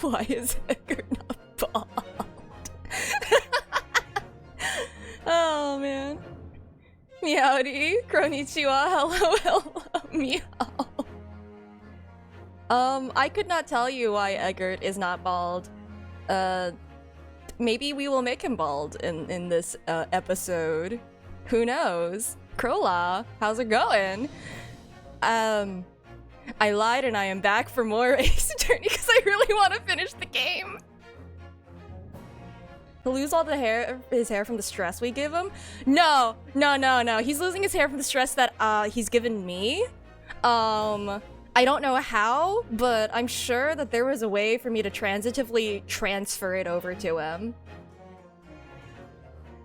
Why is Edgar not bald? Oh man. Meowdy, konnichiwa, hello, hello, meow. I could not tell you why Eggert is not bald. Maybe we will make him bald in this episode. Who knows? Krola, how's it going? I lied and I am back for more Ace Attorney because I really want to finish the game. He'll lose all his hair from the stress we give him? No. He's losing his hair from the stress that he's given me. I don't know how, but I'm sure that there was a way for me to transitively transfer it over to him.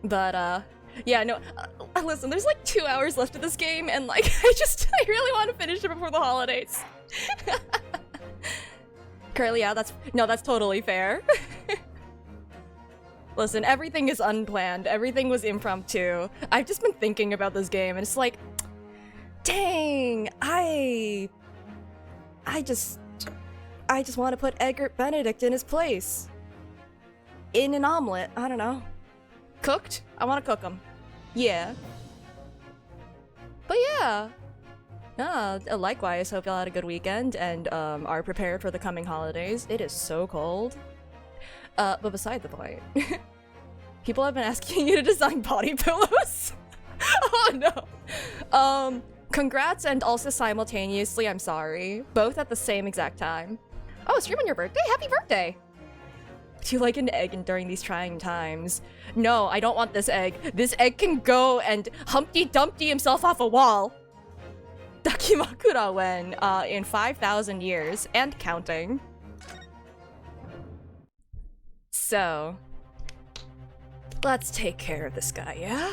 But yeah, no, listen, there's like 2 hours left of this game, and like, I really want to finish it before the holidays. Curly, yeah, that's totally fair. Listen, everything is unplanned, everything was impromptu. I've just been thinking about this game, and it's like, dang, I just want to put Edgar Benedict in his place. In an omelet, I don't know. Cooked? I want to cook them. Yeah. But yeah. Likewise, hope y'all had a good weekend and are prepared for the coming holidays. It is so cold. But beside the point. People have been asking you to design body pillows. Oh no. Congrats and also simultaneously, I'm sorry. Both at the same exact time. Oh, stream on your birthday? Happy birthday! Do you like an egg during these trying times? No, I don't want this egg. This egg can go and Humpty Dumpty himself off a wall. Dakimakura when in 5,000 years and counting. So, let's take care of this guy, yeah?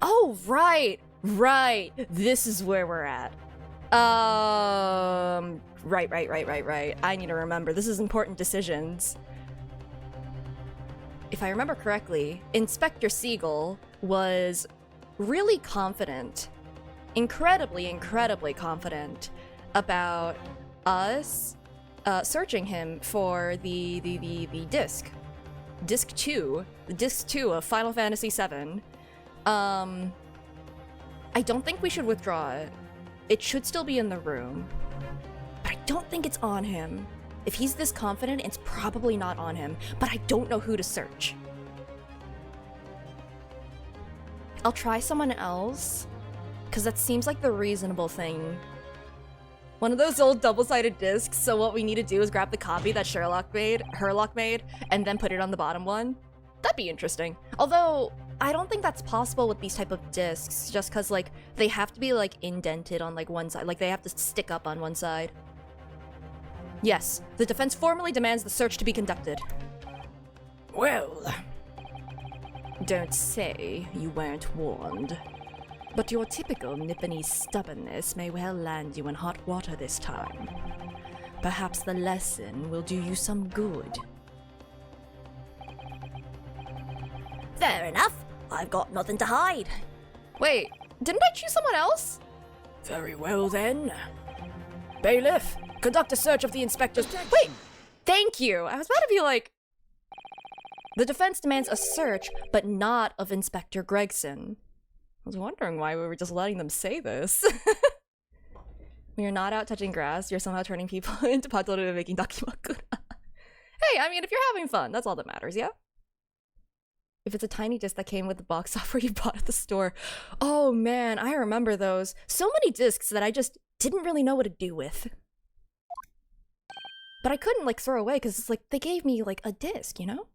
Oh, right. This is where we're at. Right. I need to remember. This is important decisions. If I remember correctly, Inspector Siegel was really confident, incredibly confident about us searching him for the disc. Disc 2 of Final Fantasy VII. I don't think we should withdraw it. It should still be in the room. But I don't think it's on him. If he's this confident, it's probably not on him. But I don't know who to search. I'll try someone else, because that seems like the reasonable thing. One of those old double-sided discs, so what we need to do is grab the copy that Herlock made, and then put it on the bottom one. That'd be interesting. Although, I don't think that's possible with these type of discs, just because, like, they have to be, like, indented on, like, one side. Like, they have to stick up on one side. Yes, the defense formally demands the search to be conducted. Well... Don't say you weren't warned. But your typical Nipponese stubbornness may well land you in hot water this time. Perhaps the lesson will do you some good. Fair enough. I've got nothing to hide. Wait, didn't I choose someone else? Very well then. Bailiff, conduct a search of the inspector's... Wait, thank you. I was about to be like... The defense demands a search, but not of Inspector Gregson. I was wondering why we were just letting them say this. When you're not out touching grass, you're somehow turning people into Patoru and making dakimakura. Hey, I mean, if you're having fun, that's all that matters, yeah? If it's a tiny disc that came with the box software you bought at the store. Oh man, I remember those. So many discs that I just didn't really know what to do with. But I couldn't, like, throw away because it's like, they gave me, like, a disc, you know?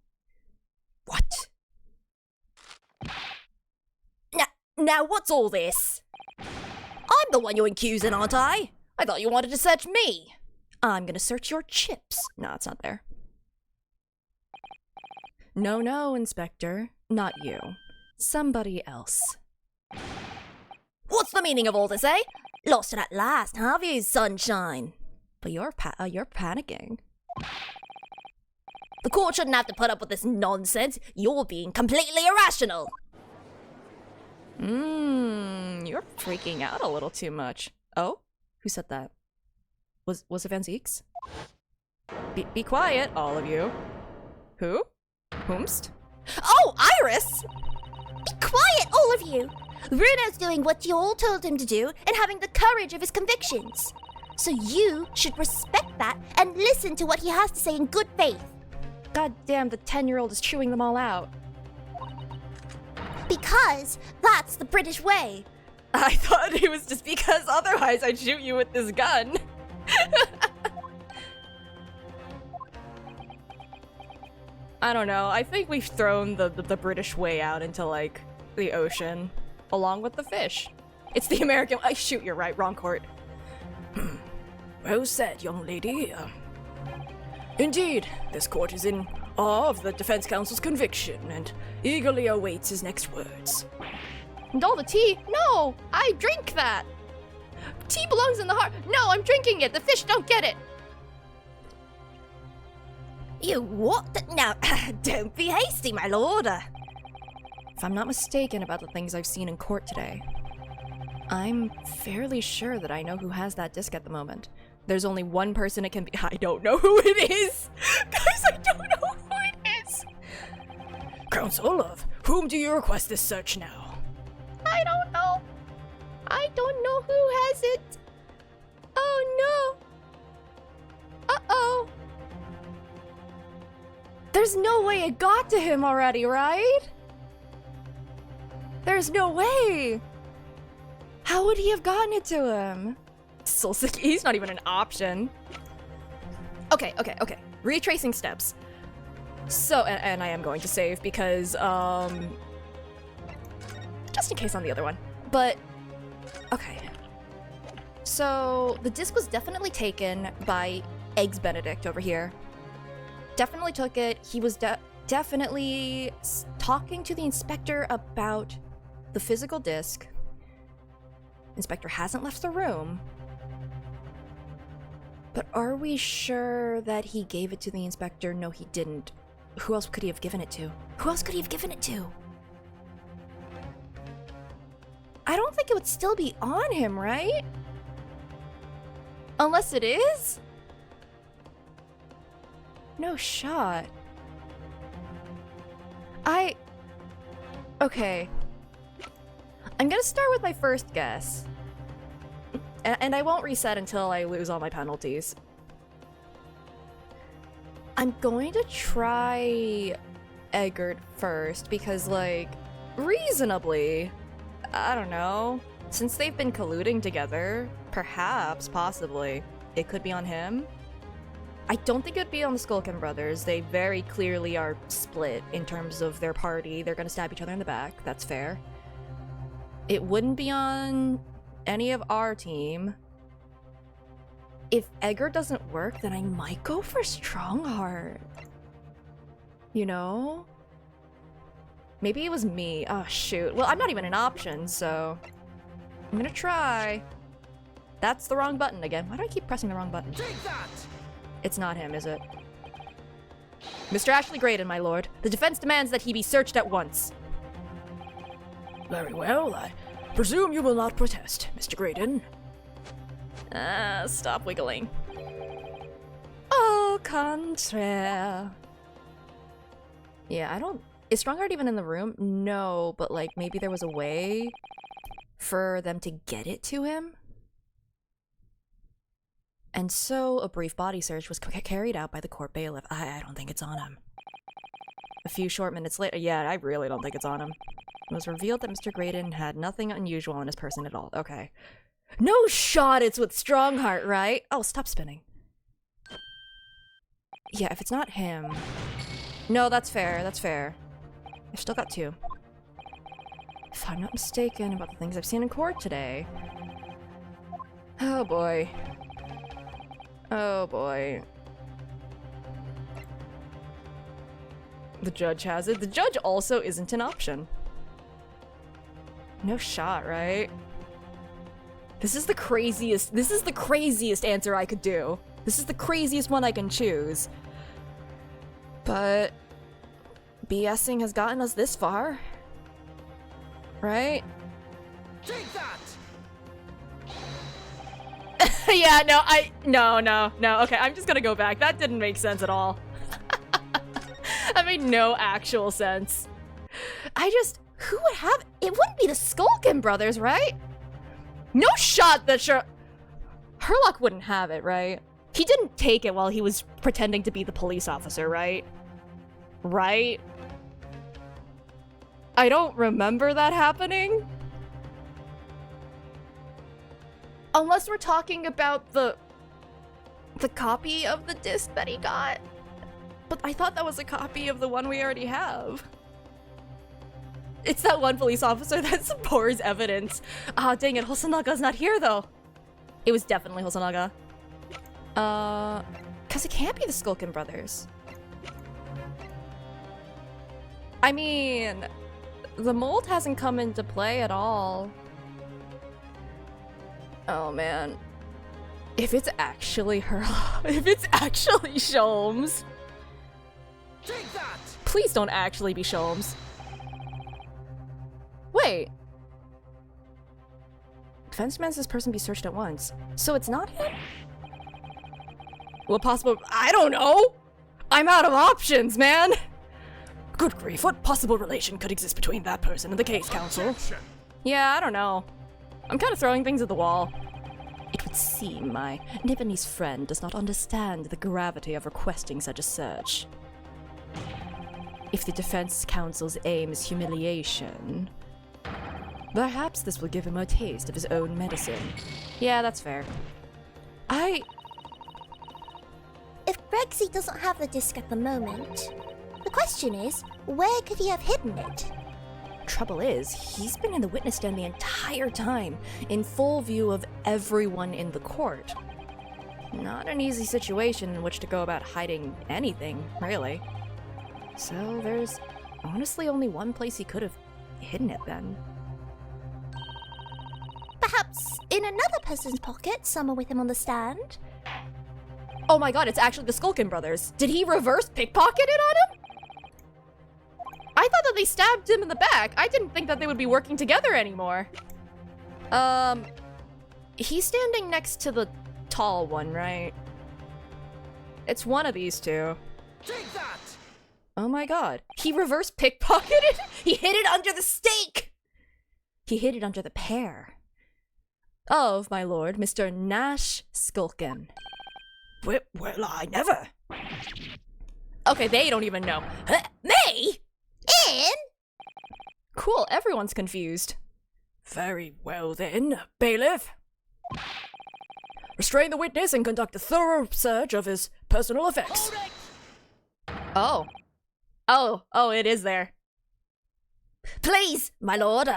What? Now what's all this? I'm the one you're accusing, aren't I? I thought you wanted to search me. I'm gonna search your chips. No, it's not there. No, Inspector. Not you. Somebody else. What's the meaning of all this, eh? Lost it at last, have you, sunshine? But you're panicking. The court shouldn't have to put up with this nonsense. You're being completely irrational. You're freaking out a little too much. Oh? Who said that? Was it Van Zeeks? Be quiet, all of you. Who? Whomst? Oh, Iris! Be quiet, all of you! Bruno's doing what you all told him to do and having the courage of his convictions. So you should respect that and listen to what he has to say in good faith. God damn, the 10-year-old is chewing them all out. Because that's the British way. I thought it was just because otherwise I'd shoot you with this gun. I don't know. I think we've thrown the British way out into, like, the ocean, along with the fish. It's the American... shoot, you're right. Wrong court. Well said, young lady. Indeed, this court is in awe of the defense counsel's conviction and eagerly awaits his next words. And all the tea? No! I drink that! Tea belongs in the heart. No, I'm drinking it. The fish don't get it. You what? Now, don't be hasty, my lord. If I'm not mistaken about the things I've seen in court today, I'm fairly sure that I know who has that disc at the moment. There's only one person it can be. I don't know who it is! Guys, I don't know who it is! Counsel, of whom do you request this search now? I don't know. I don't know who has it. Oh no. Uh-oh. There's no way it got to him already, right? There's no way. How would he have gotten it to him? Solsik, he's not even an option. Okay. Retracing steps. So, and I am going to save because, just in case on the other one. But, okay. So, the disc was definitely taken by Eggs Benedict over here. Definitely took it. He was definitely talking to the inspector about the physical disc. Inspector hasn't left the room. But are we sure that he gave it to the inspector? No, he didn't. Who else could he have given it to? Who else could he have given it to? I don't think it would still be on him, right? Unless it is? No shot. Okay. I'm gonna start with my first guess. And I won't reset until I lose all my penalties. I'm going to try Eggert first because, like, reasonably, I don't know, since they've been colluding together, perhaps, possibly, it could be on him. I don't think it'd be on the Skulkin brothers. They very clearly are split in terms of their party. They're gonna stab each other in the back. That's fair. It wouldn't be on any of our team. If Eggert doesn't work, then I might go for Strongheart. You know? Maybe it was me. Oh, shoot. Well, I'm not even an option, so I'm gonna try. That's the wrong button again. Why do I keep pressing the wrong button? Take that! It's not him, is it? Mr. Ashley Graydon, my lord. The defense demands that he be searched at once. Very well, I presume you will not protest, Mr. Graydon. Stop wiggling. Au contraire. Yeah, I don't... Is Strongheart even in the room? No, but like maybe there was a way for them to get it to him? And so a brief body search was carried out by the court bailiff. I don't think it's on him. A few short minutes later, yeah, I really don't think it's on him. It was revealed that Mr. Graydon had nothing unusual in his person at all. Okay. No shot it's with Strongheart, right? Oh, stop spinning. Yeah, if it's not him... No, that's fair, that's fair. I've still got two. If I'm not mistaken about the things I've seen in court today... Oh boy. Oh boy. The judge has it. The judge also isn't an option. No shot, right? This is the craziest answer I could do. This is the craziest one I can choose. But BSing has gotten us this far. Right? Take that! Yeah, no. Okay, I'm just gonna go back. That didn't make sense at all. That made no actual sense. Who would have, it wouldn't be the Skulkin brothers, right? No shot that Herlock wouldn't have it, right? He didn't take it while he was pretending to be the police officer, right? Right? I don't remember that happening. Unless we're talking about the copy of the disc that he got. But I thought that was a copy of the one we already have. It's that one police officer that supports evidence. Ah, dang it, Hosanaga's not here though. It was definitely Hosonaga. Cause it can't be the Skulkin brothers. I mean, the mold hasn't come into play at all. Oh man. If it's actually her, if it's actually Sholmes. Take that! Please don't actually be Sholmes. Wait. Defense demands this person be searched at once. So it's not him? What possible? I don't know! I'm out of options, man! Good grief, what possible relation could exist between that person and the case counsel? Objection. Yeah, I don't know. I'm kind of throwing things at the wall. It would seem my Nipponese friend does not understand the gravity of requesting such a search. If the defense counsel's aim is humiliation, perhaps this will give him a taste of his own medicine. Yeah, that's fair. If Gregsy doesn't have the disc at the moment, the question is, where could he have hidden it? Trouble is, he's been in the witness stand the entire time, in full view of everyone in the court. Not an easy situation in which to go about hiding anything, really. So there's honestly only one place he could have hidden it then. Perhaps in another person's pocket, somewhere with him on the stand? Oh my god, it's actually the Skulkin brothers. Did he reverse pickpocket it on him? I thought that they stabbed him in the back. I didn't think that they would be working together anymore. He's standing next to the tall one, right? It's one of these two. Take that! Oh my god. He reverse pickpocketed? He hid it under the stake! He hid it under the pear. Of, my lord, Mr. Nash Skulkin. Well, I never. Okay, they don't even know. Me? In? Cool, everyone's confused. Very well then, bailiff. Restrain the witness and conduct a thorough search of his personal effects. Oh. Oh, it is there. Please, my lord,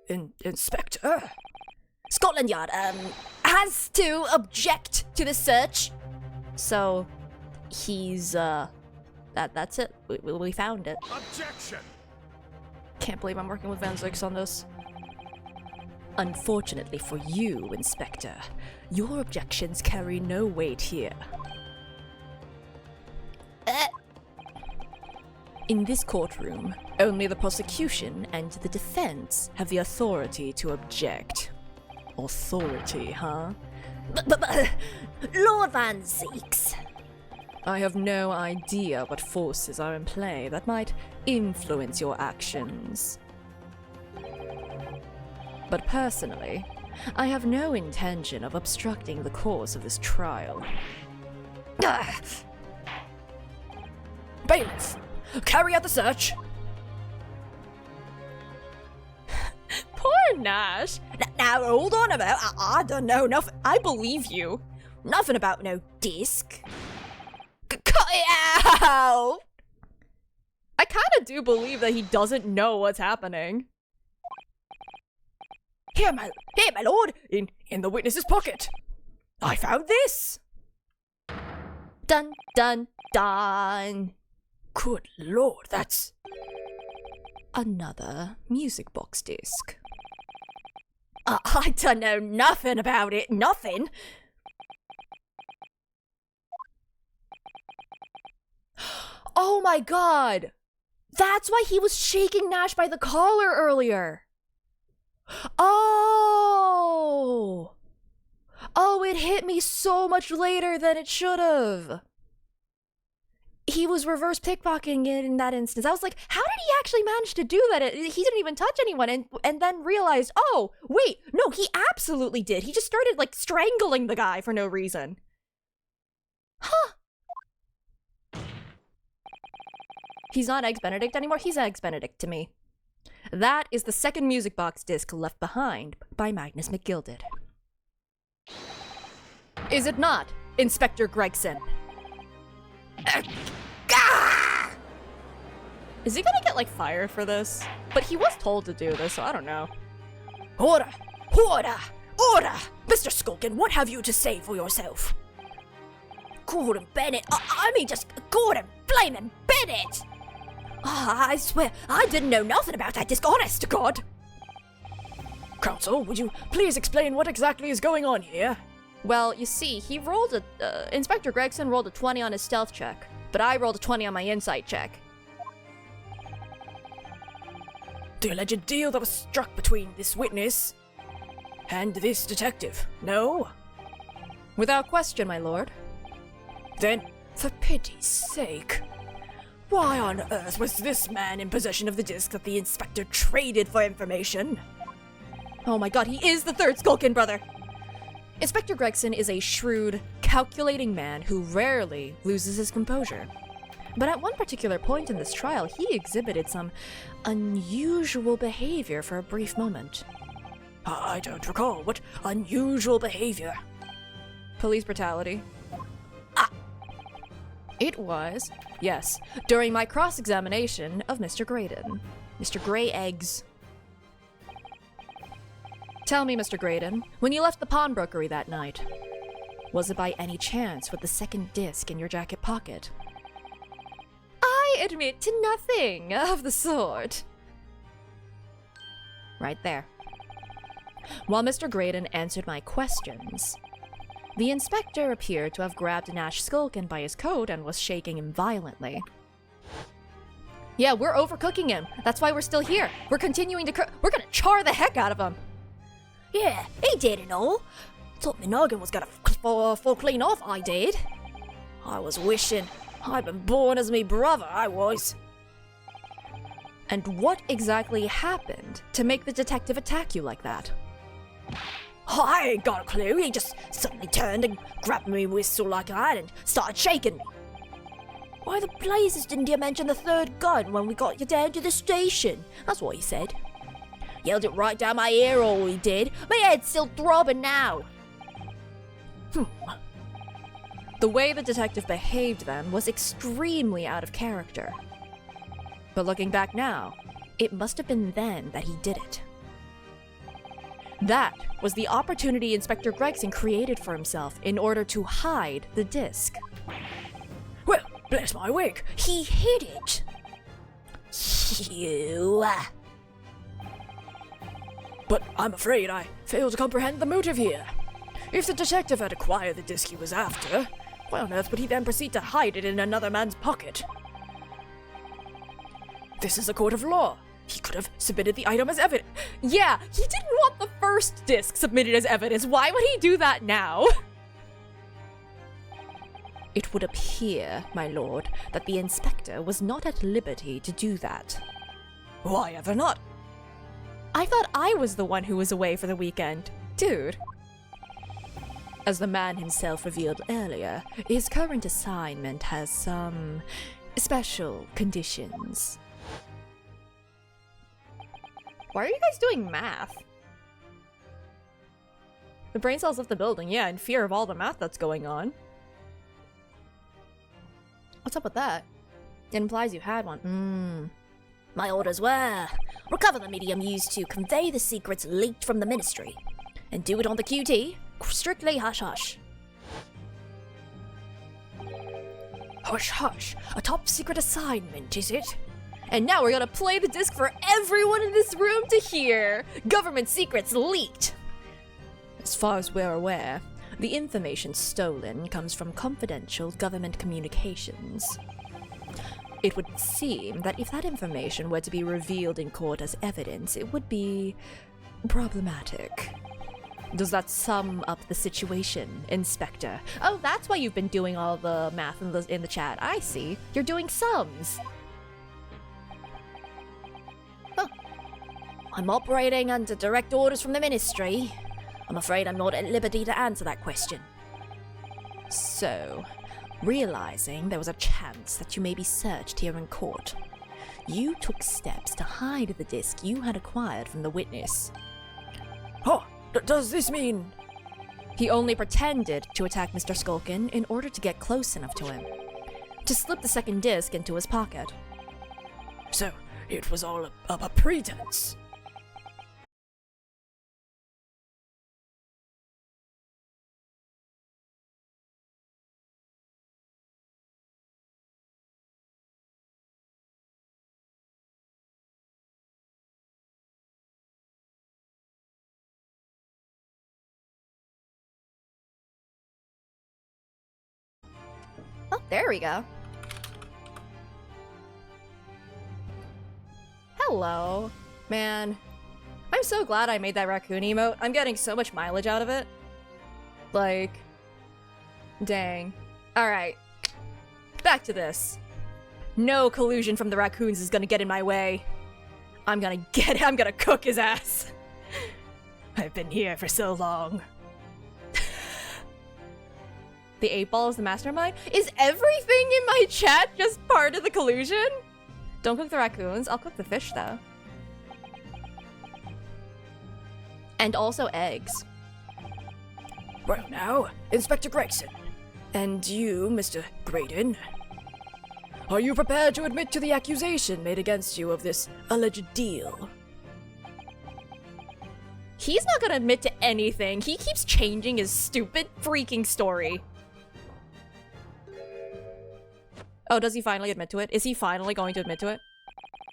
Inspector. Scotland Yard, has to object to the search. So, he's, that's it. We found it. Objection. Can't believe I'm working with Van Zix on this. Unfortunately for you, Inspector, your objections carry no weight here. In this courtroom, only the prosecution and the defense have the authority to object. Authority, huh? Lord Van Zeeks. I have no idea what forces are in play that might influence your actions. But personally, I have no intention of obstructing the course of this trial. Bailiff, carry out the search. Poor Nash. Now, hold on a minute. I don't know nothing. I believe you. Nothing about no disc. Cut it out! I kind of do believe that he doesn't know what's happening. Here, my lord, in the witness's pocket. I found this. Dun, dun, dun. Good lord, that's Another music box disc. I don't know nothing about it. Nothing. Oh my god! That's why he was shaking Nash by the collar earlier! Oh! Oh, it hit me so much later than it should have. He was reverse pickpocketing it in that instance. I was like, how did he actually manage to do that? He didn't even touch anyone, and then realized, oh, wait, no, he absolutely did. He just started, like, strangling the guy for no reason. Huh. He's not Eggs Benedict anymore. He's Eggs Benedict to me. That is the second music box disc left behind by Magnus McGilded. Is it not, Inspector Gregson? Is he gonna get, like, fired for this? But he was told to do this, so I don't know. Order! Order! Order! Mr. Skulkin, what have you to say for yourself? Gordon Bennett, I mean just Gordon Flamin' Bennett! I swear, I didn't know nothing about that disc, honest to God! Counsel, would you please explain what exactly is going on here? Well, you see, he rolled Inspector Gregson rolled a 20 on his stealth check, but I rolled a 20 on my insight check. The alleged deal that was struck between this witness and this detective, no? Without question, my lord. Then, for pity's sake, why on earth was this man in possession of the disc that the inspector traded for information? Oh my god, he is the third Skulkin brother! Inspector Gregson is a shrewd, calculating man who rarely loses his composure. But at one particular point in this trial, he exhibited some unusual behavior for a brief moment. I don't recall. What unusual behavior? Police brutality. It was, yes, during my cross-examination of Mr. Graydon. Mr. Grey Eggs. Tell me, Mr. Graydon, when you left the pawnbrokery that night, was it by any chance with the second disc in your jacket pocket? I admit to nothing of the sort. Right there. While Mr. Graydon answered my questions, the inspector appeared to have grabbed Nash Skulkin by his coat and was shaking him violently. Yeah, we're overcooking him. That's why we're still here. We're continuing to we're gonna char the heck out of him. Yeah, he did and all. Thought my noggin was gonna fall clean off, I did. I was wishing I'd been born as me brother, I was. And what exactly happened to make the detective attack you like that? I ain't got a clue. He just suddenly turned and grabbed me whistle like that and started shaking me. Why the blazes didn't you mention the third gun when we got you down to the station? That's what he said. Yelled it right down my ear, all he did. My head's still throbbing now. The way the detective behaved then was extremely out of character. But looking back now, it must have been then that he did it. That was the opportunity Inspector Gregson created for himself in order to hide the disc. Well, bless my wig, He hid it. You. but I'm afraid I fail to comprehend the motive here. If the detective had acquired the disc he was after, why on earth would he then proceed to hide it in another man's pocket? This is a court of law. He could have submitted the item as evidence. Yeah, he didn't want the first disc submitted as evidence. Why would he do that now? It would appear, my lord, that the inspector was not at liberty to do that. Why ever not? I thought I was the one who was away for the weekend. Dude. As the man himself revealed earlier, his current assignment has some special conditions. Why are you guys doing math? The brain cells left the building, yeah, in fear of all the math that's going on. What's up with that? It implies you had one. My orders were recover the medium used to convey the secrets leaked from the ministry, and do it on the QT, strictly hush-hush. Hush, a top secret assignment, is it? And now we're gonna play the disc for everyone in this room to hear! Government secrets leaked! As far as we're aware, the information stolen comes from confidential government communications. It would seem that if that information were to be revealed in court as evidence, it would be problematic. Does that sum up the situation, Inspector? Oh, that's why you've been doing all the math in the chat. I see. You're doing sums. Huh. I'm operating under direct orders from the Ministry. I'm afraid I'm not at liberty to answer that question. So, realizing there was a chance that you may be searched here in court, you took steps to hide the disc you had acquired from the witness. Oh, does this mean... He only pretended to attack Mr. Skulkin in order to get close enough to him, to slip the second disc into his pocket. So, it was all a pretense? Oh, there we go. Hello. Man, I'm so glad I made that raccoon emote. I'm getting so much mileage out of it. Like, dang. Alright. Back to this. No collusion from the raccoons is gonna get in my way. I'm gonna cook his ass. I've been here for so long. The 8-ball is the mastermind? Is everything in my chat just part of the collusion? Don't cook the raccoons. I'll cook the fish, though. And also eggs. Well now, Inspector Gregson. And you, Mr. Graydon. Are you prepared to admit to the accusation made against you of this alleged deal? He's not gonna admit to anything. He keeps changing his stupid freaking story. Oh, does he finally admit to it? Is he finally going to admit to it?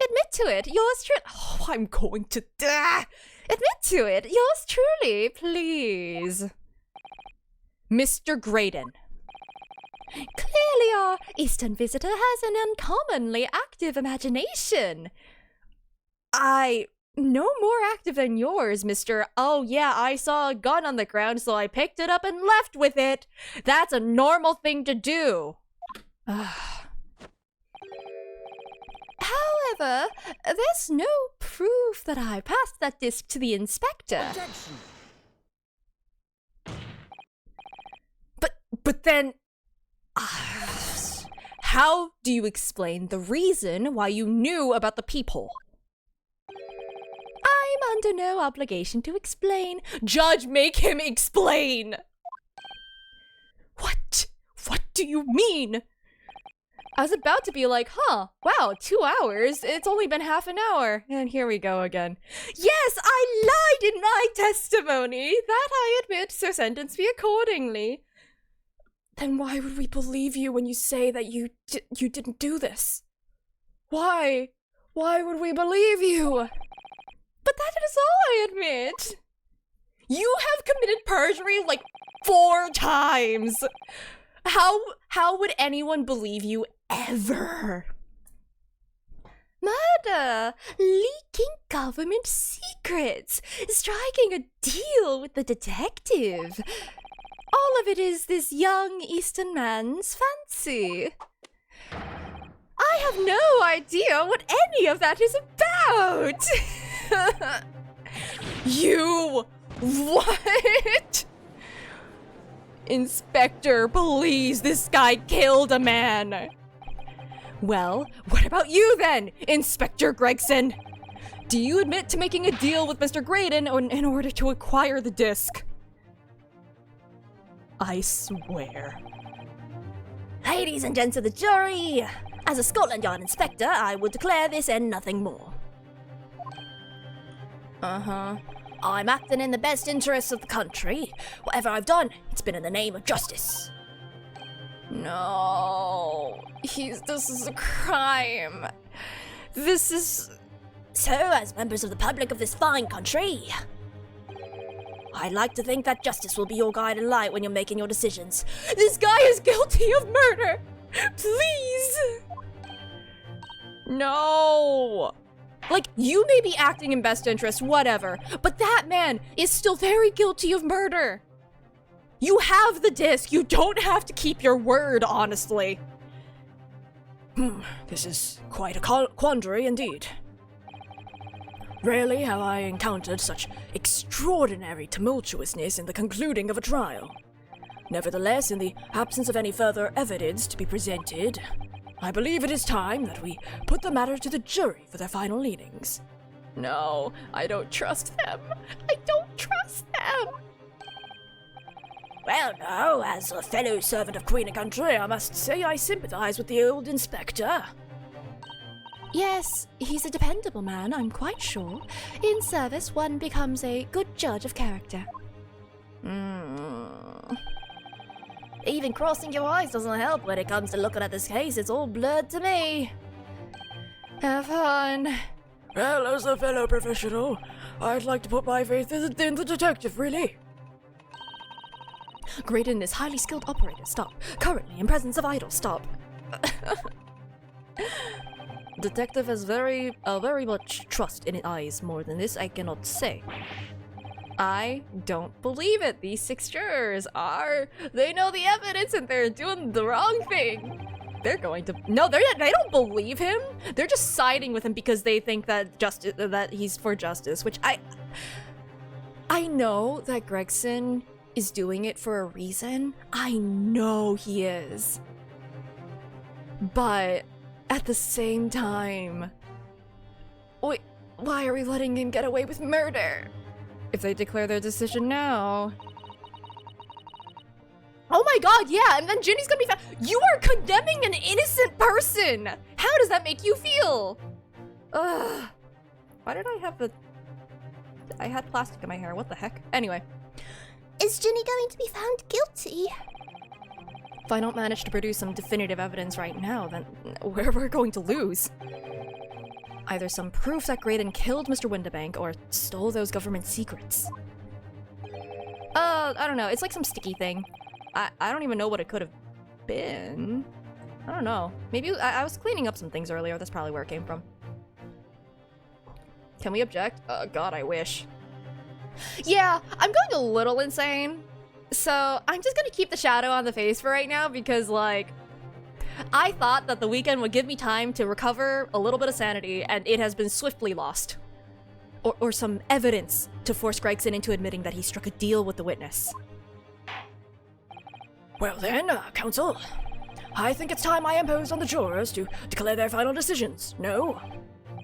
Admit to it! Yours truly. Oh, I'm going to die! Admit to it! Yours truly, please. Mr. Graydon. Clearly our Eastern visitor has an uncommonly active imagination. No more active than yours, Mr. Oh yeah, I saw a gun on the ground, so I picked it up and left with it. That's a normal thing to do. However, there's no proof that I passed that disc to the inspector. Objection. But then... how do you explain the reason why you knew about the peephole? I'm under no obligation to explain. Judge, make him explain! What? What do you mean? I was about to be like, huh, wow, 2 hours? It's only been half an hour. And here we go again. Yes, I lied in my testimony! That I admit, so sentence me accordingly. Then why would we believe you when you say that you didn't do this? Why? Why would we believe you? But that is all I admit. You have committed perjury like 4 times. How would anyone believe you ever? Murder, leaking government secrets, striking a deal with the detective. All of it is this young Eastern man's fancy. I have no idea what any of that is about. You... what? Inspector, please, this guy killed a man. Well, what about you then, Inspector Gregson? Do you admit to making a deal with Mr. Graydon in order to acquire the disc? I swear. Ladies and gents of the jury, as a Scotland Yard inspector, I will declare this and nothing more. Uh-huh. I'm acting in the best interests of the country. Whatever I've done, it's been in the name of justice. No. This is a crime. This is... So, as members of the public of this fine country, I'd like to think that justice will be your guiding light when you're making your decisions. This guy is guilty of murder! Please! No! Like, you may be acting in best interest, whatever, but that man is still very guilty of murder. You have the disc. You don't have to keep your word, honestly. This is quite a quandary indeed. Rarely have I encountered such extraordinary tumultuousness in the concluding of a trial. Nevertheless, in the absence of any further evidence to be presented, I believe it is time that we put the matter to the jury for their final leanings. No, I don't trust them. I don't trust them. Well, now, as a fellow servant of Queen and Country, I must say I sympathize with the old inspector. Yes, he's a dependable man, I'm quite sure. In service, one becomes a good judge of character. Even crossing your eyes doesn't help when it comes to looking at this case. It's all blurred to me. Have fun. Well, as a fellow professional, I'd like to put my faith in the detective, really. Graydon is highly skilled operator. Stop. Currently in presence of idol. Stop. Detective has very much trust in his eyes. More than this, I cannot say. I don't believe it. These 6 jurors they know the evidence and they're doing the wrong thing. They're going to, no, they don't believe him. They're just siding with him because they think that he's for justice, which I know that Gregson is doing it for a reason. I know he is. But at the same time, wait, why are we letting him get away with murder? If they declare their decision now... Oh my god, yeah, and then Ginny's gonna be found. You are condemning an innocent person! How does that make you feel? Ugh. Why did I have I had plastic in my hair, what the heck? Anyway. Is Ginny going to be found guilty? If I don't manage to produce some definitive evidence right now, then we're going to lose. Either some proof that Graydon killed Mr. Windibank or stole those government secrets. I don't know. It's like some sticky thing. I don't even know what it could have been. I don't know. Maybe I was cleaning up some things earlier. That's probably where it came from. Can we object? Oh god, I wish. Yeah, I'm going a little insane. So I'm just gonna keep the shadow on the face for right now because, like, I thought that the weekend would give me time to recover a little bit of sanity, and it has been swiftly lost. Or some evidence to force Gregson into admitting that he struck a deal with the witness. Well then, counsel, I think it's time I impose on the jurors to declare their final decisions. No?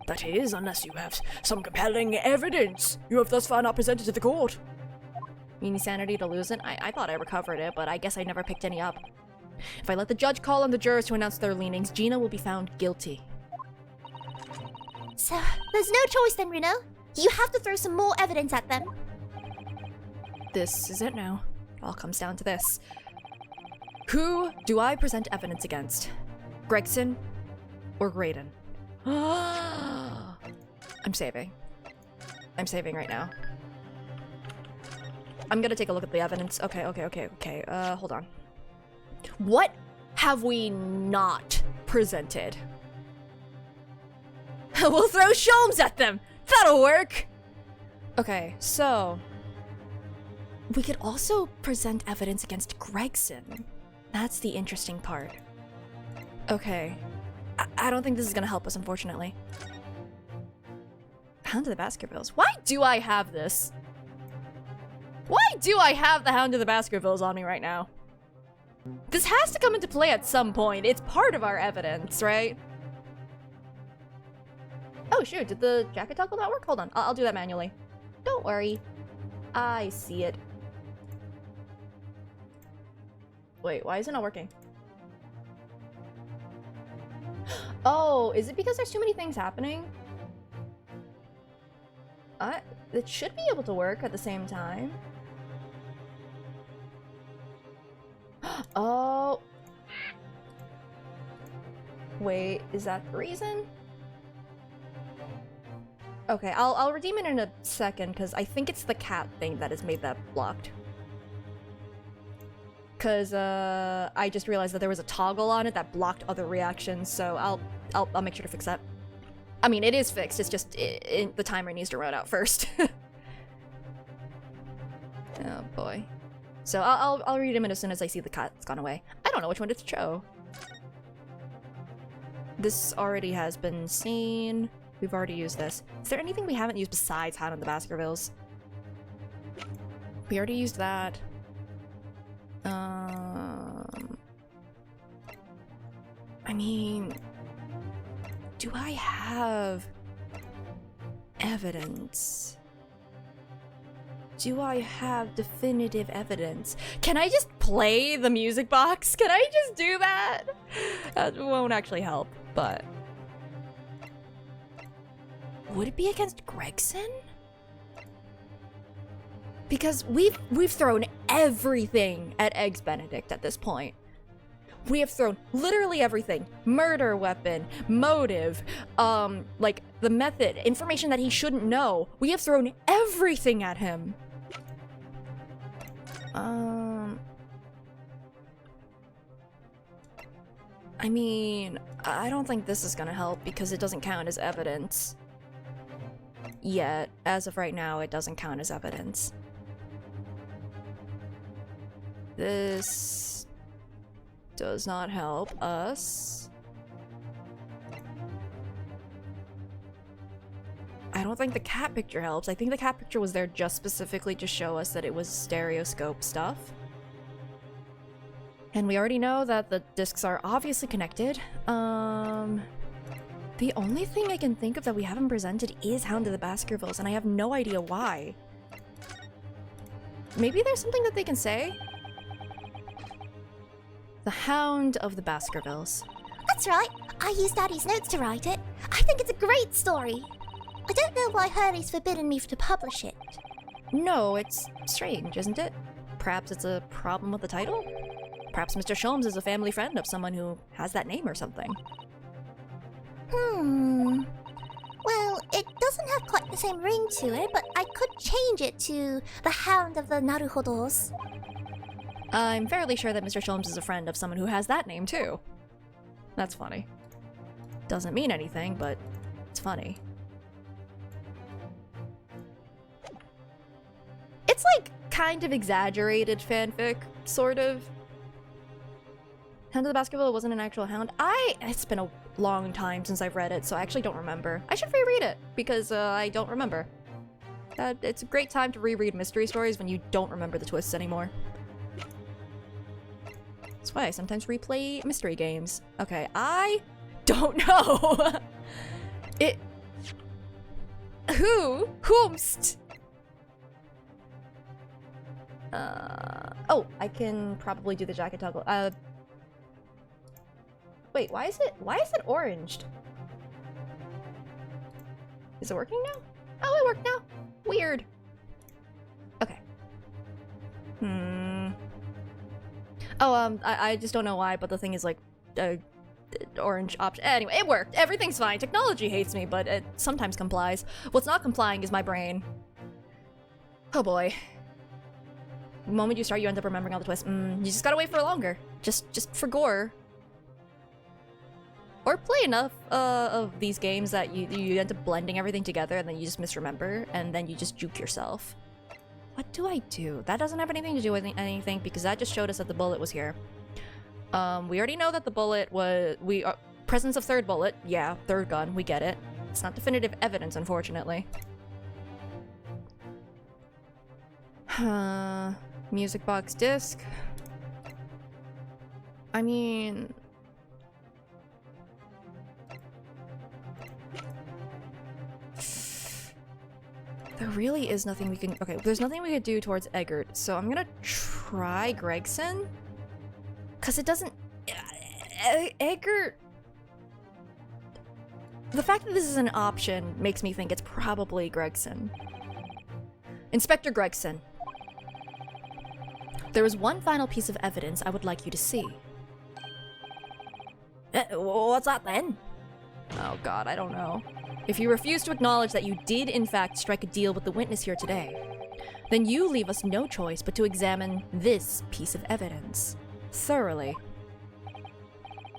That is, unless you have some compelling evidence you have thus far not presented to the court. You need sanity to lose it? I thought I recovered it, but I guess I never picked any up. If I let the judge call on the jurors to announce their leanings, Gina will be found guilty. So, there's no choice then, Runo. You have to throw some more evidence at them. This is it now. It all comes down to this. Who do I present evidence against? Gregson or Graydon? I'm saving. I'm saving right now. I'm gonna take a look at the evidence. Okay. Hold on. What have we not presented? We'll throw Sholmes at them! That'll work! Okay, so... we could also present evidence against Gregson. That's the interesting part. Okay. I don't think this is gonna help us, unfortunately. Hound of the Baskervilles. Why do I have this? Why do I have the Hound of the Baskervilles on me right now? This has to come into play at some point. It's part of our evidence, right? Oh shoot, did the jacket toggle not work? Hold on, I'll do that manually. Don't worry. I see it. Wait, why is it not working? Oh, is it because there's too many things happening? It should be able to work at the same time. Oh. Wait, is that the reason? Okay, I'll redeem it in a second, because I think it's the cat thing that has made that blocked. Because, I just realized that there was a toggle on it that blocked other reactions, so I'll make sure to fix that. I mean, it is fixed. It's just the timer needs to run out first. Oh boy. So I'll read him in as soon as I see the cat's gone away. I don't know which one to show. This already has been seen. We've already used this. Is there anything we haven't used besides Hound of the Baskervilles? We already used that. I mean, do I have evidence? Do I have definitive evidence? Can I just play the music box? Can I just do that? That won't actually help, but... Would it be against Gregson? Because we've thrown everything at Eggs Benedict at this point. We have thrown literally everything. Murder weapon, motive, like the method, information that he shouldn't know. We have thrown everything at him. I mean, I don't think this is gonna help because it doesn't count as evidence. Yet, as of right now, it doesn't count as evidence. This does not help us. I don't think the cat picture helps. I think the cat picture was there just specifically to show us that it was stereoscope stuff. And we already know that the discs are obviously connected. The only thing I can think of that we haven't presented is Hound of the Baskervilles, and I have no idea why. Maybe there's something that they can say? The Hound of the Baskervilles. That's right. I used Daddy's notes to write it. I think it's a great story. I don't know why Hurley's forbidden me to publish it. No, it's strange, isn't it? Perhaps it's a problem with the title? Perhaps Mr. Sholmes is a family friend of someone who has that name or something. Well, it doesn't have quite the same ring to it, but I could change it to the Hound of the Naruhodos. I'm fairly sure that Mr. Sholmes is a friend of someone who has that name too. That's funny. Doesn't mean anything, but it's funny. It's like kind of exaggerated fanfic, sort of. Hound of the Baskerville wasn't an actual hound. It's been a long time since I've read it, so I actually don't remember. I should reread it, because I don't remember. It's a great time to reread mystery stories when you don't remember the twists anymore. That's why I sometimes replay mystery games. Okay, I don't know. Whomst? Oh, I can probably do the jacket toggle. Wait, why is it oranged? Is it working now? Oh, it worked now. Weird. Okay. Oh, I just don't know why, but the thing is like, orange option. Anyway, it worked. Everything's fine. Technology hates me, but it sometimes complies. What's not complying is my brain. Oh boy. The moment you start, you end up remembering all the twists. You just gotta wait for longer. Just for gore. Or play enough of these games that you end up blending everything together and then you just misremember and then you just juke yourself. What do I do? That doesn't have anything to do with anything because that just showed us that the bullet was here. We already know that the bullet was... presence of third bullet. Yeah, third gun. We get it. It's not definitive evidence, unfortunately. Music box disc. I mean... There really is nothing we can... Okay, there's nothing we could do towards Eggert, so I'm gonna try Gregson. Because it doesn't... Eggert... The fact that this is an option makes me think it's probably Gregson. Inspector Gregson. There is one final piece of evidence I would like you to see. What's that then? Oh god, I don't know. If you refuse to acknowledge that you did in fact strike a deal with the witness here today, then you leave us no choice but to examine this piece of evidence thoroughly.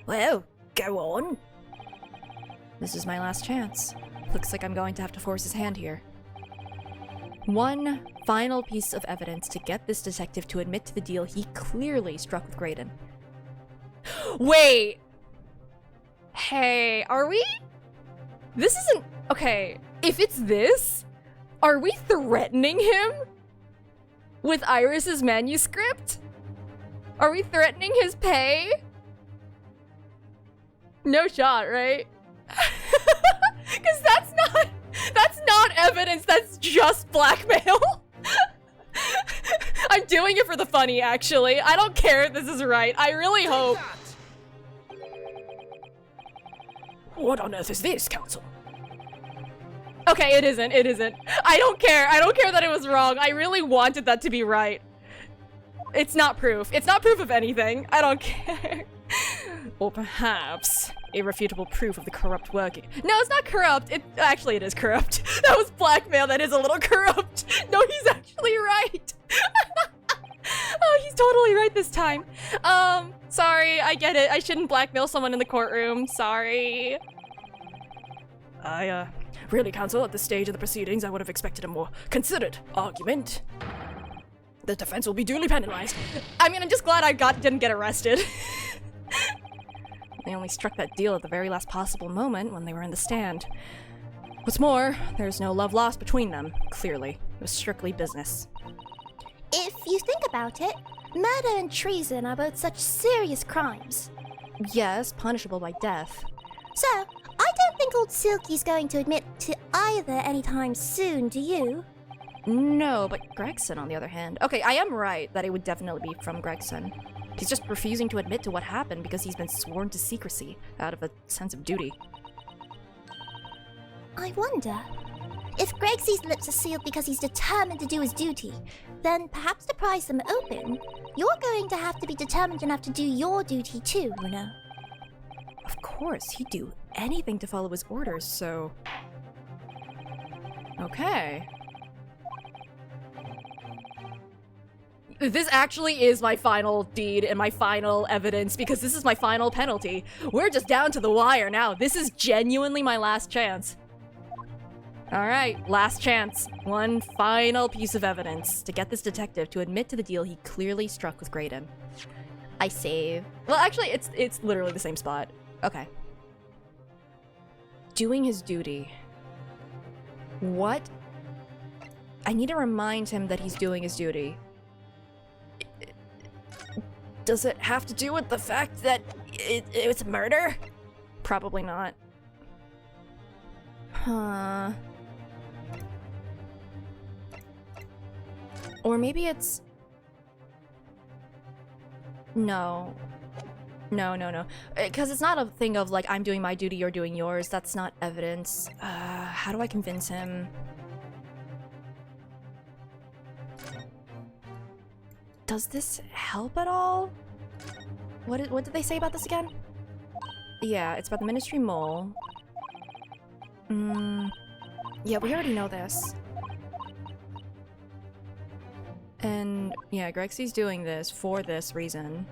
Well, go on. This is my last chance. Looks like I'm going to have to force his hand here. One final piece of evidence to get this detective to admit to the deal he clearly struck with Graydon. Wait! Hey, are we? This isn't... Okay, if it's this, are we threatening him with Iris's manuscript? Are we threatening his pay? No shot, right? Because that's not evidence, that's just blackmail. I'm doing it for the funny, actually. I don't care if this is right. I really hope. What on earth is this, Counsel? Okay, it isn't. I don't care. I don't care that it was wrong. I really wanted that to be right. It's not proof. It's not proof of anything. I don't care. Or perhaps irrefutable proof of the corrupt working. No, it's not corrupt. Actually, it is corrupt. That was blackmail. That is a little corrupt. No, he's actually right. Oh, he's totally right this time. Sorry, I get it. I shouldn't blackmail someone in the courtroom. Sorry. Really, Counsel, at this stage of the proceedings, I would have expected a more considered argument. The defense will be duly penalized. I mean, I'm just glad I didn't get arrested. They only struck that deal at the very last possible moment when they were in the stand. What's more, there's no love lost between them, clearly. It was strictly business. If you think about it, murder and treason are both such serious crimes. Yes, punishable by death. So, I don't think old Silky's going to admit to either anytime soon, do you? No, but Gregson, on the other hand. Okay, I am right that it would definitely be from Gregson. He's just refusing to admit to what happened because he's been sworn to secrecy out of a sense of duty. I wonder, if Gregsy's lips are sealed because he's determined to do his duty, then perhaps to prise them open, you're going to have to be determined enough to do your duty too, Bruno. Of course, he'd do anything to follow his orders, so... Okay. This actually is my final deed and my final evidence because this is my final penalty. We're just down to the wire now. This is genuinely my last chance. Alright, last chance. One final piece of evidence to get this detective to admit to the deal he clearly struck with Graydon. I save. Well, actually, it's literally the same spot. Okay. Doing his duty. What? I need to remind him that he's doing his duty. Does it have to do with the fact that it's murder? Probably not. Huh. Or maybe it's... No. No. Because it's not a thing of, like, I'm doing my duty, you're doing yours. That's not evidence. How do I convince him? Does this help at all? What did they say about this again? Yeah, it's about the Ministry Mole. Yeah, we already know this. And yeah, Grexy's doing this for this reason.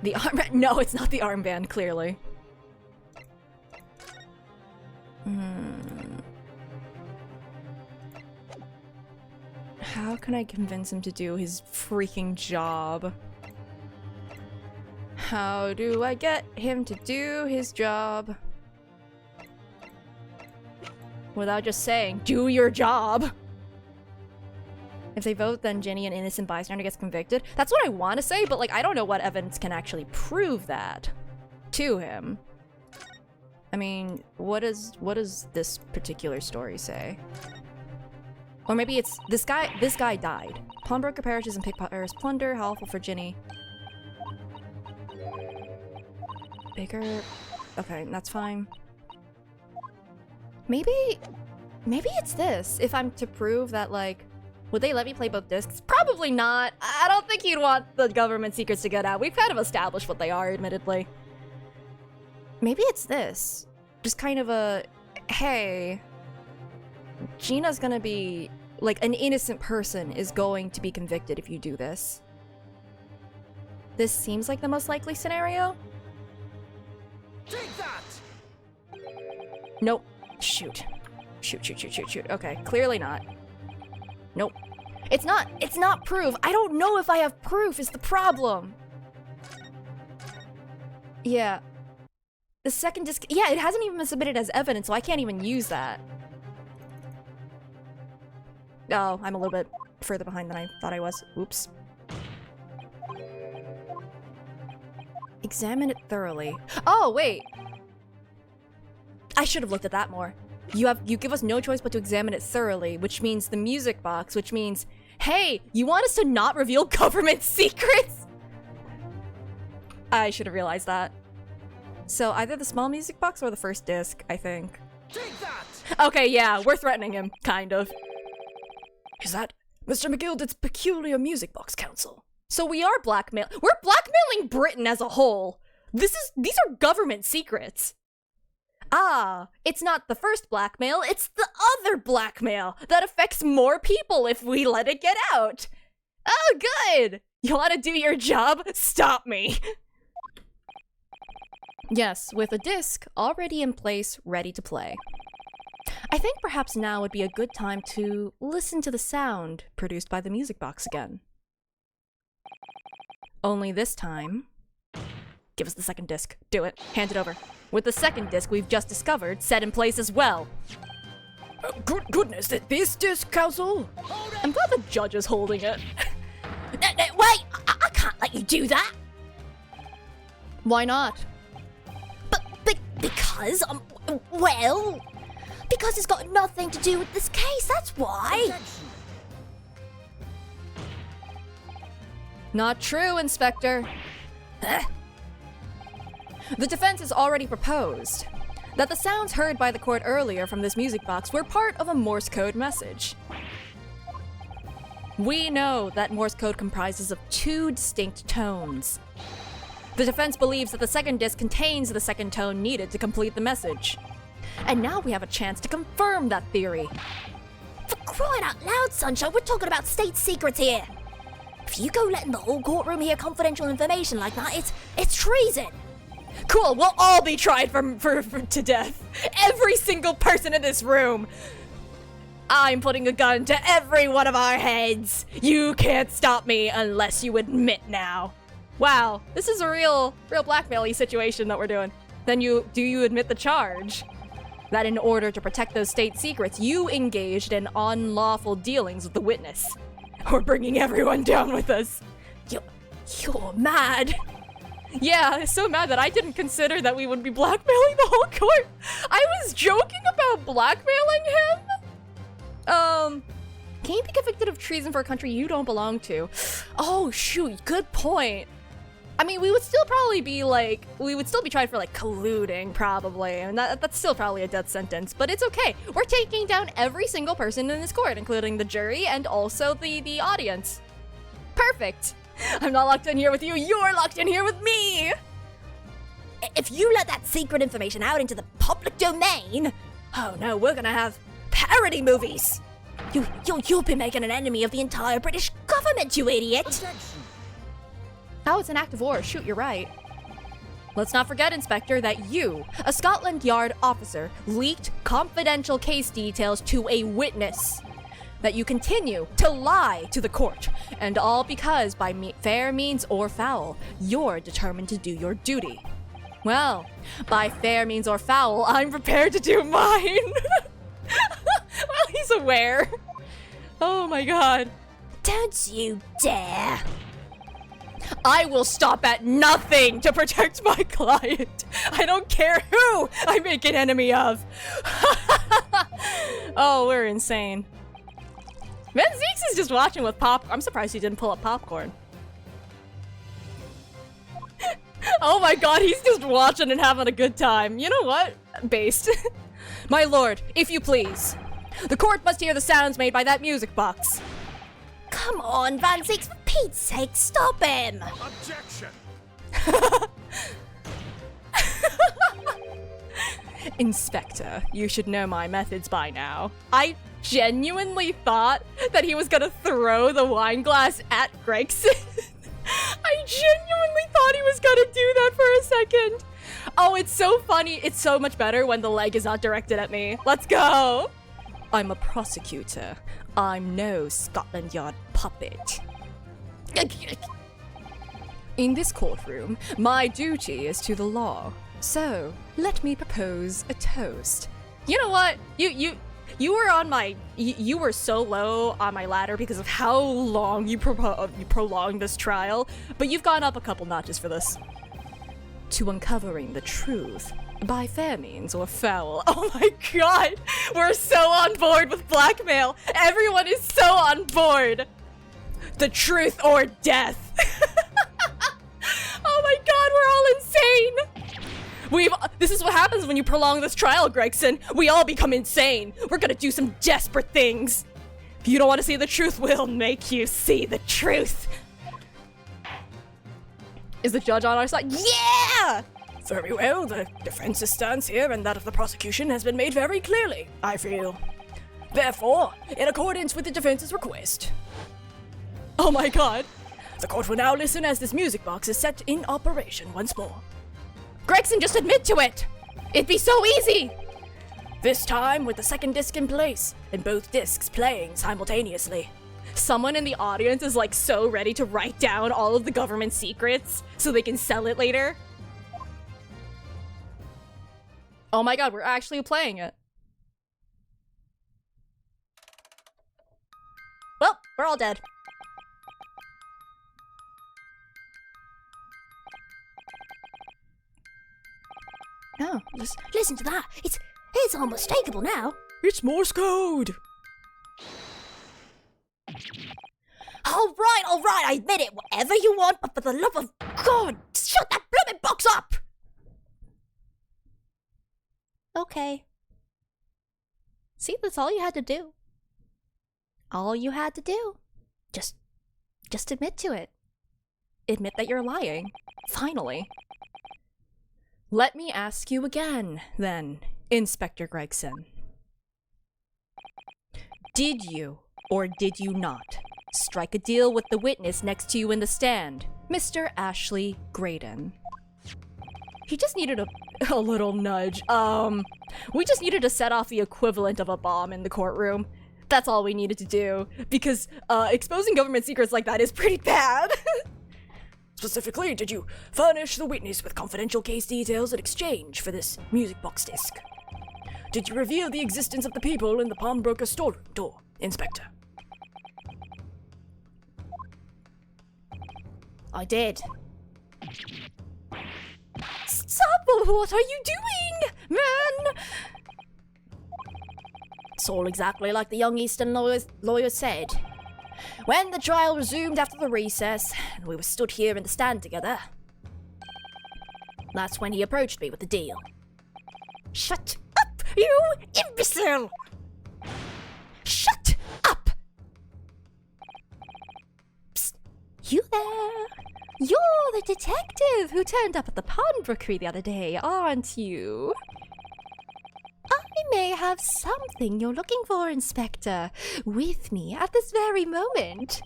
The armband? No, it's not the armband, clearly. How can I convince him to do his freaking job? How do I get him to do his job? Without just saying, do your job! If they vote, then Jenny, an innocent bystander, gets convicted. That's what I want to say, but like, I don't know what evidence can actually prove that to him. I mean, what does this particular story say? Or maybe it's this guy died. Pawnbroker perishes and pickpocketers plunder. How awful for Ginny. Bigger. Okay, that's fine. Maybe it's this. If I'm to prove that, like, would they let me play both discs? Probably not. I don't think you'd want the government secrets to get out. We've kind of established what they are, admittedly. Maybe it's this. Just kind of a, hey, Gina's gonna be, like, an innocent person is going to be convicted if you do this. This seems like the most likely scenario. Take that! Nope. Shoot. Shoot. Okay, clearly not. Nope. It's not proof. I don't know if I have proof is the problem. Yeah. The second disc, yeah, it hasn't even been submitted as evidence, so I can't even use that. Oh, I'm a little bit further behind than I thought I was. Oops. Examine it thoroughly. Oh, wait. I should have looked at that more. You give us no choice but to examine it thoroughly, which means the music box, which means, hey, you want us to not reveal government secrets? I should have realized that. So either the small music box or the first disc, I think. Take that! Okay, yeah, we're threatening him, kind of. Is that Mr. McGilded's peculiar music box council? So we're blackmailing Britain as a whole. These are government secrets. Ah, it's not the first blackmail, it's the other blackmail that affects more people if we let it get out. Oh, good! You want to do your job? Stop me! Yes, with a disc already in place, ready to play. I think perhaps now would be a good time to listen to the sound produced by the music box again. Only this time... Give us the second disc. Do it. Hand it over. With the second disc we've just discovered set in place as well. Goodness, this disc council? I'm glad the judge is holding it. Wait! I can't let you do that! Why not? Because it's got nothing to do with this case, that's why! Not true, Inspector. The defense has already proposed that the sounds heard by the court earlier from this music box were part of a Morse code message. We know that Morse code comprises of 2 distinct tones. The defense believes that the second disc contains the second tone needed to complete the message. And now we have a chance to confirm that theory. For crying out loud, Sunshine, we're talking about state secrets here! If you go letting the whole courtroom hear confidential information like that, it's treason! Cool, we'll all be tried to death. Every single person in this room. I'm putting a gun to every one of our heads. You can't stop me unless you admit now. Wow, this is a real blackmail-y situation that we're doing. Then do you admit the charge? That in order to protect those state secrets, you engaged in unlawful dealings with the witness. We're bringing everyone down with us. You're mad. Yeah, so mad that I didn't consider that we would be blackmailing the whole court. I was joking about blackmailing him. Can you be convicted of treason for a country you don't belong to? Oh, shoot, good point. I mean, we would still be tried for, like, colluding, probably. And that's still probably a death sentence, but it's okay. We're taking down every single person in this court, including the jury and also the audience. Perfect. I'm not locked in here with you, you're locked in here with me! If you let that secret information out into the public domain, oh no, we're gonna have parody movies! you'll be making an enemy of the entire British government, you idiot! Oh, it's an act of war. Shoot, you're right. Let's not forget, Inspector, that you, a Scotland Yard officer, leaked confidential case details to a witness. That you continue to lie to the court. And all because, by fair means or foul, you're determined to do your duty. Well, by fair means or foul, I'm prepared to do mine. Well, he's aware. Oh my god. Don't you dare! I will stop at nothing to protect my client. I don't care who I make an enemy of. Oh, we're insane. Man, Zeeks is just watching with pop. I'm surprised he didn't pull up popcorn. Oh my god, he's just watching and having a good time. You know what? Based. My lord, if you please. The court must hear the sounds made by that music box. Come on, Van Zeeks, for Pete's sake, stop him! Objection! Inspector, you should know my methods by now. I genuinely thought that he was gonna throw the wine glass at Gregson. I genuinely thought he was gonna do that for a second. Oh, it's so funny. It's so much better when the leg is not directed at me. Let's go. I'm a prosecutor. I'm no Scotland Yard puppet. In this courtroom, my duty is to the law. So, let me propose a toast. You know what? You were on my... You were so low on my ladder because of how long you prolonged this trial, but you've gone up a couple notches for this. To uncovering the truth, by fair means or foul. Oh my god! We're so on board with blackmail! Everyone is so on board! The truth or death! Oh my god, we're all insane! This is what happens when you prolong this trial, Gregson. We all become insane. We're gonna do some desperate things. If you don't want to see the truth, we'll make you see the truth. Is the judge on our side? Yeah! Very well, the defense's stance here and that of the prosecution has been made very clearly, I feel. Therefore, in accordance with the defense's request, Oh my god. the court will now listen as this music box is set in operation once more. Gregson, just admit to it! It'd be so easy! This time with the second disc in place, and both discs playing simultaneously. Someone in the audience is like so ready to write down all of the government secrets so they can sell it later. Oh my god, we're actually playing it. Well, we're all dead. Oh, just listen to that. It's unmistakable now. It's Morse code! All right, I admit it. Whatever you want, but for the love of God, shut that blooming box up! Okay. See, that's all you had to do. All you had to do. Just admit to it. Admit that you're lying. Finally. Let me ask you again, then, Inspector Gregson. Did you, or did you not, strike a deal with the witness next to you in the stand, Mr. Ashley Graydon? He just needed a little nudge. We just needed to set off the equivalent of a bomb in the courtroom. That's all we needed to do, because exposing government secrets like that is pretty bad. Specifically, did you furnish the witness with confidential case details in exchange for this music box disc? Did you reveal the existence of the people in the pawnbroker storeroom door, Inspector? I did. Stop! What are you doing, man? It's all exactly like the young Eastern lawyer said. When the trial resumed after the recess, and we were stood here in the stand together, that's when he approached me with the deal. Shut up, you imbecile! Shut up! Psst, you there? You're the detective who turned up at the pawnbrokery the other day, aren't you? I may have something you're looking for, Inspector, with me at this very moment.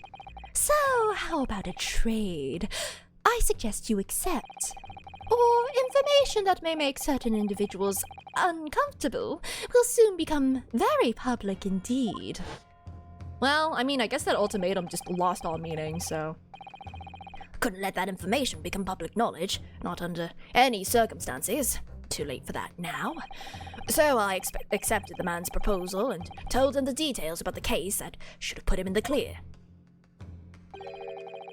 So, how about a trade? I suggest you accept. Or information that may make certain individuals uncomfortable will soon become very public indeed. Well, I mean, I guess that ultimatum just lost all meaning, so... Couldn't let that information become public knowledge, not under any circumstances. Too late for that now. So I accepted the man's proposal and told him the details about the case that should have put him in the clear.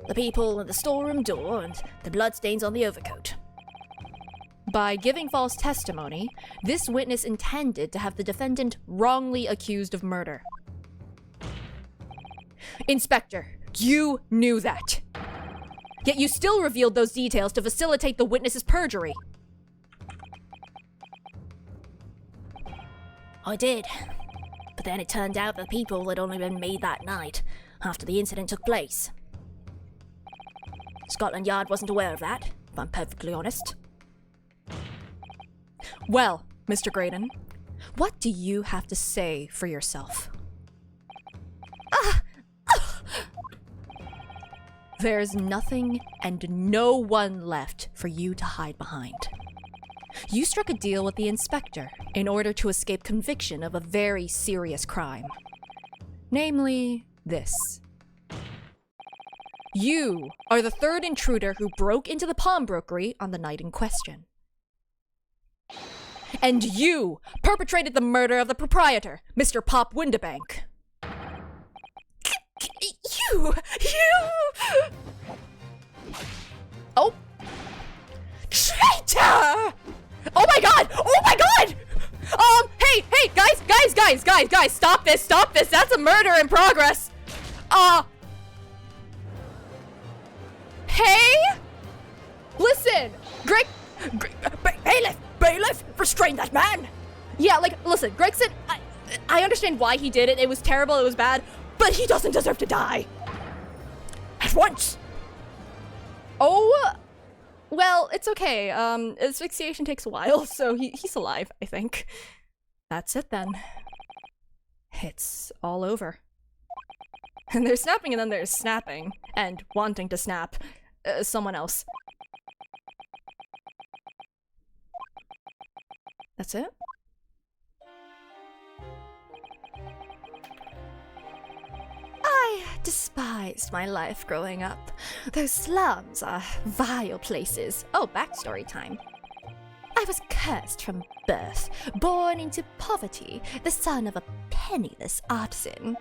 The people in the storeroom door and the bloodstains on the overcoat. By giving false testimony, this witness intended to have the defendant wrongly accused of murder. Inspector, you knew that. Yet you still revealed those details to facilitate the witness's perjury. I did. But then it turned out the people had only been made that night, after the incident took place. Scotland Yard wasn't aware of that, if I'm perfectly honest. Well, Mr. Graydon, what do you have to say for yourself? There's nothing and no one left for you to hide behind. You struck a deal with the inspector in order to escape conviction of a very serious crime. Namely, this. You are the third intruder who broke into the pawnbrokery on the night in question. And you perpetrated the murder of the proprietor, Mr. Pop Windabank. You! Oh. Traitor! Oh my god! Oh my god! Hey, guys, stop this, that's a murder in progress! Hey? Listen, Bailiff, restrain that man! Yeah, listen, Gregson, I understand why he did it. It was terrible, it was bad, but he doesn't deserve to die. At once! Oh, well, it's okay. Asphyxiation takes a while, so he's alive, I think. That's it then. It's all over. And there's snapping and then there's snapping. And wanting to snap someone else. That's it? I despised my life growing up. Those slums are vile places. Oh, backstory time. I was cursed from birth, born into poverty, the son of a penniless artisan.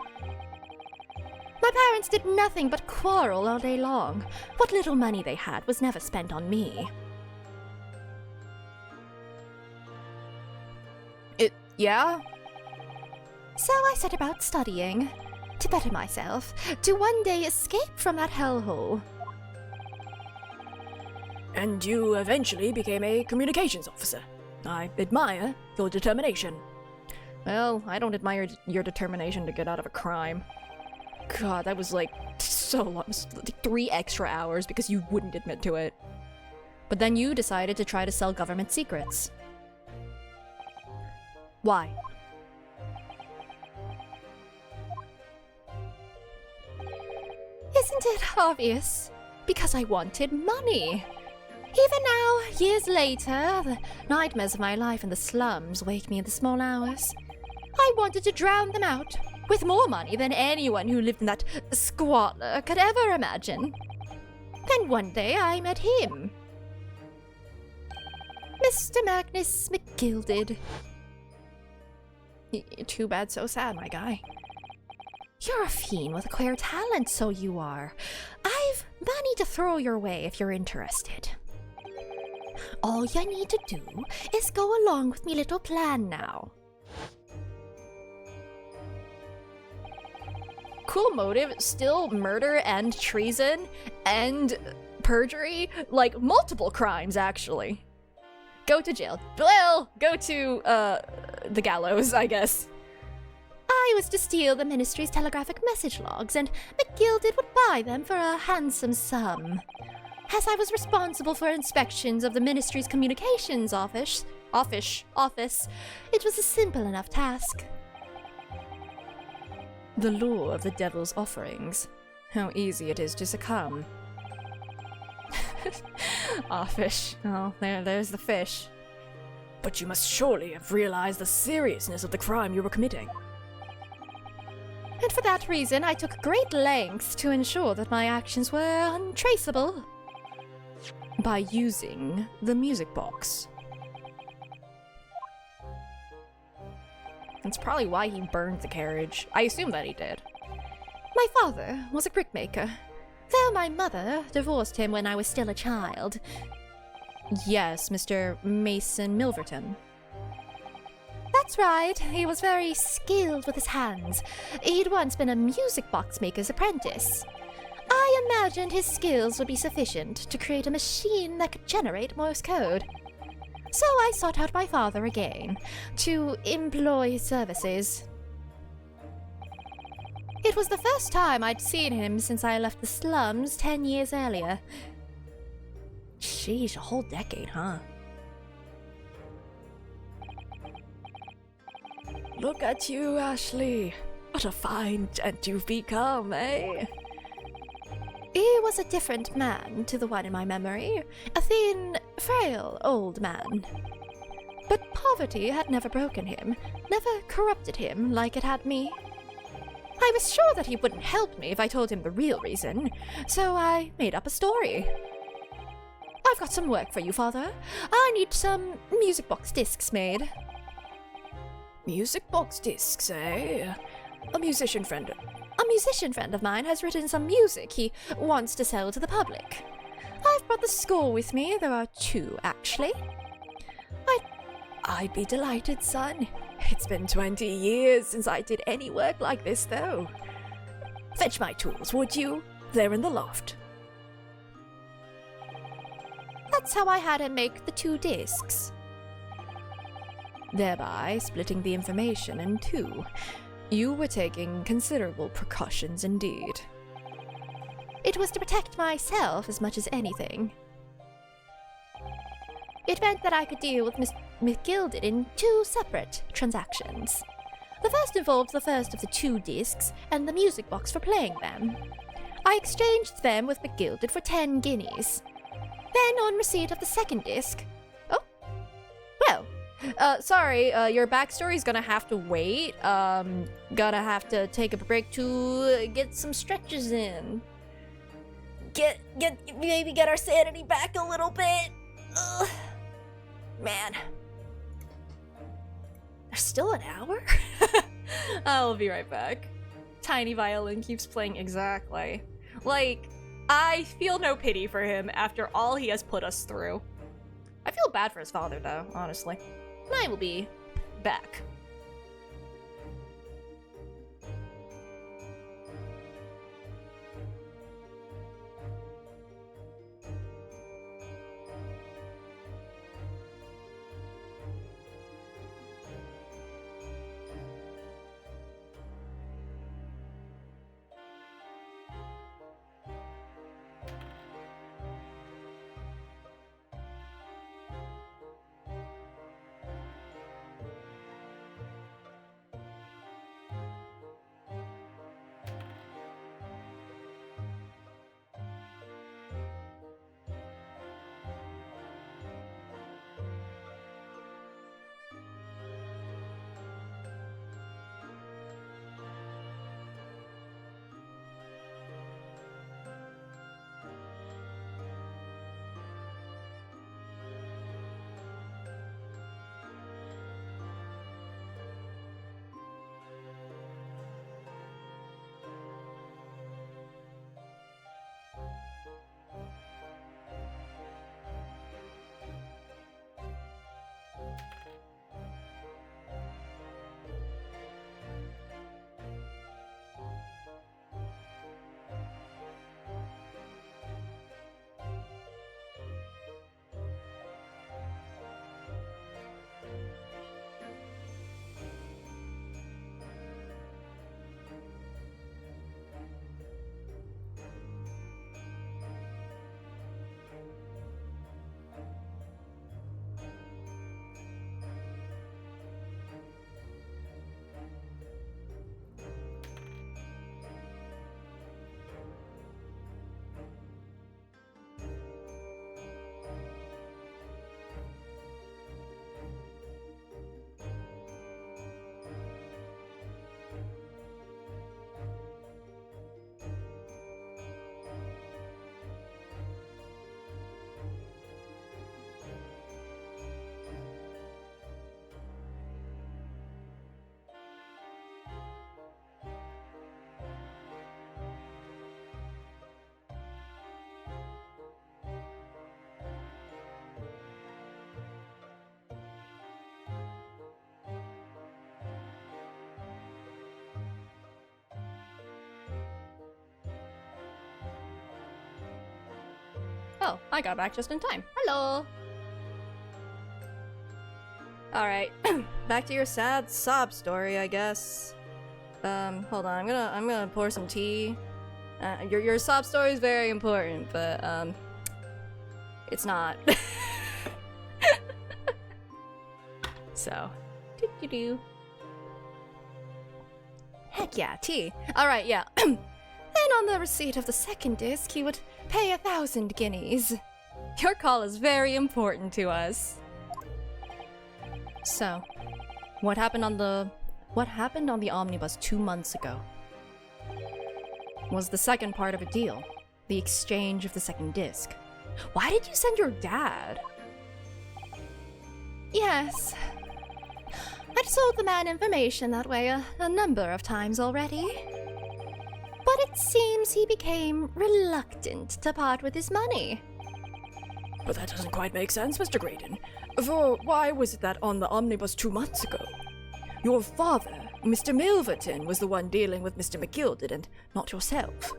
My parents did nothing but quarrel all day long. What little money they had was never spent on me. Yeah? So I set about studying, to better myself, to one day escape from that hellhole. And you eventually became a communications officer. I admire your determination. Well, I don't admire your determination to get out of a crime. God, that was so long, 3 extra hours because you wouldn't admit to it. But then you decided to try to sell government secrets. Why? Isn't it obvious? Because I wanted money. Even now, years later, the nightmares of my life in the slums wake me in the small hours. I wanted to drown them out, with more money than anyone who lived in that squalor could ever imagine. Then one day I met him. Mr. Magnus McGilded. Too bad, so sad, my guy. You're a fiend with a queer talent, so you are. I've money to throw your way if you're interested. All you need to do is go along with me little plan now. Cool motive, still murder and treason and perjury, multiple crimes actually. Go to jail. Well, go to, the gallows, I guess. I was to steal the ministry's telegraphic message logs, and McGilded would buy them for a handsome sum. As I was responsible for inspections of the ministry's communications office, it was a simple enough task. The lure of the devil's offerings. How easy it is to succumb. Fish. Oh, there's the fish. But you must surely have realized the seriousness of the crime you were committing. And for that reason, I took great lengths to ensure that my actions were untraceable. By using the music box. That's probably why he burned the carriage. I assume that he did. My father was a brickmaker, though my mother divorced him when I was still a child. Yes, Mr. Mason Milverton. That's right, he was very skilled with his hands. He'd once been a music box maker's apprentice. I imagined his skills would be sufficient to create a machine that could generate Morse code. So I sought out my father again, to employ his services. It was the first time I'd seen him since I left the slums 10 years earlier. Sheesh, a whole decade, huh? Look at you, Ashley. What a fine gent you've become, eh? He was a different man to the one in my memory. A thin, frail old man. But poverty had never broken him, never corrupted him like it had me. I was sure that he wouldn't help me if I told him the real reason, so I made up a story. I've got some work for you, Father. I need some music box discs made. Music box discs, eh? A musician friend of mine has written some music he wants to sell to the public. I've brought the score with me. There are 2, actually. I'd be delighted, son. It's been 20 years since I did any work like this, though. Fetch my tools, would you? They're in the loft. That's how I had him make the 2 discs. Thereby splitting the information in 2. You were taking considerable precautions indeed. It was to protect myself as much as anything. It meant that I could deal with Miss McGilded in 2 separate transactions. The first involved the first of the 2 discs and the music box for playing them. I exchanged them with McGilded for 10 guineas. Then, on receipt of the second disc... Oh. Well, sorry, your backstory's gonna have to wait. Gonna have to take a break to get some stretches in. Maybe get our sanity back a little bit. Ugh. Man. There's still an hour? I'll be right back. Tiny violin keeps playing exactly. Like, I feel no pity for him after all he has put us through. I feel bad for his father, though, honestly. And I will be back. Oh, I got back just in time. Hello! Alright, back to your sad sob story, I guess. Hold on, I'm gonna pour some tea. Your sob story is very important, but, it's not. So, do-do-do. Heck yeah, tea. Alright, yeah. Then on the receipt of the second disc, he would pay 1,000 guineas. Your call is very important to us. So, what happened on the omnibus 2 months ago was the second part of a deal, the exchange of the second disc. Why did you send your dad? Yes. I'd sold the man information that way a number of times already. But it seems he became reluctant to part with his money. But that doesn't quite make sense, Mr. Graydon. For why was it that on the omnibus 2 months ago, your father, Mr. Milverton, was the one dealing with Mr. McGilded and not yourself?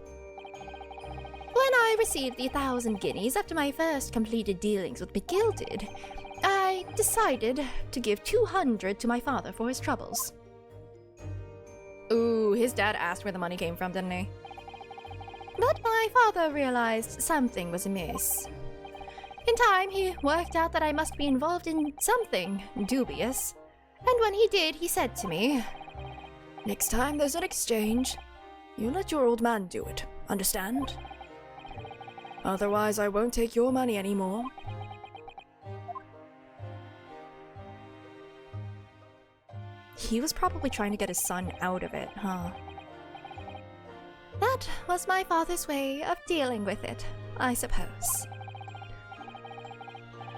When I received the 1,000 guineas after my first completed dealings with McGilded, I decided to give 200 to my father for his troubles. Ooh, his dad asked where the money came from, didn't he? But my father realized something was amiss. In time, he worked out that I must be involved in something dubious. And when he did, he said to me, Next time there's an exchange, you let your old man do it, understand? Otherwise, I won't take your money anymore. He was probably trying to get his son out of it, huh? That was my father's way of dealing with it, I suppose.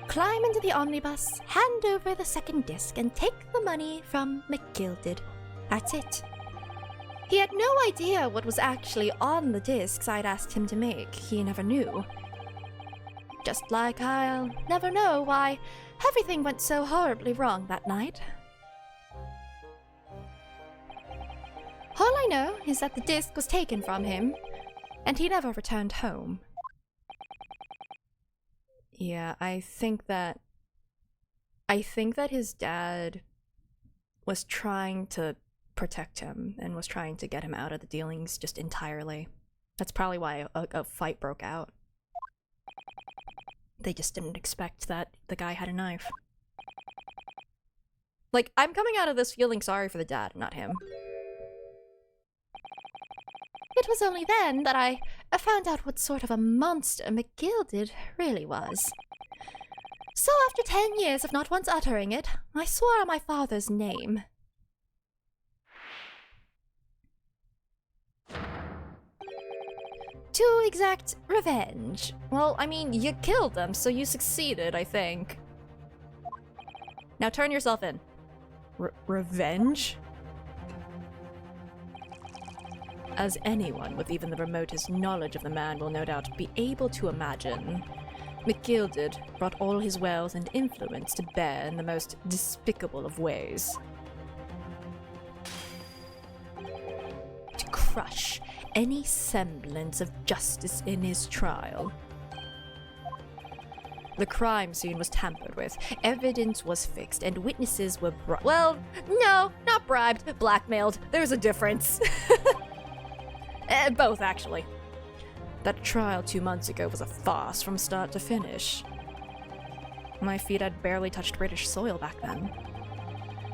Climb into the omnibus, hand over the second disc, and take the money from McGilded. That's it. He had no idea what was actually on the discs I'd asked him to make. He never knew. Just like I'll never know why everything went so horribly wrong that night. All I know is that the disc was taken from him, and he never returned home. Yeah, I think that his dad was trying to protect him and was trying to get him out of the dealings just entirely. That's probably why a fight broke out. They just didn't expect that the guy had a knife. Like, I'm coming out of this feeling sorry for the dad, not him. It was only then that I found out what sort of a monster McGilded really was. So after 10 years of not once uttering it, I swore on my father's name. To exact revenge. Well, I mean, you killed them, so you succeeded, I think. Now turn yourself in. Revenge? As anyone with even the remotest knowledge of the man will no doubt be able to imagine, McGilded brought all his wealth and influence to bear in the most despicable of ways. To crush any semblance of justice in his trial. The crime scene was tampered with, evidence was fixed, and witnesses were well, no, not bribed, blackmailed. There's a difference. Both, actually. That trial 2 months ago was a farce from start to finish. My feet had barely touched British soil back then.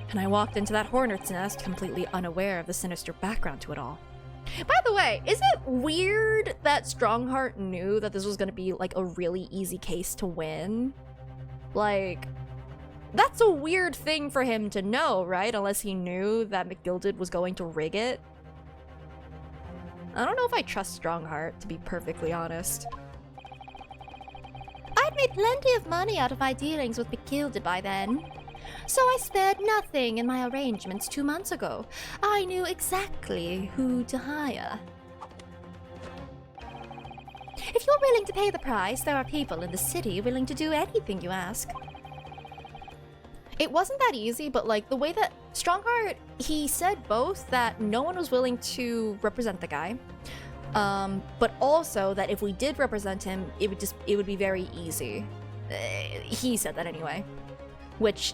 And I walked into that hornet's nest completely unaware of the sinister background to it all. By the way, is it weird that Strongheart knew that this was going to be, like, a really easy case to win? Like, that's a weird thing for him to know, right? Unless he knew that McGilded was going to rig it. I don't know if I trust Strongheart, to be perfectly honest. I'd made plenty of money out of my dealings with McGilded by then. So I spared nothing in my arrangements 2 months ago. I knew exactly who to hire. If you're willing to pay the price, there are people in the city willing to do anything you ask. It wasn't that easy, but like the way that Strongheart, he said both that no one was willing to represent the guy, but also that if we did represent him, it would be very easy. He said that anyway, which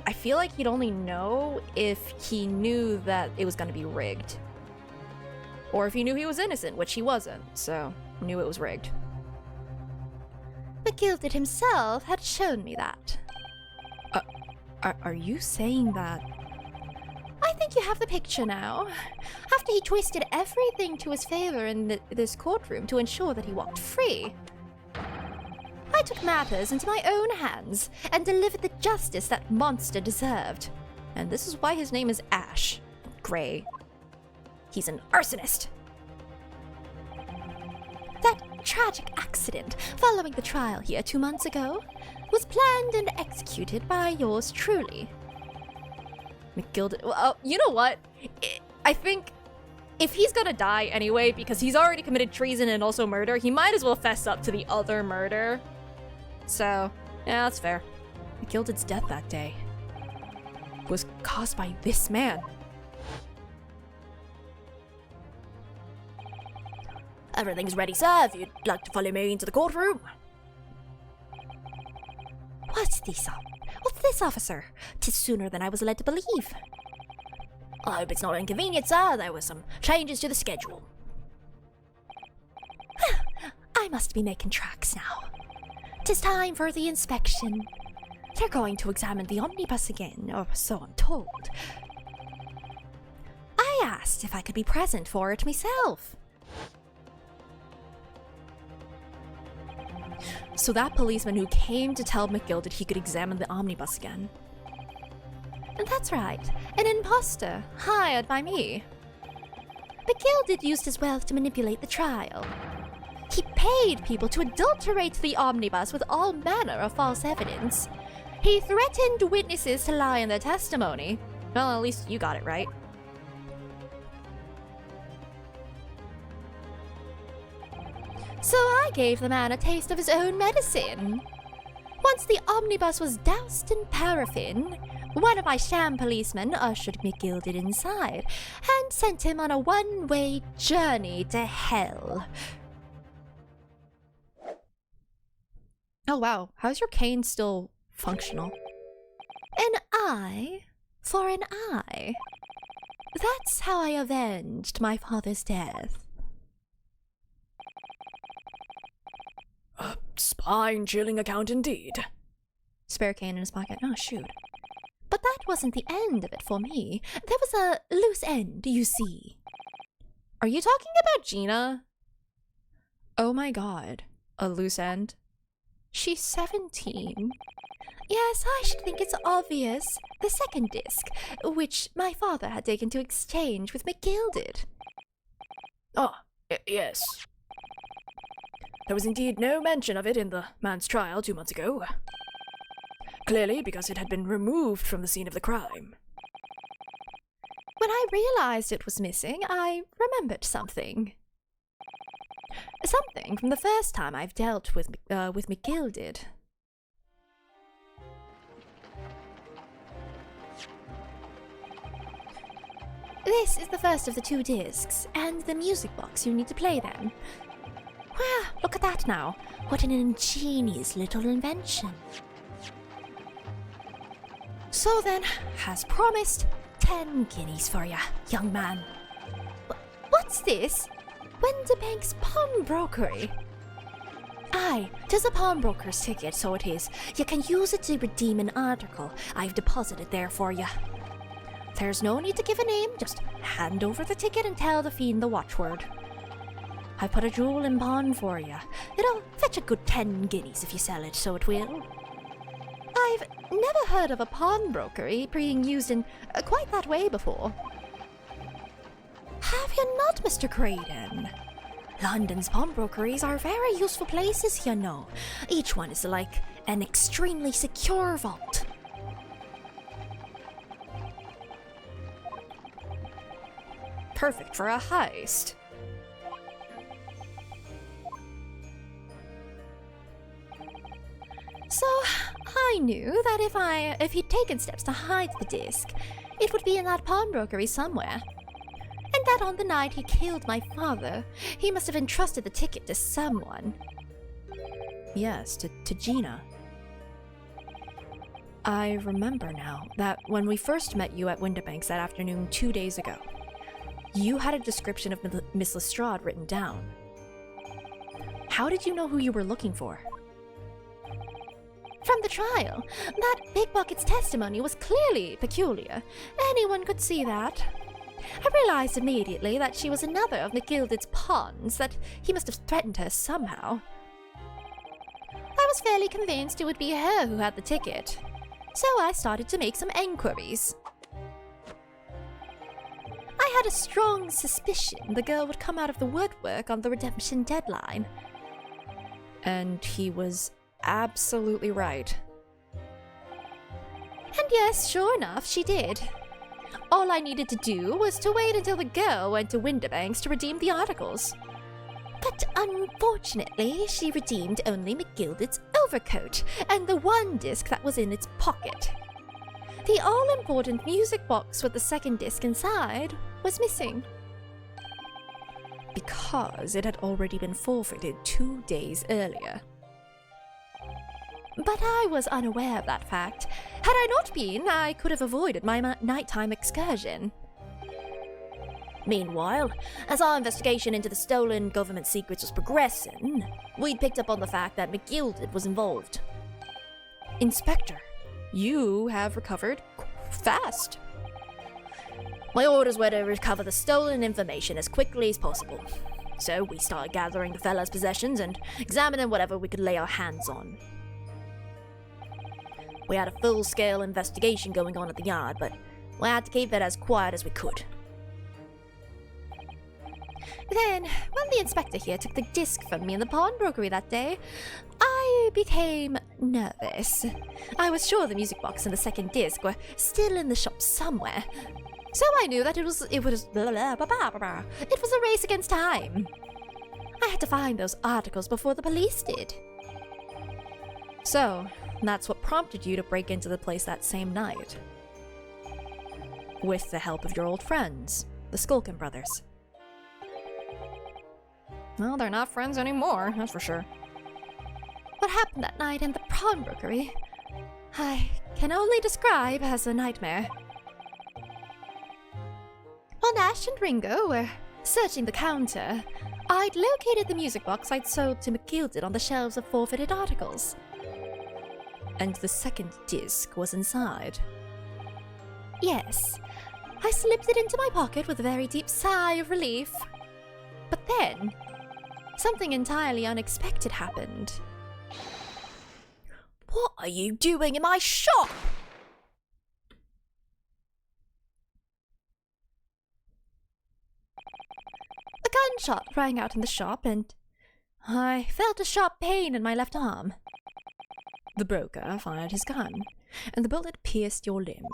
I feel like he'd only know if he knew that it was going to be rigged, or if he knew he was innocent, which he wasn't, so knew it was rigged. McGilded himself had shown me that. Are you saying that? I think you have the picture now. After he twisted everything to his favor in this courtroom to ensure that he walked free. I took matters into my own hands and delivered the justice that monster deserved. And this is why his name is Ash. Gray. He's an arsonist. That tragic accident following the trial here 2 months ago was planned and executed by yours truly. McGilded. Well, you know what? I think if he's gonna die anyway, because he's already committed treason and also murder, he might as well fess up to the other murder. So, yeah, that's fair. McGilded's death that day was caused by this man. Everything's ready, sir, if you'd like to follow me into the courtroom. What's this, officer? 'Tis sooner than I was led to believe. I hope it's not inconvenient, sir. There were some changes to the schedule. I must be making tracks now. 'Tis time for the inspection. They're going to examine the omnibus again, or so I'm told. I asked if I could be present for it myself. So that policeman who came to tell McGilded he could examine the omnibus again. And that's right, an imposter hired by me. McGilded used his wealth to manipulate the trial. He paid people to adulterate the omnibus with all manner of false evidence. He threatened witnesses to lie in their testimony. Well, at least you got it right. So I gave the man a taste of his own medicine. Once the omnibus was doused in paraffin, one of my sham policemen ushered McGilded inside and sent him on a one-way journey to hell. Oh wow, how's your cane still functional? An eye for an eye. That's how I avenged my father's death. A spine-chilling account indeed. Spare cane in his pocket. Oh, shoot. But that wasn't the end of it for me. There was a loose end, you see. Are you talking about Gina? Oh my god. A loose end? She's 17. Yes, I should think it's obvious. The second disc, which my father had taken to exchange with McGilded. Ah, yes. There was indeed no mention of it in the man's trial 2 months ago. Clearly because it had been removed from the scene of the crime. When I realized it was missing, I remembered something. Something from the first time I've dealt with McGilded. This is the first of the 2 discs, and the music box you need to play them. Wow, look at that now. What an ingenious little invention. So then, as promised, 10 guineas for ya, young man. What's this? Winterbank's pawnbrokery. Aye, 'tis a pawnbroker's ticket, so it is. You can use it to redeem an article I've deposited there for ya. There's no need to give a name, just hand over the ticket and tell the fiend the watchword. I put a jewel in pawn for ya. It'll fetch a good 10 guineas if you sell it, so it will. I've never heard of a pawnbrokery being used in quite that way before. Have you not, Mr. Craden? London's pawnbrokeries are very useful places, you know. Each one is like an extremely secure vault. Perfect for a heist. So, I knew that if he'd taken steps to hide the disc, it would be in that pawnbrokery somewhere. And that on the night he killed my father, he must have entrusted the ticket to someone. Yes, to Gina. I remember now that when we first met you at Winterbanks that afternoon 2 days ago, you had a description of Miss Lestrade written down. How did you know who you were looking for? From the trial, that pickpocket's testimony was clearly peculiar. Anyone could see that. I realized immediately that she was another of McGilded's pawns, that he must have threatened her somehow. I was fairly convinced it would be her who had the ticket. So I started to make some enquiries. I had a strong suspicion the girl would come out of the woodwork on the redemption deadline. And he was absolutely right. And yes, sure enough, she did. All I needed to do was to wait until the girl went to Winterbanks to redeem the articles. But unfortunately, she redeemed only McGilded's overcoat and the one disc that was in its pocket. The all-important music box with the second disc inside was missing. Because it had already been forfeited 2 days earlier. But I was unaware of that fact. Had I not been, I could have avoided my nighttime excursion. Meanwhile, as our investigation into the stolen government secrets was progressing, we'd picked up on the fact that McGilded was involved. Inspector, you have recovered fast. My orders were to recover the stolen information as quickly as possible. So we started gathering the fella's possessions and examining whatever we could lay our hands on. We had a full-scale investigation going on at the yard, but we had to keep it as quiet as we could. Then, when the inspector here took the disc from me in the pawnbrokery that day, I became nervous. I was sure the music box and the second disc were still in the shop somewhere. So I knew that it was a race against time. I had to find those articles before the police did. So, that's what prompted you to break into the place that same night. With the help of your old friends, the Skulkin brothers. Well, they're not friends anymore, that's for sure. What happened that night in the pawnbrokery, I can only describe as a nightmare. While Nash and Ringo were searching the counter, I'd located the music box I'd sold to McGilded on the shelves of forfeited articles. And the second disc was inside. Yes, I slipped it into my pocket with a very deep sigh of relief. But then, something entirely unexpected happened. What are you doing in my shop? A gunshot rang out in the shop, and I felt a sharp pain in my left arm. The broker fired his gun, and the bullet pierced your limb.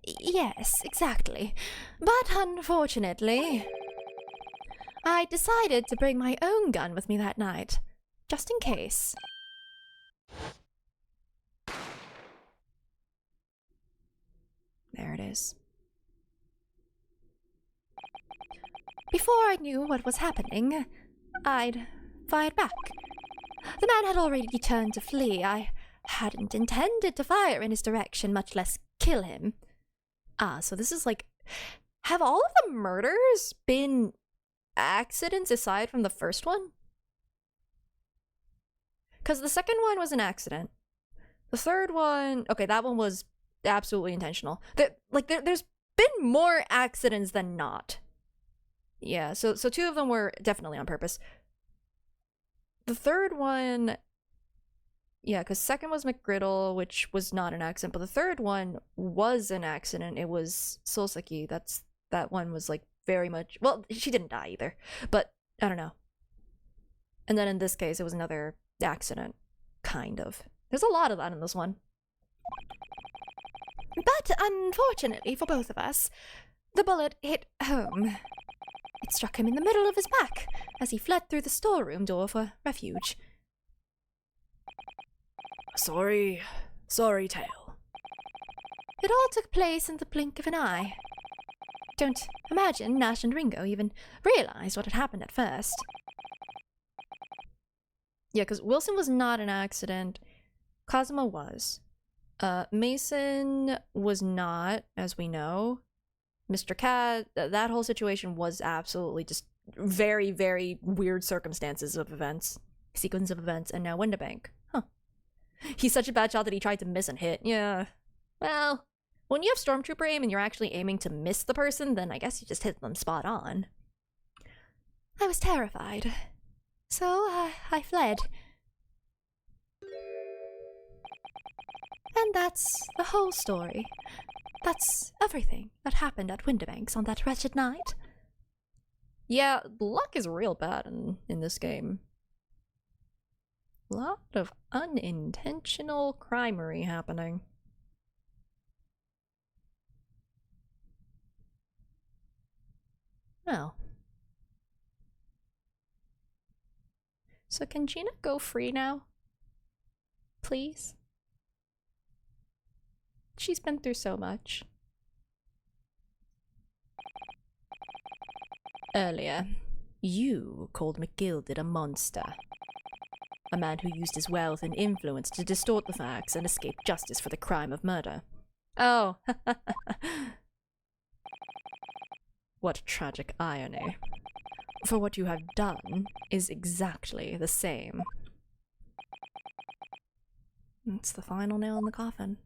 Yes, exactly. But unfortunately, I decided to bring my own gun with me that night, just in case. There it is. Before I knew what was happening, I'd fired back. The man had already turned to flee. I hadn't intended to fire in his direction, much less kill him. So this is like... Have all of the murders been accidents aside from the first one? Because the second one was an accident. The third one... Okay, that one was absolutely intentional. There's been more accidents than not. Yeah, so 2 of them were definitely on purpose. The third one... Yeah, because second was McGriddle, which was not an accident, but the third one was an accident. It was Solseki. That one was like very much... Well, she didn't die either, but I don't know. And then in this case, it was another accident. Kind of. There's a lot of that in this one. But unfortunately for both of us, the bullet hit home. It struck him in the middle of his back as he fled through the storeroom door for refuge. Sorry tale. It all took place in the blink of an eye. Don't imagine Nash and Ringo even realized what had happened at first. Yeah, because Wilson was not an accident. Cosmo was. Mason was not, as we know. Mr. Cat, that whole situation was absolutely just very, very weird circumstances of events. Sequence of events, and now Winterbank. Huh. He's such a bad shot that he tried to miss and hit. Yeah. Well, when you have Stormtrooper aim and you're actually aiming to miss the person, then I guess you just hit them spot on. I was terrified. So, I fled. And that's the whole story. That's everything that happened at Winterbanks on that wretched night. Yeah, luck is real bad in this game. A lot of unintentional crimery happening. Oh. So can Gina go free now? Please? She's been through so much. Earlier, you called McGilded a monster. A man who used his wealth and influence to distort the facts and escape justice for the crime of murder. Oh. What tragic irony. For what you have done is exactly the same. It's the final nail in the coffin.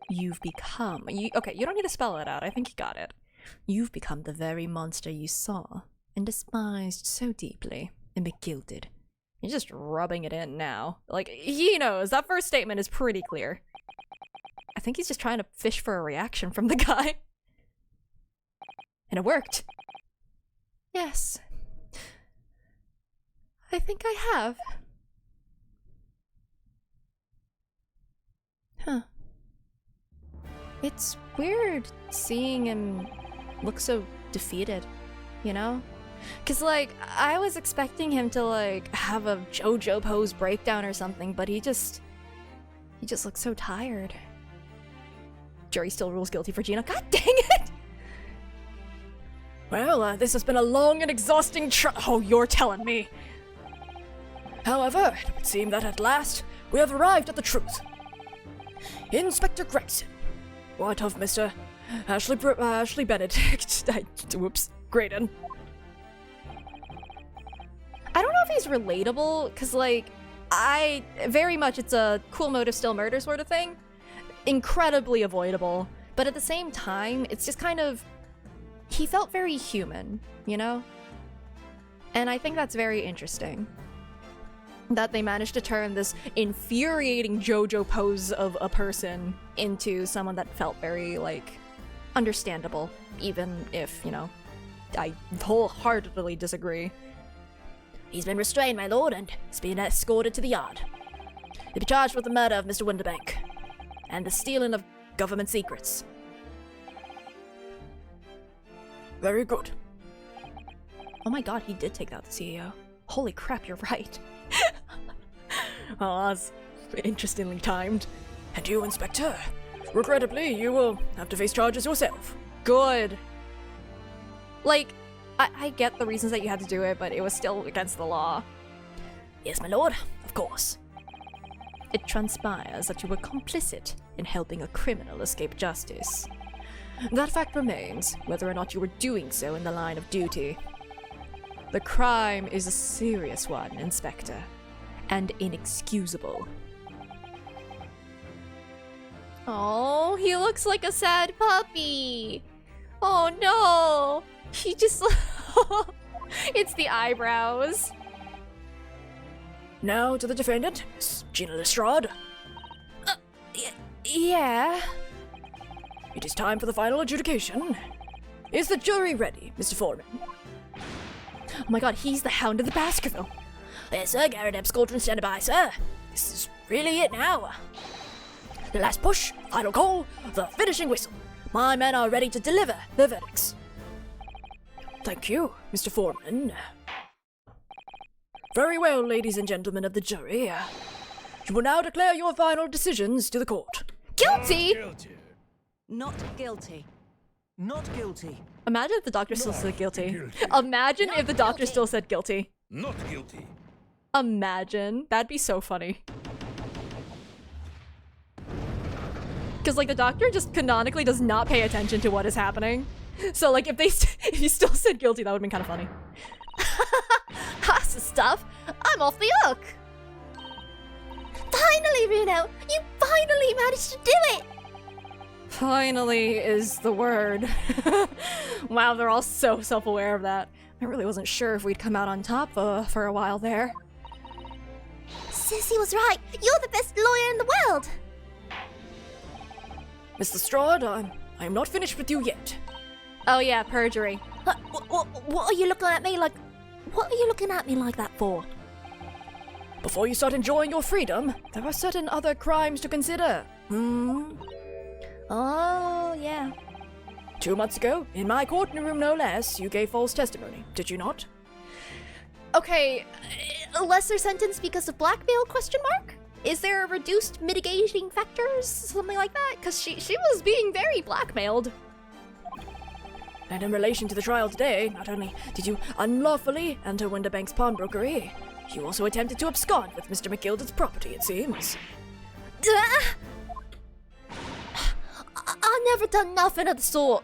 You've become... okay, you don't need to spell it out. I think you got it. You've become the very monster you saw and despised so deeply and McGilded. You're just rubbing it in now. Like, he knows. That first statement is pretty clear. I think he's just trying to fish for a reaction from the guy. And it worked. Yes. I think I have. Huh. It's weird seeing him look so defeated, you know? Cause like, I was expecting him to like have a JoJo pose breakdown or something, but he just looks so tired. Jury still rules guilty for Gina. God dang it! Well, this has been a long and exhausting Oh, you're telling me. However, it would seem that at last, we have arrived at the truth. Inspector Gregson. What of Mr. Ashley Benedict? Whoops. Graydon. I don't know if he's relatable, cause like, very much it's a cool motive still murder sort of thing. Incredibly avoidable. But at the same time, it's just kind of... he felt very human, you know? And I think that's very interesting. That they managed to turn this infuriating JoJo pose of a person into someone that felt very, like, understandable. Even if, you know, I wholeheartedly disagree. He's been restrained, my lord, and has been escorted to the yard. He'll be charged with the murder of Mr. Winterbank and the stealing of government secrets. Very good. Oh my god, he did take out the CEO. Holy crap, you're right. Oh, that's interestingly timed. And you, Inspector, regrettably, you will have to face charges yourself. Good. Like, I get the reasons that you had to do it, but it was still against the law. Yes, my lord, of course. It transpires that you were complicit in helping a criminal escape justice. That fact remains, whether or not you were doing so in the line of duty. The crime is a serious one, Inspector, and inexcusable. Oh, he looks like a sad puppy. Oh no, he just... It's the eyebrows. Now to the defendant, Miss Gina Lestrade. Yeah. It is time for the final adjudication. Is the jury ready, Mr. Foreman? Oh my god, he's the Hound of the Baskerville. Yes, sir, Garrett Squadron, stand by, sir. This is really it now. The last push, final call, the finishing whistle. My men are ready to deliver their verdicts. Thank you, Mr. Foreman. Very well, ladies and gentlemen of the jury. You will now declare your final decisions to the court. Guilty? Guilty. Not guilty. Not guilty. Imagine if the doctor still said guilty. Guilty. Imagine if the doctor still said guilty. Not guilty. Imagine. That'd be so funny. Because, like, the doctor just canonically does not pay attention to what is happening. So, like, if he still said guilty, that would have been kind of funny. That's the stuff. I'm off the hook. Finally, Bruno, you finally managed to do it. Finally is the word. Wow, they're all so self-aware of that. I really wasn't sure if we'd come out on top for a while there. Sissy was right. You're the best lawyer in the world. Mr. Strahd, I'm not finished with you yet. Oh yeah, perjury. What are you looking at me like? What are you looking at me like that for? Before you start enjoying your freedom, there are certain other crimes to consider. Oh yeah. 2 months ago, in my courtroom no less, you gave false testimony, did you not? Okay, a lesser sentence because of blackmail, question mark? Is there a reduced mitigating factors? Something like that? Because she was being very blackmailed. And in relation to the trial today, not only did you unlawfully enter Winterbank's pawnbrokery, you also attempted to abscond with Mr. McGilded's property, it seems. I never done nothing of the sort.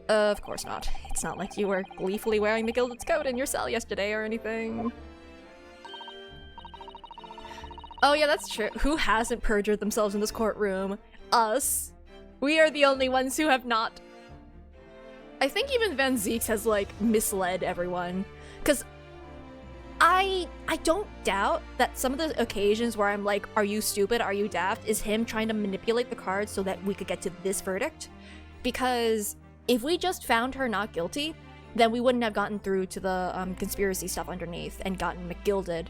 Of course not. It's not like you were gleefully wearing McGilded's coat in your cell yesterday or anything. Oh yeah, that's true. Who hasn't perjured themselves in this courtroom? Us. We are the only ones who have not. I think even Van Zeeks has, like, misled everyone. Because I don't doubt that some of the occasions where I'm like, are you stupid, are you daft, is him trying to manipulate the cards so that we could get to this verdict. Because if we just found her not guilty, then we wouldn't have gotten through to the conspiracy stuff underneath and gotten McGilded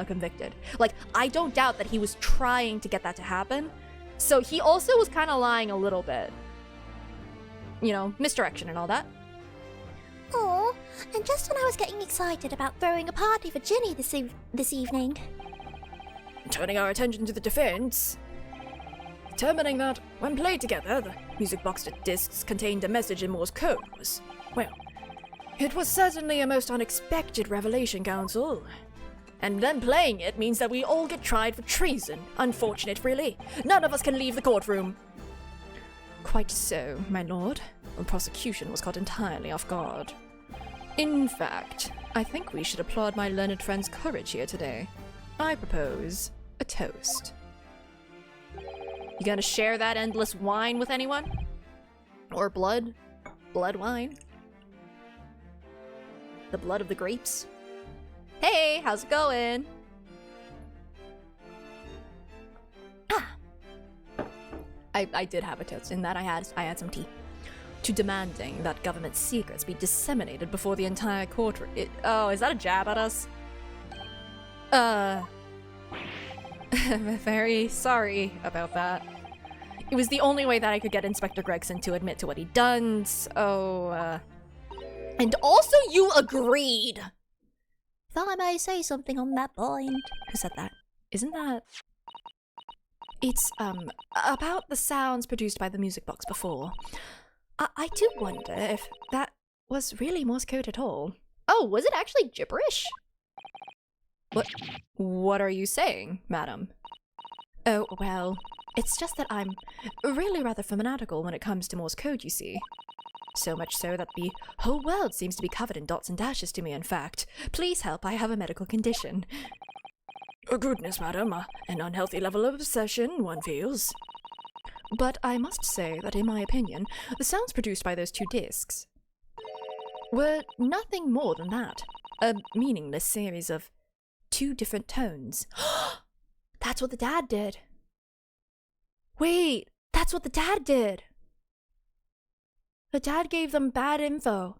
convicted. Like, I don't doubt that he was trying to get that to happen. So he also was kind of lying a little bit. You know, misdirection and all that. Oh, and just when I was getting excited about throwing a party for Ginny this evening. Turning our attention to the defense, determining that, when played together, the music box discs contained a message in Morse code was, well, it was certainly a most unexpected revelation, counsel. And then playing it means that we all get tried for treason. Unfortunate, really. None of us can leave the courtroom. Quite so, my lord. The prosecution was caught entirely off guard. In fact, I think we should applaud my learned friend's courage here today. I propose a toast. You gonna share that endless wine with anyone? Or blood? Blood wine? The blood of the grapes? Hey, how's it going? I did have a toast in that I had some tea. To demanding that government secrets be disseminated before the entire courtroom. Oh, is that a jab at us? Very sorry about that. It was the only way that I could get Inspector Gregson to admit to what he'd done, so, And also you agreed! If I may say something on that point. Who said that? Isn't that... It's, about the sounds produced by the music box before. I do wonder if that was really Morse code at all. Oh, was it actually gibberish? What are you saying, madam? Oh, well, it's just that I'm really rather fanatical when it comes to Morse code, you see. So much so that the whole world seems to be covered in dots and dashes to me, in fact. Please help, I have a medical condition. Oh, goodness, madam, an unhealthy level of obsession, one feels. But I must say that in my opinion, the sounds produced by those two discs were nothing more than that. A meaningless series of two different tones. That's what the dad did. Wait, that's what the dad did. The dad gave them bad info.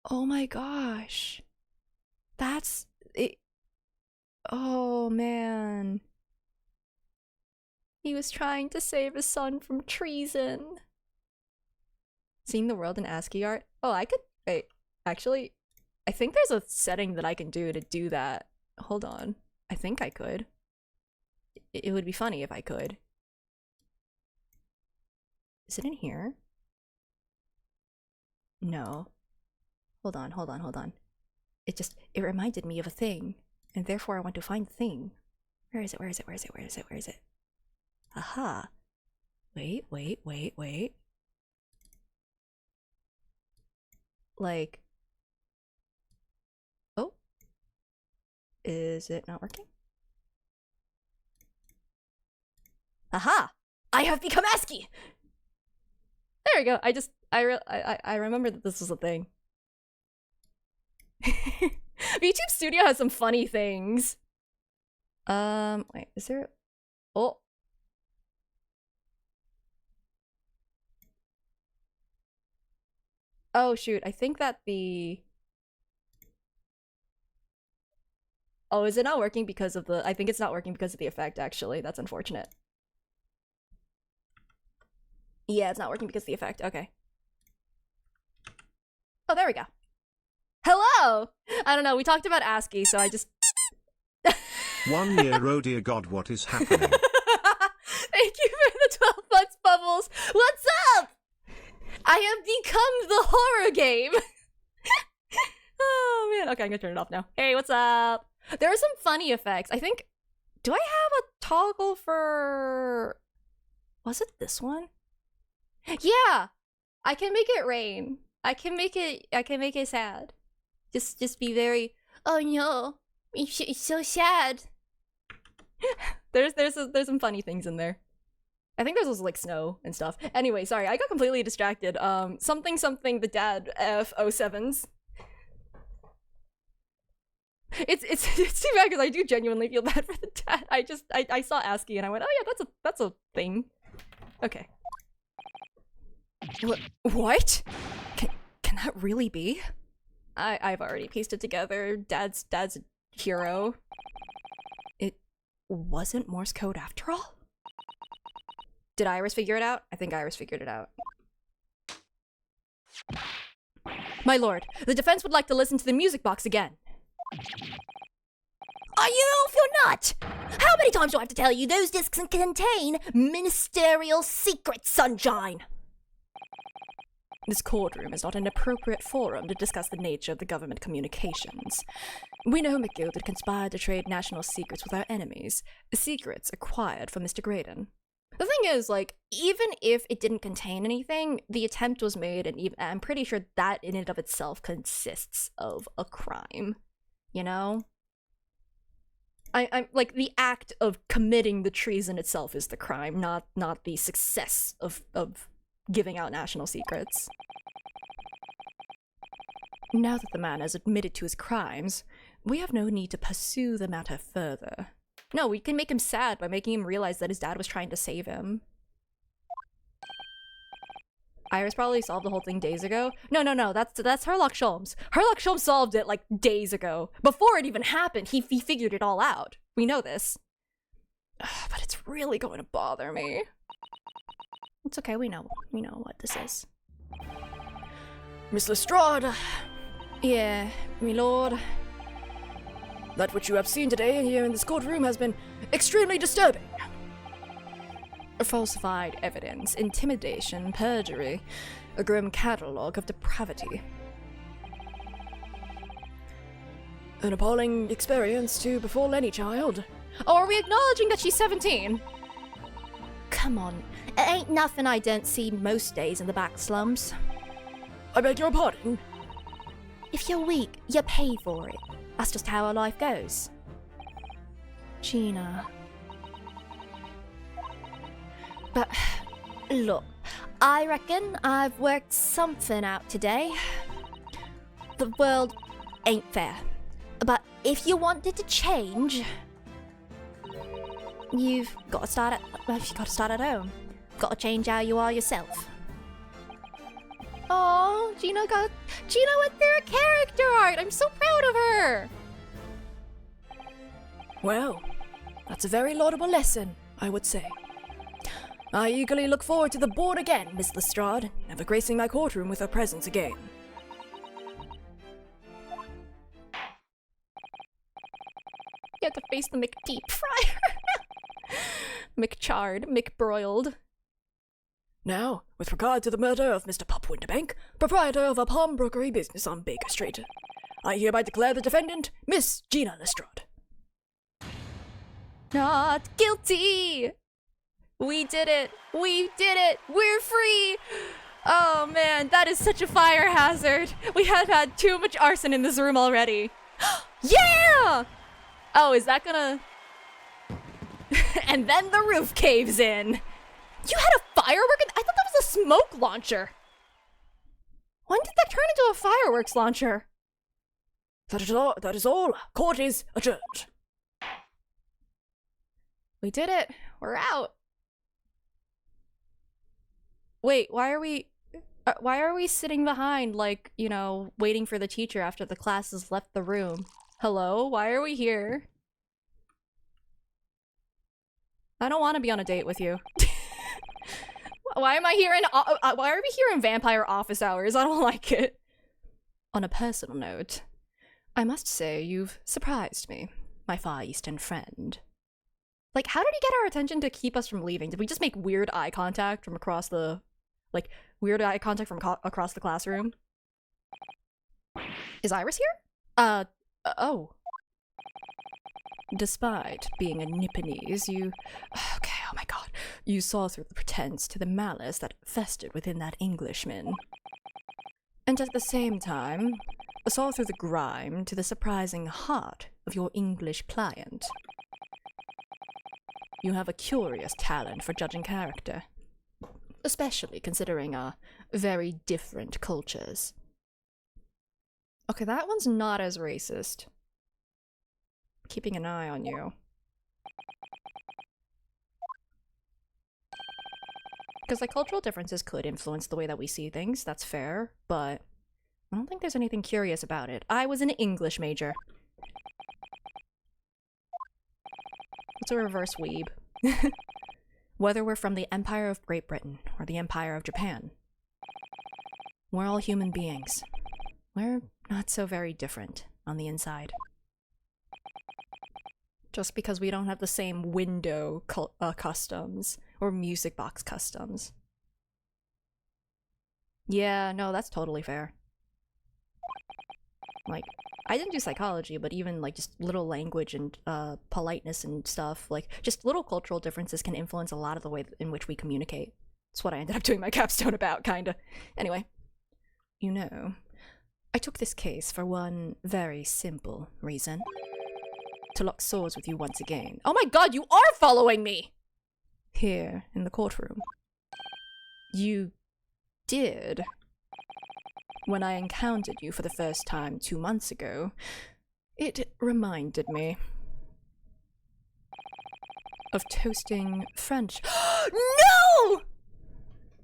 Oh my gosh. That's it. Oh man. He was trying to save his son from treason. Seeing the world in ASCII art? Oh, I could... Wait, actually, I think there's a setting that I can do to do that. Hold on. I think I could. It would be funny if I could. Is it in here? No. Hold on. It reminded me of a thing, and therefore I want to find the thing. Where is it? Aha. Wait. Like... Oh. Is it not working? Aha! I have become ASCII! There we go. I remember that this was a thing. VTube Studio has some funny things. Wait, is there... Oh. Oh, shoot. I think that the... Oh, is it not working because of the... I think it's not working because of the effect, actually. That's unfortunate. Yeah, it's not working because of the effect. Okay. Oh, there we go. Hello! I don't know, we talked about ASCII, so I just... 1 year, oh dear god, what is happening? Thank you for the 12 months, Bubbles! What's up? I have become the horror game! Oh, man. Okay, I'm gonna turn it off now. Hey, what's up? There are some funny effects. I think... Do I have a toggle for... Was it this one? Yeah! I can make it rain. I can make it sad. Just be very... Oh no, it's so sad. There's some funny things in there. I think there's also like snow and stuff. Anyway, sorry, I got completely distracted. Something the dad F07s. It's too bad because I do genuinely feel bad for the dad. I saw ASCII and I went, oh yeah, that's a thing. Okay. What? Can that really be? I've already pieced it together. Dad's a hero. It wasn't Morse code after all? Did Iris figure it out? I think Iris figured it out. My lord, the defense would like to listen to the music box again. Are you off your nut? How many times do I have to tell you those discs contain ministerial secrets, Sunshine? This courtroom is not an appropriate forum to discuss the nature of the government communications. We know McGilded conspired to trade national secrets with our enemies, secrets acquired from Mr. Graydon. The thing is, like, even if it didn't contain anything, the attempt was made, and I'm pretty sure that in and of itself consists of a crime. You know? I'm like, the act of committing the treason itself is the crime, not the success of giving out national secrets. Now that the man has admitted to his crimes, we have no need to pursue the matter further. No, we can make him sad by making him realize that his dad was trying to save him. Iris probably solved the whole thing days ago. No, that's Herlock Sholmes. Herlock Sholmes solved it like days ago. Before it even happened, he figured it all out. We know this. But it's really going to bother me. It's okay, we know what this is. Miss Lestrade, Yeah, my lord. that which you have seen today here in this courtroom has been extremely disturbing. Falsified evidence, intimidation, perjury, a grim catalogue of depravity. An appalling experience to befall any child. Oh, are we acknowledging that she's 17? Come on, it ain't nothing I don't see most days in the back slums. I beg your pardon. If you're weak, you pay for it. That's just how our life goes. Gina. But, look, I reckon I've worked something out today. The world ain't fair. But if you wanted to change, you've got to start at home. Got to change how you are yourself. Oh, Gina went through a character art. I'm so proud of her. Well, that's a very laudable lesson, I would say. I eagerly look forward to the board again, Miss Lestrade, ever gracing my courtroom with her presence again. You have to face the McDeep fryer. McCharred, McBroiled. Now, with regard to the murder of Mr. Pop Winterbank, proprietor of a pawnbrokery business on Baker Street, I hereby declare the defendant, Miss Gina Lestrade. Not guilty! We did it! We did it! We're free! Oh man, that is such a fire hazard! We have had too much arson in this room already. Yeah! Oh, is that gonna... And then the roof caves in! You had a firework? I thought that was a smoke launcher! When did that turn into a fireworks launcher? That is all. That is all. Court is adjourned. We did it. We're out. Wait, why are we sitting behind, like, you know, waiting for the teacher after the class has left the room? Hello? Why are we here? I don't want to be on a date with you. Why am I here in why are we here in vampire office hours? I don't like it. On a personal note, I must say you've surprised me, my Far Eastern friend. Like, how did he get our attention to keep us from leaving? Did we just make weird eye contact from across the... Like, weird eye contact from across the classroom? Is Iris here? Oh. Despite being a Nipponese, you... Okay, oh my god. You saw through the pretense to the malice that festered within that Englishman. And at the same time, saw through the grime to the surprising heart of your English client. You have a curious talent for judging character, especially considering our very different cultures. Okay, that one's not as racist. Keeping an eye on you. Because like cultural differences could influence the way that we see things, that's fair, but I don't think there's anything curious about it. I was an English major. It's a reverse weeb. Whether we're from the Empire of Great Britain or the Empire of Japan, we're all human beings. We're not so very different on the inside. Just because we don't have the same window customs or music box customs. Yeah, no, that's totally fair. Like, I didn't do psychology, but even like just little language and politeness and stuff, like just little cultural differences can influence a lot of the way in which we communicate. That's what I ended up doing my capstone about, kinda. Anyway, you know, I took this case for one very simple reason. To lock swords with you once again. Oh my god, you are following me! Here, in the courtroom. You did. When I encountered you for the first time 2 months ago, it reminded me of toasting French. No!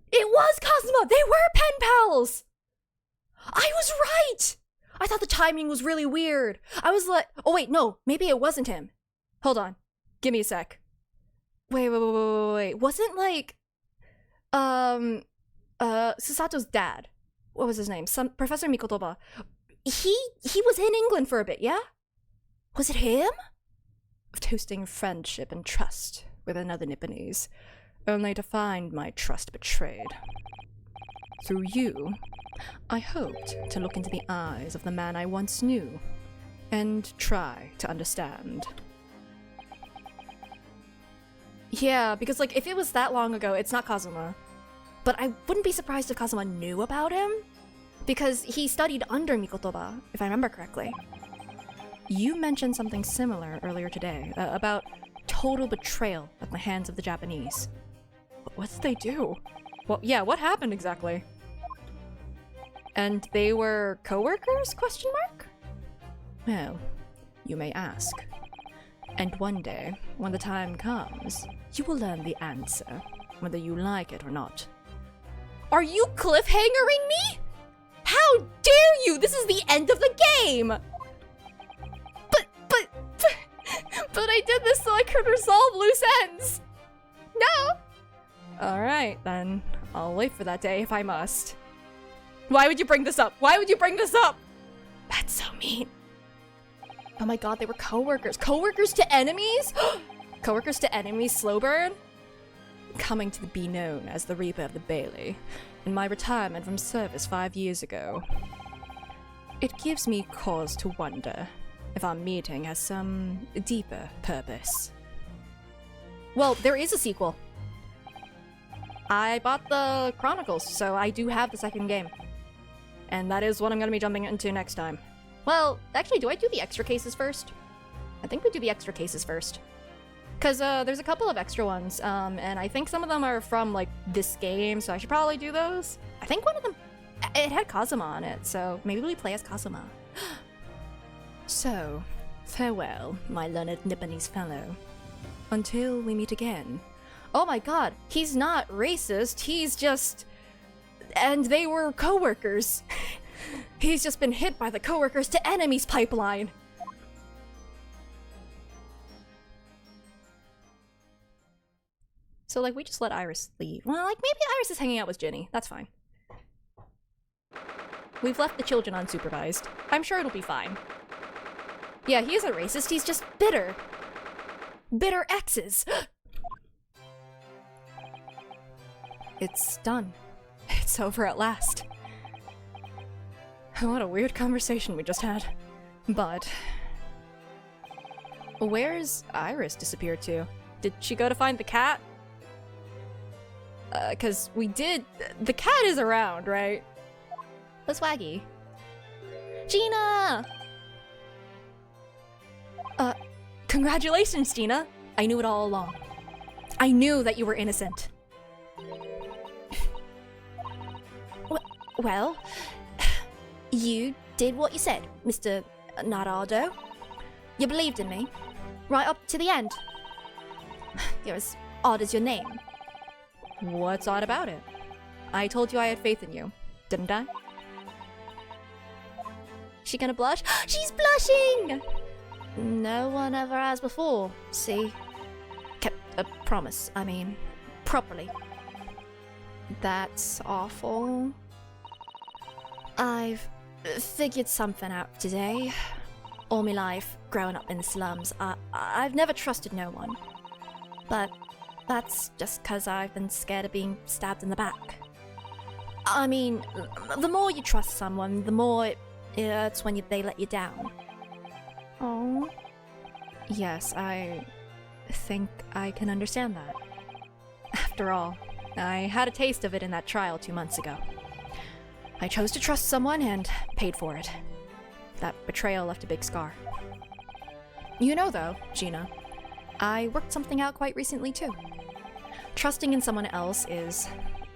It was Cosmo! They were pen pals! I was right! I thought the timing was really weird. I was like, oh wait, no, maybe it wasn't him. Hold on. Give me a sec. Wait. Wasn't like, Susato's dad. What was his name? Professor Mikotoba. He was in England for a bit, yeah? Was it him? Of toasting friendship and trust with another Nipponese, only to find my trust betrayed. Through you, I hoped to look into the eyes of the man I once knew, and try to understand. Yeah, because like, if it was that long ago, it's not Kazuma. But I wouldn't be surprised if Kazuma knew about him, because he studied under Mikotoba, if I remember correctly. You mentioned something similar earlier today, about total betrayal at the hands of the Japanese. What did they do? Well, yeah, what happened exactly? And they were co-workers, question mark? Well, you may ask. And one day, when the time comes, you will learn the answer, whether you like it or not. Are you cliffhangering me? How dare you! This is the end of the game! But I did this so I could resolve loose ends! No! Alright, then. I'll wait for that day if I must. Why would you bring this up? Why would you bring this up? That's so mean. Oh my god, they were co-workers. Co-workers to enemies? Co-workers to enemies, slow burn? Coming to be known as the Reaper of the Bailey, in my retirement from service 5 years ago. It gives me cause to wonder if our meeting has some deeper purpose. Well, there is a sequel. I bought the Chronicles, so I do have the second game. And that is what I'm going to be jumping into next time. Well, actually, do I do the extra cases first? I think we do the extra cases first. Because there's a couple of extra ones, and I think some of them are from, like, this game, so I should probably do those. I think one of them, it had Kazuma on it, so maybe we play as Kazuma. So, farewell, my learned Nipponese fellow. Until we meet again. Oh my god, he's not racist, he's just... And they were co-workers. He's just been hit by the co-workers to enemies pipeline. So, like, we just let Iris leave. Well, like, maybe Iris is hanging out with Ginny. That's fine. We've left the children unsupervised. I'm sure it'll be fine. Yeah, he isn't racist, he's just bitter. Bitter exes. It's done. It's over at last. What a weird conversation we just had. But... where's Iris disappeared to? Did she go to find the cat? 'Cause we did... The cat is around, right? The Swaggy. Gina! Congratulations, Gina! I knew it all along. I knew that you were innocent. Well, you did what you said, Mr. Narado. You believed in me, right up to the end. You're as odd as your name. What's odd about it? I told you I had faith in you, didn't I? She gonna blush? She's blushing! No one ever has before, see? Kept a promise, I mean, properly. That's awful. I've figured something out today. All my life, growing up in the slums, I've never trusted no one. But that's just 'cause I've been scared of being stabbed in the back. I mean, the more you trust someone, the more it hurts when they let you down. Oh. Yes, I think I can understand that. After all, I had a taste of it in that trial 2 months ago. I chose to trust someone and paid for it. That betrayal left a big scar. You know though, Gina, I worked something out quite recently too. Trusting in someone else is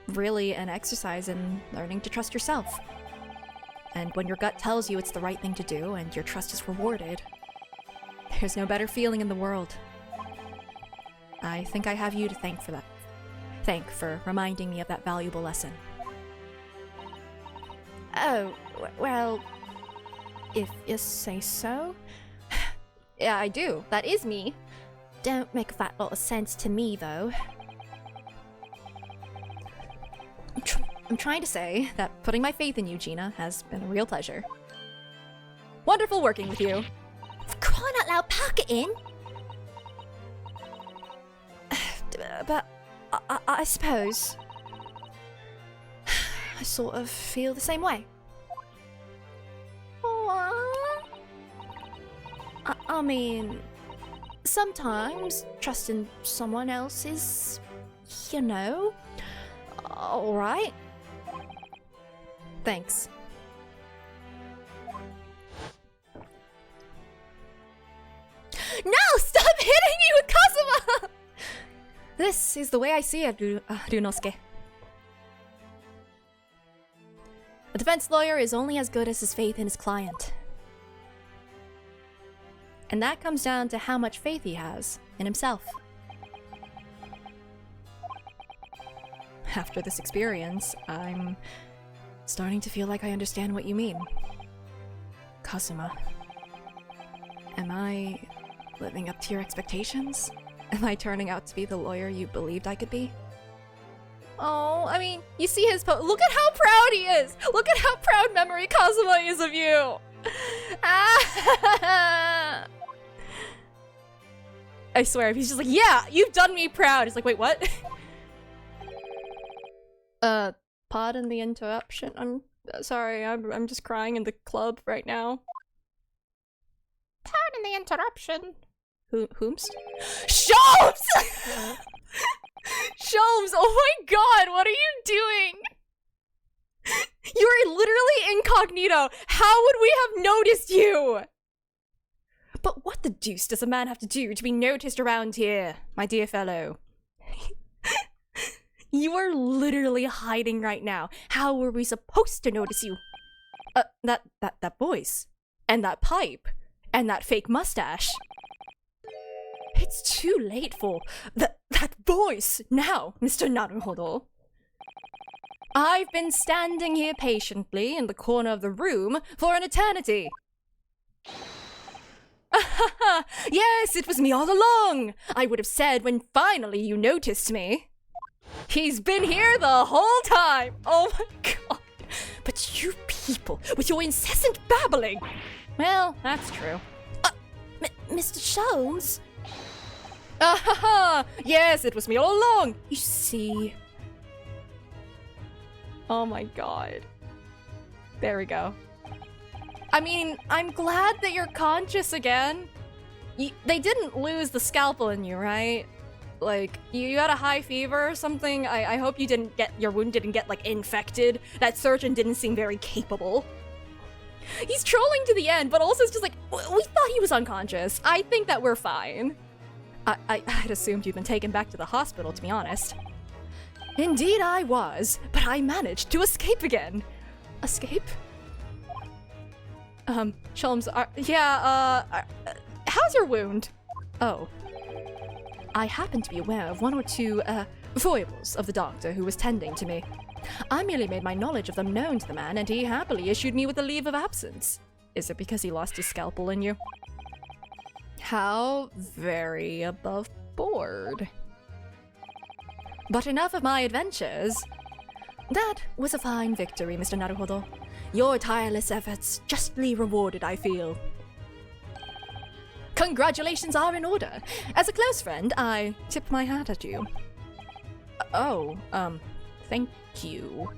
really an exercise in learning to trust yourself. And when your gut tells you it's the right thing to do and your trust is rewarded, there's no better feeling in the world. I think I have you to thank for that. Thank for reminding me of that valuable lesson. Oh, well, if you say so. Yeah, I do. That is me. Don't make a fat lot of sense to me, though. I'm trying to say that putting my faith in you, Gina, has been a real pleasure. Wonderful working with you. For crying out loud, pack it in! But I suppose... I sort of feel the same way. I mean... sometimes trusting someone else is... you know... alright. Thanks. No! Stop hitting me with Kazuma! This is the way I see it, Ryunosuke. A defense lawyer is only as good as his faith in his client. And that comes down to how much faith he has in himself. After this experience, I'm starting to feel like I understand what you mean. Kazuma, am I living up to your expectations? Am I turning out to be the lawyer you believed I could be? Oh, I mean, you see his look at how proud he is! Look at how proud Memory Kazuma is of you! I swear, if he's just like, yeah, you've done me proud. He's like, wait, what? Pardon the interruption. I'm sorry, I'm just crying in the club right now. Pardon the interruption. Whomst? Sholmes! Sholmes, oh my god, what are you doing? You're literally incognito. How would we have noticed you? But what the deuce does a man have to do to be noticed around here, my dear fellow? You are literally hiding right now. How were we supposed to notice you? That voice. And that pipe. And that fake mustache. It's too late for that voice now, Mr. Naruhodo. I've been standing here patiently in the corner of the room for an eternity. Yes, it was me all along. I would have said when finally you noticed me. He's been here the whole time. Oh my god. But you people, with your incessant babbling. Well, that's true. Mr. Sholmes? Yes, it was me all along. You see. Oh my god. There we go. I mean, I'm glad that you're conscious again. They didn't lose the scalpel in you, right? Like, you had a high fever or something? I hope you didn't get, your wound didn't get, like, infected. That surgeon didn't seem very capable. He's trolling to the end, but also it's just like, we thought he was unconscious. I think that we're fine. I'd assumed you'd been taken back to the hospital, to be honest. Indeed I was, but I managed to escape again. Escape? Sholmes, how's your wound? Oh. I happen to be aware of one or two, foibles of the doctor who was tending to me. I merely made my knowledge of them known to the man, and he happily issued me with a leave of absence. Is it because he lost his scalpel in you? How very above board. But enough of my adventures. That was a fine victory, Mr. Naruhodo. Your tireless efforts justly rewarded, I feel. Congratulations are in order. As a close friend, I tip my hat at you. Thank you.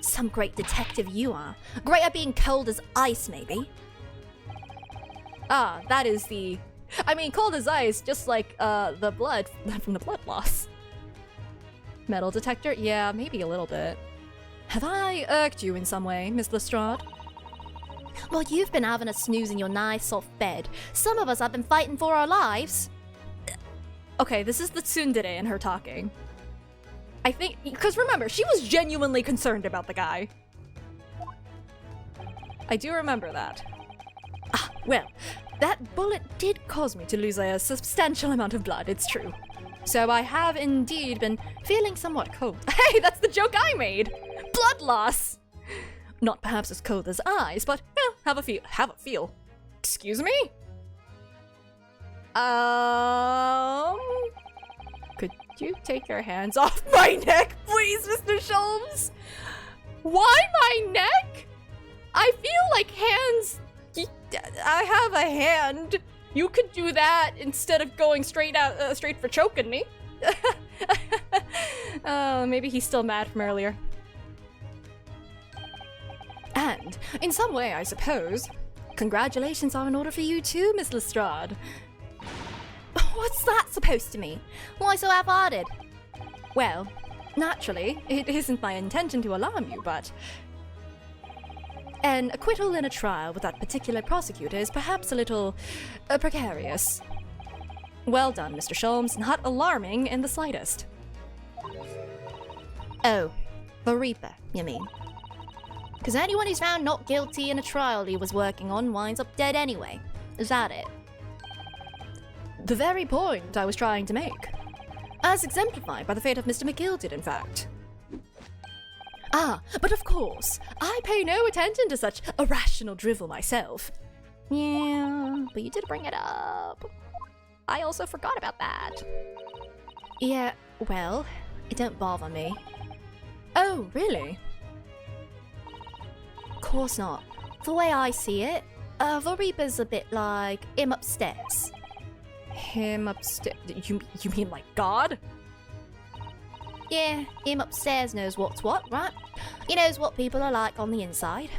Some great detective you are. Great at being cold as ice, maybe. Ah, that is the... I mean, cold as ice, just like, the blood from the blood loss. Metal detector? Yeah, maybe a little bit. Have I irked you in some way, Miss Lestrade? Well, you've been having a snooze in your nice soft bed. Some of us have been fighting for our lives. Okay, this is the tsundere and her talking. I think, because remember, she was genuinely concerned about the guy. I do remember that. Ah, well, that bullet did cause me to lose a substantial amount of blood, it's true. So I have indeed been feeling somewhat cold. Hey, that's the joke I made! Blood loss! Not perhaps as cold as ice, but, well, have a feel. Excuse me? Could you take your hands off my neck, please, Mr. Sholmes? Why my neck? I feel like hands... I have a hand. You could do that instead of going straight for choking me. Maybe he's still mad from earlier. And, in some way, I suppose, congratulations are in order for you too, Miss Lestrade. What's that supposed to mean? Why so half-hearted? Well, naturally, it isn't my intention to alarm you, but... an acquittal in a trial with that particular prosecutor is perhaps a little... precarious. Well done, Mr. Sholmes, not alarming in the slightest. Oh, the Reaper, you mean? Because anyone who's found not guilty in a trial he was working on winds up dead anyway. Is that it? The very point I was trying to make. As exemplified by the fate of Mr. McGilded, in fact. Ah, but of course, I pay no attention to such irrational drivel myself. Yeah, but you did bring it up. I also forgot about that. Yeah, well, it don't bother me. Oh, really? Of course not. The way I see it, the Reaper's a bit like him upstairs. Him upstairs? You mean like God? Yeah, him upstairs knows what's what, right? He knows what people are like on the inside.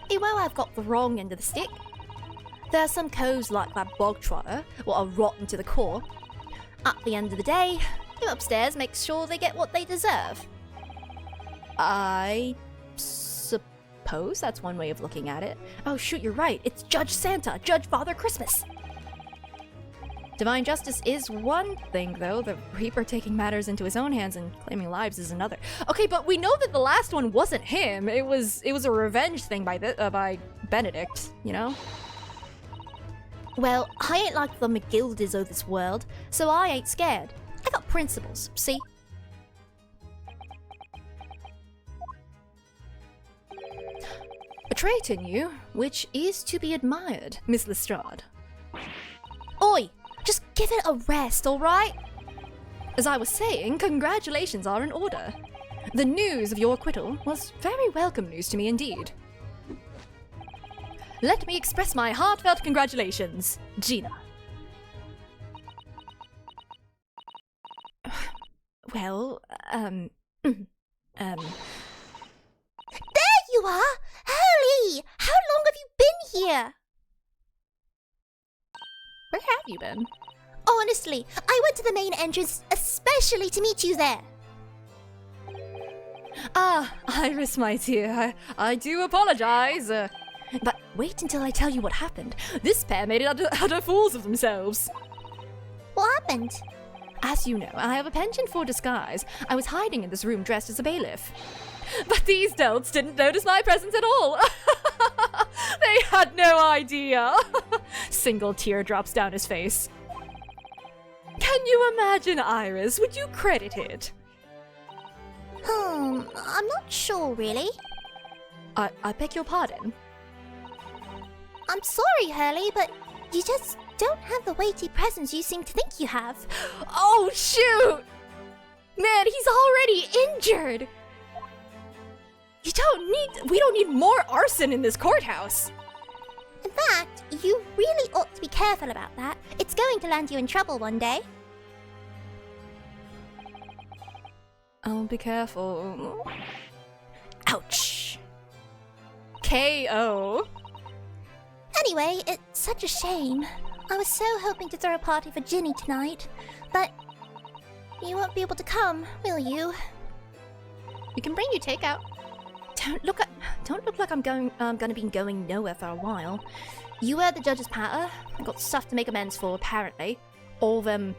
He won't have got the wrong end of the stick. There are some coves like that bog trotter, what are rotten to the core. At the end of the day, him upstairs makes sure they get what they deserve. I suppose that's one way of looking at it. Oh shoot, you're right. It's Judge Santa, Judge Father Christmas. Divine justice is one thing, though. The Reaper taking matters into his own hands and claiming lives is another. Okay, but we know that the last one wasn't him. It was a revenge thing by Benedict, you know? Well, I ain't like the McGildas of this world, so I ain't scared. I got principles, see? A trait in you, which is to be admired, Miss Lestrade. Oi! Just give it a rest, alright? As I was saying, congratulations are in order. The news of your acquittal was very welcome news to me indeed. Let me express my heartfelt congratulations, Gina. Well, There you are! Hurley! How long have you been here? where have you been? Honestly, I went to the main entrance especially to meet you there. Ah, Iris, my dear, I do apologize. But wait until I tell you what happened. This pair made it utter fools of themselves. What happened? As you know, I have a penchant for disguise. I was hiding in this room dressed as a bailiff. But these dolts didn't notice my presence at all. They had no idea. Single tear drops down his face. Can you imagine, Iris? Would you credit it? I'm not sure really. I beg your pardon. I'm sorry, Hurley, but you just don't have the weighty presence you seem to think you have. Oh, shoot! Man, he's already injured! We don't need more arson in this courthouse! In fact, you really ought to be careful about that. It's going to land you in trouble one day. I'll be careful. Ouch! KO. Anyway, it's such a shame. I was so hoping to throw a party for Ginny tonight, but you won't be able to come, will you? We can bring you takeout. Don't look like I'm gonna be going nowhere for a while. You heard the judge's patter. I got stuff to make amends for, apparently. All them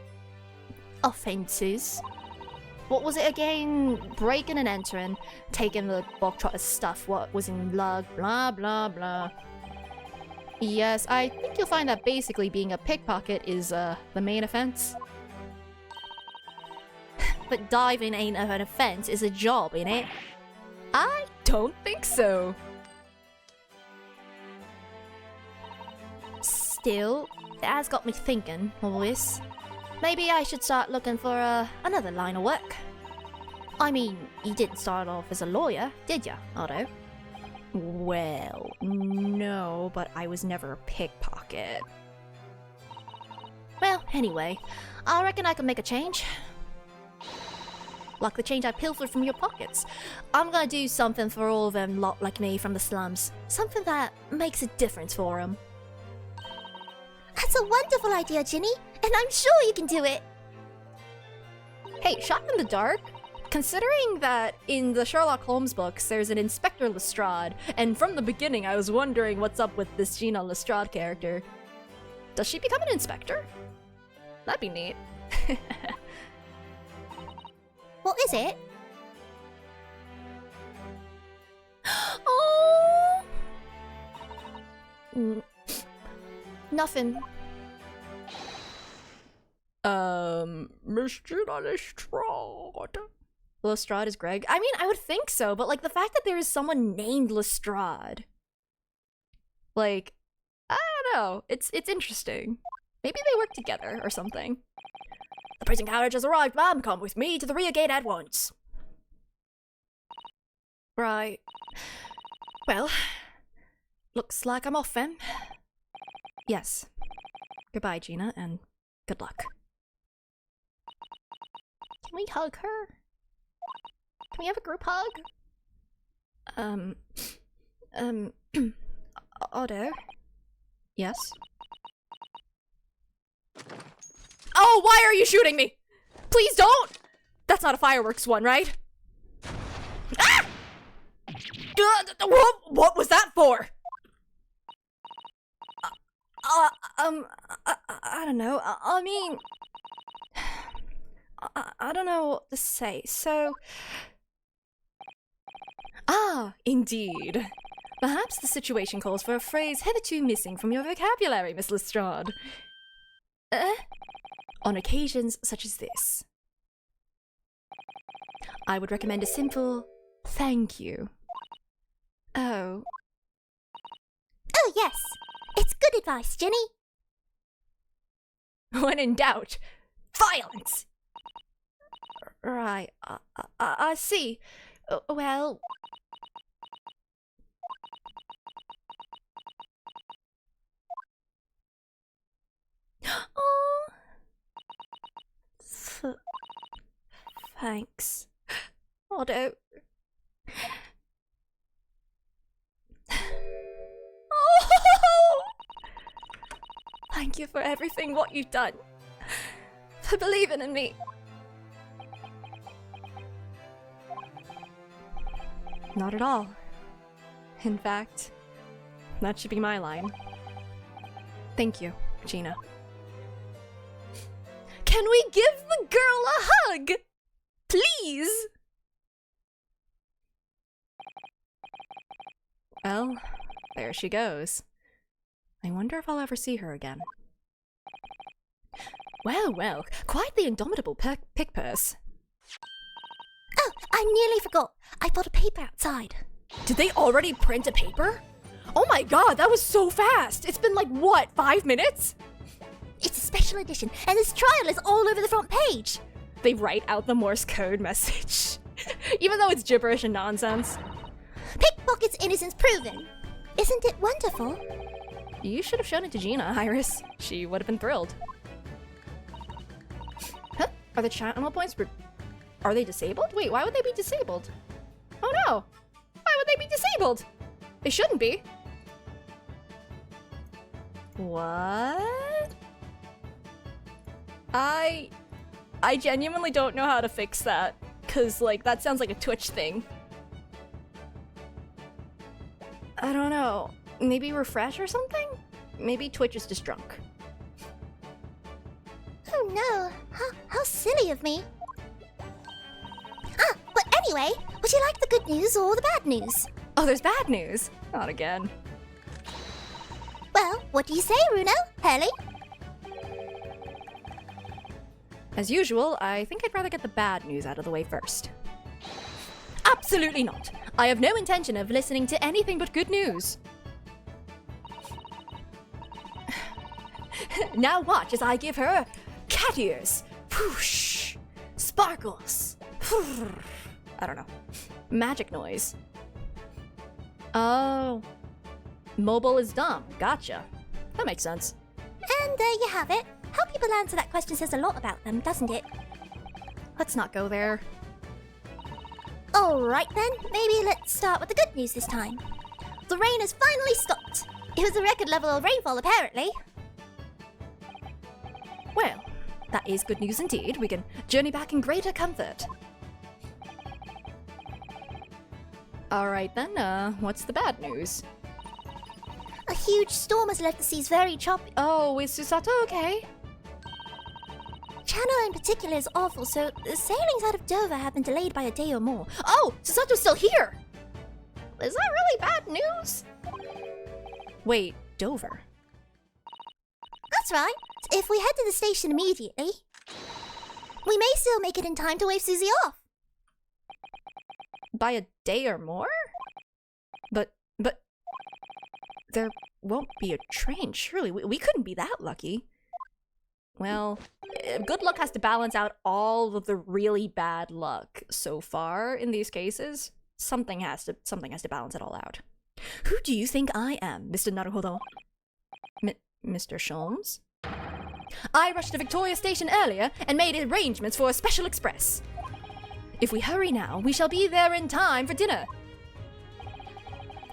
offences. What was it again? Breaking and entering, taking the Bogtrotter's stuff, what was in lug, blah blah blah. Yes, I think you'll find that basically being a pickpocket is the main offense. But diving ain't an offense, it's a job, innit? I don't think so. Still, it has got me thinking, all this. Maybe I should start looking for another line of work. I mean, you didn't start off as a lawyer, did ya, Otto? Well, no, but I was never a pickpocket. Well, anyway, I reckon I can make a change. Like the change I pilfered from your pockets. I'm gonna do something for all of them lot like me from the slums. Something that makes a difference for them. That's a wonderful idea, Ginny, and I'm sure you can do it. Hey, shot in the dark? Considering that in the Sherlock Holmes books there's an Inspector Lestrade, and from the beginning I was wondering what's up with this Gina Lestrade character. Does she become an inspector? That'd be neat. What is it? Oh! Nothing. Miss Gina Lestrade. Lestrade is Greg? I mean, I would think so, but like the fact that there is someone named Lestrade. Like, I don't know. It's interesting. Maybe they work together or something. The prison carriage has arrived, ma'am. Come with me to the rear gate at once. Right. Well, looks like I'm off then. Yes. Goodbye, Gina, and good luck. Can we hug her? Can we have a group hug? Otto? Yes? Oh, why are you shooting me? Please don't! That's not a fireworks one, right? Ah! What was that for? I don't know. I mean, I don't know what to say. So, indeed. Perhaps the situation calls for a phrase hitherto missing from your vocabulary, Miss Lestrade. On occasions such as this, I would recommend a simple thank you. Oh. Oh, yes. It's good advice, Jenny. When in doubt, violence! Right, I see. Well... Oh... Thanks. Otto. Oh! Thank you for everything what you've done. For believing in me. Not at all. In fact, that should be my line. Thank you, Gina. Can we give the girl a hug? Please? Well, there she goes. I wonder if I'll ever see her again. Well, well, quite the indomitable pick purse. Oh, I nearly forgot. I bought a paper outside. Did they already print a paper? Oh my god, that was so fast! It's been like, what, 5 minutes? It's a special edition, and this trial is all over the front page. They write out the Morse code message. Even though it's gibberish and nonsense. Pickpocket's innocence proven. Isn't it wonderful? You should have shown it to Gina, Iris. She would have been thrilled. Huh? Are the channel points... Are they disabled? Wait, why would they be disabled? Oh no! Why would they be disabled? They shouldn't be. What? I genuinely don't know how to fix that. Cause, like, that sounds like a Twitch thing. I don't know. Maybe refresh or something? Maybe Twitch is just drunk. Oh no, how silly of me. But anyway, would you like the good news or the bad news? Oh, there's bad news. Not again. Well, what do you say, Runo? Hurley? As usual, I think I'd rather get the bad news out of the way first. Absolutely not. I have no intention of listening to anything but good news. Now watch as I give her cat ears. Whoosh. Sparkles. I don't know. Magic noise. Oh. Mobile is dumb. Gotcha. That makes sense. And there you have it. How people answer that question says a lot about them, doesn't it? Let's not go there. Alright then, maybe let's start with the good news this time. The rain has finally stopped. It was a record level of rainfall, apparently. Well, that is good news indeed. We can journey back in greater comfort. Alright then, what's the bad news? A huge storm has left the seas very choppy. Oh, is Susato okay? Channel in particular is awful, so the sailings out of Dover have been delayed by a day or more. Oh, Susato's still here! Is that really bad news? Wait, Dover? That's right. If we head to the station immediately, we may still make it in time to wave Susie off. By a day or more? But there won't be a train, surely. We couldn't be that lucky. Well, good luck has to balance out all of the really bad luck so far in these cases. Something has to balance it all out. Who do you think I am, Mr. Naruhodo? Mr. Sholmes? I rushed to Victoria Station earlier and made arrangements for a special express. If we hurry now, we shall be there in time for dinner.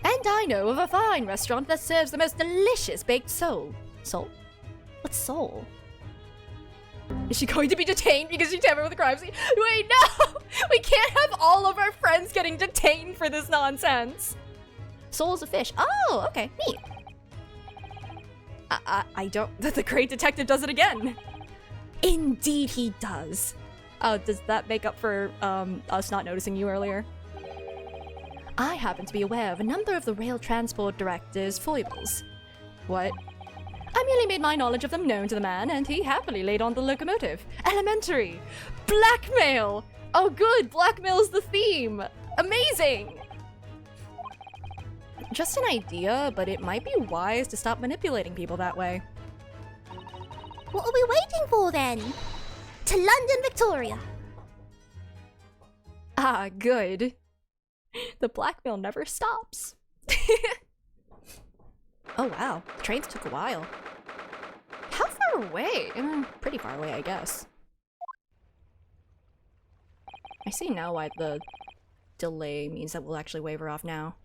And I know of a fine restaurant that serves the most delicious baked sole. Sole? What's sole? Is she going to be detained because she tampered with the crime scene? Wait, no! We can't have all of our friends getting detained for this nonsense. Sole's a fish. Oh, okay, neat. I don't... The great detective does it again! Indeed he does! Oh, does that make up for, us not noticing you earlier? I happen to be aware of a number of the rail transport director's foibles. What? I merely made my knowledge of them known to the man, and he happily laid on the locomotive. Elementary! Blackmail! Oh good, blackmail's the theme! Amazing! Just an idea, but it might be wise to stop manipulating people that way. What are we waiting for then? To London, Victoria. Ah, good. The blackmail never stops. Oh wow, the trains took a while. How far away? Pretty far away, I guess. I see now why the delay means that we'll actually wave her off now.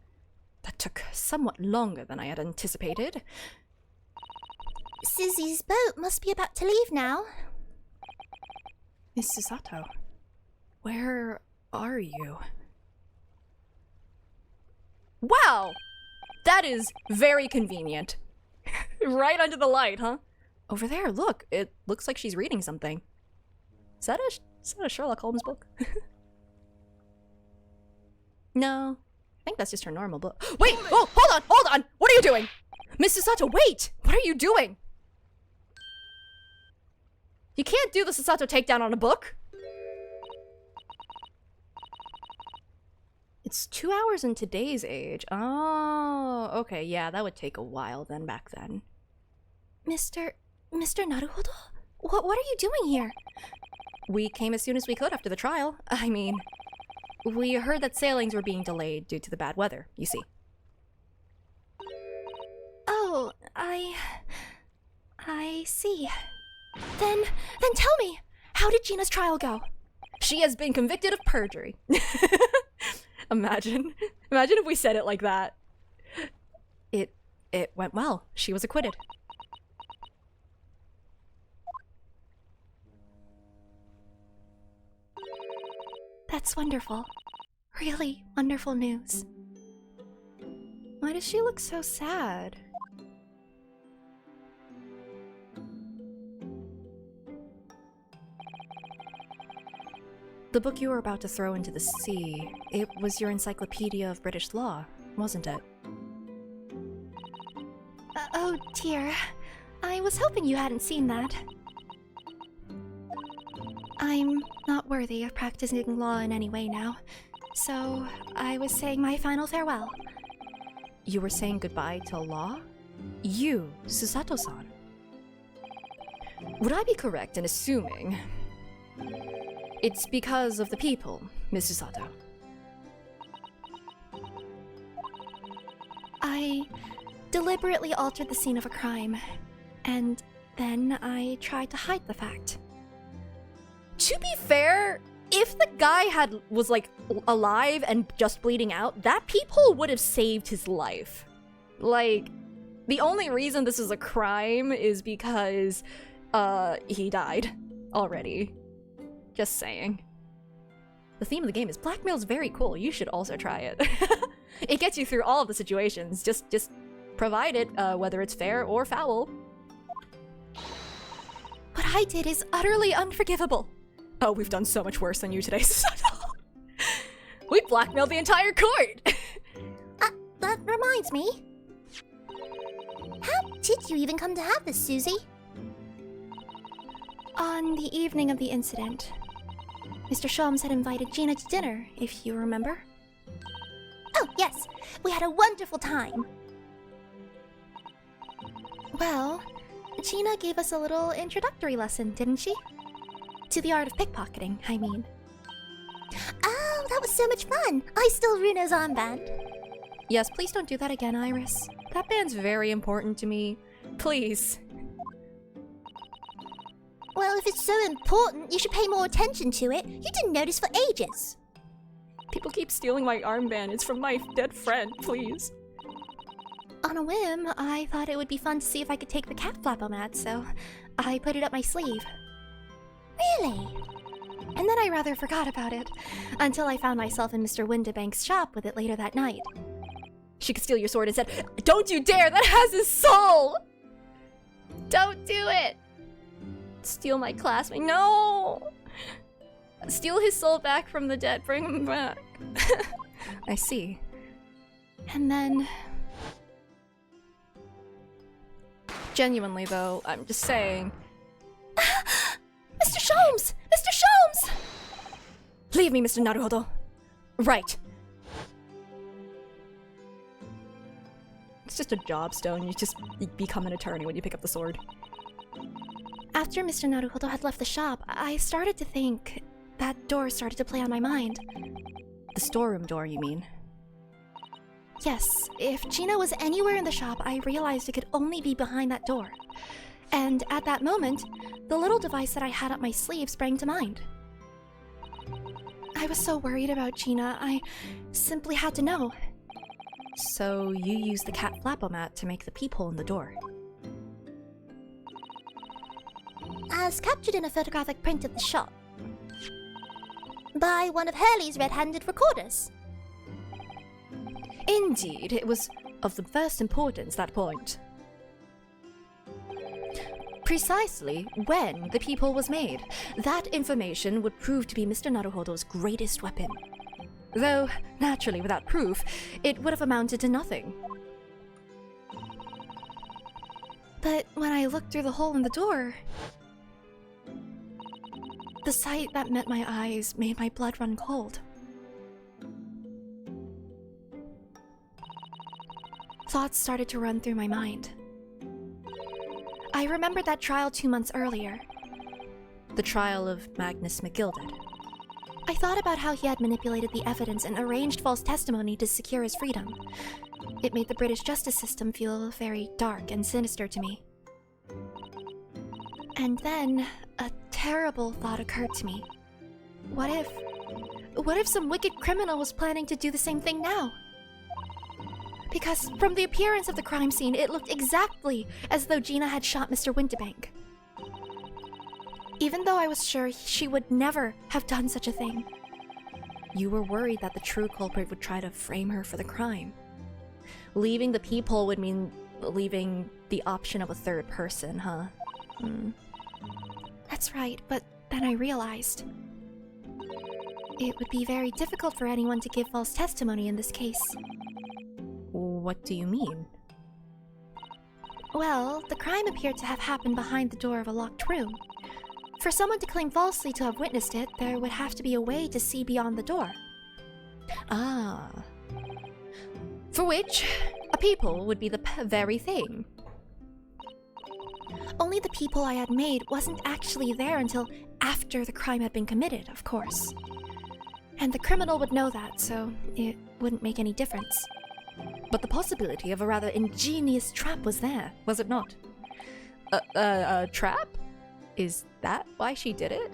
That took somewhat longer than I had anticipated. Susie's boat must be about to leave now. Miss Susato, where are you? Wow! That is very convenient. Right under the light, huh? Over there, look. It looks like she's reading something. Is that a Sherlock Holmes book? No. I think that's just her normal book. Wait! Oh, hold on! What are you doing? Miss Susato, wait! What are you doing? You can't do the Susato takedown on a book! It's 2 hours in today's age. Oh, okay, yeah, that would take a while then back then. Mr. Naruhodo? What are you doing here? We came as soon as we could after the trial. I mean, we heard that sailings were being delayed due to the bad weather, you see. Oh, I see. Then tell me, how did Gina's trial go? She has been convicted of perjury. Imagine if we said it like that. It went well. She was acquitted. That's wonderful. Really wonderful news. Why does she look so sad? The book you were about to throw into the sea, it was your Encyclopedia of British Law, wasn't it? Oh dear. I was hoping you hadn't seen that. I'm not worthy of practicing law in any way now, so I was saying my final farewell. You were saying goodbye to law? You, Susato-san. Would I be correct in assuming it's because of the people, Miss Susato? I deliberately altered the scene of a crime, and then I tried to hide the fact. To be fair, if the guy was like alive and just bleeding out, that peephole would have saved his life. Like, the only reason this is a crime is because he died already. Just saying. The theme of the game is blackmail's very cool. You should also try it. It gets you through all of the situations. Just provide it, whether it's fair or foul. What I did is utterly unforgivable. Oh, we've done so much worse than you today, Susato. We blackmailed the entire court! That reminds me. How did you even come to have this, Susie? On the evening of the incident, Mr. Sholmes had invited Gina to dinner, if you remember. Oh, yes. We had a wonderful time. Well, Gina gave us a little introductory lesson, didn't she? To the art of pickpocketing, I mean. Oh, that was so much fun! I stole Runo's armband. Yes, please don't do that again, Iris. That band's very important to me. Please. Well, if it's so important, you should pay more attention to it. You didn't notice for ages. People keep stealing my armband. It's from my dead friend, please. On a whim, I thought it would be fun to see if I could take the cat flap I'm at, so I put it up my sleeve. Really? And then I rather forgot about it, until I found myself in Mr. Windibank's shop with it later that night. She could steal your sword and said, "Don't you dare! That has his soul!" Don't do it! Steal my classmate. No! Steal his soul back from the dead. Bring him back. I see. And then... Genuinely, though, I'm just saying... Mr. Sholmes! Mr. Sholmes! Leave me, Mr. Naruhodo. Right. It's just a job stone. You just become an attorney when you pick up the sword. After Mr. Naruhodo had left the shop, I started to think that door started to play on my mind. The storeroom door, you mean? Yes, if Gina was anywhere in the shop, I realized it could only be behind that door. And at that moment, the little device that I had up my sleeve sprang to mind. I was so worried about Gina, I simply had to know. So you used the cat flapomat to make the peephole in the door. As captured in a photographic print of the shop. By one of Hurley's red-handed recorders. Indeed, it was of the first importance, that point. Precisely when the peephole was made, that information would prove to be Mr. Naruhodo's greatest weapon. Though, naturally, without proof, it would have amounted to nothing. But when I looked through the hole in the door, the sight that met my eyes made my blood run cold. Thoughts started to run through my mind. I remembered that trial 2 months earlier. The trial of Magnus McGilded. I thought about how he had manipulated the evidence and arranged false testimony to secure his freedom. It made the British justice system feel very dark and sinister to me. And then, a terrible thought occurred to me. What if some wicked criminal was planning to do the same thing now? Because from the appearance of the crime scene, it looked exactly as though Gina had shot Mr. Winterbank. Even though I was sure she would never have done such a thing. You were worried that the true culprit would try to frame her for the crime. Leaving the peephole would mean leaving the option of a third person, huh? That's right, but then I realized it would be very difficult for anyone to give false testimony in this case. What do you mean? Well, the crime appeared to have happened behind the door of a locked room. For someone to claim falsely to have witnessed it, there would have to be a way to see beyond the door. Ah. For which, a peephole would be the very thing. Only the peephole I had made wasn't actually there until after the crime had been committed, of course. And the criminal would know that, so it wouldn't make any difference. But the possibility of a rather ingenious trap was there, was it not? A trap? Is that why she did it?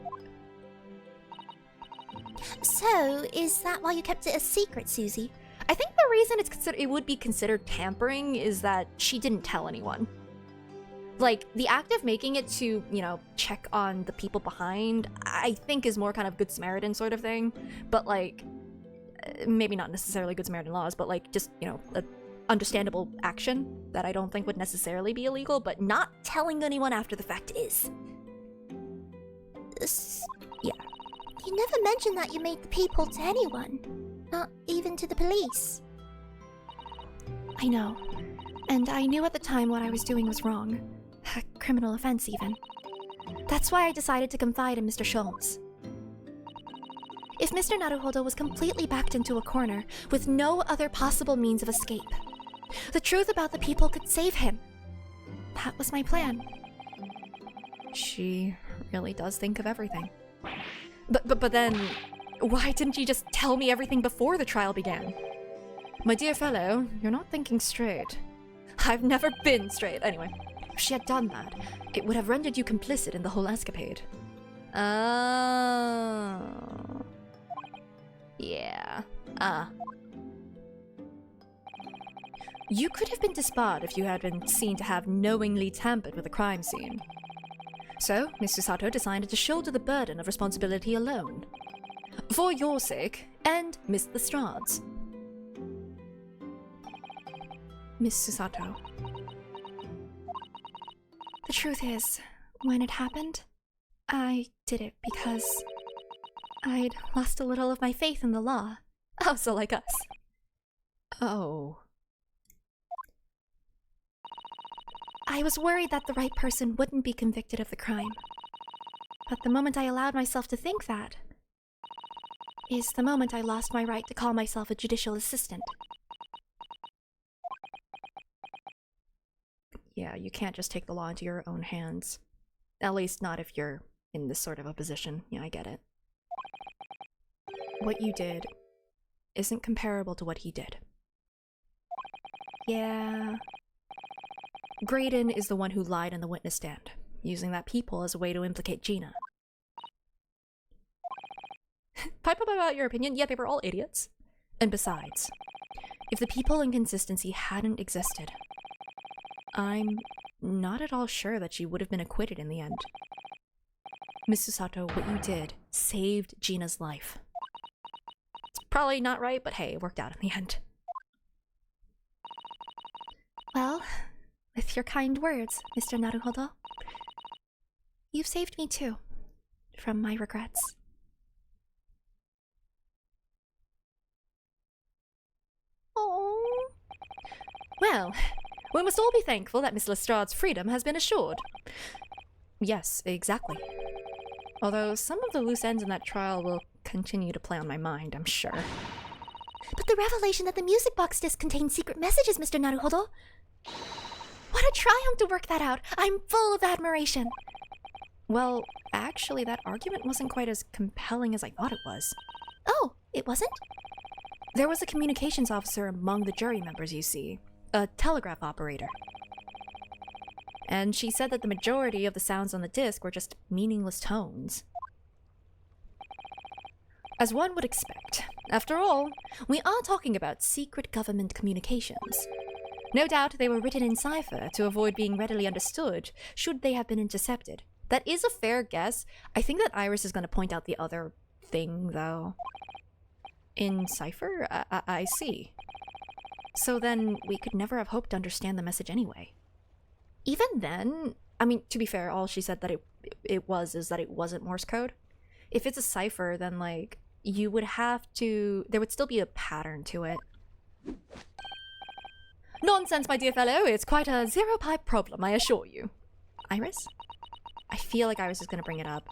So, is that why you kept it a secret, Susie? I think the reason it would be considered tampering is that she didn't tell anyone. Like, the act of making it to, check on the people behind, I think is more kind of Good Samaritan sort of thing. But, like, maybe not necessarily Good Samaritan laws, but, like, just, a understandable action that I don't think would necessarily be illegal, but not telling anyone after the fact is. Yeah. You never mentioned that you made the peephole to anyone. Not even to the police. I know. And I knew at the time what I was doing was wrong. A criminal offense, even. That's why I decided to confide in Mr. Sholmes. If Mr. Naruhodo was completely backed into a corner, with no other possible means of escape, the truth about the people could save him. That was my plan. She really does think of everything. But then, why didn't you just tell me everything before the trial began? My dear fellow, you're not thinking straight. I've never been straight. Anyway, if she had done that, it would have rendered you complicit in the whole escapade. Oh. Yeah. You could have been disbarred if you had been seen to have knowingly tampered with a crime scene. So, Mr. Sato decided to shoulder the burden of responsibility alone. For your sake, and Miss Lestrade's. Miss Susato. The truth is, when it happened, I did it because I'd lost a little of my faith in the law. Oh, so like us. Oh. I was worried that the right person wouldn't be convicted of the crime. But the moment I allowed myself to think that is the moment I lost my right to call myself a judicial assistant. Yeah, you can't just take the law into your own hands. At least not if you're in this sort of a position. Yeah, I get it. What you did isn't comparable to what he did. Yeah. Graydon is the one who lied in the witness stand, using that people as a way to implicate Gina. Pipe up about your opinion. Yeah, they were all idiots. And besides, if the people inconsistency hadn't existed, I'm not at all sure that she would have been acquitted in the end. Miss Susato, what you did saved Gina's life. It's probably not right, but hey, it worked out in the end. Well, with your kind words, Mr. Naruhodo, you've saved me too, from my regrets. Oh. Well, we must all be thankful that Miss Lestrade's freedom has been assured. Yes, exactly. Although some of the loose ends in that trial will continue to play on my mind, I'm sure. But the revelation that the music box disc contains secret messages, Mr. Naruhodo. What a triumph to work that out. I'm full of admiration. Well, actually, that argument wasn't quite as compelling as I thought it was. Oh, it wasn't? There was a communications officer among the jury members, you see. A telegraph operator. And she said that the majority of the sounds on the disc were just meaningless tones. As one would expect. After all, we are talking about secret government communications. No doubt they were written in cipher to avoid being readily understood should they have been intercepted. That is a fair guess. I think that Iris is going to point out the other thing, though. In cipher? I see. So then, we could never have hoped to understand the message anyway. Even then, I mean, to be fair, all she said that it was is that it wasn't Morse code. If it's a cipher, then, like, you would have to... There would still be a pattern to it. Nonsense, my dear fellow. It's quite a zero-pipe problem, I assure you. Iris? I feel like Iris is going to bring it up.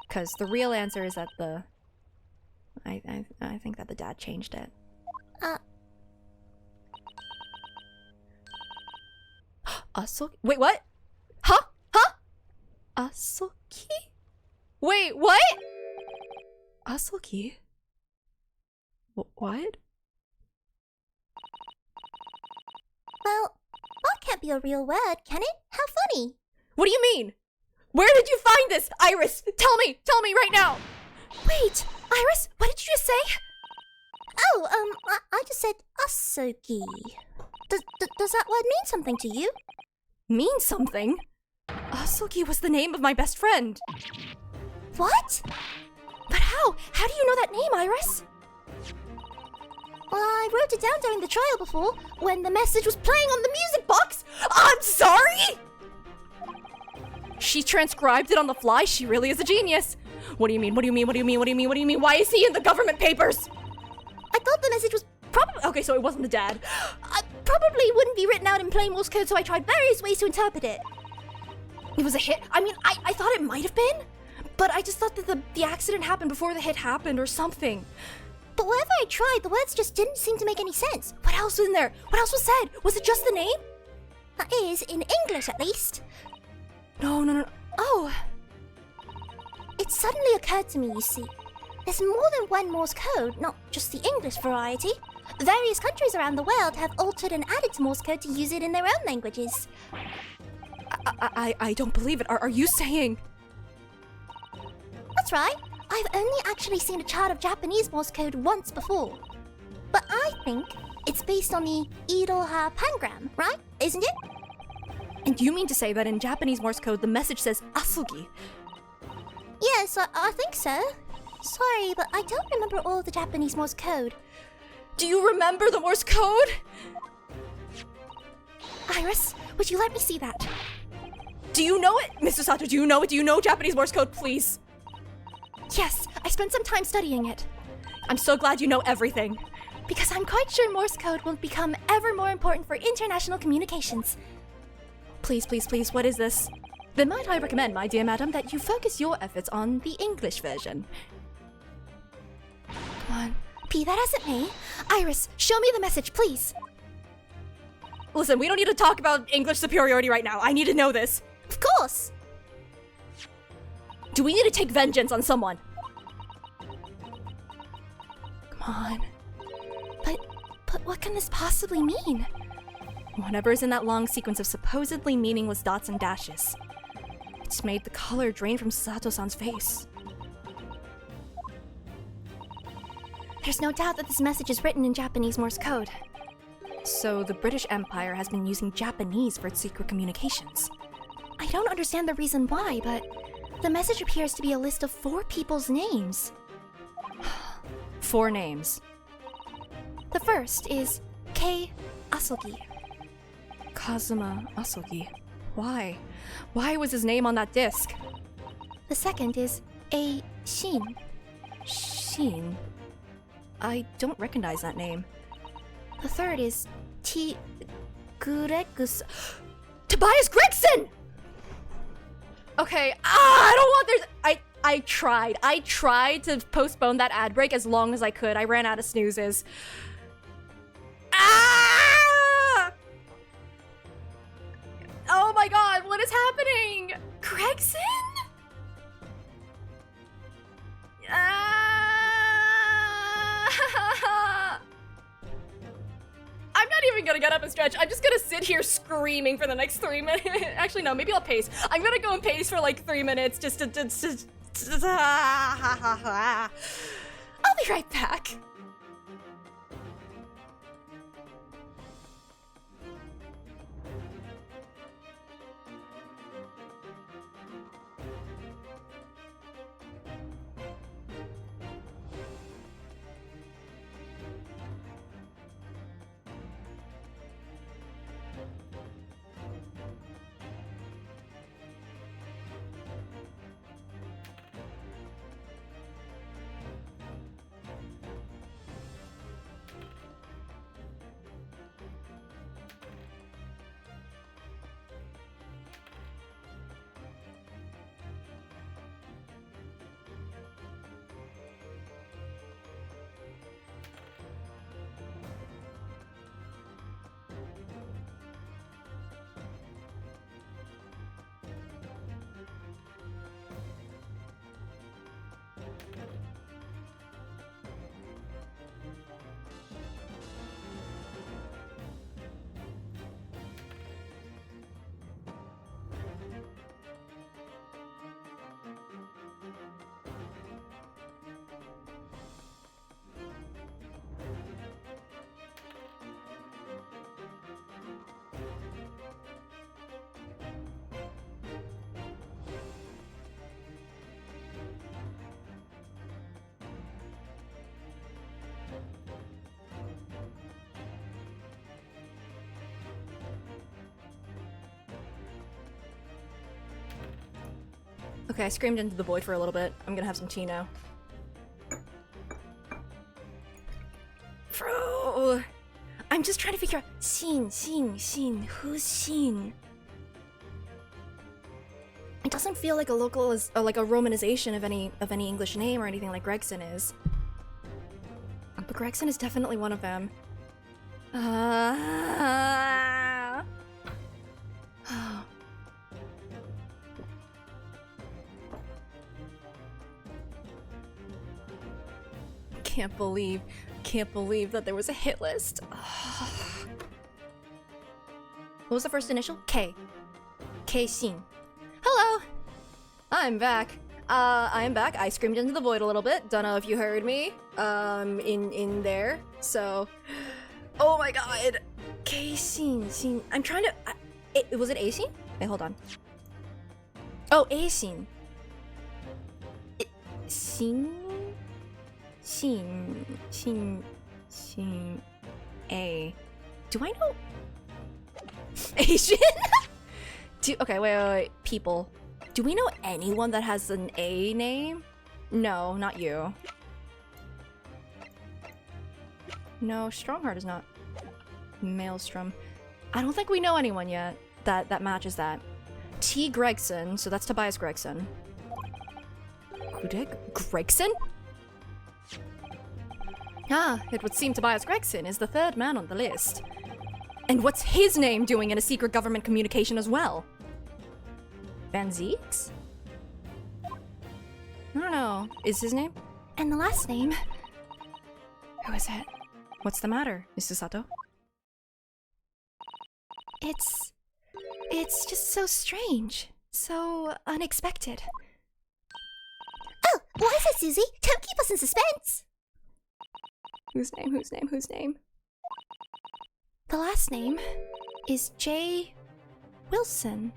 Because the real answer is that the... I think that the dad changed it. Asoki? Wait, what? Huh? Asoki? Wait, what? Asoki? What? Well, that can't be a real word, can it? How funny. What do you mean? Where did you find this, Iris? Tell me right now. Wait, Iris, what did you just say? oh, I just said Asoki. Does that word mean something to you? Mean something? Asoki was the name of my best friend. What? But how? How do you know that name, Iris? Well, I wrote it down during the trial before, when the message was playing on the music box. I'm sorry? She transcribed it on the fly. She really is a genius. What do you mean? What do you mean? What do you mean? What do you mean? What do you mean? Why is he in the government papers? I thought the message was Probably. Okay, so it wasn't the dad. probably wouldn't be written out in plain Morse code, so I tried various ways to interpret it. It was a hit. I mean, I thought it might have been, but I just thought that the accident happened before the hit happened or something. But wherever I tried, the words just didn't seem to make any sense. What else was in there? What else was said? Was it just the name? That is, in English at least. No. Oh. It suddenly occurred to me, you see. There's more than one Morse code, not just the English variety. Various countries around the world have altered and added to Morse code to use it in their own languages. I don't believe it. Are you saying... That's right. I've only actually seen a chart of Japanese Morse code once before. But I think it's based on the Iroha pangram, right? Isn't it? And you mean to say that in Japanese Morse code the message says Asugi? Yes, I think so. Sorry, but I don't remember all of the Japanese Morse code. Do you remember the Morse code? Iris, would you let me see that? Do you know it? Mr. Sato, do you know it? Do you know Japanese Morse code, please? Yes, I spent some time studying it. I'm so glad you know everything. Because I'm quite sure Morse code will become ever more important for international communications. Please, please, please, what is this? Then might I recommend, my dear madam, that you focus your efforts on the English version. Come on. P, that isn't me. Iris, show me the message, please. Listen, we don't need to talk about English superiority right now. I need to know this. Of course. Do we need to take vengeance on someone? Come on. But what can this possibly mean? Whatever is in that long sequence of supposedly meaningless dots and dashes. It's made the color drain from Sato-san's face. There's no doubt that this message is written in Japanese Morse code. So the British Empire has been using Japanese for its secret communications. I don't understand the reason why, but the message appears to be a list of 4 people's names. 4 names. The first is Kei Asogi. Kazuma Asogi. Why? Why was his name on that disc? The second is A Shin. Shin? I don't recognize that name. The third is T Gregus. Tobias Gregson! Okay, I don't want there's I tried to postpone that ad break as long as I could. I ran out of snoozes. Ah! Oh my god, what is happening? Gregson? I'm not even gonna get up and stretch. I'm just gonna sit here screaming for the next 3 minutes. Actually, no, maybe I'll pace. I'm gonna go and pace for like 3 minutes just to I'll be right back. Okay, I screamed into the void for a little bit. I'm gonna have some tea now. Bro, I'm just trying to figure out Shin. Who's Shin? It doesn't feel like a local or like a romanization of any English name or anything like Gregson is. But Gregson is definitely one of them. Can't believe that there was a hit list. What was the first initial? K. K Shin. Hello! I'm back. I am back. I screamed into the void a little bit. Don't know if you heard me. In there. So, oh my god. K Shin. I'm trying to. Was it A Shin? Wait, hold on. Oh, A Shin. Shin. A. Do I know? Asian? Okay, wait. People. Do we know anyone that has an A name? No, not you. No, Strongheart is not. Maelstrom. I don't think we know anyone yet that matches that. T. Gregson, so that's Tobias Gregson. Gregson? Ah, it would seem Tobias Gregson is the third man on the list. And what's his name doing in a secret government communication as well? Van Zeeks? I don't know. Is his name? And the last name? Who is it? What's the matter, Mr. Sato? It's just so strange. So unexpected. Oh, why is it, Susie? Don't keep us in suspense! Whose name? The last name is J. Wilson.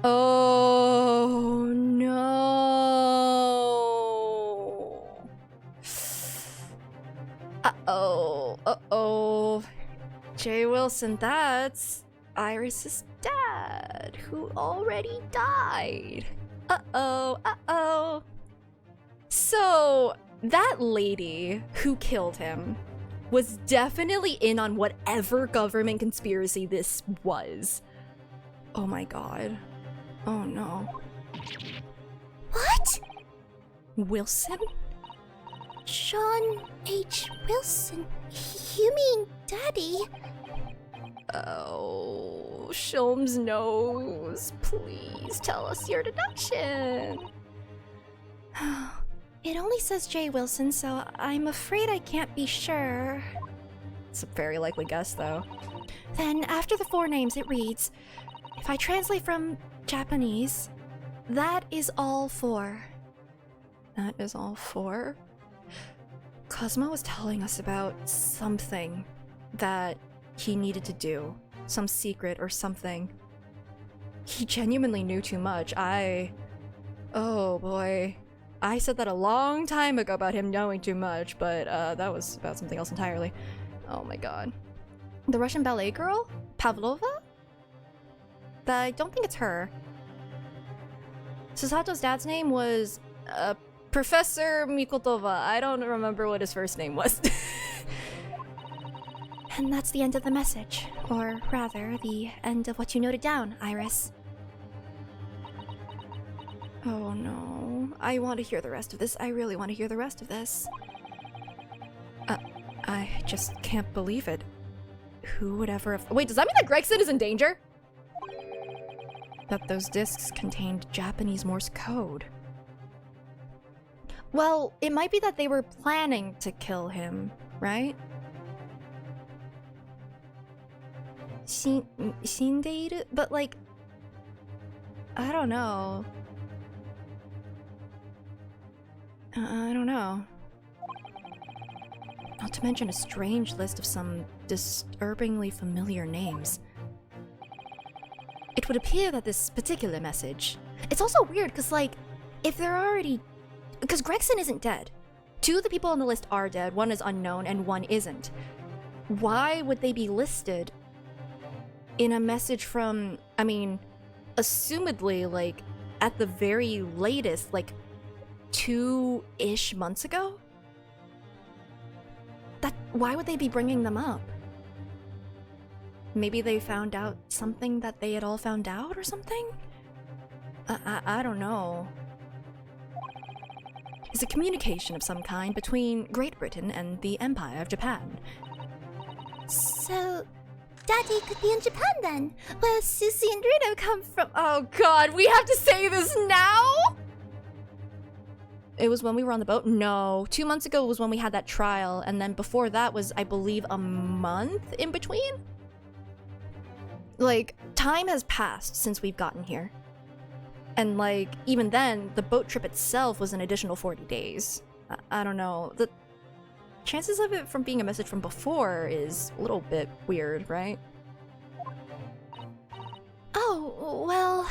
Oh no. Uh-oh. Jay Wilson, that's Iris's dad, who already died. Uh-oh. So, that lady who killed him was definitely in on whatever government conspiracy this was. Oh my god. Oh no. What? Wilson? John H. Wilson. You mean Daddy? Oh, Shulm's nose. Please tell us your deduction. It only says J. Wilson, so I'm afraid I can't be sure. It's a very likely guess, though. Then, after the four names, it reads, if I translate from Japanese, that is all four. That is all four? Cosmo was telling us about something that he needed to do. Some secret or something. He genuinely knew too much. Oh boy. I said that a long time ago about him knowing too much, but that was about something else entirely. Oh my god. The Russian ballet girl? Pavlova? I don't think it's her. Susato's dad's name was Professor Mikotova. I don't remember what his first name was. And that's the end of the message. Or rather, the end of what you noted down, Iris. Oh no. I want to hear the rest of this. I really want to hear the rest of this. I just can't believe it. Who would ever have— Wait, does that mean that Gregson is in danger? That those discs contained Japanese Morse code. Well, it might be that they were planning to kill him, right? Shindeiru? But like, I don't know. I don't know. Not to mention a strange list of some disturbingly familiar names. It would appear that this particular message— It's also weird, because like, if they're already— Because Gregson isn't dead. Two of the people on the list are dead, one is unknown and one isn't. Why would they be listed in a message from— I mean, assumedly, like, at the very latest, like, 2-ish months ago? Why would they be bringing them up? Maybe they found out something that they had all found out or something? I don't know. It's a communication of some kind between Great Britain and the Empire of Japan. So, Daddy could be in Japan then, where Susie and Rito come from. Oh god, we have to say this now?! It was when we were on the boat? No. 2 months ago was when we had that trial, and then before that was, I believe, a month in between? Like, time has passed since we've gotten here. And like, even then, the boat trip itself was an additional 40 days. I don't know. The chances of it from being a message from before is a little bit weird, right? Oh, well...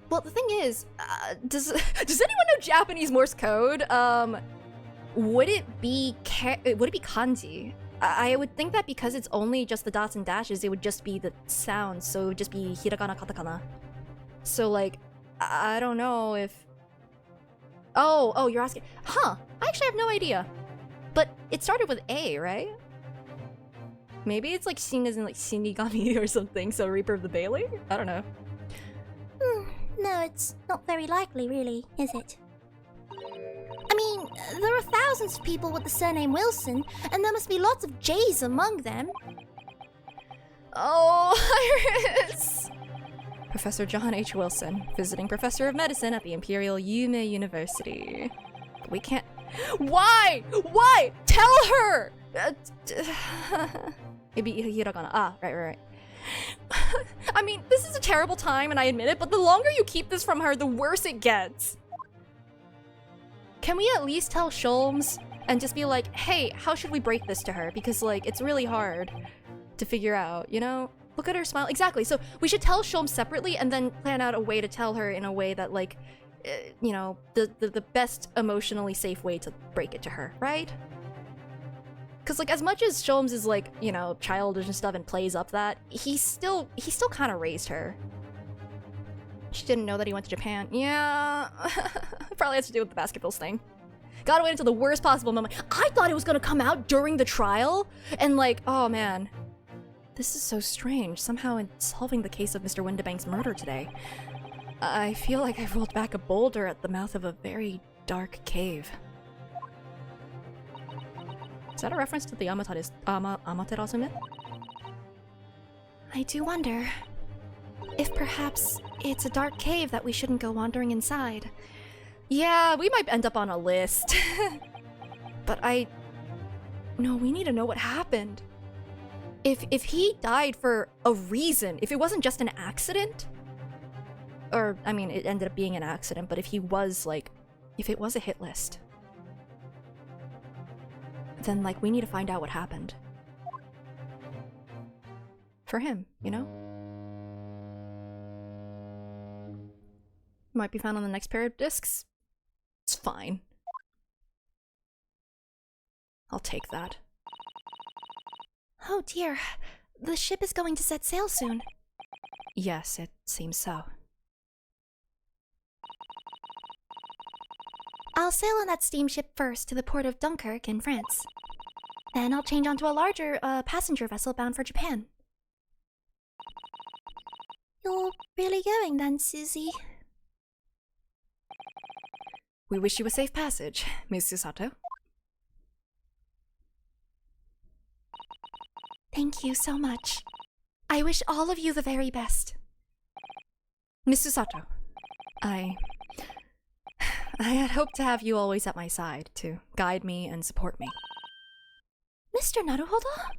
Well, the thing is, does anyone know Japanese Morse code? Would it be kanji? I would think that because it's only just the dots and dashes, it would just be the sounds, so it would just be hiragana, katakana. So like, I don't know if... Oh, you're asking... Huh, I actually have no idea. But it started with A, right? Maybe it's like seen as in like Shinigami or something, so Reaper of the Bailey? I don't know. No, it's not very likely, really, is it? I mean, there are thousands of people with the surname Wilson, and there must be lots of J's among them. Oh, Iris! Professor John H. Wilson, visiting professor of medicine at the Imperial Yume University. We can't... Why? Why? Tell her! Maybe hiragana. Ah, right. I mean, this is a terrible time, and I admit it, but the longer you keep this from her, the worse it gets. Can we at least tell Sholmes and just be like, hey, how should we break this to her? Because, like, it's really hard to figure out, you know? Look at her smile. Exactly. So we should tell Sholmes separately and then plan out a way to tell her in a way that, like, you know, the best emotionally safe way to break it to her, right? Because, like, as much as Sholmes is, like, you know, childish and stuff and plays up that, he still kind of raised her. She didn't know that he went to Japan. Yeah, probably has to do with the basketballs thing. Gotta wait until the worst possible moment. I thought it was gonna come out during the trial, and like, oh man. This is so strange. Somehow in solving the case of Mr. Windibank's murder today, I feel like I rolled back a boulder at the mouth of a very dark cave. Is that a reference to the Amaterasu myth? I do wonder if perhaps it's a dark cave that we shouldn't go wandering inside. Yeah, we might end up on a list. But no, we need to know what happened. If he died for a reason, if it wasn't just an accident, or, I mean, it ended up being an accident, but if he was, like, if it was a hit list, then, like, we need to find out what happened. For him, you know? Might be found on the next pair of discs. It's fine. I'll take that. Oh dear, the ship is going to set sail soon. Yes, it seems so. I'll sail on that steamship first to the port of Dunkirk in France. Then I'll change onto a larger passenger vessel bound for Japan. You're really going then, Susie? We wish you a safe passage, Miss Susato. Thank you so much. I wish all of you the very best. Miss Susato, I had hoped to have you always at my side to guide me and support me. Mr. Naruhodo?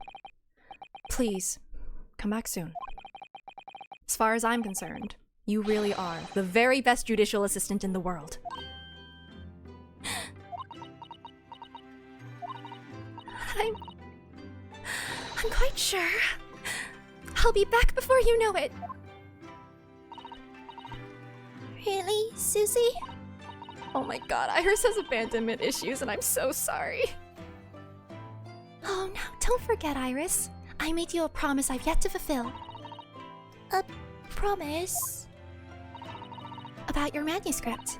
Please, come back soon. As far as I'm concerned, you really are the very best judicial assistant in the world. I'm quite sure. I'll be back before you know it. Really, Susie? Oh my god, Iris has abandonment issues and I'm so sorry. Oh no, don't forget, Iris. I made you a promise I've yet to fulfill. A promise? About your manuscript.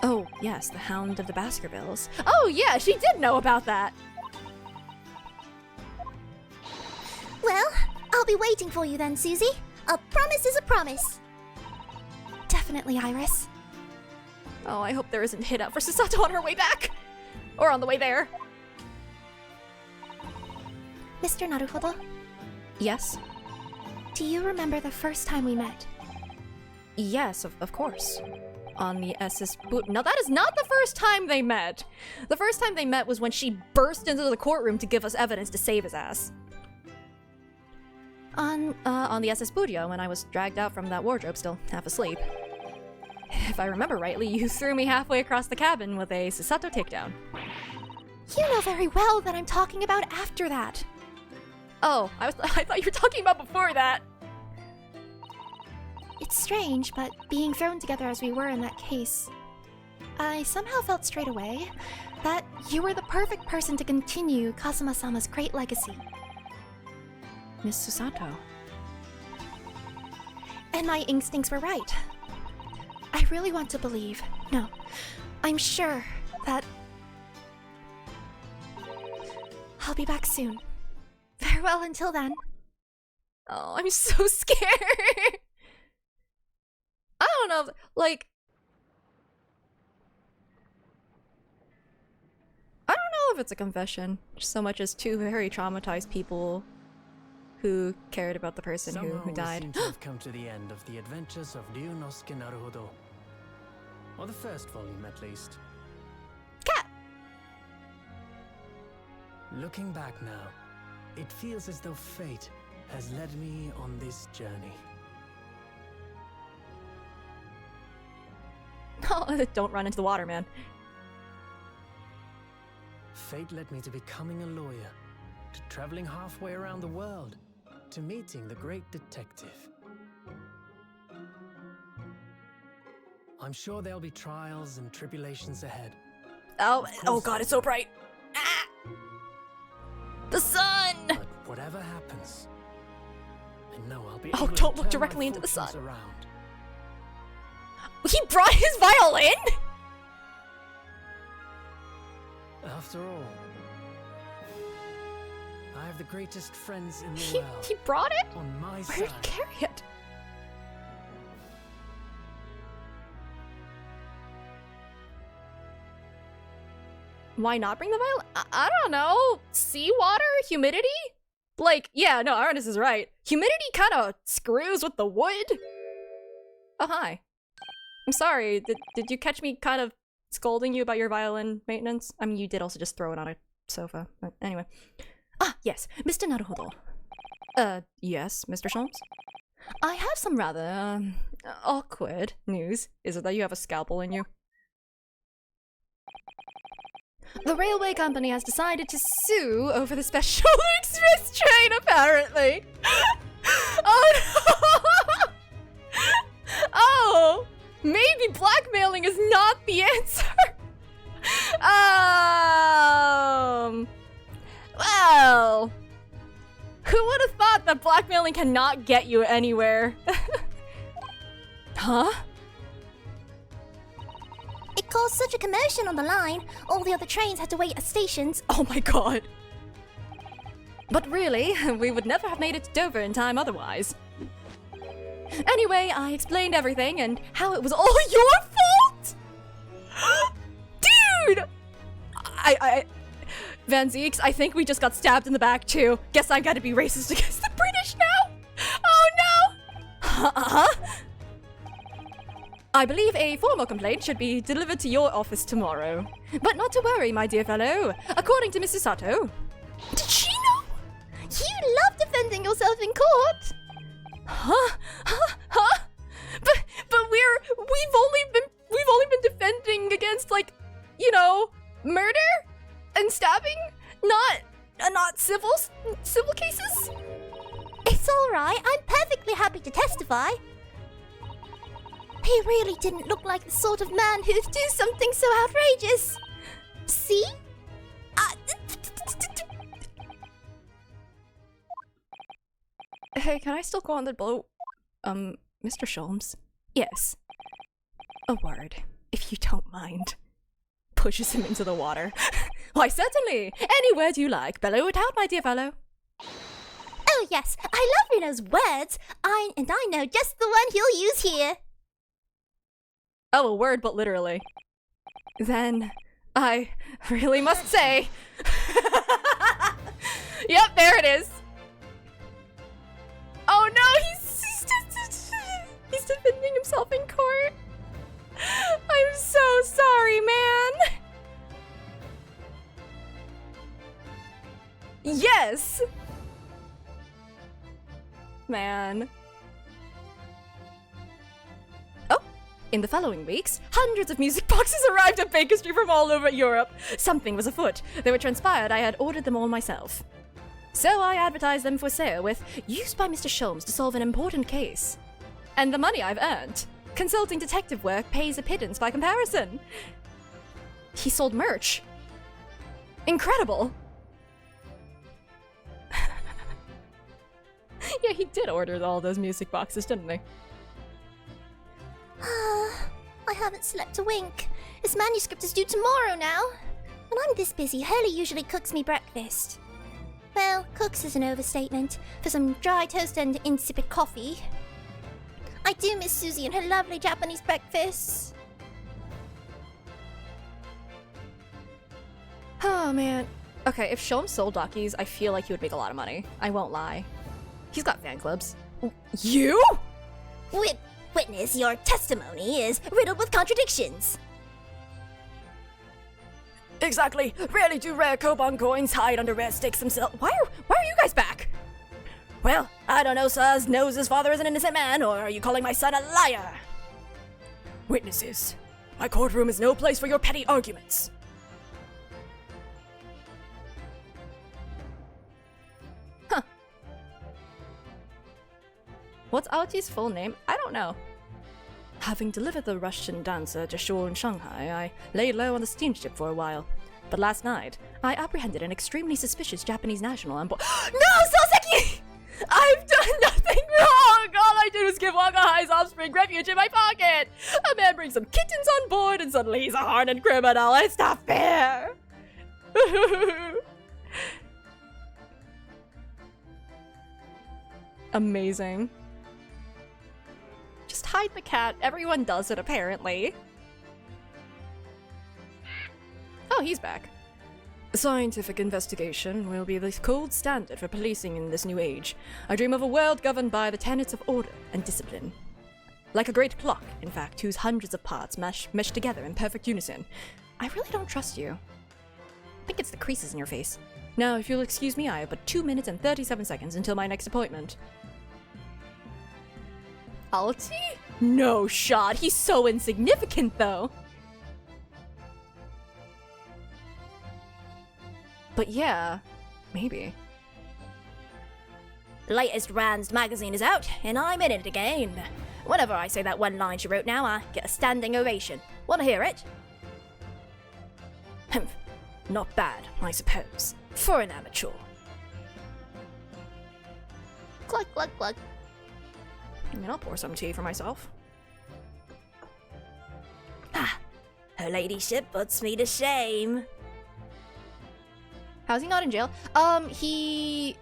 Oh, yes, the Hound of the Baskervilles. Oh yeah, she did know about that! Well, I'll be waiting for you then, Susie. A promise is a promise. Definitely, Iris. Oh, I hope there isn't hit up for Susato on her way back! Or on the way there. Mr. Naruhodo? Yes? Do you remember the first time we met? Yes, of course. On the SS boot. Now that is not the first time they met! The first time they met was when she burst into the courtroom to give us evidence to save his ass. On the SS Budio, when I was dragged out from that wardrobe still half asleep. If I remember rightly, you threw me halfway across the cabin with a Susato takedown. You know very well that I'm talking about after that. Oh, I thought you were talking about before that! It's strange, but being thrown together as we were in that case, I somehow felt straight away that you were the perfect person to continue Kazuma-sama's great legacy. Miss Susato. And my instincts were right. I really want to believe, no, I'm sure that I'll be back soon. Farewell until then. Oh, I'm so scared. I don't know, like... I don't know if it's a confession, so much as two very traumatized people who cared about the person who Somehow died. we seem to have come to the end of the adventures of Ryunosuke Naruhodo. Or the first volume, at least. Cat! Looking back now, it feels as though fate has led me on this journey. Oh, don't run into the water, man. Fate led me to becoming a lawyer, to traveling halfway around the world, to meeting the great detective. I'm sure there'll be trials and tribulations ahead. Oh, Of oh course. god, it's so bright. Ah! The sun! But whatever happens, I know I'll be Oh, able to don't look turn my directly into the fortunes sun. around. He brought his violin? After all, I have the greatest friends in the He world brought it? on my Where side. did he carry it? Why not bring the violin? I don't know. Seawater? Humidity? Like, yeah, no, Arnis is right. Humidity kind of screws with the wood. Oh, hi. I'm sorry. Did you catch me kind of scolding you about your violin maintenance? I mean, you did also just throw it on a sofa. But anyway. Ah, yes. Mr. Naruhodo. Yes, Mr. Sholmes? I have some rather, awkward news. Is it that you have a scalpel in you? The railway company has decided to sue over the special express train, apparently. Oh no! Oh! Maybe blackmailing is not the answer! Well... Who would have thought that blackmailing cannot get you anywhere? Huh? It caused such a commotion on the line, all the other trains had to wait at stations. Oh my god. But really, we would never have made it to Dover in time otherwise. Anyway, I explained everything and how it was all your fault! Dude! Van Zeeks, I think we just got stabbed in the back too. Guess I gotta be racist against the British now? Oh no! Huh? I believe a formal complaint should be delivered to your office tomorrow. But not to worry, my dear fellow. According to Mrs. Sato... Did she know? You love defending yourself in court. Huh? But we've only been defending against, like, you know, murder and stabbing, not civil cases. It's alright, I'm perfectly happy to testify. He really didn't look like the sort of man who'd do something so outrageous. See? Hey, can I still go on the boat? Mr. Sholmes? Yes. A word, if you don't mind. Pushes him into the water. Why, certainly! Any word you like. Bellow it out, my dear fellow. Oh yes, I love Reno's words. I know just the one he'll use here. Oh, a word, but literally. Then, I really must say... Yep, there it is. Oh no, he's defending himself in court. I'm so sorry, man. Yes. Man. Oh, in the following weeks, hundreds of music boxes arrived at Baker Street from all over Europe. Something was afoot. Though it transpired I had ordered them all myself. So I advertised them for sale with, used by Mr. Sholmes to solve an important case. And the money I've earned Consulting detective work pays a pittance by comparison. He sold merch. Incredible. Yeah, he did order all those music boxes, didn't he? I haven't slept a wink. This manuscript is due tomorrow now. When I'm this busy, Hurley usually cooks me breakfast. Well, cooks is an overstatement for some dry toast and insipid coffee. I do miss Susie and her lovely Japanese breakfasts. Oh, man. Okay, if Shom sold Dockies, I feel like he would make a lot of money. I won't lie. He's got fan clubs. You? Witness, your testimony is riddled with contradictions. Exactly. Rarely do rare Koban coins hide under rare sticks themselves. Why are you guys back? Well, I don't know, sirs. Knows his father is an innocent man, or are you calling my son a liar? Witnesses, my courtroom is no place for your petty arguments. What's Aoti's full name? I don't know. Having delivered the Russian dancer to shore in Shanghai, I laid low on the steamship for a while. But last night, I apprehended an extremely suspicious Japanese national on board. No, Soseki! I've done nothing wrong! All I did was give Wakahai's offspring refuge in my pocket! A man brings some kittens on board and suddenly he's a hardened criminal. It's not fair! Amazing. Just hide the cat. Everyone does it, apparently. Oh, he's back. Scientific investigation will be the gold standard for policing in this new age. I dream of a world governed by the tenets of order and discipline. Like a great clock, in fact, whose hundreds of parts mesh together in perfect unison. I really don't trust you. I think it's the creases in your face. Now, if you'll excuse me, I have but 2 minutes and 37 seconds until my next appointment. Alti? No shot. He's so insignificant, though. But yeah, maybe. Latest Rand's magazine is out, and I'm in it again. Whenever I say that one line she wrote now, I get a standing ovation. Want to hear it? Not bad, I suppose, for an amateur. Glug, glug, glug. I mean, I'll pour some tea for myself. Her ladyship puts me to shame. How's he not in jail? I mean,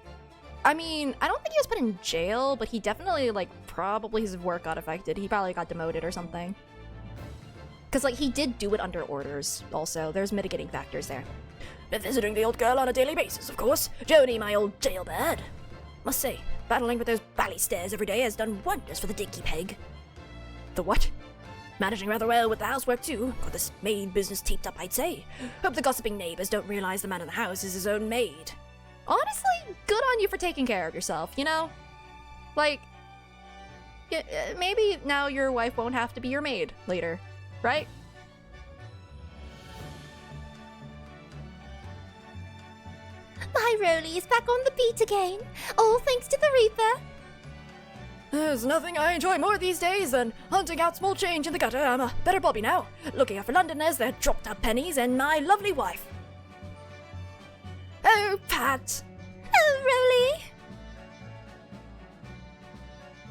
I don't think he was put in jail, but he definitely, like, probably his work got affected. He probably got demoted or something. Because, like, he did do it under orders, also. There's mitigating factors there. Been visiting the old girl on a daily basis, of course. Jody, my old jailbird. Must say, battling with those bally stares every day has done wonders for the dicky peg. The what? Managing rather well with the housework, too. Got this maid business teeped up, I'd say. Hope the gossiping neighbors don't realize the man in the house is his own maid. Honestly, good on you for taking care of yourself, you know? Like, maybe now your wife won't have to be your maid later, right? My Rolly is back on the beat again. All thanks to the Reaper. There's nothing I enjoy more these days than hunting out small change in the gutter. I'm a better Bobby now, looking out for Londoners, their dropped-up pennies, and my lovely wife. Oh, Pat! Oh, Rolly!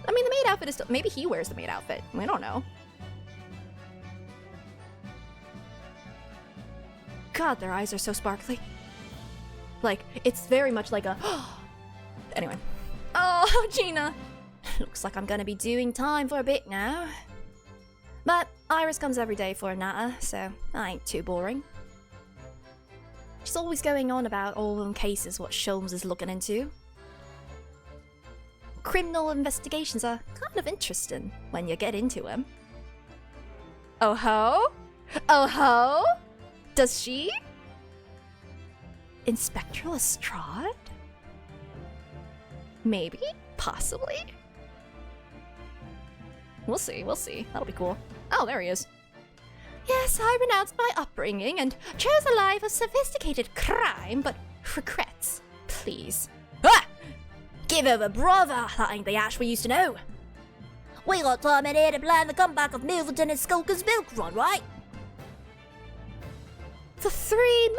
I mean, the maid outfit is still... Maybe he wears the maid outfit. We don't know. God, their eyes are so sparkly. Like, it's very much like a... Anyway. Oh, Gina! Looks like I'm gonna be doing time for a bit now. But Iris comes every day for a natter, so I ain't too boring. She's always going on about all them cases what Sholmes is looking into. Criminal investigations are kind of interesting when you get into them. Oh ho? Oh ho? Does she? Inspector Lestrade? Maybe? Possibly? We'll see, we'll see. That'll be cool. Oh, there he is. Yes, I renounced my upbringing and chose a life of sophisticated crime, but regrets. Please. Ah! Give over, brother! That ain't the Ash we used to know. We got time in here to plan the comeback of Milverton and Skulker's milk run, right? The Three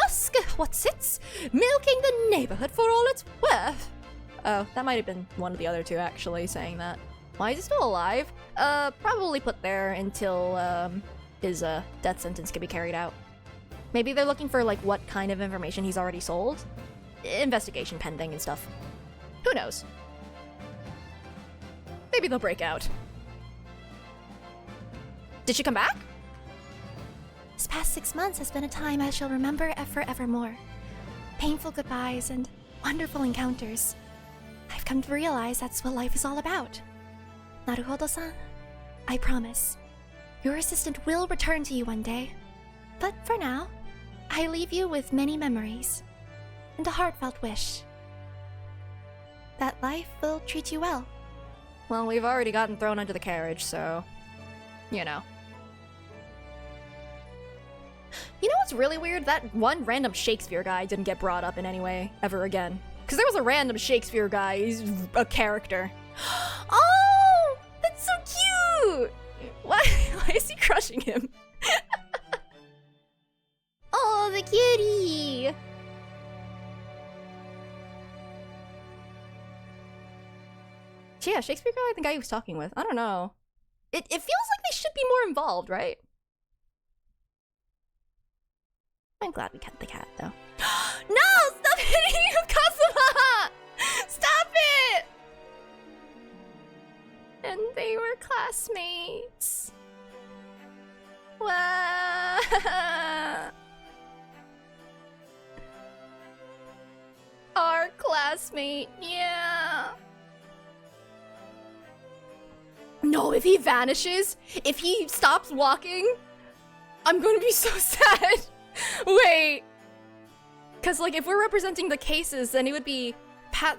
What's-its? Milking the neighborhood for all it's worth. Oh, that might have been one of the other two actually saying that. Why is he still alive? Probably put there until, his, death sentence can be carried out. Maybe they're looking for, like, what kind of information he's already sold? Investigation pending and stuff. Who knows? Maybe they'll break out. Did she come back? This past 6 months has been a time I shall remember forevermore. Painful goodbyes and wonderful encounters. I've come to realize that's what life is all about. Naruhodo-san, I promise. Your assistant will return to you one day. But for now, I leave you with many memories and a heartfelt wish that life will treat you well. Well, we've already gotten thrown under the carriage, so... you know. You know what's really weird? That one random Shakespeare guy didn't get brought up in any way ever again. Because there was a random Shakespeare guy, he's a character. Oh! That's so cute! Why is he crushing him? Oh, the cutie! Yeah, Shakespeare guy, the guy he was talking with. I don't know. It feels like they should be more involved, right? I'm glad we kept the cat, though. No! Stop hitting him, Kazuma! Stop it! And they were classmates. Wow. Our classmate, yeah. No, if he vanishes, if he stops walking, I'm gonna be so sad. Wait. Because, like, if we're representing the cases, then it would be...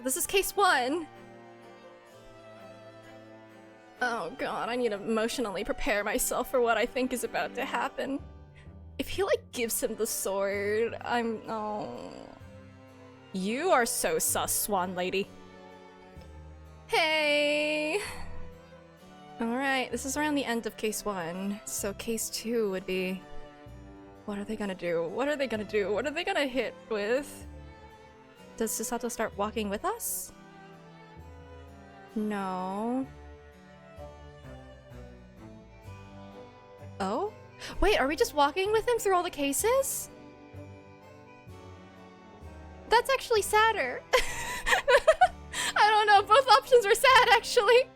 this is case 1. Oh god, I need to emotionally prepare myself for what I think is about to happen. If he, like, gives him the sword, oh... You are so sus, Swan Lady. Hey! Alright, this is around the end of case 1, so case 2 would be... What are they gonna do? What are they gonna do? What are they gonna hit with? Does Susato start walking with us? No. Oh? Wait, are we just walking with him through all the cases? That's actually sadder. I don't know, both options are sad, actually.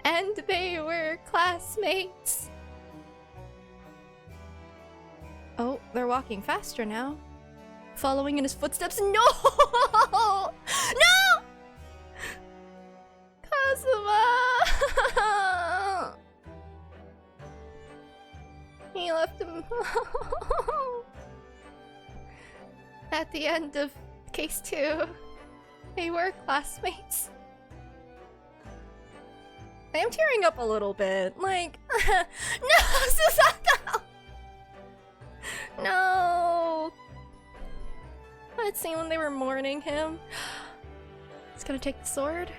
And they were classmates. Oh, they're walking faster now. Following in his footsteps. No! No! Kazuma! He left him at the end of case 2. They were classmates. I am tearing up a little bit. Like, no, Susato! No! Let's see when they were mourning him. He's gonna take the sword.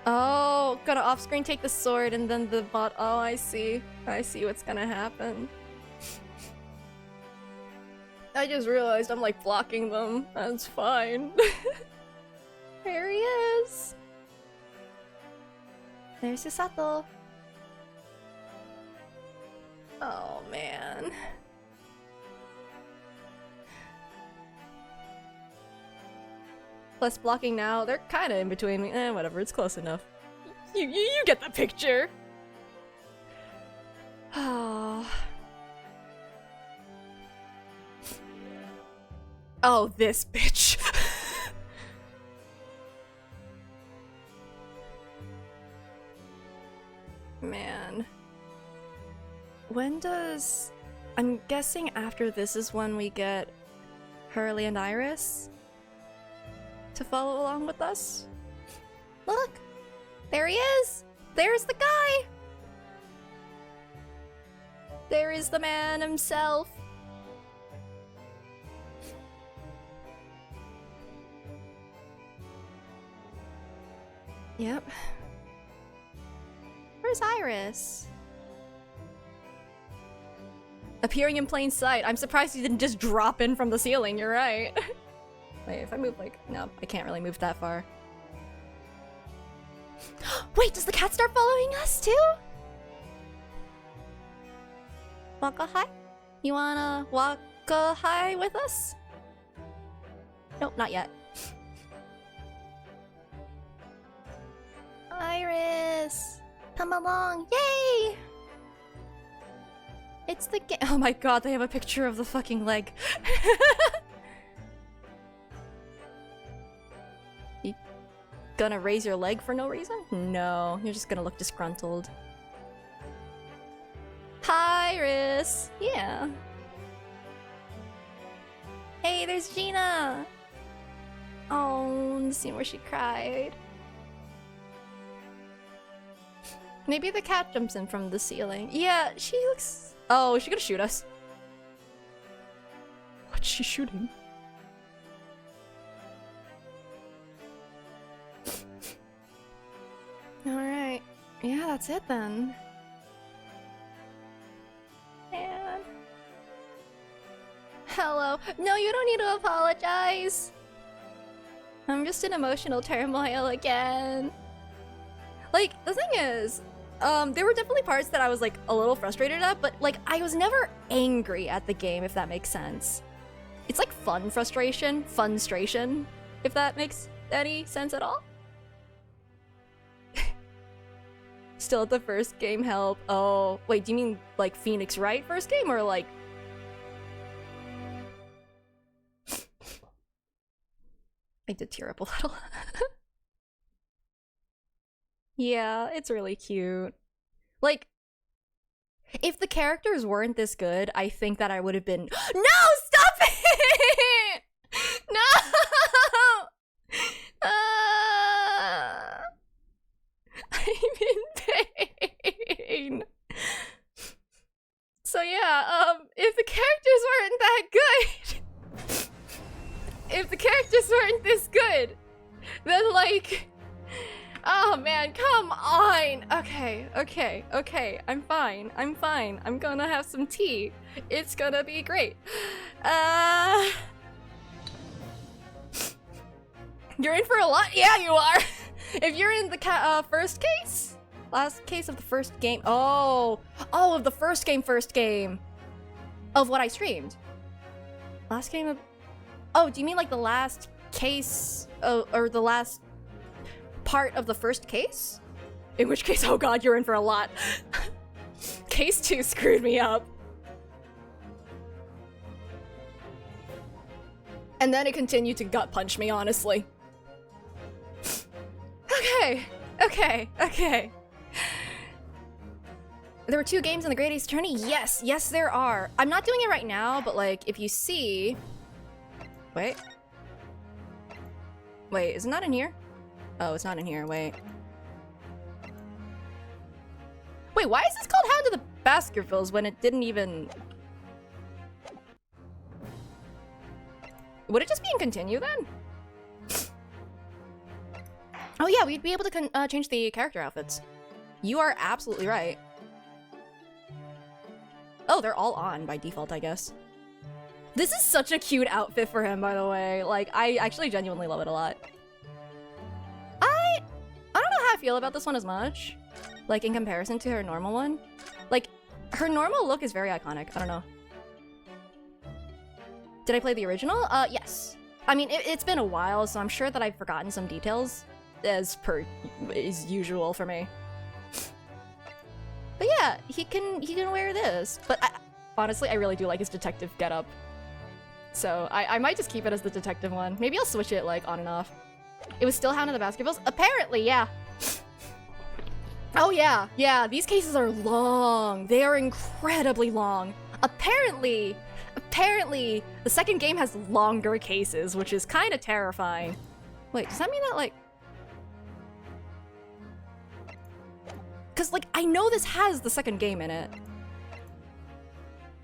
Oh, gonna off-screen take the sword and then the bot. Oh, I see. I see what's gonna happen. I just realized I'm like blocking them. That's fine. There he is. There's Susato. Oh man. Plus blocking now, they're kinda in between me. Whatever, it's close enough. You get the picture. Oh. Oh, this bitch. Man. When does... I'm guessing after this is when we get Hurley and Iris to follow along with us? Look! There he is! There's the guy! There is the man himself! Yep. Where's Iris? Appearing in plain sight. I'm surprised you didn't just drop in from the ceiling, you're right. Wait, if I move like... No, I can't really move that far. Wait, does the cat start following us too? Waka hi? You wanna waka hi with us? Nope, not yet. Iris! Come along, yay! It's the game. Oh my god, they have a picture of the fucking leg. You gonna raise your leg for no reason? No, you're just gonna look disgruntled. Hi, Iris. Yeah. Hey, there's Gina. Oh, the scene where she cried. Maybe the cat jumps in from the ceiling. Yeah, she looks... Oh, is she gonna shoot us? What's she shooting? Alright. Yeah, that's it then. Man. Hello. No, you don't need to apologize. I'm just in emotional turmoil again. Like, the thing is, there were definitely parts that I was like a little frustrated at, but like I was never angry at the game, if that makes sense. It's like fun frustration, funstration, if that makes any sense at all. Still at the first game, help. Oh, wait, do you mean like Phoenix Wright first game or like... I did tear up a little. Yeah, it's really cute. Like, if the characters weren't this good, I think that I would have been— No! Stop it! No! I'm in pain. So yeah, if the characters weren't that good, if the characters weren't this good, then like, oh man, come on. Okay. I'm fine. I'm gonna have some tea. It's gonna be great. You're in for a lot? Yeah, you are. If you're in the first case? Last case of the first game. Oh, of the first game. Of what I streamed. Last game of... Oh, do you mean like the last case, or the last part of the first case? In which case, oh god, you're in for a lot. Case 2 screwed me up. And then it continued to gut punch me, honestly. Okay. There were 2 games in the Great Ace Attorney? Yes, there are. I'm not doing it right now, but like, if you see... Wait, is it not in here? Oh, it's not in here, wait, why is this called Hound of the Baskervilles when it didn't even... Would it just be in continue then? Oh yeah, we'd be able to change the character outfits. You are absolutely right. Oh, they're all on by default, I guess. This is such a cute outfit for him, by the way. Like, I actually genuinely love it a lot. I don't know how I feel about this one as much. Like, in comparison to her normal one. Like, her normal look is very iconic. I don't know. Did I play the original? Yes. I mean, it's been a while, so I'm sure that I've forgotten some details, as per is usual for me. But yeah, he can wear this. But honestly, I really do like his detective getup. So I might just keep it as the detective one. Maybe I'll switch it like on and off. It was still Hound of the Baskervilles? Apparently, yeah. Oh yeah, these cases are long. They are incredibly long. Apparently, the second game has longer cases, which is kind of terrifying. Wait, does that mean that like... Cause like, I know this has the second game in it.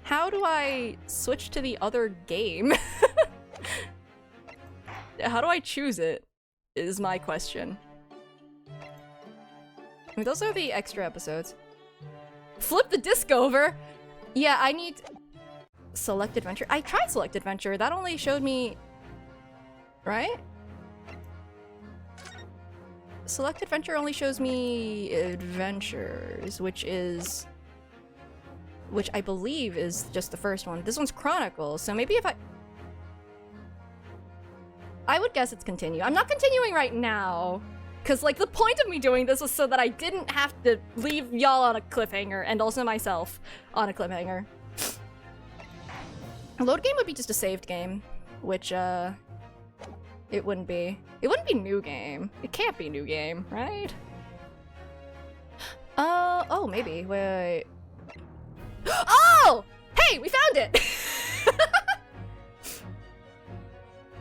How do I switch to the other game? How do I choose it, is my question. mean, those are the extra episodes. Flip the disc over! Yeah, I need... Select Adventure. I tried Select Adventure. That only showed me... Right? Select Adventure only shows me Adventures, which I believe is just the first one. This one's Chronicles, so maybe if I would guess it's continue. I'm not continuing right now, because like the point of me doing this was so that I didn't have to leave y'all on a cliffhanger, and also myself on a cliffhanger. A load game would be just a saved game, which it wouldn't be. It wouldn't be new game. It can't be new game, right? Oh, maybe. Wait. Oh! Hey, we found it!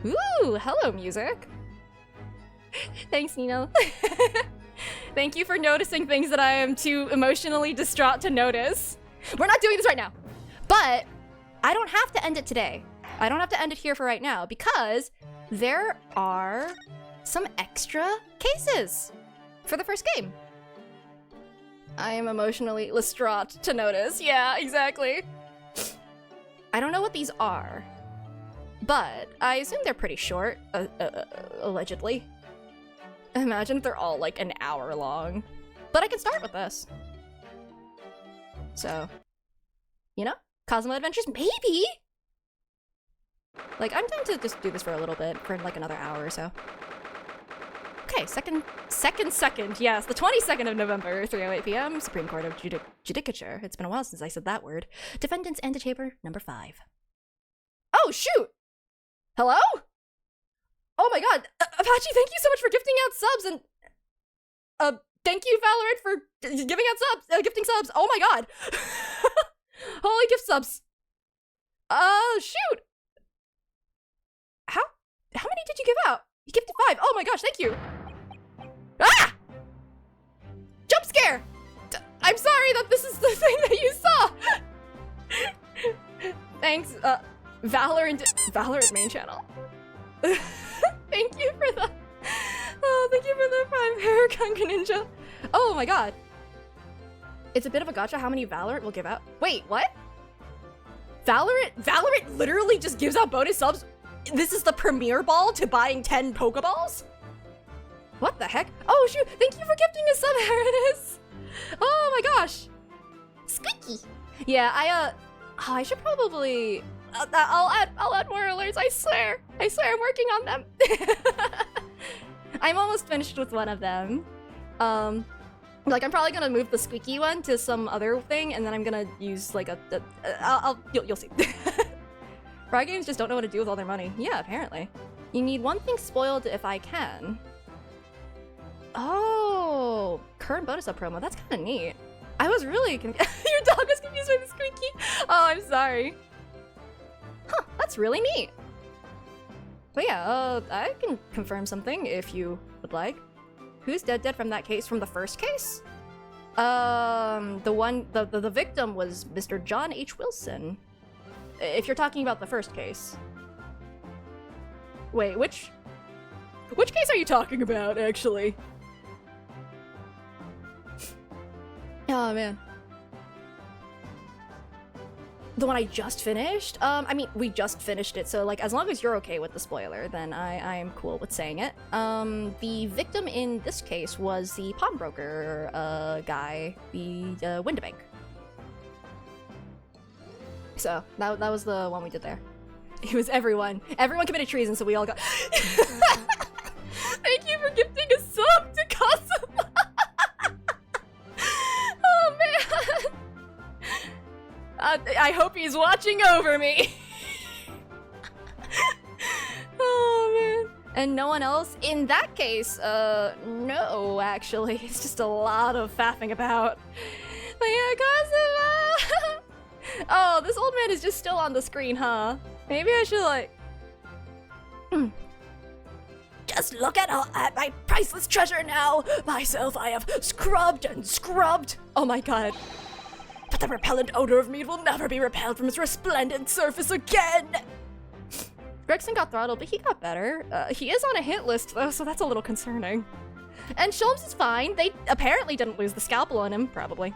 Ooh, hello, music. Thanks, Nino. Thank you for noticing things that I am too emotionally distraught to notice. We're not doing this right now. But I don't have to end it today. I don't have to end it here for right now because there are some extra cases for the first game. I am emotionally distraught to notice. Yeah, exactly. I don't know what these are, but I assume they're pretty short, allegedly. Imagine if they're all like an hour long. But I can start with this. So, you know, Cosmo Adventures, maybe? Like, I'm down to just do this for a little bit, for like another hour or so. Okay, second, yes, the 22nd of November, 3:08 p.m., Supreme Court of Judicature. It's been a while since I said that word. Defendants Antechamber, number 5. Oh, shoot! Hello? Oh my god, Apache, thank you so much for gifting out subs, and, thank you, Valorant, for giving out subs, gifting subs. Oh my god! Holy gift subs. Shoot! How many did you give out? You gifted 5. Oh my gosh, thank you. Ah! Jump scare! I'm sorry that this is the thing that you saw! Thanks, Valorant main channel. Thank you for the... Oh, thank you for the Prime Hair Kanka Ninja. Oh my god. It's a bit of a gotcha how many Valorant will give out. Wait, what? Valorant literally just gives out bonus subs? This is the premiere ball to buying 10 Pokeballs? What the heck? Oh shoot, thank you for gifting a sub, Herodis! Oh my gosh. Squeaky. Yeah, I should probably... I'll add more alerts, I swear I'm working on them. I'm almost finished with one of them. Like, I'm probably gonna move the squeaky one to some other thing, and then I'm gonna use, like, you'll see. Frog games just don't know what to do with all their money. Yeah, apparently. You need one thing spoiled if I can. Oh, current bonus up promo. That's kind of neat. I was really confused. Your dog was confused by the squeaky. Oh, I'm sorry. Huh, that's really neat. But yeah, I can confirm something if you would like. Who's dead from that case? From the first case? The victim was Mr. John H. Wilson. If you're talking about the first case. Wait, which case are you talking about, actually? Oh, man. The one I just finished? I mean, we just finished it, so, like, as long as you're okay with the spoiler, then I am cool with saying it. The victim in this case was the pawnbroker, guy, the Windabank. So, that was the one we did there. It was everyone. Everyone committed treason, so we all got... Thank you for gifting a sub to Cosmo! Oh, man! I hope he's watching over me! Oh, man. And no one else? In that case, no, actually. It's just a lot of faffing about. But yeah, Cosmo! Oh, this old man is just still on the screen, huh? Maybe I should, like... Just look at my priceless treasure now! Myself, I have scrubbed and scrubbed! Oh my god. But the repellent odor of meat will never be repelled from its resplendent surface again! Gregson got throttled, but he got better. He is on a hit list, though, so that's a little concerning. And Sholmes is fine. They apparently didn't lose the scalpel on him, probably.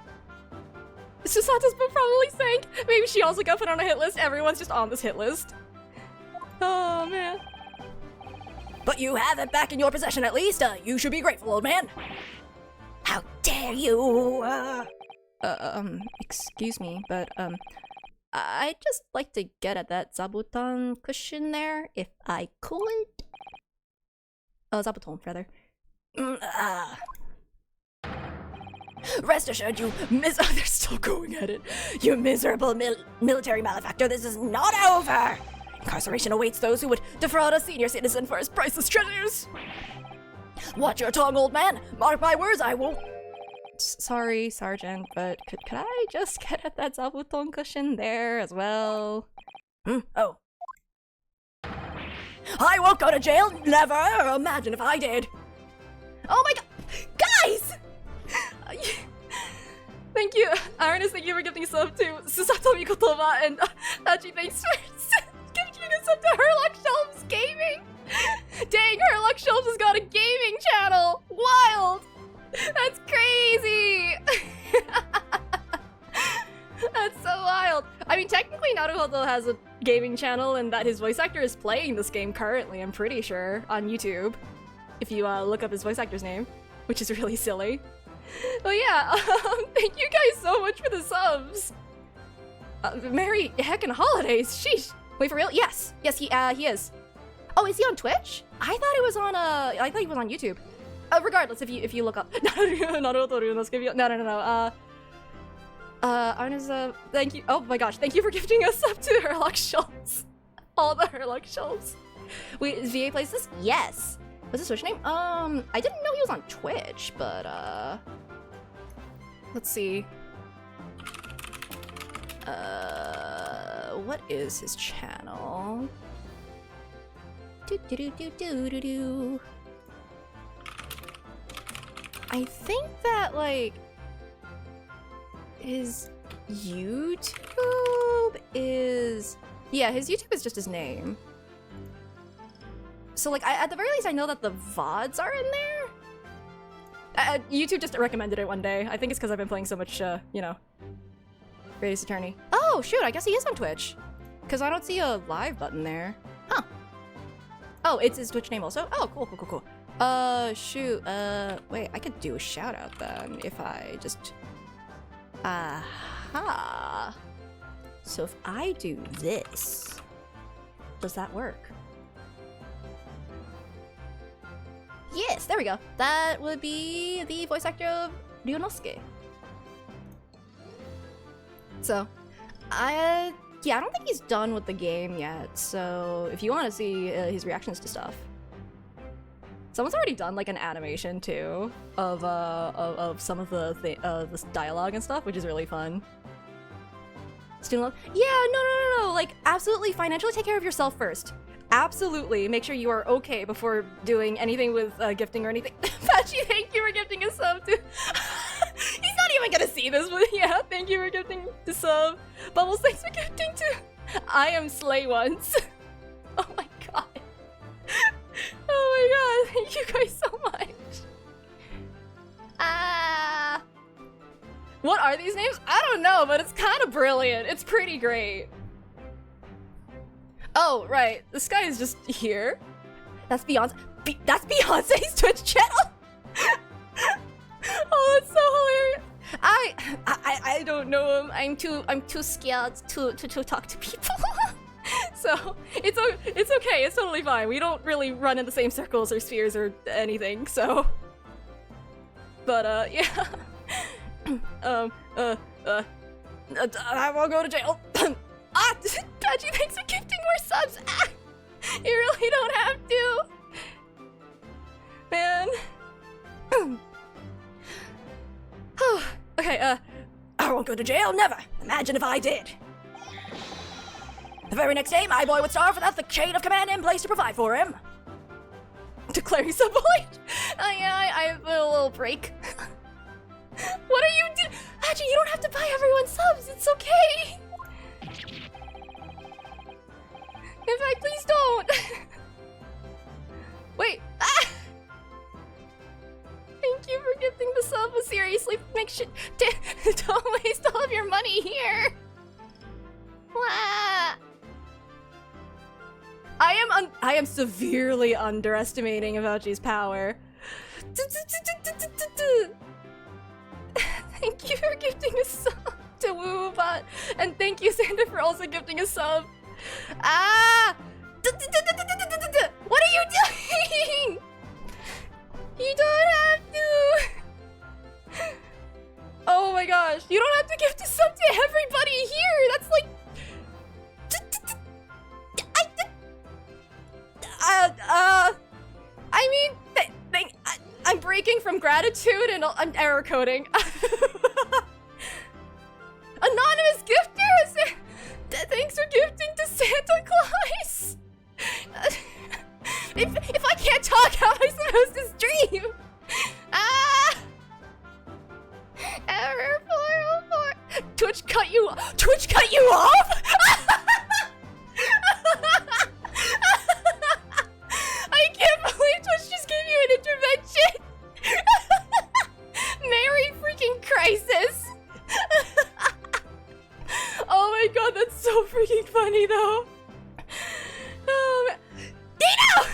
Susato's been probably saying maybe she also got put on a hit list. Everyone's just on this hit list. Oh, man. But you have it back in your possession at least. You should be grateful, old man. How dare you? Excuse me, but, I'd just like to get at that zabuton cushion there, if I could. Oh, zabuton, rather. Rest assured, oh, they're still going at it. You miserable military malefactor, this is not over! Incarceration awaits those who would defraud a senior citizen for his priceless treasures! Watch your tongue, old man! Mark my words, I won't— Sorry, Sergeant, but could I just get at that zabuton cushion there as well? Oh. I won't go to jail, never! Imagine if I did! Oh my god! Guys! Thank you, Ernest, thank you for gifting a sub to Susato Mikotoba, and Achi, thanks for gifting a sub to Herlock Shelves Gaming! Dang, Herlock Shelves has got a gaming channel! Wild! That's crazy! That's so wild! I mean, technically Naruhodo has a gaming channel and that his voice actor is playing this game currently, I'm pretty sure, on YouTube. If you look up his voice actor's name, which is really silly. But yeah, thank you guys so much for the subs! Merry heckin' holidays, sheesh! Wait, for real? Yes! Yes, he is. Oh, is he on Twitch? I thought he was on, YouTube. Regardless, if you look up, no, Arna's, thank you. Oh my gosh, thank you for gifting us up to Herlock Schultz. All the Herlock Schultz. Wait, is VA plays this? Yes. What's his Twitch name? I didn't know he was on Twitch, but let's see. What is his channel? I think that, like, his YouTube is... Yeah, his YouTube is just his name. So, like, at the very least, I know that the VODs are in there. YouTube just recommended it one day. I think it's because I've been playing so much, you know, Greatest Attorney. Oh, shoot, I guess he is on Twitch. Because I don't see a live button there. Huh. Oh, it's his Twitch name also? Oh, cool. Shoot, wait, I could do a shout out then if I just... Aha. So if I do this, does that work? Yes, there we go. That would be the voice actor of Ryunosuke. So, yeah, I don't think he's done with the game yet, so if you want to see his reactions to stuff. Someone's already done like an animation too of some of the dialogue and stuff, which is really fun. Student loan? Yeah, no. Like, absolutely, financially take care of yourself first. Absolutely, make sure you are okay before doing anything with gifting or anything. Pachi, thank you for gifting a sub to... He's not even gonna see this, but yeah, thank you for gifting the sub. Bubbles, thanks for gifting to... I am Slay Once. Oh my god. Oh my god, thank you guys so much. What are these names? I don't know, but it's kind of brilliant. It's pretty great. Oh, right. This guy is just here. That's Beyonce. That's Beyonce's Twitch channel. Oh, that's so hilarious. I don't know him. I'm too scared to talk to people. So it's okay. It's totally fine. We don't really run in the same circles or spheres or anything. So, but yeah. I won't go to jail. Pachi, thanks for gifting more subs. You really don't have to. Man. Okay, I won't go to jail, never. Imagine if I did. The very next day, my boy would starve without the chain of command in place to provide for him. Declaring subvoid. Yeah, I have a little break. What are you doing? Actually, you don't have to buy everyone subs. It's okay. In fact, please don't. Wait. the sub, but seriously, make sure don't waste all of your money here. Wah. I am severely underestimating Avouchi's power. Thank you for gifting a sub to WooBot, and thank you, Santa, for also gifting a sub. Ah! What are you doing? You don't have to. Oh my gosh, you don't have to gift a sub to everybody here. That's like. I mean, I'm breaking from gratitude and I'm error coding. Anonymous gifter! Thanks for gifting to Santa Claus! If I can't talk, how am I supposed to stream? Ah! Error 404. Twitch cut you off? I can't believe Twitch just gave you an intervention! Merry freaking crisis! Oh my god, that's so freaking funny though. Oh, Nino!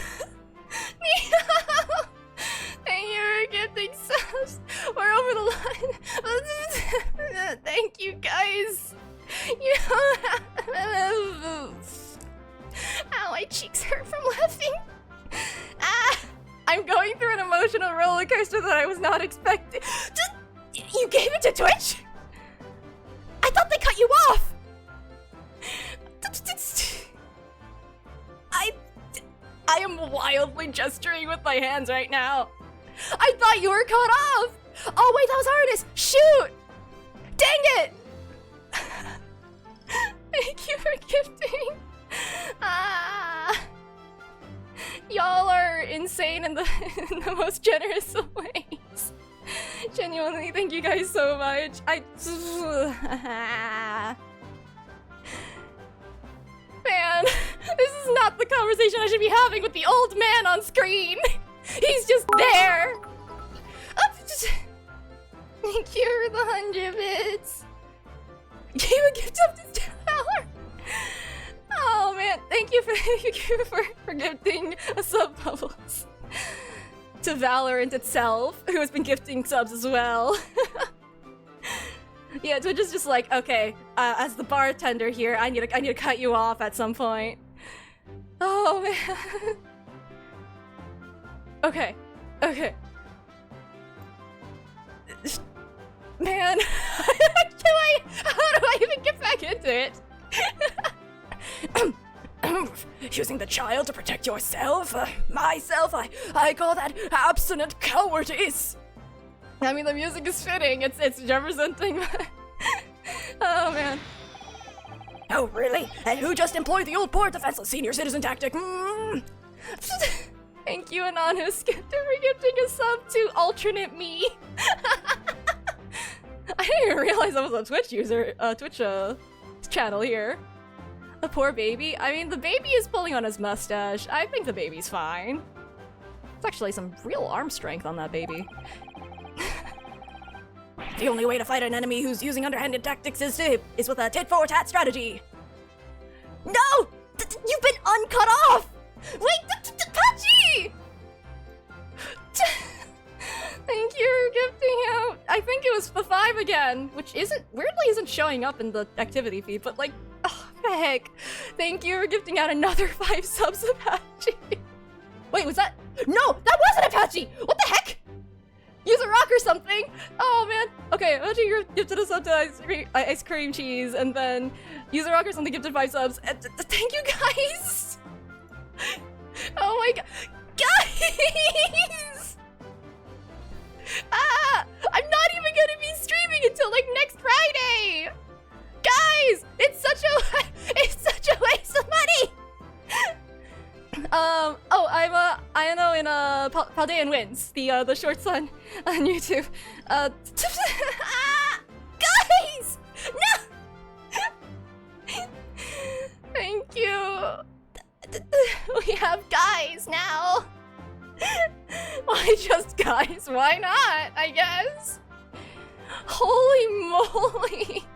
Nino! Thank you for gifting subs. We're over the line. Thank you guys. Ow, my cheeks hurt from laughing. Ah, I'm going through an emotional roller coaster that I was not expecting. You gave it to Twitch? I thought they cut you off! I am wildly gesturing with my hands right now. I thought you were cut off! Oh wait, that was Artist! Shoot! Dang it! Thank you for gifting. Y'all are insane in the most generous of ways. Genuinely, thank you guys so much. Man, this is not the conversation I should be having with the old man on screen. He's just there. Thank you for the 100 bits. Gave a gift up to $2. Oh man, thank you for gifting a sub, Bubbles. To Valorant itself, who has been gifting subs as well. Yeah, Twitch is just like, okay, as the bartender here, I need to cut you off at some point. Oh man. Okay. Man, how do I even get back into it? Using the child to protect yourself? Myself? I call that absolute cowardice! I mean, the music is fitting, it's representing. Oh man. Oh really? And who just employed the old poor defenseless senior citizen tactic? Thank you, Anonymous Gifter, for gifting a sub to alternate me. I didn't even realize I was a Twitch user, Twitch channel here. A poor baby? I mean, the baby is pulling on his mustache. I think the baby's fine. It's actually some real arm strength on that baby. The only way to fight an enemy who's using underhanded tactics is with a tit-for-tat strategy. No! You've been uncut off! Wait, Patchy! Thank you for gifting out. I think it was the 5 again, which weirdly isn't showing up in the activity feed, but like, oh, heck. Thank you for gifting out another 5 subs, Apache. Wait, was that? No, that wasn't Apache! What the heck? Use a rock or something! Oh man. Okay, Apache gifted a sub to ice cream cheese, and then Use a rock or something gifted 5 subs. Thank you guys! Oh my god. Guys! I'm not even gonna be streaming until like next Friday! Guys! It's such a waste of money! I know in Paldean Wins, the shorts on YouTube. Guys! No! Thank you. We have guys now. Why just guys? Why not? I guess. Holy moly!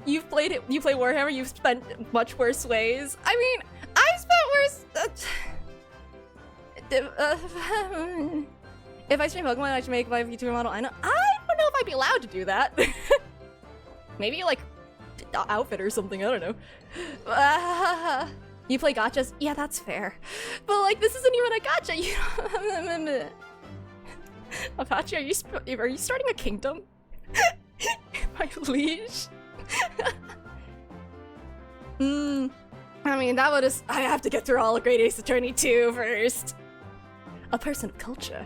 You play Warhammer, you've spent much worse ways. I mean, I spent worse... if I stream Pokemon, I should make my VTuber model. I don't know if I'd be allowed to do that. Maybe like outfit or something. I don't know. You play gachas? Yeah, that's fair. But like, this isn't even a gacha. You know? Apache, are you starting a kingdom? My liege. I mean, that would just... I have to get through all of Great Ace Attorney 2 first. A person of culture.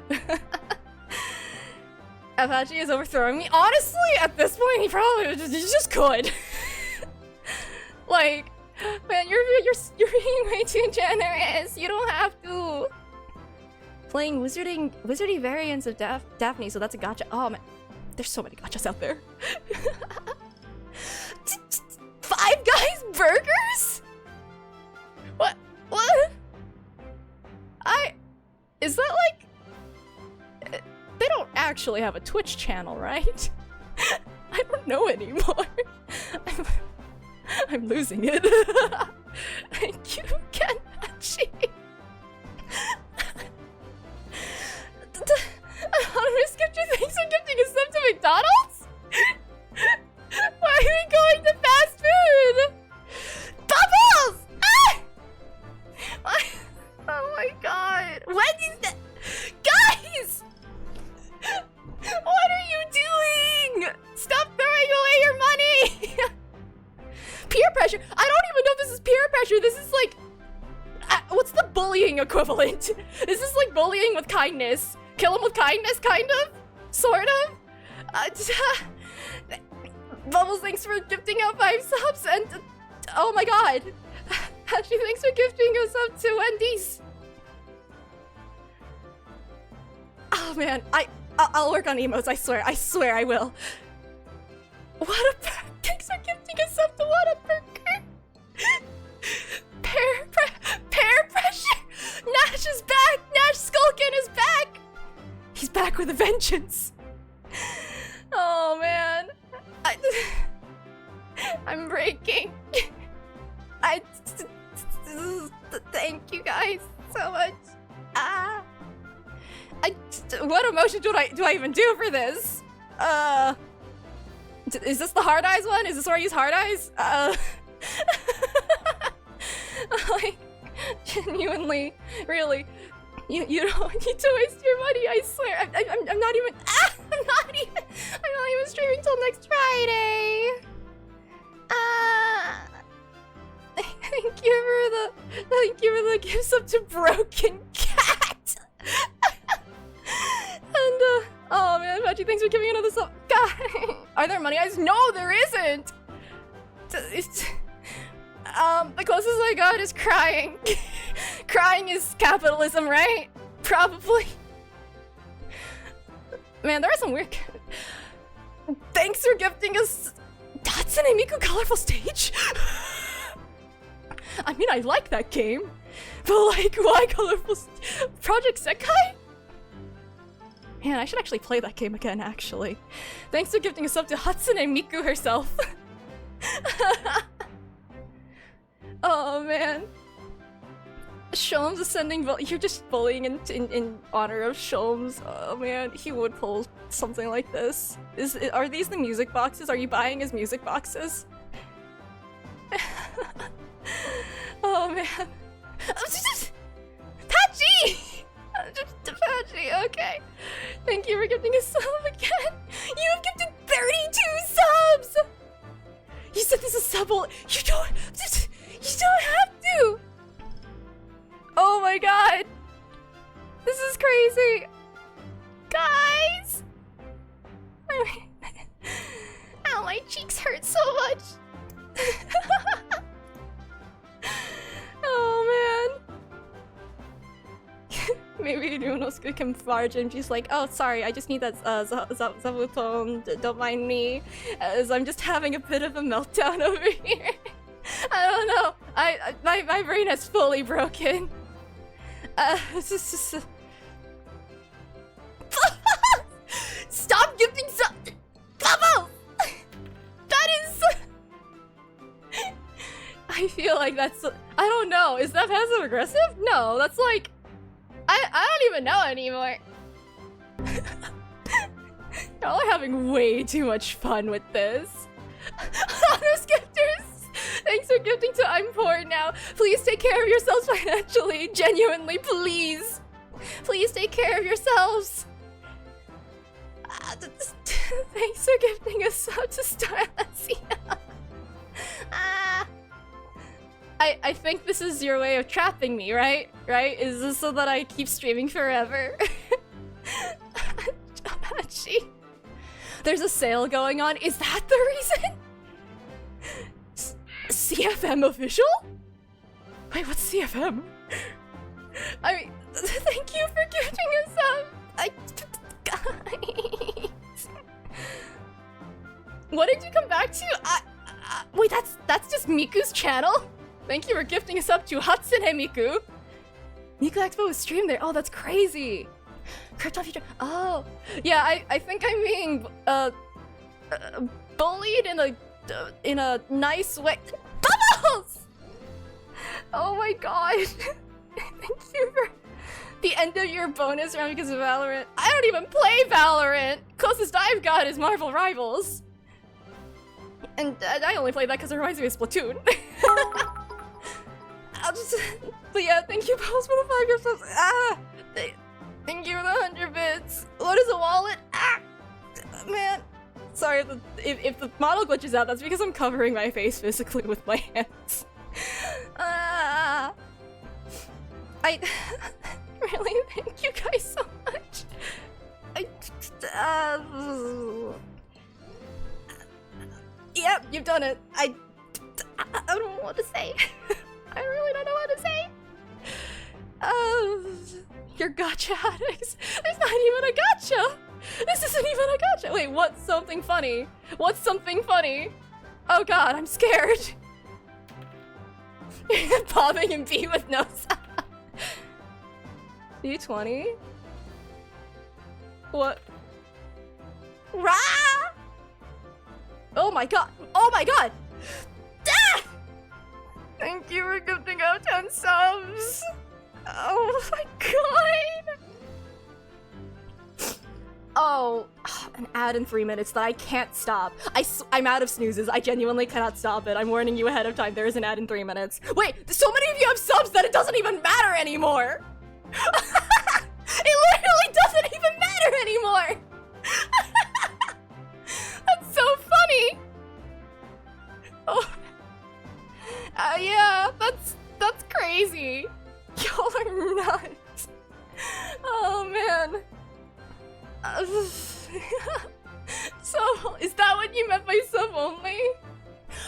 Apache is overthrowing me. Honestly, at this point, he probably just could. Like, man, you're being way too generous. You don't have to. Playing wizardy variants of Daphne, so that's a gacha. Oh man, there's so many gachas out there. Five Guys burgers? What? Is that like... They don't actually have a Twitch channel, right? I don't know anymore. I'm losing it. Thank you, Kenhachi. Anonymous Gifter, thanks for gifting a sub to McDonald's? Why are we going to fast food? Bubbles! Ah! Oh my god. Wendy's that? Guys! What are you doing? Stop throwing away your money! Peer pressure? I don't even know if this is peer pressure. This is like... what's the bullying equivalent? This is like bullying with kindness. Kill him with kindness, kind of? Sort of? Bubbles, thanks for gifting out 5 subs, and... oh my god! Actually, thanks for gifting us up to Wendy's! Oh man, I'll work on emotes, I swear I will. What a perk! Thanks for gifting us up to What a Perker! Peer pressure! Nash is back! Nash Skulkin is back! He's back with a vengeance! Oh man. I'm breaking. Thank you guys so much. What emotion do I even do for this? Is this the hard eyes one? Is this where I use hard eyes? Like, genuinely, really, you don't need to waste your money. I swear. I'm not even. I'm not even streaming till next Friday. Thank you for the gifts up to Broken Cat. And oh man, Pachi, thanks for giving another sub. God, are there money eyes? No, there isn't. The closest I got is crying. Crying is capitalism, right? Probably. Man, there are some weird... Thanks for gifting us Hatsune Miku Colorful Stage? I mean, I like that game. But like, why Colorful Project Sekai? Man, I should actually play that game again, actually. Thanks for gifting us up to Hatsune Miku herself. Oh man. Sholmes is sending you're just bullying in honor of Sholmes. Oh man, he would pull something like this. Are these the music boxes? Are you buying his music boxes? Oh man. Patchy! Patchy, okay. Thank you for gifting a sub again. You have gifted 32 subs! You said this is sub. You don't have to! Oh my god! This is crazy! Guys! Ow, my cheeks hurt so much! Oh man! Maybe Ryunosuke can barge and she's like, oh sorry, I just need that Zabuton, don't mind me, as I'm just having a bit of a meltdown over here. I don't know. My brain has fully broken. gifting sub. Bubbles! That is. I feel like that's. I don't know. Is that passive aggressive? No, that's like. I don't even know anymore. Y'all are having way too much fun with this. Honest gifters, thanks for gifting to I'm poor now. Please take care of yourselves financially. Genuinely, please. Please take care of yourselves. Thanks for gifting us sub to Starlessia. I think this is your way of trapping me, right? Right? Is this so that I keep streaming forever? There's a sale going on. Is that the reason? CFM official? Wait, what's CFM? I mean, thank you for gifting us up. Guys. What did you come back to? Wait, that's just Miku's channel? Thank you for gifting us up to Hatsune Miku. Miku Expo was streamed there. Oh, that's crazy. Krypton Future. Oh, yeah. I think I'm being bullied in a nice way. Bubbles! Oh my god. Thank you for the end of your bonus round because of Valorant. I don't even play Valorant. Closest I've got is Marvel Rivals. And I only play that because it reminds me of Splatoon. But yeah, thank you, Pals, for the 5 gifts. Thank you for the 100 bits. What is a wallet? Man. Sorry if the model glitches out, that's because I'm covering my face physically with my hands. I really thank you guys so much. Yep, you've done it. I don't know what to say. I really don't know what to say. Your gacha addicts. There's not even a gacha. This isn't even a gacha. Wait, what's something funny? What's something funny? Oh god, I'm scared. Bobbing and B with no sound. U20? What? Rah! Oh my god! Oh my god! Ah! Thank you for gifting out 10 subs! Oh my god! Oh, an ad in 3 minutes that I can't stop. I'm out of snoozes. I genuinely cannot stop it. I'm warning you ahead of time. There is an ad in 3 minutes. Wait, so many of you have subs that it doesn't even matter anymore! It literally doesn't even matter anymore! That's so funny! Oh. Yeah, that's crazy. Y'all are nuts. Oh man. So, is that what you meant by sub only?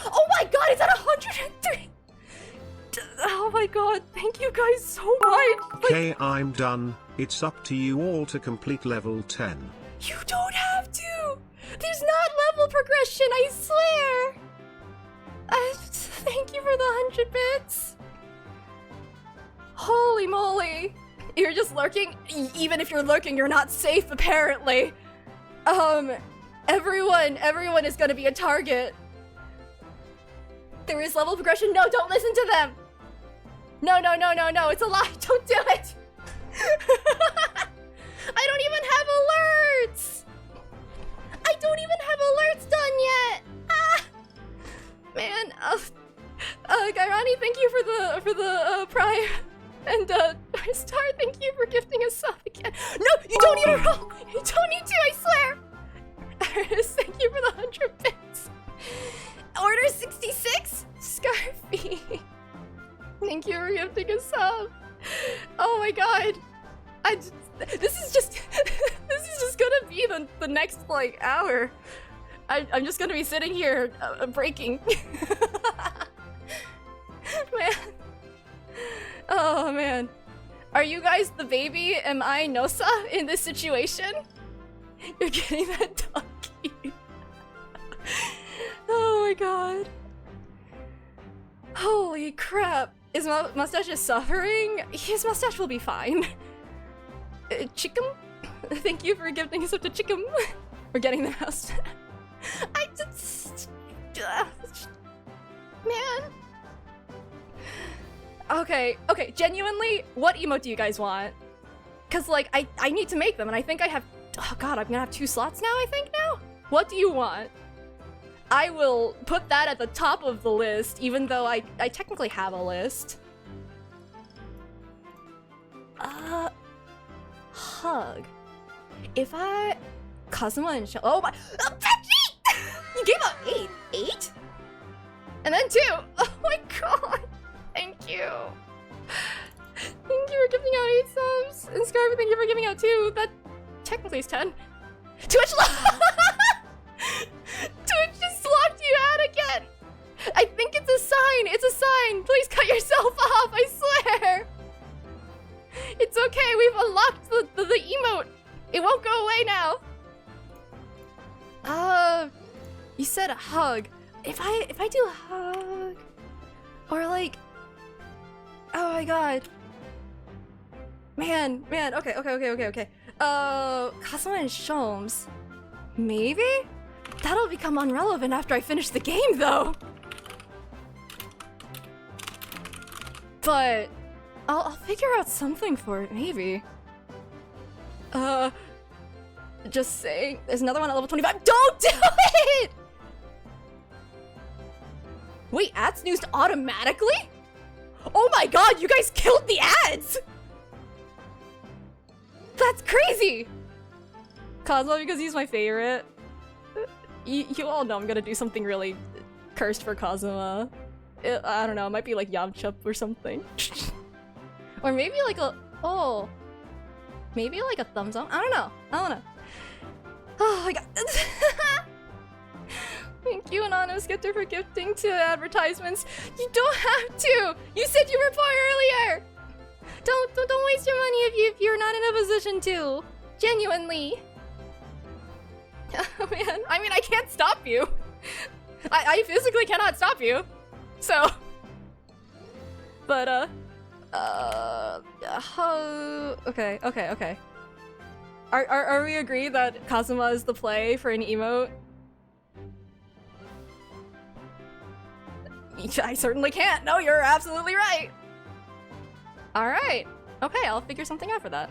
Oh my god, it's at 103! Oh my god, thank you guys so much! Okay, I'm done. It's up to you all to complete level 10. You don't have to! There's not level progression, I swear! Thank you for the 100 bits! Holy moly! You're just lurking? Even if you're lurking, you're not safe, apparently. Everyone is gonna be a target. There is level progression. No, don't listen to them! No, it's a lie. Don't do it! I don't even have alerts! I don't even have alerts done yet! Ah! Man, Gairani, thank you for the Prime. And, Star, thank you for gifting us sub again. No, you don't need to roll! You don't need to, I swear! Ernest, thank you for the 100 bits. Order 66? Scarfy. Thank you for gifting us sub. Oh my god. This is just gonna be the next, like, hour. I'm just gonna be sitting here, breaking. Man. Oh man. Are you guys the baby? Am I Nosa in this situation? You're getting that donkey. Oh my god. Holy crap. Is Mustache suffering? His mustache will be fine. Chickum? Thank you for gifting us up to Chickum. Or getting the mouse. I just... Man. Okay, genuinely, what emote do you guys want? Cause like, I need to make them, and I think I have... Oh god, I'm gonna have 2 slots now, I think now? What do you want? I will put that at the top of the list, even though I technically have a list. Hug. If I... Kazuma and Shell... Oh my... You gave up 8? 8? And then 2! Oh my god! Thank you. Thank you for giving out 8 subs. And Scarf, thank you for giving out 2. That technically is 10. Twitch Twitch just locked you out again. I think it's a sign. It's a sign. Please cut yourself off. I swear. It's okay. We've unlocked the emote. It won't go away now. You said a hug. If I do a hug, or like, oh my god. Man. Okay. Kazuma and Sholmes. Maybe? That'll become irrelevant after I finish the game, though. But I'll figure out something for it, maybe. Just saying. There's another one at level 25. Don't do it! Wait, ads snoozed automatically? Oh my god, you guys killed the ads! That's crazy! Cosmo, because he's my favorite. You all know I'm gonna do something really cursed for Kazuma. I don't know, it might be like Yamcha or something. Or maybe like a... Oh. Maybe like a thumbs up? I don't know. Oh my god. Thank you, Anonymous Gifter, for gifting to advertisements. You don't have to! You said you were poor earlier! Don't waste your money if you're not in a position to. Genuinely. Oh man, I mean, I can't stop you. I physically cannot stop you. So. But, okay. Are we agreed that Kazuma is the play for an emote? I certainly can't. No, you're absolutely right. Alright. Okay, I'll figure something out for that.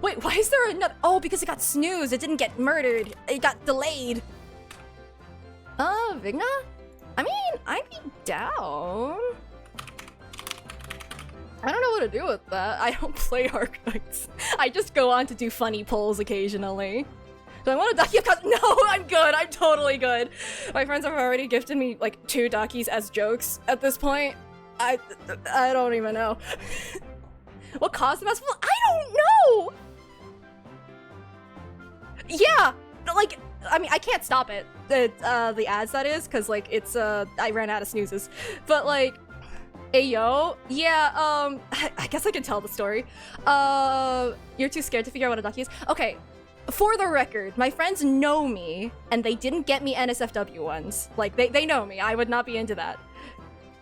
Wait, why is there another? Oh, because it got snoozed. It didn't get murdered. It got delayed. Vigna? I mean, I'd be down. I don't know what to do with that. I don't play Arcnights. I just go on to do funny polls occasionally. Do I want a Ducky? No, I'm good. I'm totally good. My friends have already gifted me like 2 Duckies as jokes at this point. I don't even know. What caused the festival? I don't know! Yeah, like, I mean, I can't stop it. The ads, that is, because, like, it's, I ran out of snoozes. But, like, ayo, yeah, I guess I can tell the story. You're too scared to figure out what a ducky is? Okay, for the record, my friends know me, and they didn't get me NSFW ones. Like, they know me. I would not be into that.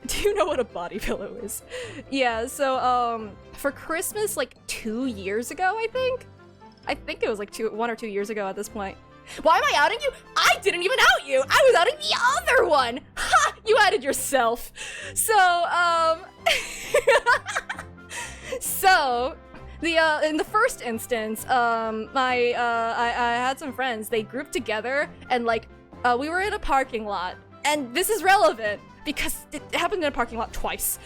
Do you know what a body pillow is? Yeah, so, for Christmas, like, 2 years ago, I think it was like 1 or 2 years ago at this point. Why am I outing you? I didn't even out you! I was outing the other one! Ha! You outed yourself! So, so, in the first instance, I had some friends, they grouped together, and, like, we were in a parking lot. And this is relevant, because it happened in a parking lot twice.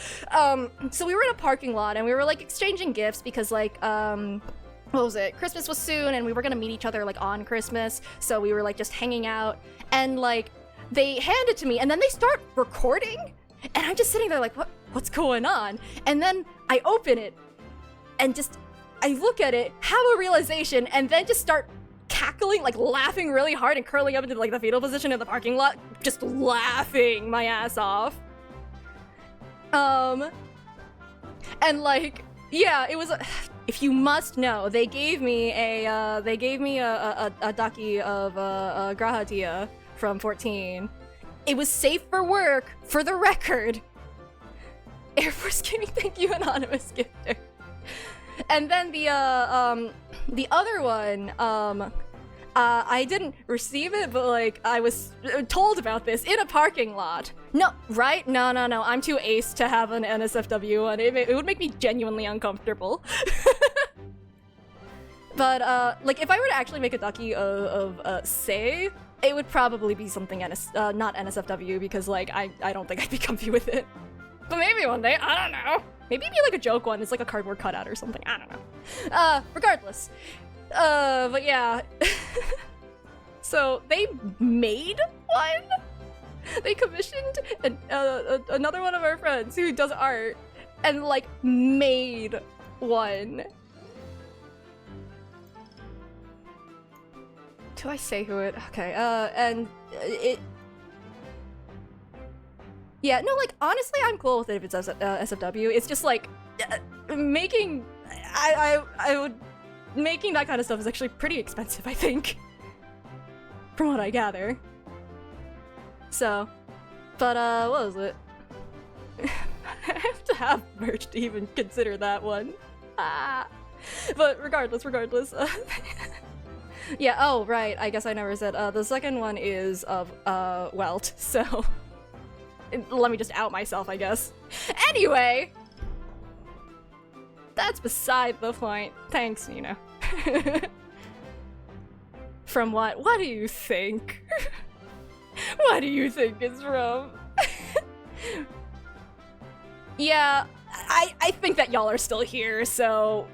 So we were in a parking lot, and we were, like, exchanging gifts, because, like, what was it? Christmas was soon, and we were gonna meet each other, like, on Christmas, so we were, like, just hanging out, and, like, they hand it to me, and then they start recording, and I'm just sitting there like, what's going on? And then I open it, and just, I look at it, have a realization, and then just start cackling, like, laughing really hard and curling up into, like, the fetal position in the parking lot, just laughing my ass off. And, like, yeah, it was if you must know, they gave me a Daki of Grahatia from 14. It was safe for work, for the record. Air Force Gaming, thank you, Anonymous Gifter. And then the other one, I didn't receive it, but like I was told about this in a parking lot. No, right? No. I'm too ace to have an NSFW, and it would make me genuinely uncomfortable. But like if I were to actually make a ducky of Sei, it would probably be something not NSFW, because like I don't think I'd be comfy with it. But maybe one day, I don't know. Maybe it'd be like a joke one. It's like a cardboard cutout or something. I don't know. Regardless. But yeah. So they made one? They commissioned another one of our friends who does art and like made one. Do I say who it? Okay, and it... Yeah, no, like, honestly, I'm cool with it if it's SFW. It's just, like, making... I would... Making that kind of stuff is actually pretty expensive, I think. From what I gather. So... But, what was it? I have to have merch to even consider that one. But regardless, yeah, oh, right, I guess I never said, the second one is of, Welt, so... Let me just out myself, I guess. Anyway! That's beside the point. Thanks, Nina. From what? What do you think? What do you think it's from? Yeah, I think that y'all are still here, so...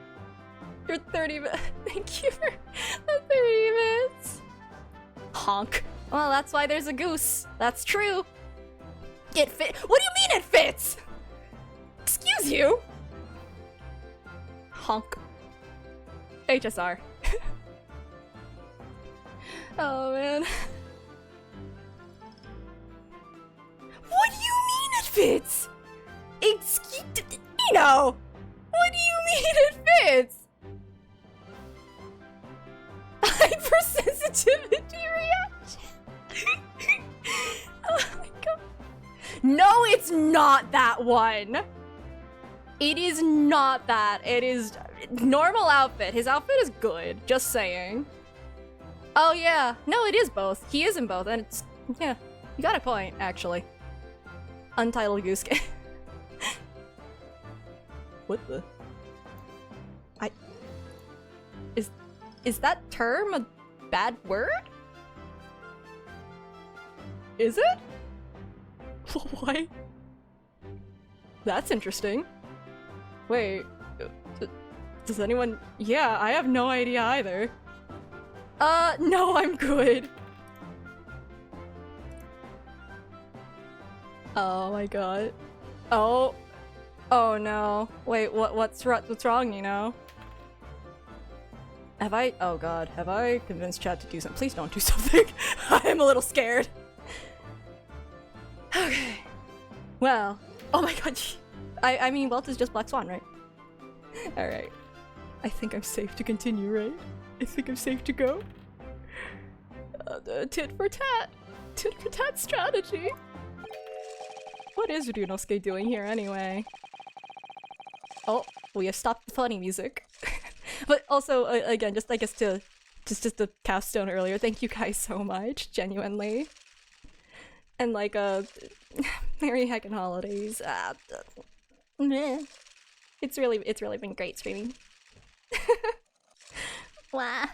You're 30 minutes. Thank you for the 30 minutes. Honk. Well, that's why there's a goose. That's true. It fit. What do you mean it fits? Excuse you. Honk. HSR. Oh man. What do you mean it fits? Excuse, you know. What do you mean it fits? Hypersensitivity reaction. Oh my god. No, it's not that one. It is not that. It is normal outfit. His outfit is good. Just saying. Oh yeah. No, it is both. He is in both, and it's yeah. You got a point, actually. Untitled Goose Game. What the? Is that term a bad word? Is it? Why? That's interesting. Wait, does anyone? Yeah, I have no idea either. No, I'm good. Oh my god. Oh no. Wait, what's wrong, you know? Have I? Oh god, have I convinced chat to do something? Please don't do something. I am a little scared. Okay. Well. Oh my god. I mean, Welt is just Black Swan, right? Alright. I think I'm safe to continue, right? I think I'm safe to go. Tit for tat. Tit for tat strategy. What is Ryunosuke doing here anyway? Oh, we have stopped the funny music. But also, again, just I guess to just a capstone earlier, thank you guys so much, genuinely. And like, Merry heckin' holidays. Meh. It's really been great streaming. Wah.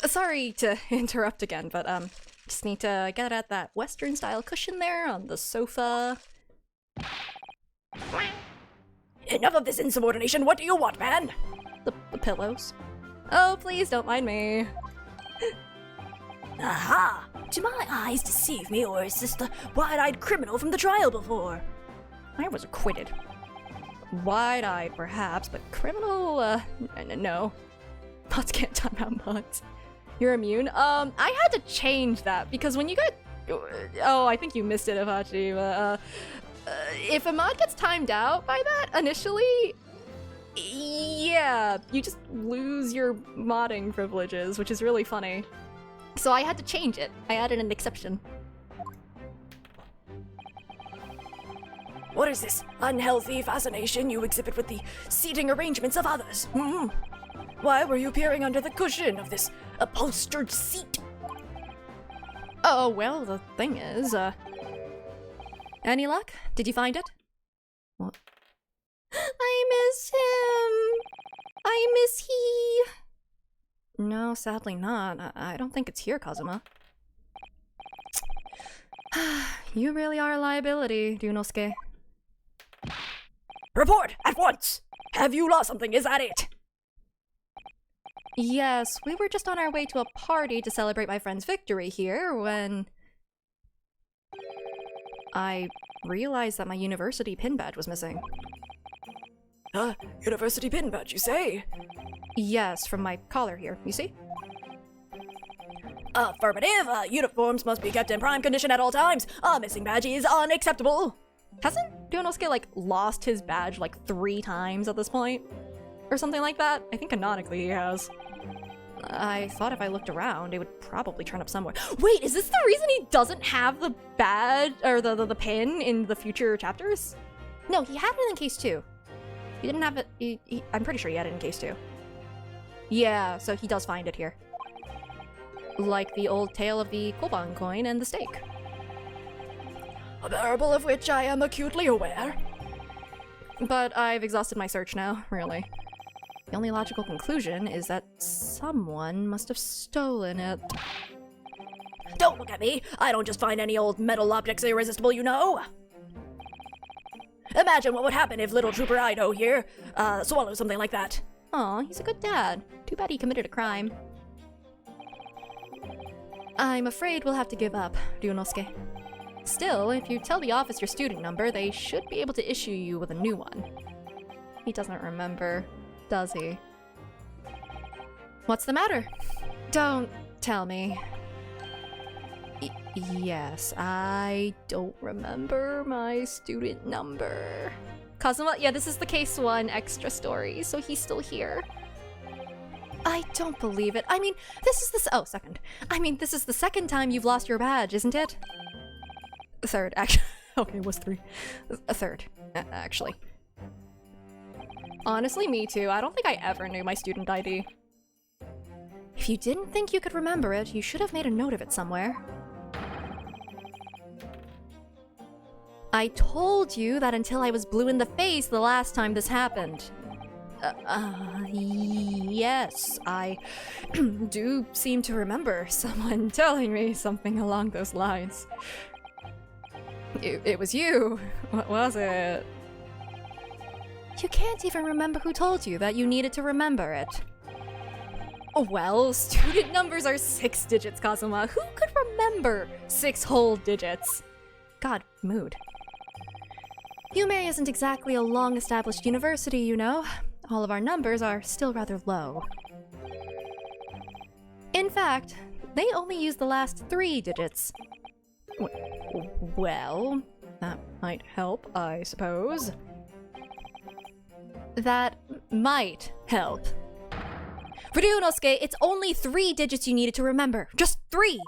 Sorry to interrupt again, but just need to get at that Western style cushion there on the sofa. Enough of this insubordination. What do you want, man? The pillows. Oh, please don't mind me. Aha! Do my eyes deceive me, or is this the wide-eyed criminal from the trial before? I was acquitted. Wide-eyed, perhaps, but criminal, no. Mods can't time out mods. You're immune? I had to change that, because when you got... Oh, I think you missed it, Apache, but, if a mod gets timed out by that, initially... Yeah, you just lose your modding privileges, which is really funny. So I had to change it. I added an exception. What is this unhealthy fascination you exhibit with the seating arrangements of others? Why were you peering under the cushion of this upholstered seat? Oh, well, the thing is, any luck? Did you find it? What? I miss him! I miss he! No, sadly not. I don't think it's here, Kazuma. You really are a liability, Ryunosuke. Report at once! Have you lost something? Is that it? Yes, we were just on our way to a party to celebrate my friend's victory here when I realized that my university pin badge was missing. University pin badge, you say? Yes, from my collar here, you see? Affirmative. Uniforms must be kept in prime condition at all times. A missing badge is unacceptable. Hasn't Ryunosuke, like, lost his badge, like, 3 times at this point? Or something like that? I think canonically he has. I thought if I looked around, it would probably turn up somewhere. Wait, is this the reason he doesn't have the badge, or the pin in the future chapters? No, he had it in case 2. He didn't have it, I'm pretty sure he had it in case 2. Yeah, so he does find it here. Like the old tale of the Koban coin and the steak. A parable of which I am acutely aware. But I've exhausted my search now, really. The only logical conclusion is that someone must have stolen it. Don't look at me! I don't just find any old metal objects irresistible, you know! Imagine what would happen if little Trooper Ido here, swallowed something like that. Aw, he's a good dad. Too bad he committed a crime. I'm afraid we'll have to give up, Ryunosuke. Still, if you tell the office your student number, they should be able to issue you with a new one. He doesn't remember, does he? What's the matter? Don't tell me. Yes, I don't remember my student number. Kazuma, yeah, this is the case 1 extra story, so he's still here. I don't believe it. I mean, this is the second. I mean, this is the second time you've lost your badge, isn't it? Third, actually. Okay, it was 3. A third, actually. Honestly, me too. I don't think I ever knew my student ID. If you didn't think you could remember it, you should have made a note of it somewhere. I told you that until I was blue in the face the last time this happened. Yes, I do seem to remember someone telling me something along those lines. It was you, what was it? You can't even remember who told you that you needed to remember it. Oh well, student numbers are 6 digits, Kazuma. Who could remember 6 whole digits? God, mood. Yume isn't exactly a long-established university, you know. All of our numbers are still rather low. In fact, they only use the last 3 digits. Well, that might help, I suppose. That might help. For Ryunosuke, it's only 3 digits you needed to remember. Just 3!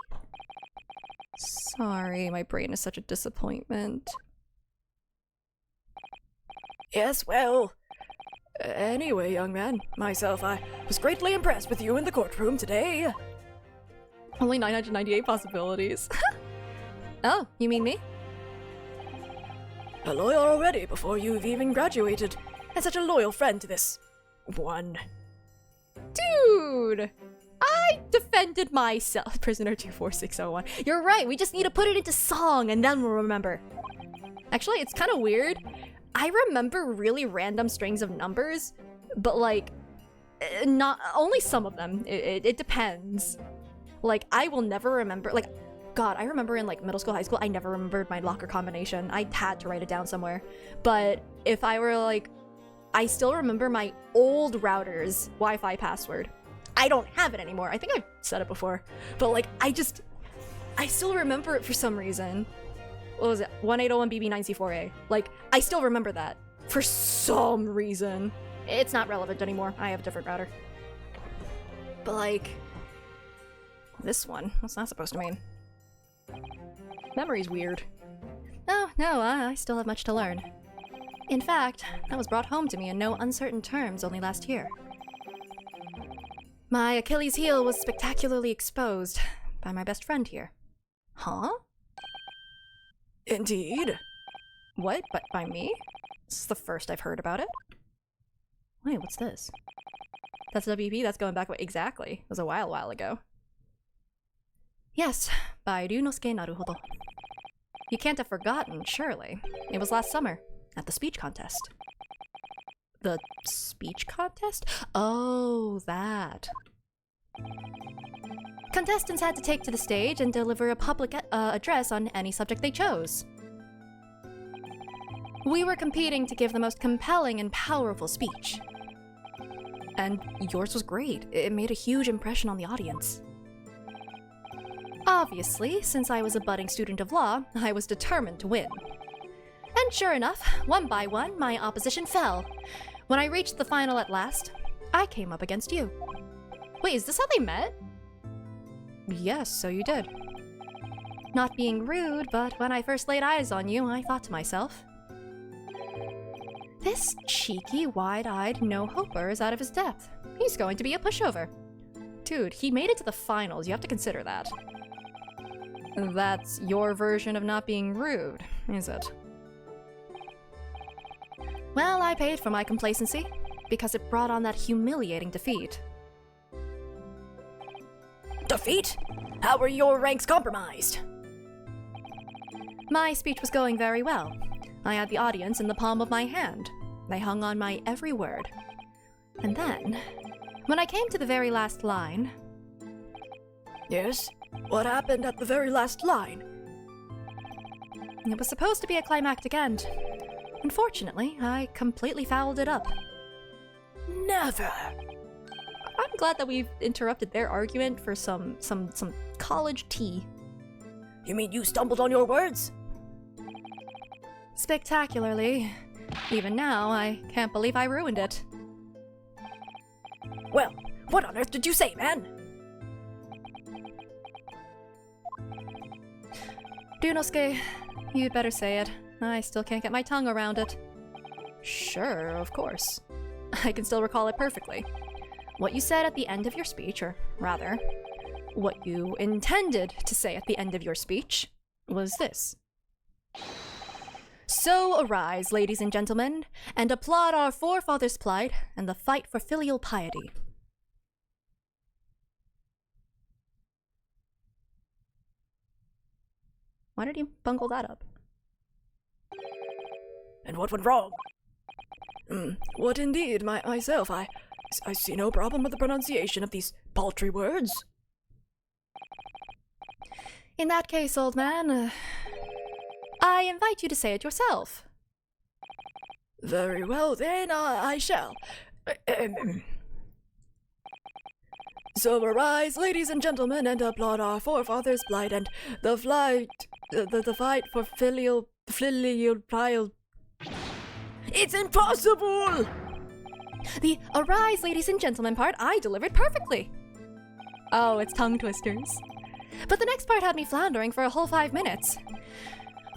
Sorry, my brain is such a disappointment. Yes, well... Anyway, young man, myself, I was greatly impressed with you in the courtroom today. Only 998 possibilities. Oh, you mean me? A lawyer already before you've even graduated, and such a loyal friend to this... one. Dude! I defended myself. Prisoner 24601. You're right, we just need to put it into song and then we'll remember. Actually, it's kind of weird. I remember really random strings of numbers, but like, not only some of them. It depends. Like, I will never remember, like, God, I remember in like middle school, high school, I never remembered my locker combination. I had to write it down somewhere. But if I were like, I still remember my old router's Wi-Fi password. I don't have it anymore. I think I've said it before. But like, I still remember it for some reason. What was it? 1801BB9C4A. Like, I still remember that for some reason. It's not relevant anymore. I have a different router. But like, this one, what's that supposed to mean? Memory's weird. Oh, no, I still have much to learn. In fact, that was brought home to me in no uncertain terms only last year. My Achilles heel was spectacularly exposed by my best friend here. Huh? Indeed. What? But by me? This is the first I've heard about it. Wait, what's this? That's WP? That's going back, exactly. It was a while ago. Yes, by Ryunosuke Naruhodo. You can't have forgotten, surely. It was last summer, at the speech contest. The speech contest? Oh, that. Contestants had to take to the stage and deliver a public address on any subject they chose. We were competing to give the most compelling and powerful speech. And yours was great. It made a huge impression on the audience. Obviously, since I was a budding student of law, I was determined to win. And sure enough, one by one, my opposition fell. When I reached the final at last, I came up against you. Wait, is this how they met? Yes, so you did. Not being rude, but when I first laid eyes on you, I thought to myself, this cheeky, wide-eyed no-hoper is out of his depth. He's going to be a pushover. Dude, he made it to the finals. You have to consider that. That's your version of not being rude, is it? Well, I paid for my complacency, because it brought on that humiliating defeat. Defeat? How were your ranks compromised? My speech was going very well. I had the audience in the palm of my hand. They hung on my every word. And then, when I came to the very last line... Yes? What happened at the very last line? It was supposed to be a climactic end. Unfortunately, I completely fouled it up. Never! I'm glad that we've interrupted their argument for some college tea. You mean you stumbled on your words? Spectacularly. Even now, I can't believe I ruined it. Well, what on earth did you say, man? Ryunosuke, you'd better say it. I still can't get my tongue around it. Sure, of course. I can still recall it perfectly. What you said at the end of your speech, or rather, what you intended to say at the end of your speech, was this. So arise, ladies and gentlemen, and applaud our forefathers' plight and the fight for filial piety. Why did you bungle that up? And what went wrong? What indeed, myself, I see no problem with the pronunciation of these paltry words. In that case, old man, I invite you to say it yourself. Very well, then, I shall. So arise, ladies and gentlemen, and applaud our forefathers' plight and the fight for filial piety. It's impossible! The arise, ladies and gentlemen part I delivered perfectly. Oh, it's tongue twisters. But the next part had me floundering for a whole 5 minutes.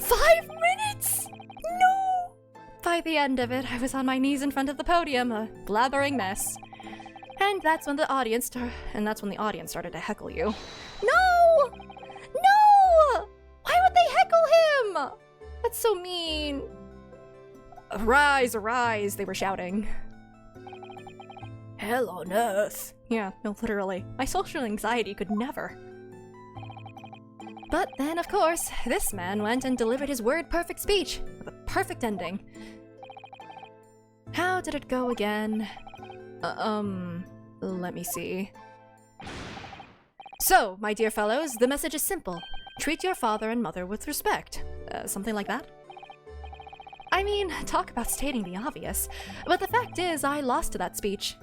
5 minutes? No! By the end of it, I was on my knees in front of the podium, a blathering mess. And that's when the audience started to heckle you. No! No! Why would they heckle him? That's so mean. Arise, arise, they were shouting. Hell on earth. Yeah, no, literally. My social anxiety could never. But then, of course, this man went and delivered his word-perfect speech with a perfect ending. How did it go again? Let me see. So, my dear fellows, the message is simple. Treat your father and mother with respect. Something like that? I mean, talk about stating the obvious, but the fact is I lost to that speech.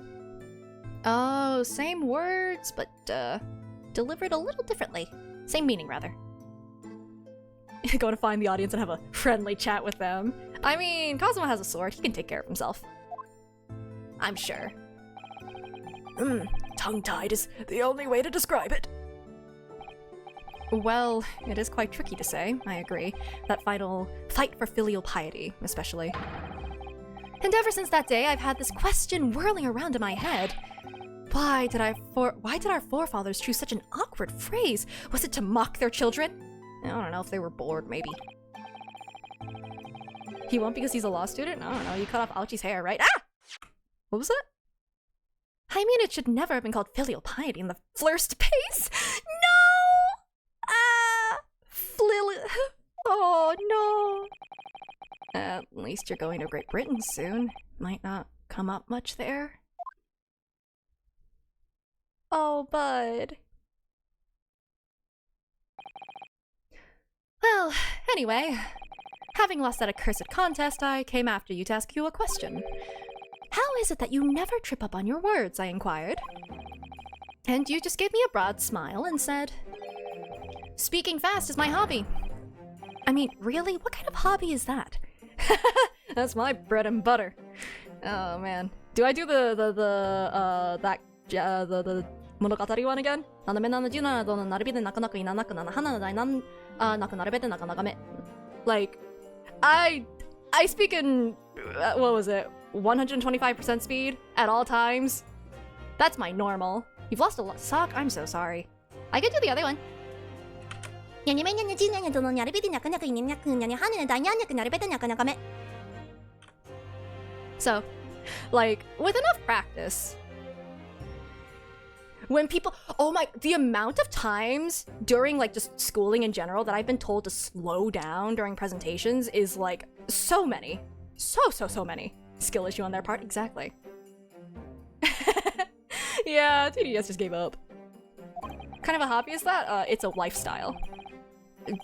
Oh, same words, but, delivered a little differently. Same meaning, rather. Go to find the audience and have a friendly chat with them. I mean, Cosmo has a sword, he can take care of himself. I'm sure. Tongue-tied is the only way to describe it. Well, it is quite tricky to say, I agree. That final fight for filial piety, especially. And ever since that day, I've had this question whirling around in my head. Why did our forefathers choose such an awkward phrase? Was it to mock their children? I don't know if they were bored, maybe. He won't because he's a law student? I don't know, you cut off Ouchie's hair, right? Ah! What was that? I mean, it should never have been called filial piety in the first place. No! Ah! Oh, no. At least you're going to Great Britain soon. Might not come up much there. Oh, bud. Well, anyway, having lost that accursed contest, I came after you to ask you a question. How is it that you never trip up on your words? I inquired. And you just gave me a broad smile and said, speaking fast is my hobby. I mean, really? What kind of hobby is that? That's my bread and butter. Oh man. Do I do the monogatari one again? Like, I speak in, what was it? 125% speed at all times? That's my normal. You've lost a sock? I'm so sorry. I could do the other one. So, like, with enough practice, when people, the amount of times during like just schooling in general that I've been told to slow down during presentations is like so many. So many. Skill issue on their part, exactly. Yeah, TDS just gave up. What kind of a hobby is that? It's a lifestyle.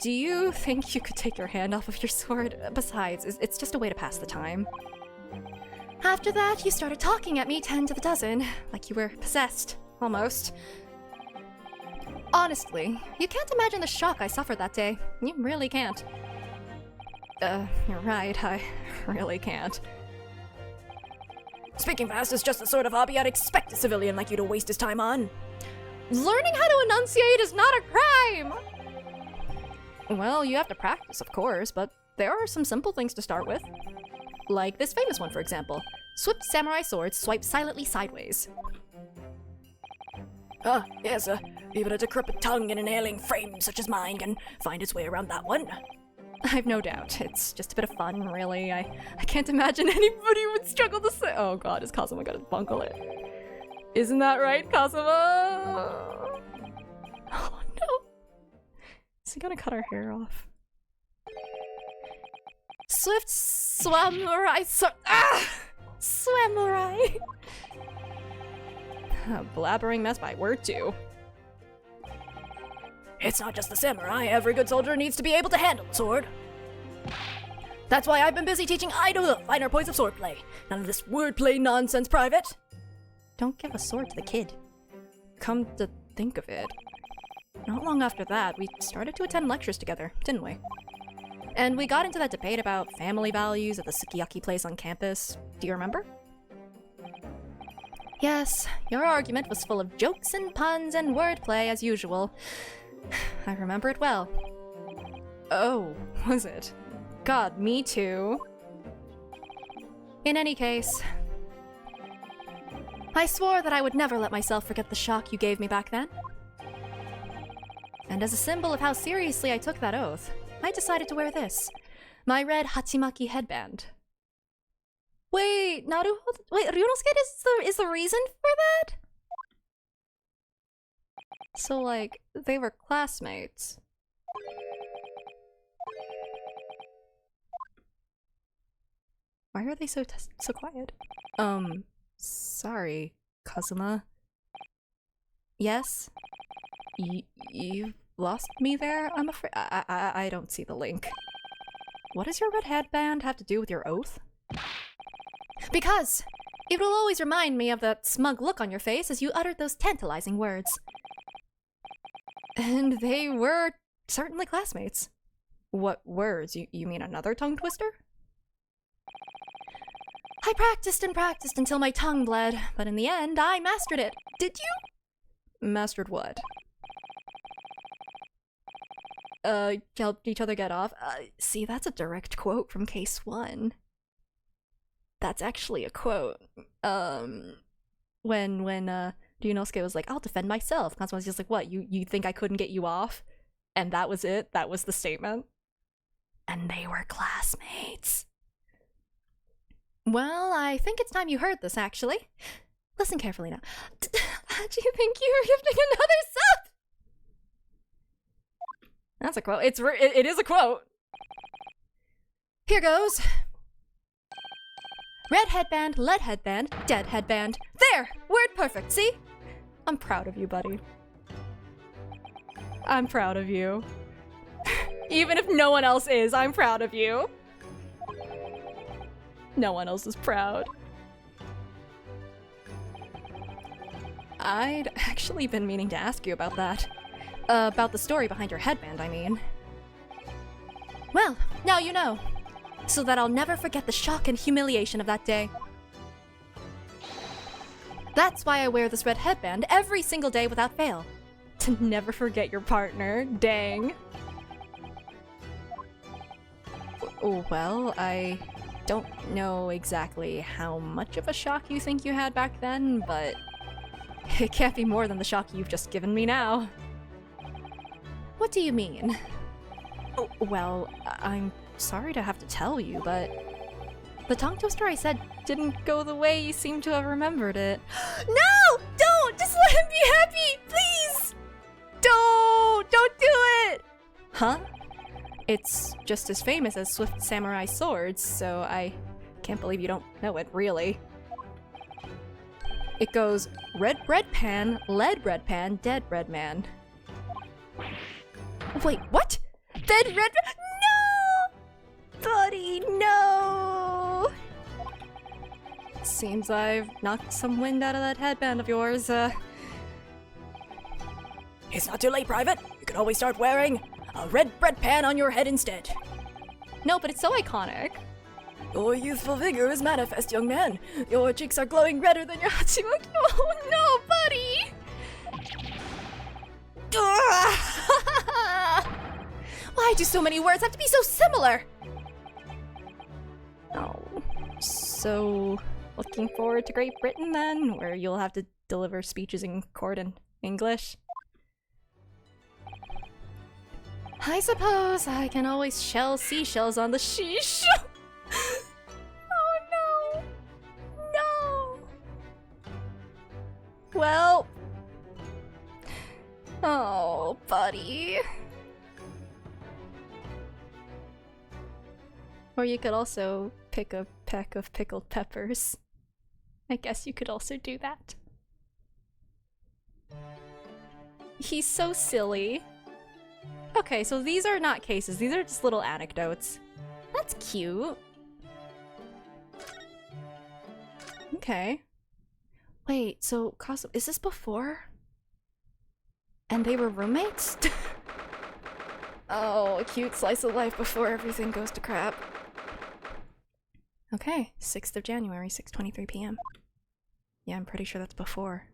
Do you think you could take your hand off of your sword? Besides, it's just a way to pass the time. After that, you started talking at me 10 to the dozen, like you were possessed, almost. Honestly, you can't imagine the shock I suffered that day. You really can't. You're right, I really can't. Speaking fast is just the sort of hobby I'd expect a civilian like you to waste his time on. Learning how to enunciate is not a crime! Well, you have to practice, of course, but there are some simple things to start with. Like this famous one, for example. Swift samurai swords swipe silently sideways. Ah, yes, even a decrepit tongue and an ailing frame such as mine can find its way around that one. I've no doubt. It's just a bit of fun, really. I can't imagine anybody would struggle to say— oh god, is Kazuma gonna bunkle it? Isn't that right, Kazuma? Oh no. Is he gonna cut our hair off? Swift samurai samurai! A blabbering mess by word too. It's not just the samurai, every good soldier needs to be able to handle the sword. That's why I've been busy teaching Ido the finer points of swordplay. None of this wordplay nonsense, Private. Don't give a sword to the kid. Come to think of it, not long after that, we started to attend lectures together, didn't we? And we got into that debate about family values at the sukiyaki place on campus. Do you remember? Yes, your argument was full of jokes and puns and wordplay as usual. I remember it well. Oh, was it? God, me too. In any case, I swore that I would never let myself forget the shock you gave me back then. And as a symbol of how seriously I took that oath, I decided to wear this, my red Hachimaki headband. Wait, Naruhodo— wait, Ryunosuke is the reason for that? So, like, they were classmates. Why are they so quiet? Sorry, Kazuma. Yes? You've lost me there, I'm afraid? I don't see the link. What does your red headband have to do with your oath? Because it will always remind me of that smug look on your face as you uttered those tantalizing words. And they were certainly classmates. What words? You mean another tongue twister? I practiced and practiced until my tongue bled, but in the end, I mastered it. Did you? Mastered what? Helped each other get off. See, that's a direct quote from Case 1. That's actually a quote. When Ryunosuke was like, I'll defend myself. Kazuma was just like, what, you think I couldn't get you off? And that was it? That was the statement? And they were classmates. Well, I think it's time you heard this, actually. Listen carefully now. Do you think you were gifting another sub? That's a quote. It is a quote. Here goes. Red headband, lead headband, dead headband. There! Word perfect, see? I'm proud of you, buddy. I'm proud of you. Even if no one else is, I'm proud of you. No one else is proud. I'd actually been meaning to ask you about that. About the story behind your headband, I mean. Well, now you know. So that I'll never forget the shock and humiliation of that day. That's why I wear this red headband every single day without fail. To never forget your partner. Dang. Well, I don't know exactly how much of a shock you think you had back then, but it can't be more than the shock you've just given me now. What do you mean? Well, I'm sorry to have to tell you, but the tongue twister I said didn't go the way you seem to have remembered it. No! Don't! Just let him be happy! Please! Don't do it! Huh? It's just as famous as Swift Samurai Swords, so I can't believe you don't know it, really. It goes red bread pan, lead bread pan, dead bread man. Wait, what? Dead red No! Buddy, no! Seems I've knocked some wind out of that headband of yours, It's not too late, Private. You can always start wearing a red bread pan on your head instead. No, but it's so iconic. Your youthful vigor is manifest, young man. Your cheeks are glowing redder than your Hachiwaki. Oh no, buddy! Why do so many words have to be so similar? Oh, so looking forward to Great Britain then, where you'll have to deliver speeches in court in English? I suppose I can always shell seashells on the seashore. Oh no! No! Well... Oh, buddy. Or you could also pick a peck of pickled peppers. I guess you could also do that. He's so silly. Okay, so these are not cases, these are just little anecdotes. That's cute. Okay. Wait, so is this before? And they were roommates? Oh, a cute slice of life before everything goes to crap. Okay, 6th of January, 6:23 p.m. Yeah, I'm pretty sure that's before.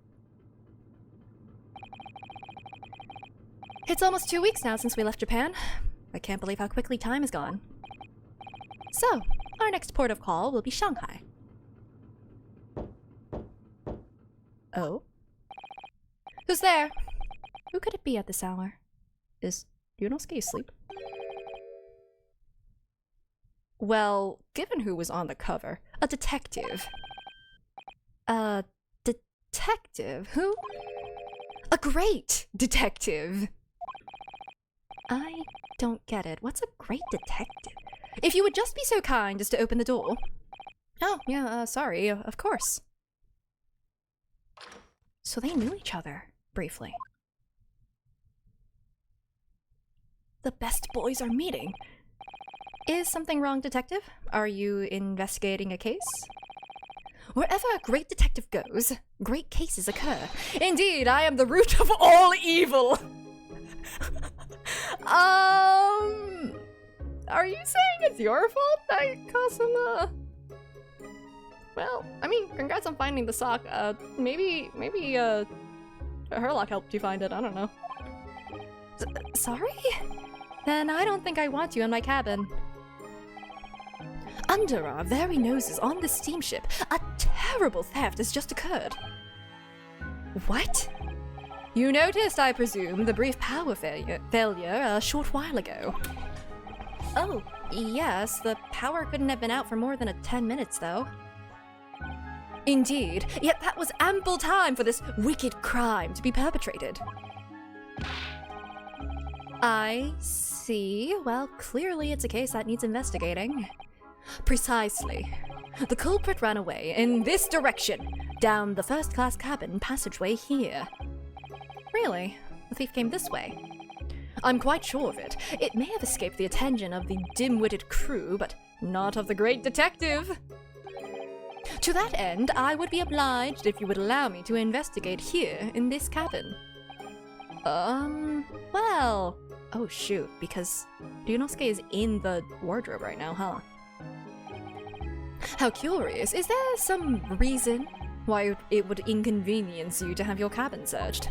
It's almost 2 weeks now since we left Japan. I can't believe how quickly time has gone. So, our next port of call will be Shanghai. Oh? Who's there? Who could it be at this hour? Is Ryunosuke asleep? Well, given who was on the cover, a detective. A detective? Who? A great detective! I don't get it. What's a great detective? If you would just be so kind as to open the door. Oh, yeah, sorry, of course. So they knew each other, briefly. The best boys are meeting. Is something wrong, detective? Are you investigating a case? Wherever a great detective goes, great cases occur. Indeed, I am the root of all evil! Are you saying it's your fault that Kazuma... Well, I mean, congrats on finding the sock. Maybe, Herlock helped you find it, I don't know. Sorry? Then I don't think I want you in my cabin. Under our very noses on this steamship, a terrible theft has just occurred. What? You noticed, I presume, the brief power failure a short while ago. Oh, yes, the power couldn't have been out for more than 10 minutes, though. Indeed, yet that was ample time for this wicked crime to be perpetrated. I see. Well, clearly it's a case that needs investigating. Precisely. The culprit ran away in this direction, down the first-class cabin passageway here. Really? The thief came this way? I'm quite sure of it. It may have escaped the attention of the dim-witted crew, but not of the great detective. To that end, I would be obliged if you would allow me to investigate here in this cabin. Well... Oh shoot, because Ryunosuke is in the wardrobe right now, huh? How curious. Is there some reason why it would inconvenience you to have your cabin searched?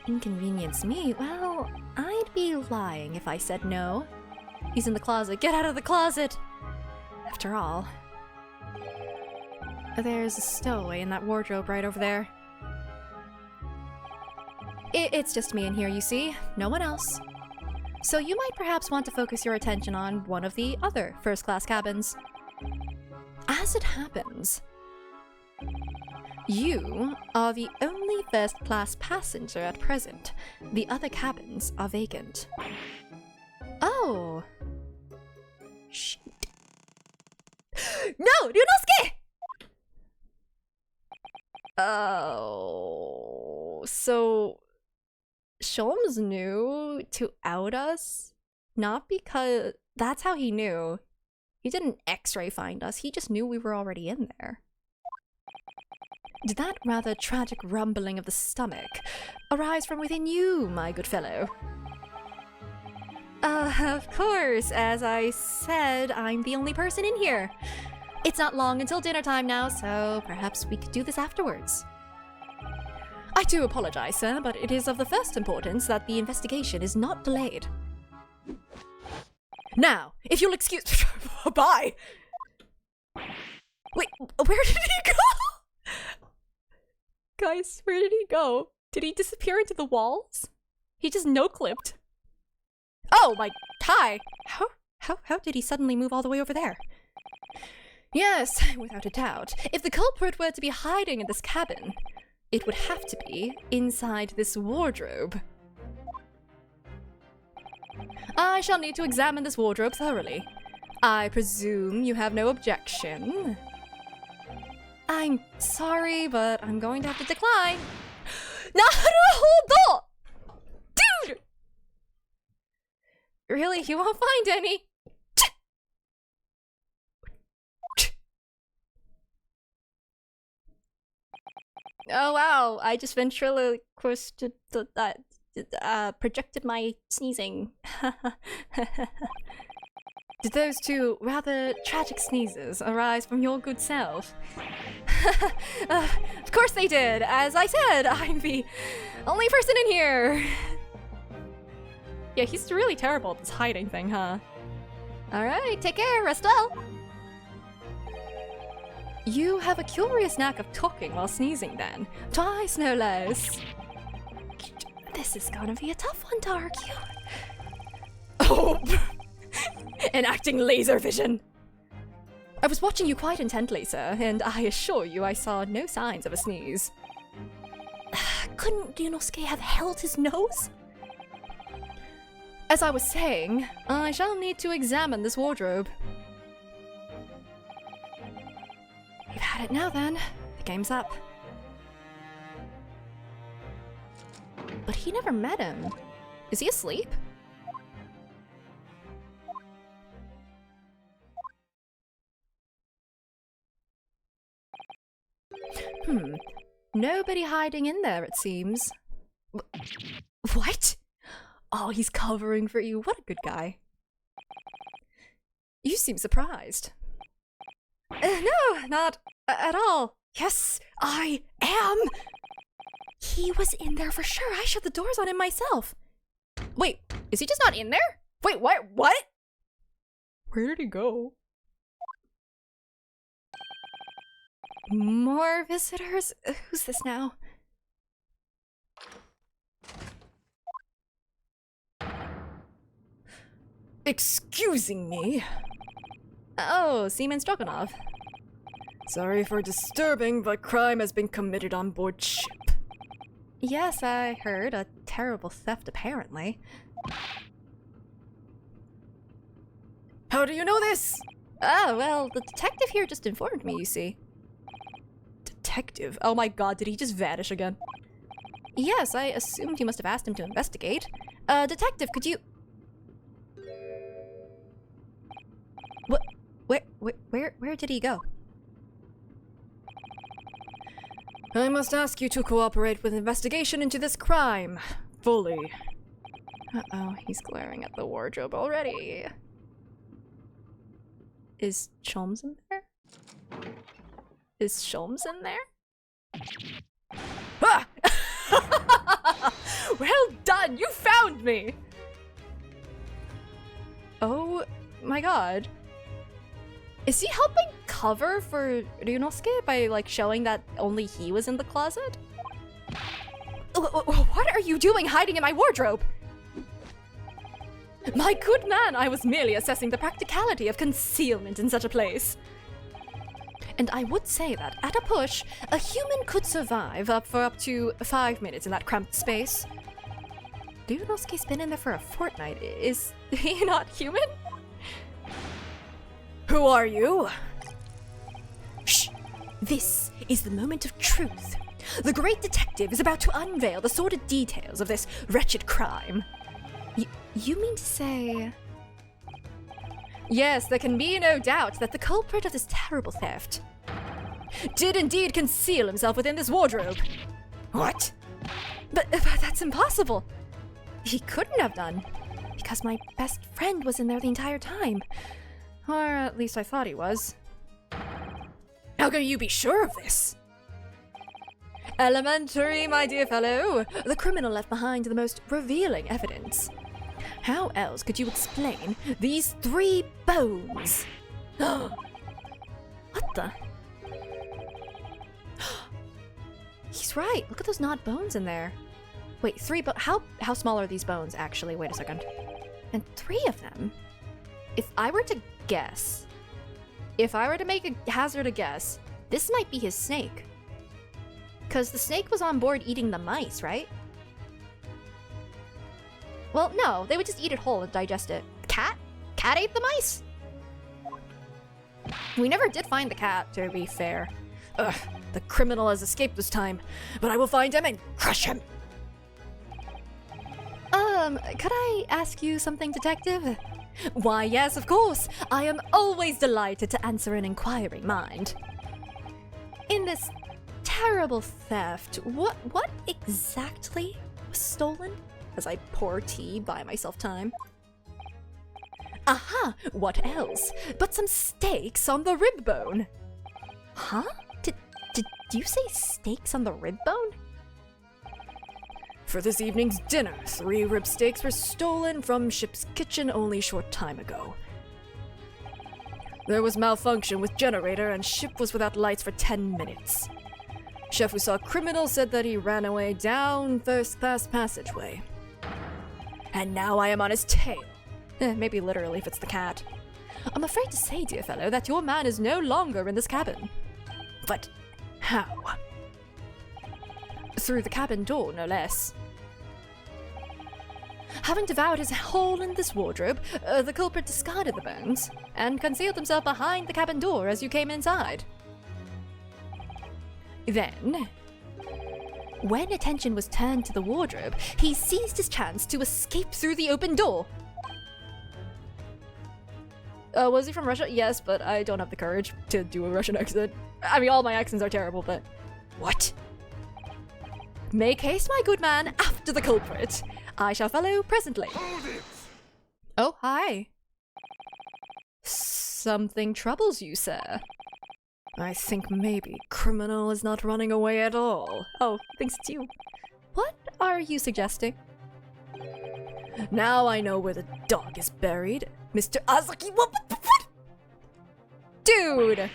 Inconvenience me? Well, I'd be lying if I said no. He's in the closet. Get out of the closet! After all, there's a stowaway in that wardrobe right over there. It's just me in here, you see. No one else. So you might perhaps want to focus your attention on one of the other first-class cabins. As it happens, you are the only first-class passenger at present. The other cabins are vacant. Oh. Shoot. No! Ryunosuke! Oh. So... Sholmes knew to out us? Not because... That's how he knew. He didn't X-ray find us, he just knew we were already in there. Did that rather tragic rumbling of the stomach arise from within you, my good fellow? Of course, as I said, I'm the only person in here. It's not long until dinner time now, so perhaps we could do this afterwards. I do apologize, sir, but it is of the first importance that the investigation is not delayed. Now, if you'll excuse... Bye! Wait, where did he go? Guys, where did he go? Did he disappear into the walls? He just no-clipped. Oh, my... Hi! How did he suddenly move all the way over there? Yes, without a doubt. If the culprit were to be hiding in this cabin, it would have to be inside this wardrobe. I shall need to examine this wardrobe thoroughly. I presume you have no objection? I'm sorry, but I'm going to have to decline. Naruhodo! Dude! Really, you won't find any? Oh wow, I just ventriloquist projected my sneezing. Did those two rather tragic sneezes arise from your good self? Of course they did! As I said, I'm the only person in here! Yeah, he's really terrible at this hiding thing, huh? Alright, take care, rest well! You have a curious knack of talking while sneezing then. Twice, no less. This is gonna be a tough one to argue. Oh! Enacting laser vision! I was watching you quite intently, sir, and I assure you I saw no signs of a sneeze. Couldn't Ryunosuke have held his nose? As I was saying, I shall need to examine this wardrobe. You've had it now then. The game's up. But he never met him. Is he asleep? Nobody hiding in there, it seems. What? Oh, he's covering for you. What a good guy. You seem surprised. No, not at all. Yes, I am. He was in there for sure. I shut the doors on him myself. Wait, is he just not in there? Wait, what? What? Where did he go? More visitors? Who's this now? Excusing me. Oh, Seaman Stroganoff. Sorry for disturbing, but crime has been committed on board ship. Yes, I heard. A terrible theft, apparently. How do you know this? Oh, well, the detective here just informed me, you see. Detective? Oh my god, did he just vanish again? Yes, I assumed you must have asked him to investigate. Detective, could you... What? Where did he go? I must ask you to cooperate with investigation into this crime. Fully. Uh-oh, he's glaring at the wardrobe already. Is Sholmes in there? Is Sholmes in there? Ah! Well done! You found me! Oh my god. Is he helping cover for Ryunosuke by, like, showing that only he was in the closet? What are you doing hiding in my wardrobe? My good man, I was merely assessing the practicality of concealment in such a place. And I would say that, at a push, a human could survive for up to 5 minutes in that cramped space. Ryunosuke's been in there for a fortnight. Is he not human? Who are you? Shh! This is the moment of truth. The great detective is about to unveil the sordid details of this wretched crime. You mean to say... Yes, there can be no doubt that the culprit of this terrible theft did indeed conceal himself within this wardrobe. What? But that's impossible. He couldn't have done, because my best friend was in there the entire time. Or at least I thought he was. How can you be sure of this? Elementary, my dear fellow. The criminal left behind the most revealing evidence. How else could you explain these 3 bones? What the? He's right. Look at those knot bones in there. Wait, 3 how small are these bones actually? Wait a second. And 3 of them? If I were to guess, if I were to make a hazard a guess, this might be his snake. Because the snake was on board eating the mice, right? Well, no, they would just eat it whole and digest it. Cat? Cat ate the mice? We never did find the cat, to be fair. Ugh, the criminal has escaped this time, but I will find him and crush him. Could I ask you something, detective? Why, yes, of course. I am always delighted to answer an inquiring mind. In this terrible theft, what exactly was stolen? As I pour tea, buy myself time. Aha! What else? But some steaks on the rib bone. Huh? Did you say steaks on the rib bone? For this evening's dinner, 3 rib steaks were stolen from ship's kitchen only a short time ago. There was malfunction with generator and ship was without lights for 10 minutes. Chef who saw criminal said that he ran away down first-class passageway. And now I am on his tail. Maybe literally if it's the cat. I'm afraid to say, dear fellow, that your man is no longer in this cabin. But how? Through the cabin door, no less. Having devoured his hole in this wardrobe, the culprit discarded the bones and concealed himself behind the cabin door as you came inside. Then, when attention was turned to the wardrobe, he seized his chance to escape through the open door. Was he from Russia? Yes, but I don't have the courage to do a Russian accent. I mean, all my accents are terrible, but... What? Make haste, my good man, after the culprit. I shall follow presently. Hold it! Oh, hi. Something troubles you, sir. I think maybe criminal is not running away at all. Oh, thinks it's you. What are you suggesting? Now I know where the dog is buried. Mr. Azaki, what? Dude!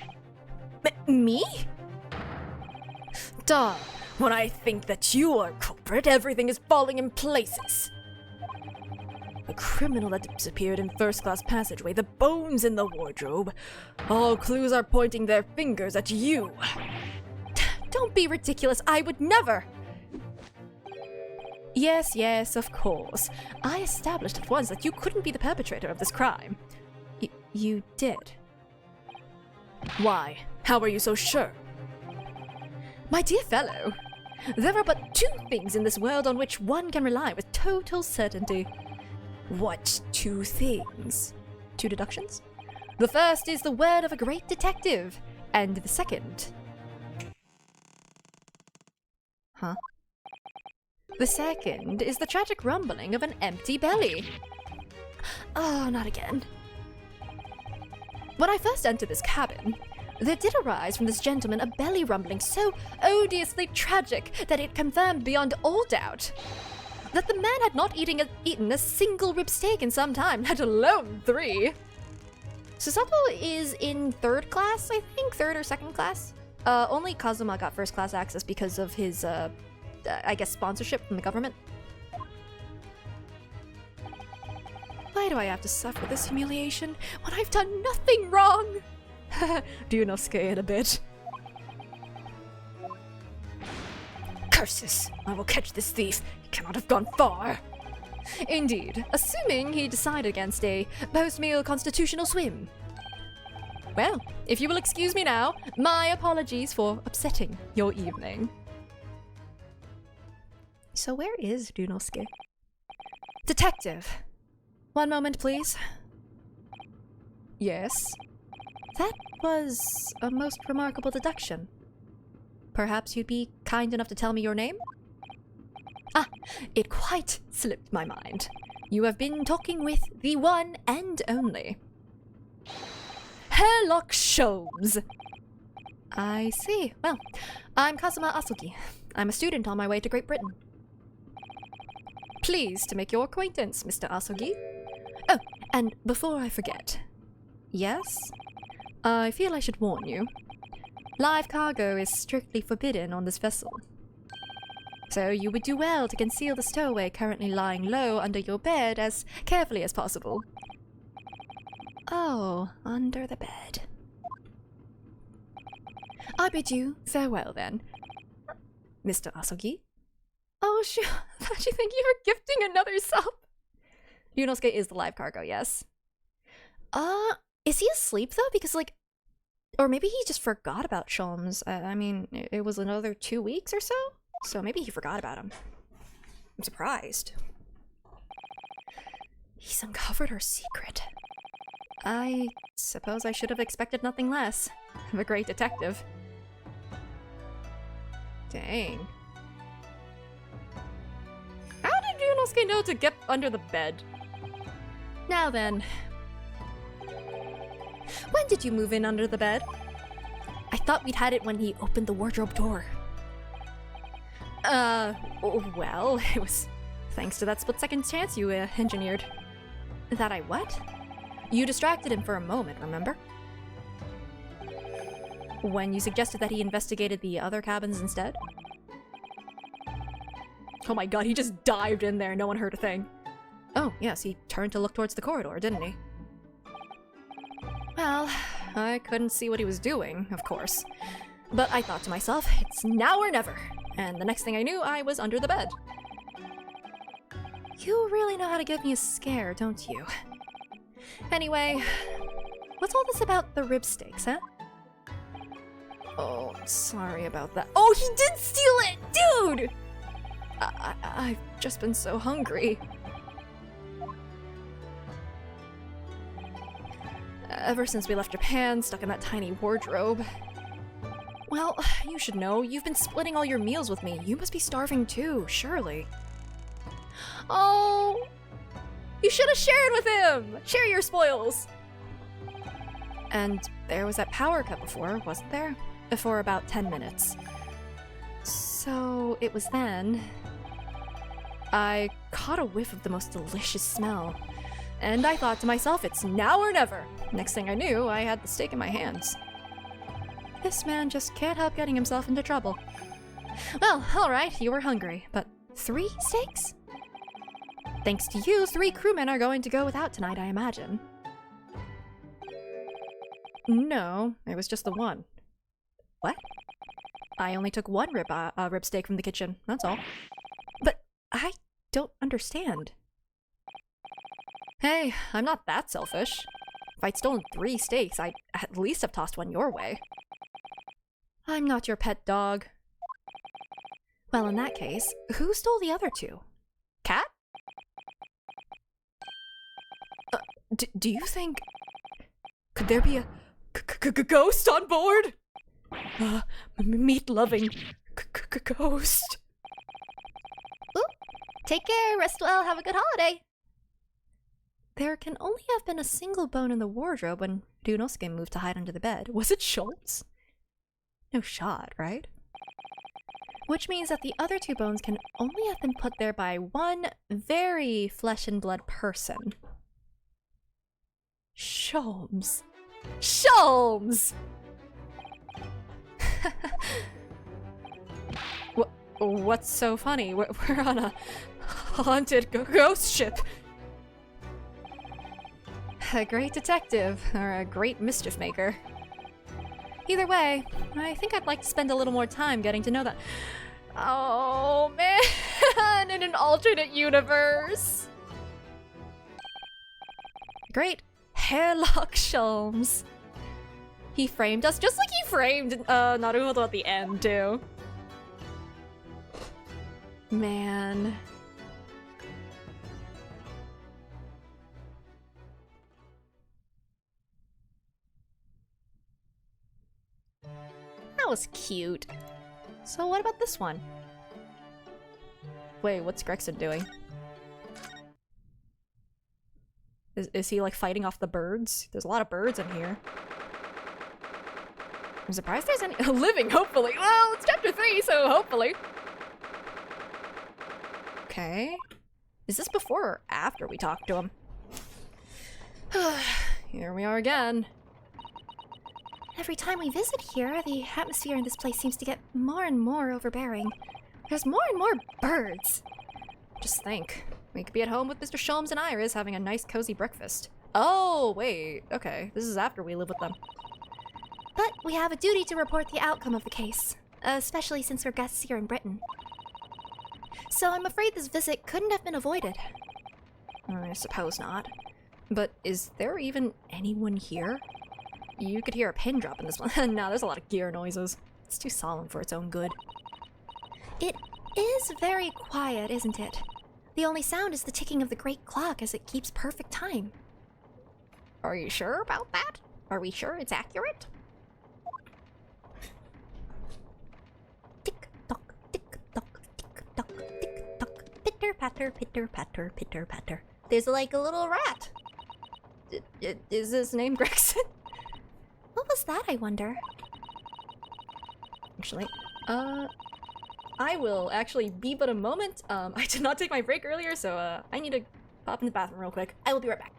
Me? Duh. When I think that you are culprit, everything is falling in places. the criminal that disappeared in first-class passageway, the bones in the wardrobe. All clues are pointing their fingers at you. Don't be ridiculous, I would never! Yes, yes, of course. I established at once that you couldn't be the perpetrator of this crime. You did. Why? How are you so sure? My dear fellow, there are but two things in this world on which one can rely with total certainty. What two things? Two deductions. The first is the word of a great detective, and the second... Huh? The second is the tragic rumbling of an empty belly. Oh, not again. When I first entered this cabin, there did arise from this gentleman a belly rumbling so odiously tragic that it confirmed beyond all doubt that the man had not eaten a single rib steak in some time, let alone 3. Susato is in 3rd class, I think? 3rd or 2nd class? Only Kazuma got 1st class access because of his, I guess, sponsorship from the government. Why do I have to suffer this humiliation when I've done nothing wrong? Ryunosuke in a bit. Curses! I will catch this thief. He cannot have gone far. Indeed, assuming he decided against a post-meal constitutional swim. Well, if you will excuse me now, my apologies for upsetting your evening. So where is Ryunosuke? Detective! One moment, please. Yes? That was a most remarkable deduction. Perhaps you'd be kind enough to tell me your name? Ah, it quite slipped my mind. You have been talking with the one and only Sherlock Sholmes. I see. Well, I'm Kazuma Asugi. I'm a student on my way to Great Britain. Pleased to make your acquaintance, Mr. Asugi. Oh, and before I forget. Yes? I feel I should warn you. Live cargo is strictly forbidden on this vessel. So you would do well to conceal the stowaway currently lying low under your bed as carefully as possible. Oh, under the bed. I bid you farewell then. Mr. Asugi? Oh, sure. I thought you think you were gifting another sub. Ryunosuke is the live cargo, yes. Is he asleep though? Because like, or maybe he just forgot about Sholmes. I mean, it was another 2 weeks or so? So maybe he forgot about him. I'm surprised. He's uncovered our secret. I suppose I should have expected nothing less. I'm a great detective. Dang. How did Ryunosuke know to get under the bed? Now then. When did you move in under the bed? I thought we'd had it when he opened the wardrobe door. Well, it was thanks to that split-second chance you engineered. That I what? You distracted him for a moment, remember? When you suggested that he investigated the other cabins instead? Oh my god, he just dived in there, no one heard a thing. Oh, yes, he turned to look towards the corridor, didn't he? Well, I couldn't see what he was doing, of course. But I thought to myself, it's now or never. And the next thing I knew, I was under the bed. You really know how to give me a scare, don't you? Anyway, what's all this about the rib steaks, huh? Oh, sorry about that. Oh, he did steal it! Dude! I've just been so hungry. Ever since we left Japan, stuck in that tiny wardrobe. Well, you should know, you've been splitting all your meals with me. You must be starving too, surely. Oh, you should have shared with him! Share your spoils! And there was that power cut before, wasn't there? For about 10 minutes. So it was then I caught a whiff of the most delicious smell. And I thought to myself, it's now or never. Next thing I knew, I had the steak in my hands. This man just can't help getting himself into trouble. Well, alright, you were hungry, but 3 steaks? Thanks to you, 3 crewmen are going to go without tonight, I imagine. No, it was just the one. What? I only took 1 rib steak from the kitchen, that's all. But I don't understand. Hey, I'm not that selfish. If I'd stolen 3 steaks, I'd at least have tossed 1 your way. I'm not your pet dog. Well, in that case, who stole the other 2? Cat? Do you think... Could there be a ghost on board? Meat-loving ghost. Ooh, take care, rest well, have a good holiday. There can only have been a single bone in the wardrobe when Ryunosuke moved to hide under the bed. Was it Schultz? No shot, right? Which means that the other 2 bones can only have been put there by one very flesh and blood person. Sholmes. Sholmes! What's so funny? We're on a haunted ghost ship. A great detective, or a great mischief maker. Either way, I think I'd like to spend a little more time getting to know that. Oh man, in an alternate universe. Great Hairlock Sholmes. He framed us just like he framed Naruhodo at the end too. Man. That was cute. So what about this one? Wait, what's Gregson doing? Is he like fighting off the birds? There's a lot of birds in here. I'm surprised there's any living, hopefully. Well, it's chapter 3, so hopefully. Okay. Is this before or after we talked to him? Here we are again. Every time we visit here, the atmosphere in this place seems to get more and more overbearing. There's more and more birds. Just think. We could be at home with Mr. Sholmes and Iris having a nice cozy breakfast. Oh, wait. Okay, this is after we live with them. But we have a duty to report the outcome of the case, especially since we're guests here in Britain. So I'm afraid this visit couldn't have been avoided. I suppose not. But is there even anyone here? You could hear a pin drop in this one. No, there's a lot of gear noises. It's too solemn for its own good. It is very quiet, isn't it? The only sound is the ticking of the great clock as it keeps perfect time. Are you sure about that? Are we sure it's accurate? Tick-tock, tick-tock, tick-tock, tick-tock. Pitter-patter, pitter-patter, pitter-patter. There's like a little rat. Is his name Gregson? What was that, I wonder? Actually, I will actually be but a moment. I did not take my break earlier, so I need to pop in the bathroom real quick. I will be right back.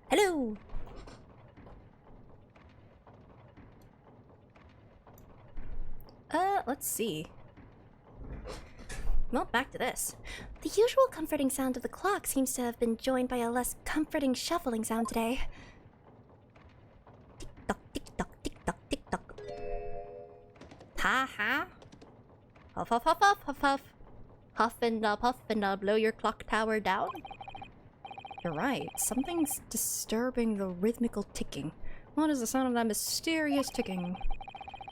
Hello! Let's see. Well, back to this. The usual comforting sound of the clock seems to have been joined by a less comforting shuffling sound today. Ha ha. Huff huff huff huff huff huff. Huff and puff and blow your clock tower down. You're right. Something's disturbing the rhythmical ticking. What is the sound of that mysterious ticking?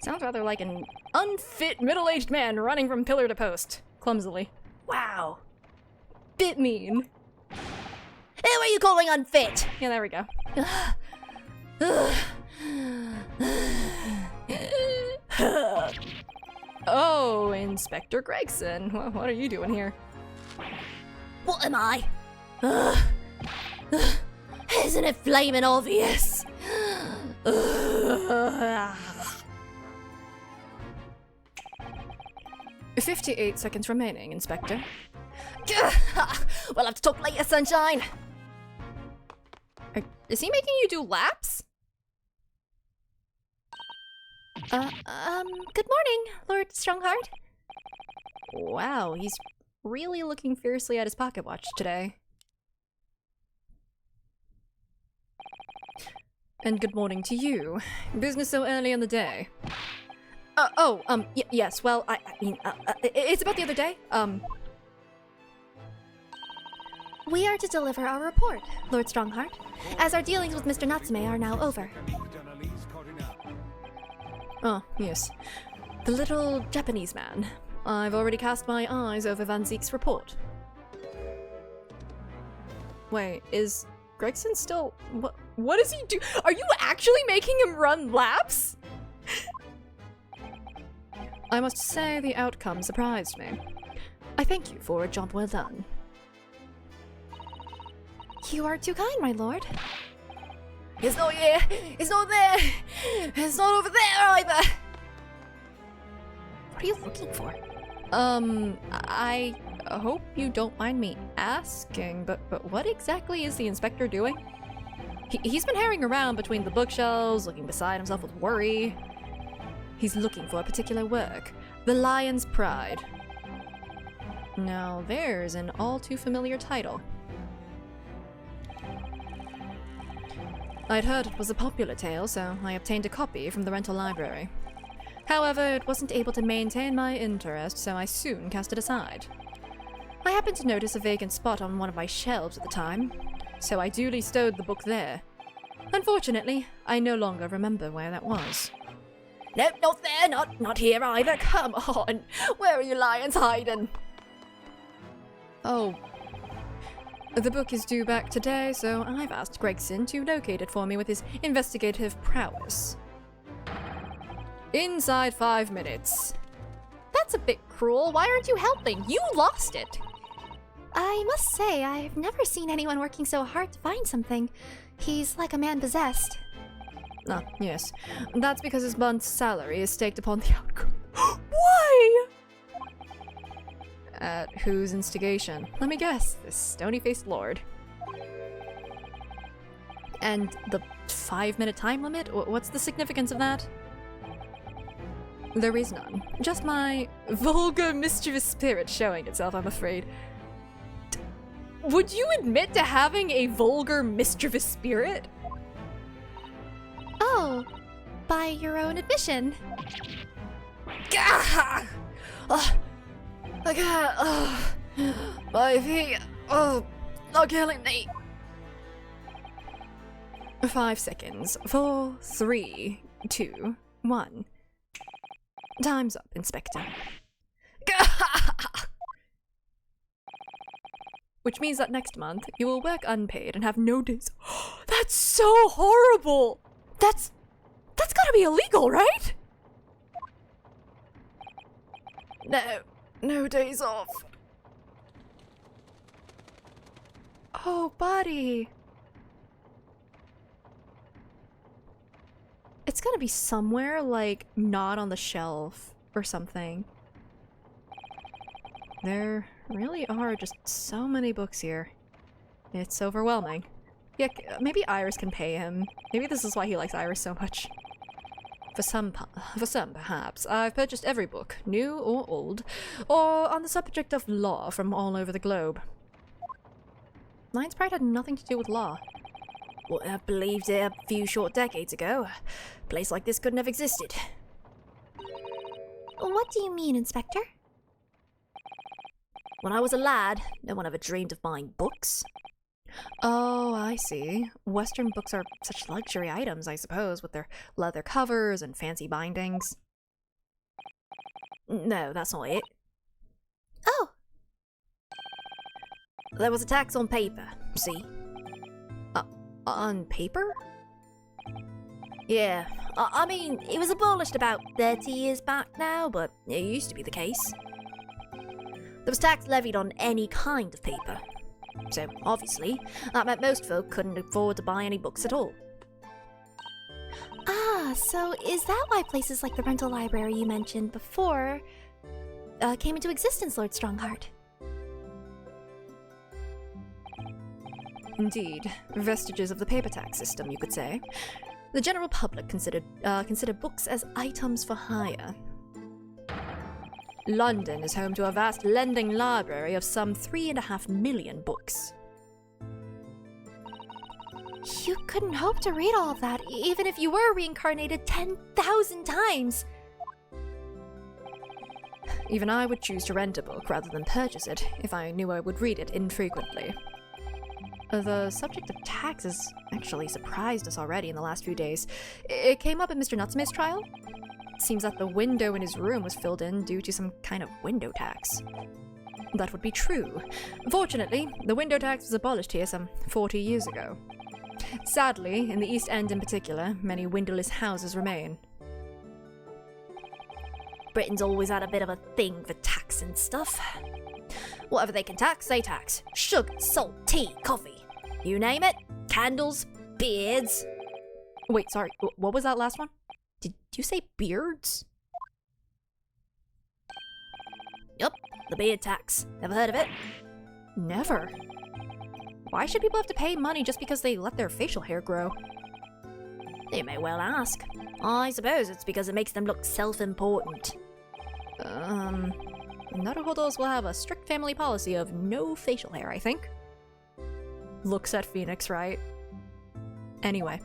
Sounds rather like an unfit middle-aged man running from pillar to post. Clumsily. Wow. Bit mean. Who are you calling unfit? Yeah, there we go. Oh, Inspector Gregson. What are you doing here? What am I? Isn't it flaming obvious? 58 seconds remaining, Inspector. We'll have to talk later, sunshine. Is he making you do laps? Good morning, Lord Strongheart. Wow, he's really looking fiercely at his pocket watch today. And good morning to you. Business so early in the day. Yes, well, I mean, it's about the other day. We are to deliver our report, Lord Strongheart, as our dealings with Mr. Natsume are now over. Oh, yes. The little Japanese man. I've already cast my eyes over Van Zeek's report. Wait, is Gregson still... What does he do? Are you actually making him run laps? I must say the outcome surprised me. I thank you for a job well done. You are too kind, my lord. It's not here! It's not there! It's not over there either! What are you looking for? I hope you don't mind me asking, but what exactly is the inspector doing? He's been herring around between the bookshelves, looking beside himself with worry. He's looking for a particular work. The Lion's Pride. Now there's an all too familiar title. I'd heard it was a popular tale, so I obtained a copy from the rental library. However, it wasn't able to maintain my interest, so I soon cast it aside. I happened to notice a vacant spot on one of my shelves at the time, so I duly stowed the book there. Unfortunately, I no longer remember where that was. Nope, not there, not here either. Come on, where are you lions hiding? Oh. The book is due back today, so I've asked Gregson to locate it for me with his investigative prowess. Inside 5 minutes. That's a bit cruel. Why aren't you helping? You lost it. I must say, I've never seen anyone working so hard to find something. He's like a man possessed. Ah, yes. That's because his month's salary is staked upon the outcome. Why? At whose instigation? Let me guess, this stony-faced lord. And the 5-minute time limit? What's the significance of that? There is none. Just my vulgar, mischievous spirit showing itself, I'm afraid. Would you admit to having a vulgar, mischievous spirit? Oh, by your own admission. Gah! I can't. My feet. Not killing me. 5 seconds. 4, 3, 2, 1. Time's up, Inspector. Which means that next month you will work unpaid and have no days. That's so horrible. That's gotta be illegal, right? No days off. Oh, buddy. It's gotta be somewhere, like, not on the shelf or something. There really are just so many books here. It's overwhelming. Yeah, maybe Iris can pay him. Maybe this is why he likes Iris so much. For some, perhaps, I've purchased every book, new or old, or on the subject of law from all over the globe. Lion's Pride had nothing to do with law. Well, I believed it a few short decades ago. A place like this couldn't have existed. What do you mean, Inspector? When I was a lad, no one ever dreamed of buying books. Oh, I see. Western books are such luxury items, I suppose, with their leather covers and fancy bindings. No, that's not it. Oh, There was a tax on paper, see? On paper? Yeah, I mean, it was abolished about 30 years back now, but it used to be the case. There was tax levied on any kind of paper. So, obviously, that meant most folk couldn't afford to buy any books at all. so is that why places like the rental library you mentioned before came into existence, Lord Strongheart? Indeed, vestiges of the paper tax system, you could say. The general public consider books as items for hire. London is home to a vast lending library of some 3.5 million books. You couldn't hope to read all of that, even if you were reincarnated 10,000 times. Even I would choose to rent a book rather than purchase it if I knew I would read it infrequently. The subject of tax has actually surprised us already in the last few days. It came up in Mr. Nutsmith's trial. It seems that the window in his room was filled in due to some kind of window tax. That would be true. Fortunately, the window tax was abolished here some 40 years ago. Sadly, in the East End in particular, many windowless houses remain. Britain's always had a bit of a thing for tax and stuff. Whatever they can tax, they tax. Sugar, salt, tea, coffee. You name it. Candles, beards. Wait, sorry, what was that last one? Did you say beards? Yup, the beard tax. Never heard of it? Never. Why should people have to pay money just because they let their facial hair grow? You may well ask. I suppose it's because it makes them look self-important. Naruhodos will have a strict family policy of no facial hair, I think. Looks at Phoenix, right? Anyway.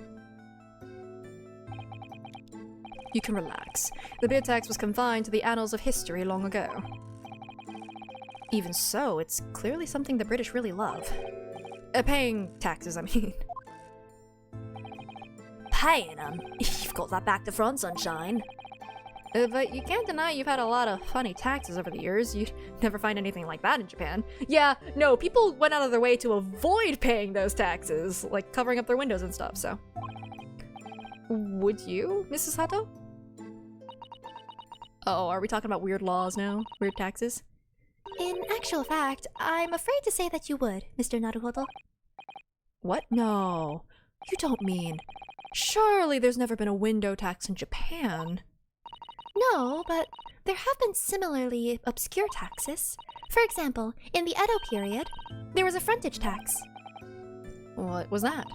You can relax. The beard tax was confined to the annals of history long ago. Even so, it's clearly something the British really love. Paying taxes, I mean. Paying them? You've got that back to front, sunshine. But you can't deny you've had a lot of funny taxes over the years. You'd never find anything like that in Japan. Yeah, no, people went out of their way to avoid paying those taxes, like covering up their windows and stuff, so. Would you, Mrs. Hato? Oh, are we talking about weird laws now? Weird taxes? In actual fact, I'm afraid to say that you would, Mr. Naruhodo. What? No. You don't mean. Surely there's never been a window tax in Japan. No, but there have been similarly obscure taxes. For example, in the Edo period, there was a frontage tax. What was that?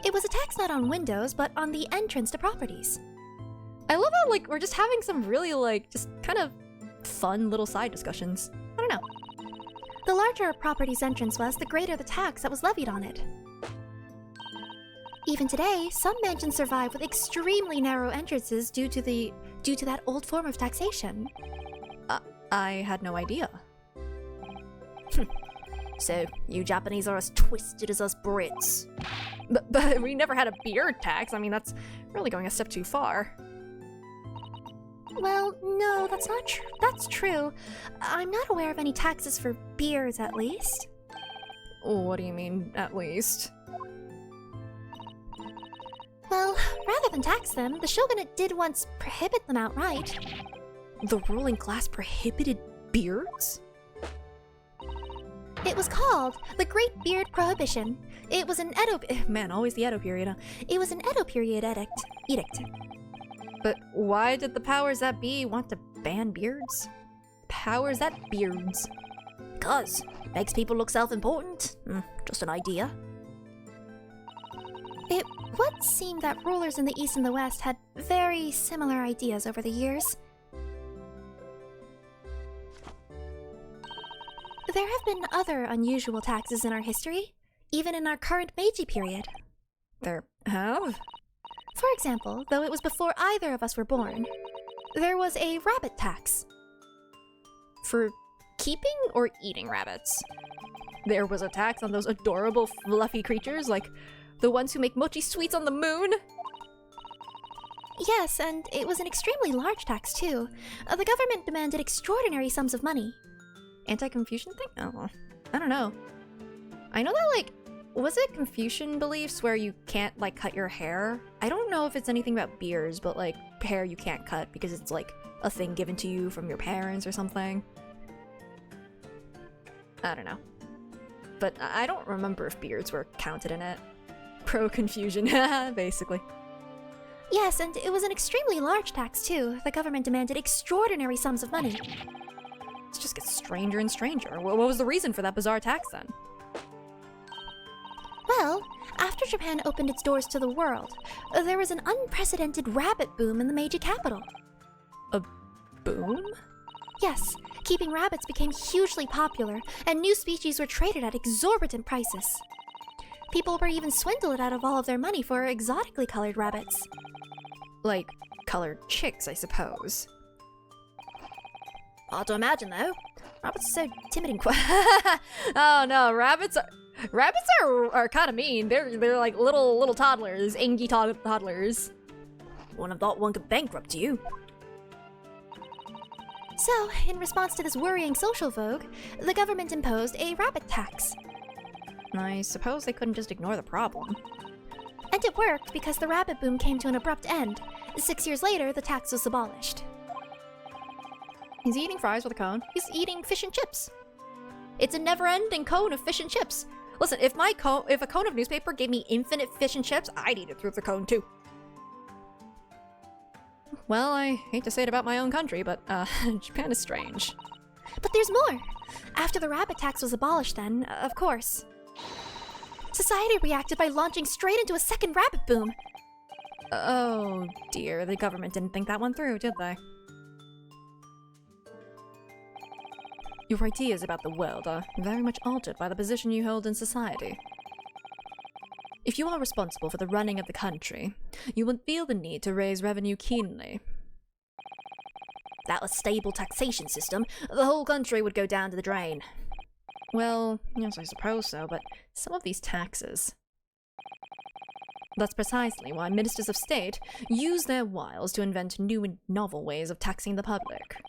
It was a tax not on windows, but on the entrance to properties. I love how, like, we're just having some really, like, just kind of fun little side discussions. I don't know. The larger a property's entrance was, the greater the tax that was levied on it. Even today, some mansions survive with extremely narrow entrances due to that old form of taxation. I had no idea. So, you Japanese are as twisted as us Brits. But we never had a beard tax. I mean, that's really going a step too far. Well, no, that's not true. That's true. I'm not aware of any taxes for beards, at least. What do you mean, at least? Well, rather than tax them, the shogunate did once prohibit them outright. The ruling class prohibited beards? It was called the Great Beard Prohibition. It was an Edo... Man, always the Edo period, huh? It was an Edo period edict. But why did the powers that be want to ban beards? Powers that beards? Because it makes people look self-important. Just an idea. It would seem that rulers in the East and the West had very similar ideas over the years. There have been other unusual taxes in our history, even in our current Meiji period. There have? For example, though it was before either of us were born, there was a rabbit tax. For keeping or eating rabbits? There was a tax on those adorable fluffy creatures, like the ones who make mochi sweets on the moon? Yes, and it was an extremely large tax, too. The government demanded extraordinary sums of money. Anti-Confucian thing? Oh, I don't know. I know that, like, was it Confucian beliefs where you can't, like, cut your hair? I don't know if it's anything about beards, but, like, hair you can't cut because it's, like, a thing given to you from your parents or something. I don't know. But I don't remember if beards were counted in it. Pro-Confusion, basically. Yes, and it was an extremely large tax, too. The government demanded extraordinary sums of money. It just gets stranger and stranger. What was the reason for that bizarre tax, then? Well, after Japan opened its doors to the world, there was an unprecedented rabbit boom in the Meiji capital. A boom? Yes, keeping rabbits became hugely popular, and new species were traded at exorbitant prices. People were even swindled out of all of their money for exotically colored rabbits. Like, colored chicks, I suppose. Hard to imagine, though. Rabbits are so timid and quiet. Oh no, rabbits are kind of mean. They're like little toddlers, angy toddlers. Wouldn't have thought one could bankrupt you. So, in response to this worrying social vogue, the government imposed a rabbit tax. I suppose they couldn't just ignore the problem. And it worked because the rabbit boom came to an abrupt end. 6 years later, the tax was abolished. He's eating fries with a cone. He's eating fish and chips. It's a never-ending cone of fish and chips. Listen, if a cone of newspaper gave me infinite fish and chips, I'd eat it through the cone too. Well, I hate to say it about my own country, but Japan is strange. But there's more. After the rabbit tax was abolished then, of course, society reacted by launching straight into a second rabbit boom. Oh dear, the government didn't think that one through, did they? Your ideas about the world are very much altered by the position you hold in society. If you are responsible for the running of the country, you will feel the need to raise revenue keenly. Without a stable taxation system, the whole country would go down to the drain. Well, yes, I suppose so, but some of these taxes... That's precisely why ministers of state use their wiles to invent new and novel ways of taxing the public.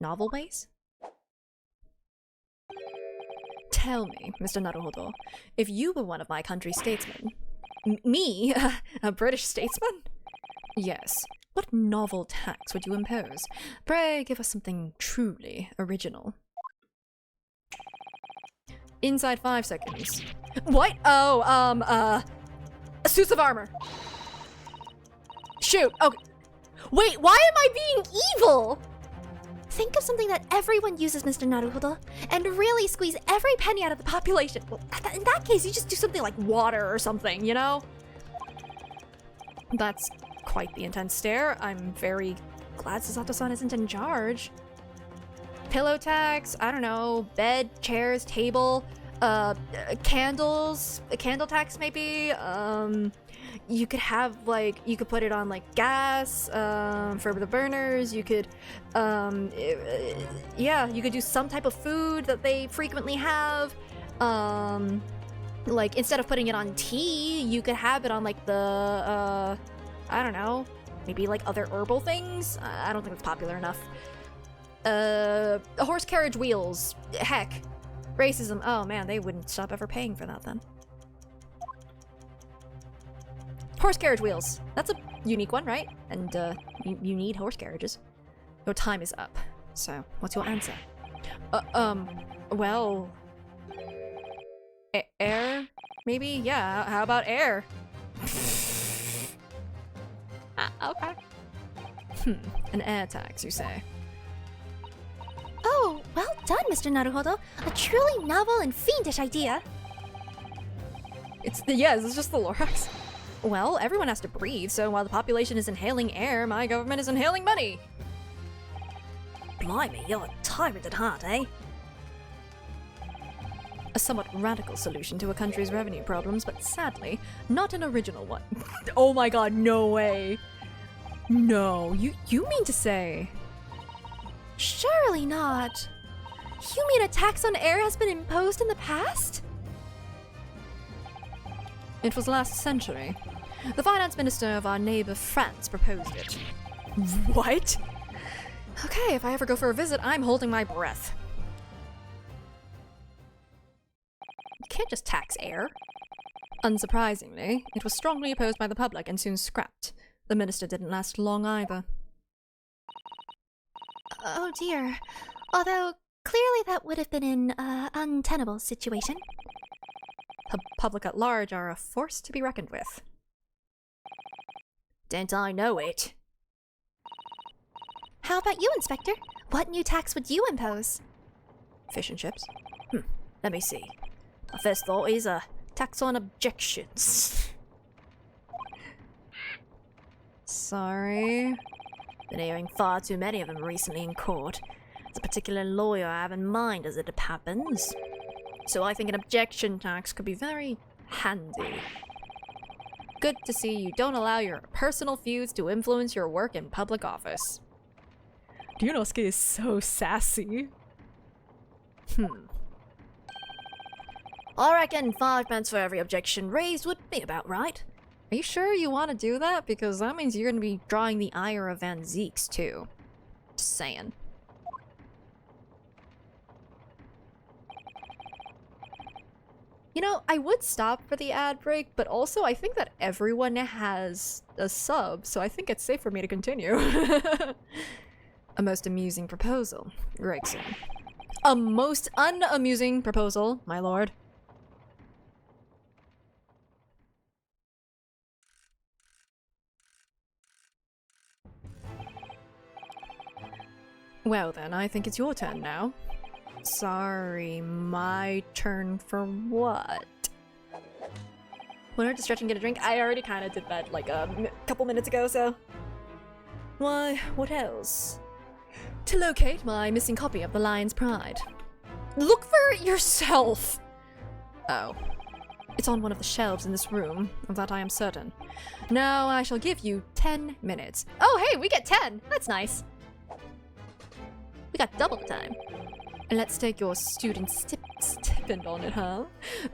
Novel ways? Tell me, Mr. Naruhodo, if you were one of my country's statesmen... Me? A British statesman? Yes. What novel tax would you impose? Pray give us something truly original. Inside 5 seconds. What? Oh, suits of armor. Shoot. Okay. Wait, why am I being evil? Think of something that everyone uses, Mr. Naruhodo, and really squeeze every penny out of the population. Well, in that case, you just do something like water or something, you know? That's quite the intense stare. I'm very glad Sasato-san isn't in charge. Pillow tax, I don't know, bed, chairs, table, candles, a candle tax maybe, you could have, like, you could put it on, like, gas, for the burners, you could, yeah, you could do some type of food that they frequently have, like, instead of putting it on tea, you could have it on, like, the, I don't know, maybe, like, other herbal things? I don't think it's popular enough. Horse carriage wheels, heck, racism, oh man, they wouldn't stop ever paying for that then. Horse carriage wheels. That's a unique one, right? And, you need horse carriages. Your time is up. So, what's your answer? Well... air? Maybe? Yeah, how about air? Okay. An air tax, you say? Oh, well done, Mr. Naruhodo. A truly novel and fiendish idea. It's just the Lorax. Well, everyone has to breathe, so while the population is inhaling air, my government is inhaling money. Blimey, you're a tyrant at heart, eh? A somewhat radical solution to a country's revenue problems, but sadly, not an original one. Oh my god, no way. No, you mean to say... Surely not. You mean a tax on air has been imposed in the past? It was last century. The finance minister of our neighbor France proposed it. What? Okay, if I ever go for a visit, I'm holding my breath. You can't just tax air. Unsurprisingly, it was strongly opposed by the public and soon scrapped. The minister didn't last long either. Oh dear. Although, clearly that would have been an untenable situation. The public at large are a force to be reckoned with. Don't I know it? How about you, Inspector? What new tax would you impose? Fish and chips. Let me see. My first thought is a tax on objections. Sorry. Been hearing far too many of them recently in court. There's a particular lawyer I have in mind as it happens. So I think an objection tax could be very handy. Good to see you don't allow your personal feuds to influence your work in public office. Ryunosuke is so sassy. I reckon 5 pence for every objection raised would be about right. Are you sure you want to do that? Because that means you're going to be drawing the ire of Van Zeeks, too. Just saying. You know, I would stop for the ad break, but also I think that everyone has a sub, so I think it's safe for me to continue. A most amusing proposal, Gregson. A most unamusing proposal, my lord. Well then, I think it's your turn now. Sorry, my turn for what? Wanted to stretch and get a drink? I already kind of did that like a couple minutes ago, so... Why, what else? To locate my missing copy of The Lion's Pride. Look for it yourself! Oh. It's on one of the shelves in this room, of that I am certain. Now I shall give you 10 minutes. Oh hey, we get 10! That's nice. We got double the time. And let's take your student stipend on it, huh?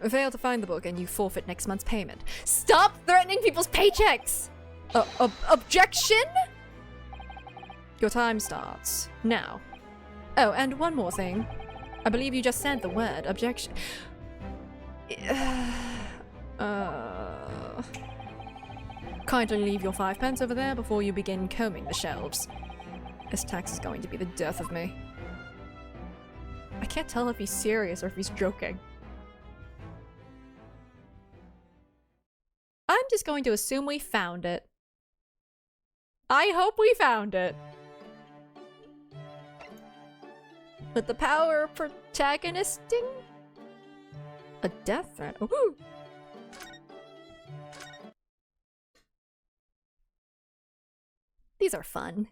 Fail to find the book and you forfeit next month's payment. Stop threatening people's paychecks! Objection? Your time starts now. Oh, and one more thing. I believe you just said the word objection. Kindly leave your 5 pence over there before you begin combing the shelves. This tax is going to be the death of me. I can't tell if he's serious or if he's joking. I'm just going to assume we found it. I hope we found it. With the power of protagonisting? A death threat? Ooh. These are fun.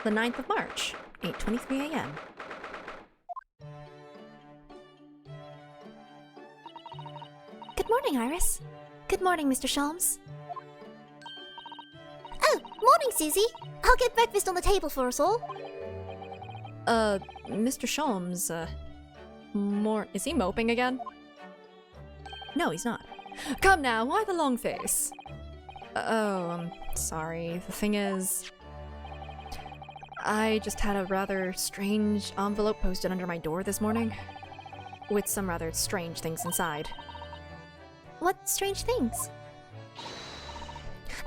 The 9th of March, 8:23 a.m. Good morning, Iris. Good morning, Mr. Sholmes. Oh, morning, Susie. I'll get breakfast on the table for us all. Mr. Sholmes, is he moping again? No, he's not. Come now, why the long face? Oh, I'm sorry. The thing is... I just had a rather strange envelope posted under my door this morning. With some rather strange things inside. What strange things?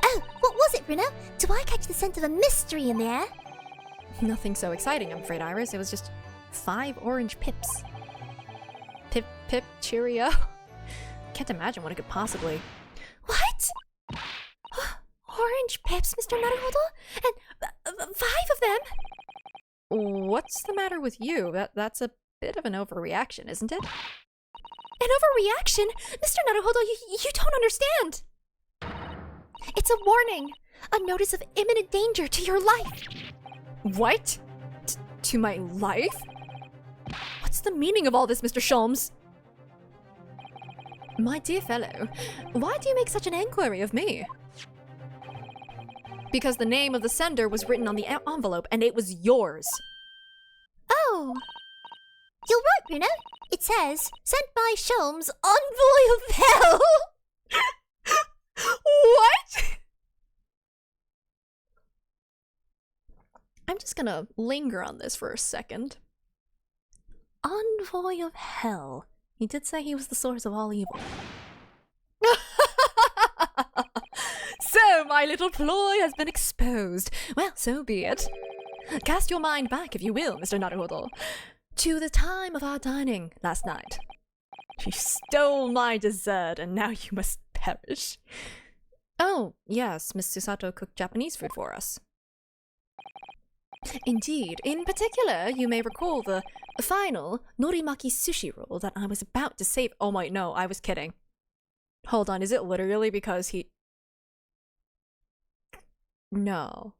Oh, what was it, Bruno? Do I catch the scent of a mystery in the air? Nothing so exciting, I'm afraid, Iris. It was just 5 orange pips. Pip, cheerio. Can't imagine what it could possibly... What? Orange pips, Mr. Naruhodo? And 5 of them? What's the matter with you? That's a bit of an overreaction, isn't it? An overreaction? Mr. Naruhodo, you don't understand. It's a warning. A notice of imminent danger to your life. What? To my life? What's the meaning of all this, Mr. Sholmes? My dear fellow, why do you make such an enquiry of me? Because the name of the sender was written on the envelope and it was yours. Oh. You're right, Bruno. It says, sent by Sholmes, envoy of hell. What? I'm just gonna linger on this for a second. Envoy of hell. He did say he was the source of all evil. So, my little ploy has been exposed. Well, so be it. Cast your mind back, if you will, Mr. Naruhodo, to the time of our dining last night. You stole my dessert, and now you must perish. Oh, yes, Miss Susato cooked Japanese food for us. Indeed. In particular, you may recall the final norimaki sushi roll that I was about to save. Oh my, no, I was kidding. Hold on, is it literally because he... No.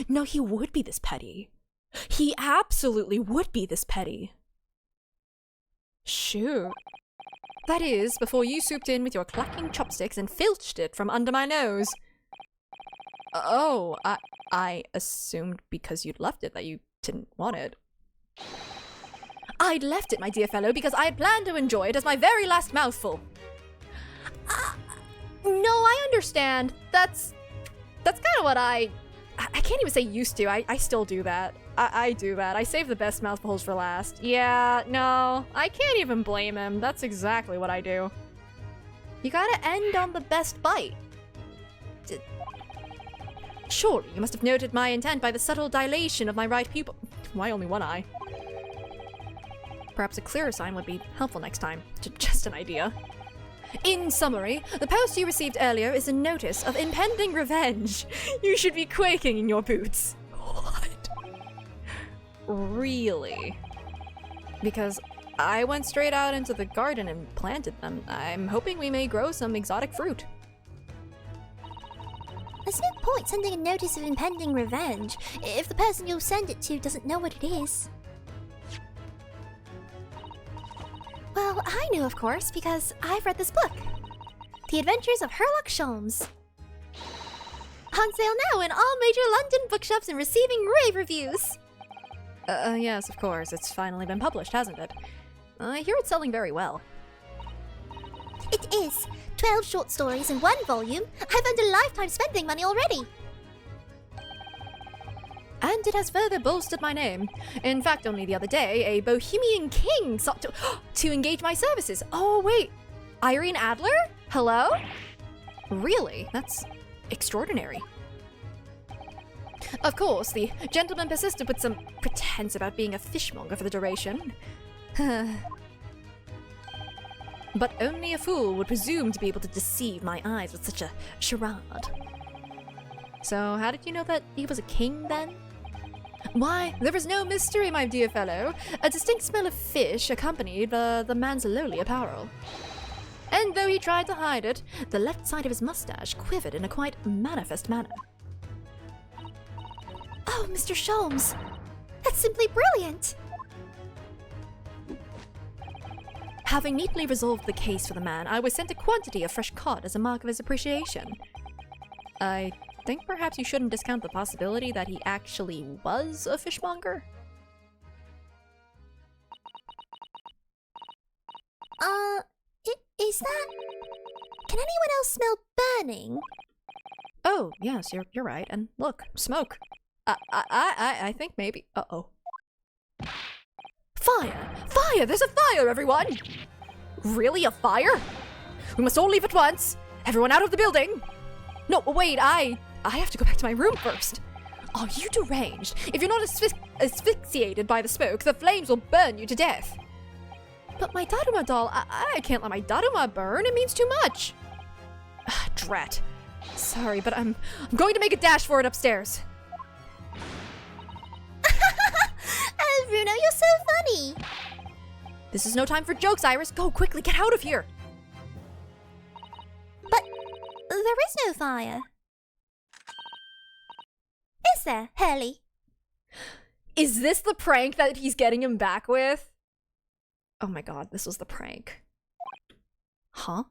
No, he would be this petty. He absolutely would be this petty. Shoot. That is, before you swooped in with your clacking chopsticks and filched it from under my nose. Oh, I assumed because you'd left it that you didn't want it. I'd left it, my dear fellow, because I had planned to enjoy it as my very last mouthful. No, I understand. That's kind of what I can't even say used to. I still do that. I do that. I save the best mouthfuls for last. Yeah, no, I can't even blame him. That's exactly what I do. You gotta end on the best bite. Surely you must have noted my intent by the subtle dilation of my right pupil. Why only one eye? Perhaps a clearer sign would be helpful next time. Just an idea. In summary, the post you received earlier is a notice of impending revenge. You should be quaking in your boots. What? Really? Because I went straight out into the garden and planted them. I'm hoping we may grow some exotic fruit. There's no point sending a notice of impending revenge if the person you'll send it to doesn't know what it is. Well, I knew, of course, because I've read this book. The Adventures of Sherlock Sholmes. On sale now in all major London bookshops and receiving rave reviews. Yes, of course. It's finally been published, hasn't it? I hear it's selling very well. It is. 12 short stories in 1 volume. I've earned a lifetime spending money already. And it has further bolstered my name. In fact, only the other day, a Bohemian king sought to engage my services. Oh, wait. Irene Adler? Hello? Really? That's extraordinary. Of course, the gentleman persisted with some pretense about being a fishmonger for the duration. But only a fool would presume to be able to deceive my eyes with such a charade. So, how did you know that he was a king, then? Why, there was no mystery, my dear fellow. A distinct smell of fish accompanied the man's lowly apparel. And though he tried to hide it, the left side of his mustache quivered in a quite manifest manner. Oh, Mr. Sholmes. That's simply brilliant. Having neatly resolved the case for the man, I was sent a quantity of fresh cod as a mark of his appreciation. I think perhaps you shouldn't discount the possibility that he actually was a fishmonger. Is that... Can anyone else smell burning? Oh, yes, you're right. And look, smoke. I think maybe... Uh-oh. Fire! Fire! There's a fire, everyone! Really, a fire? We must all leave at once! Everyone out of the building! No, wait, I have to go back to my room first. Are you deranged? If you're not asphyxiated by the smoke, the flames will burn you to death. But my Daruma doll, I can't let my Daruma burn. It means too much. Drat. Sorry, but I'm going to make a dash for it upstairs. Bruno, you're so funny. This is no time for jokes, Iris. Go quickly, get out of here. But there is no fire. Is there, Hurley? Is this the prank that he's getting him back with? Oh my god, this was the prank. Huh?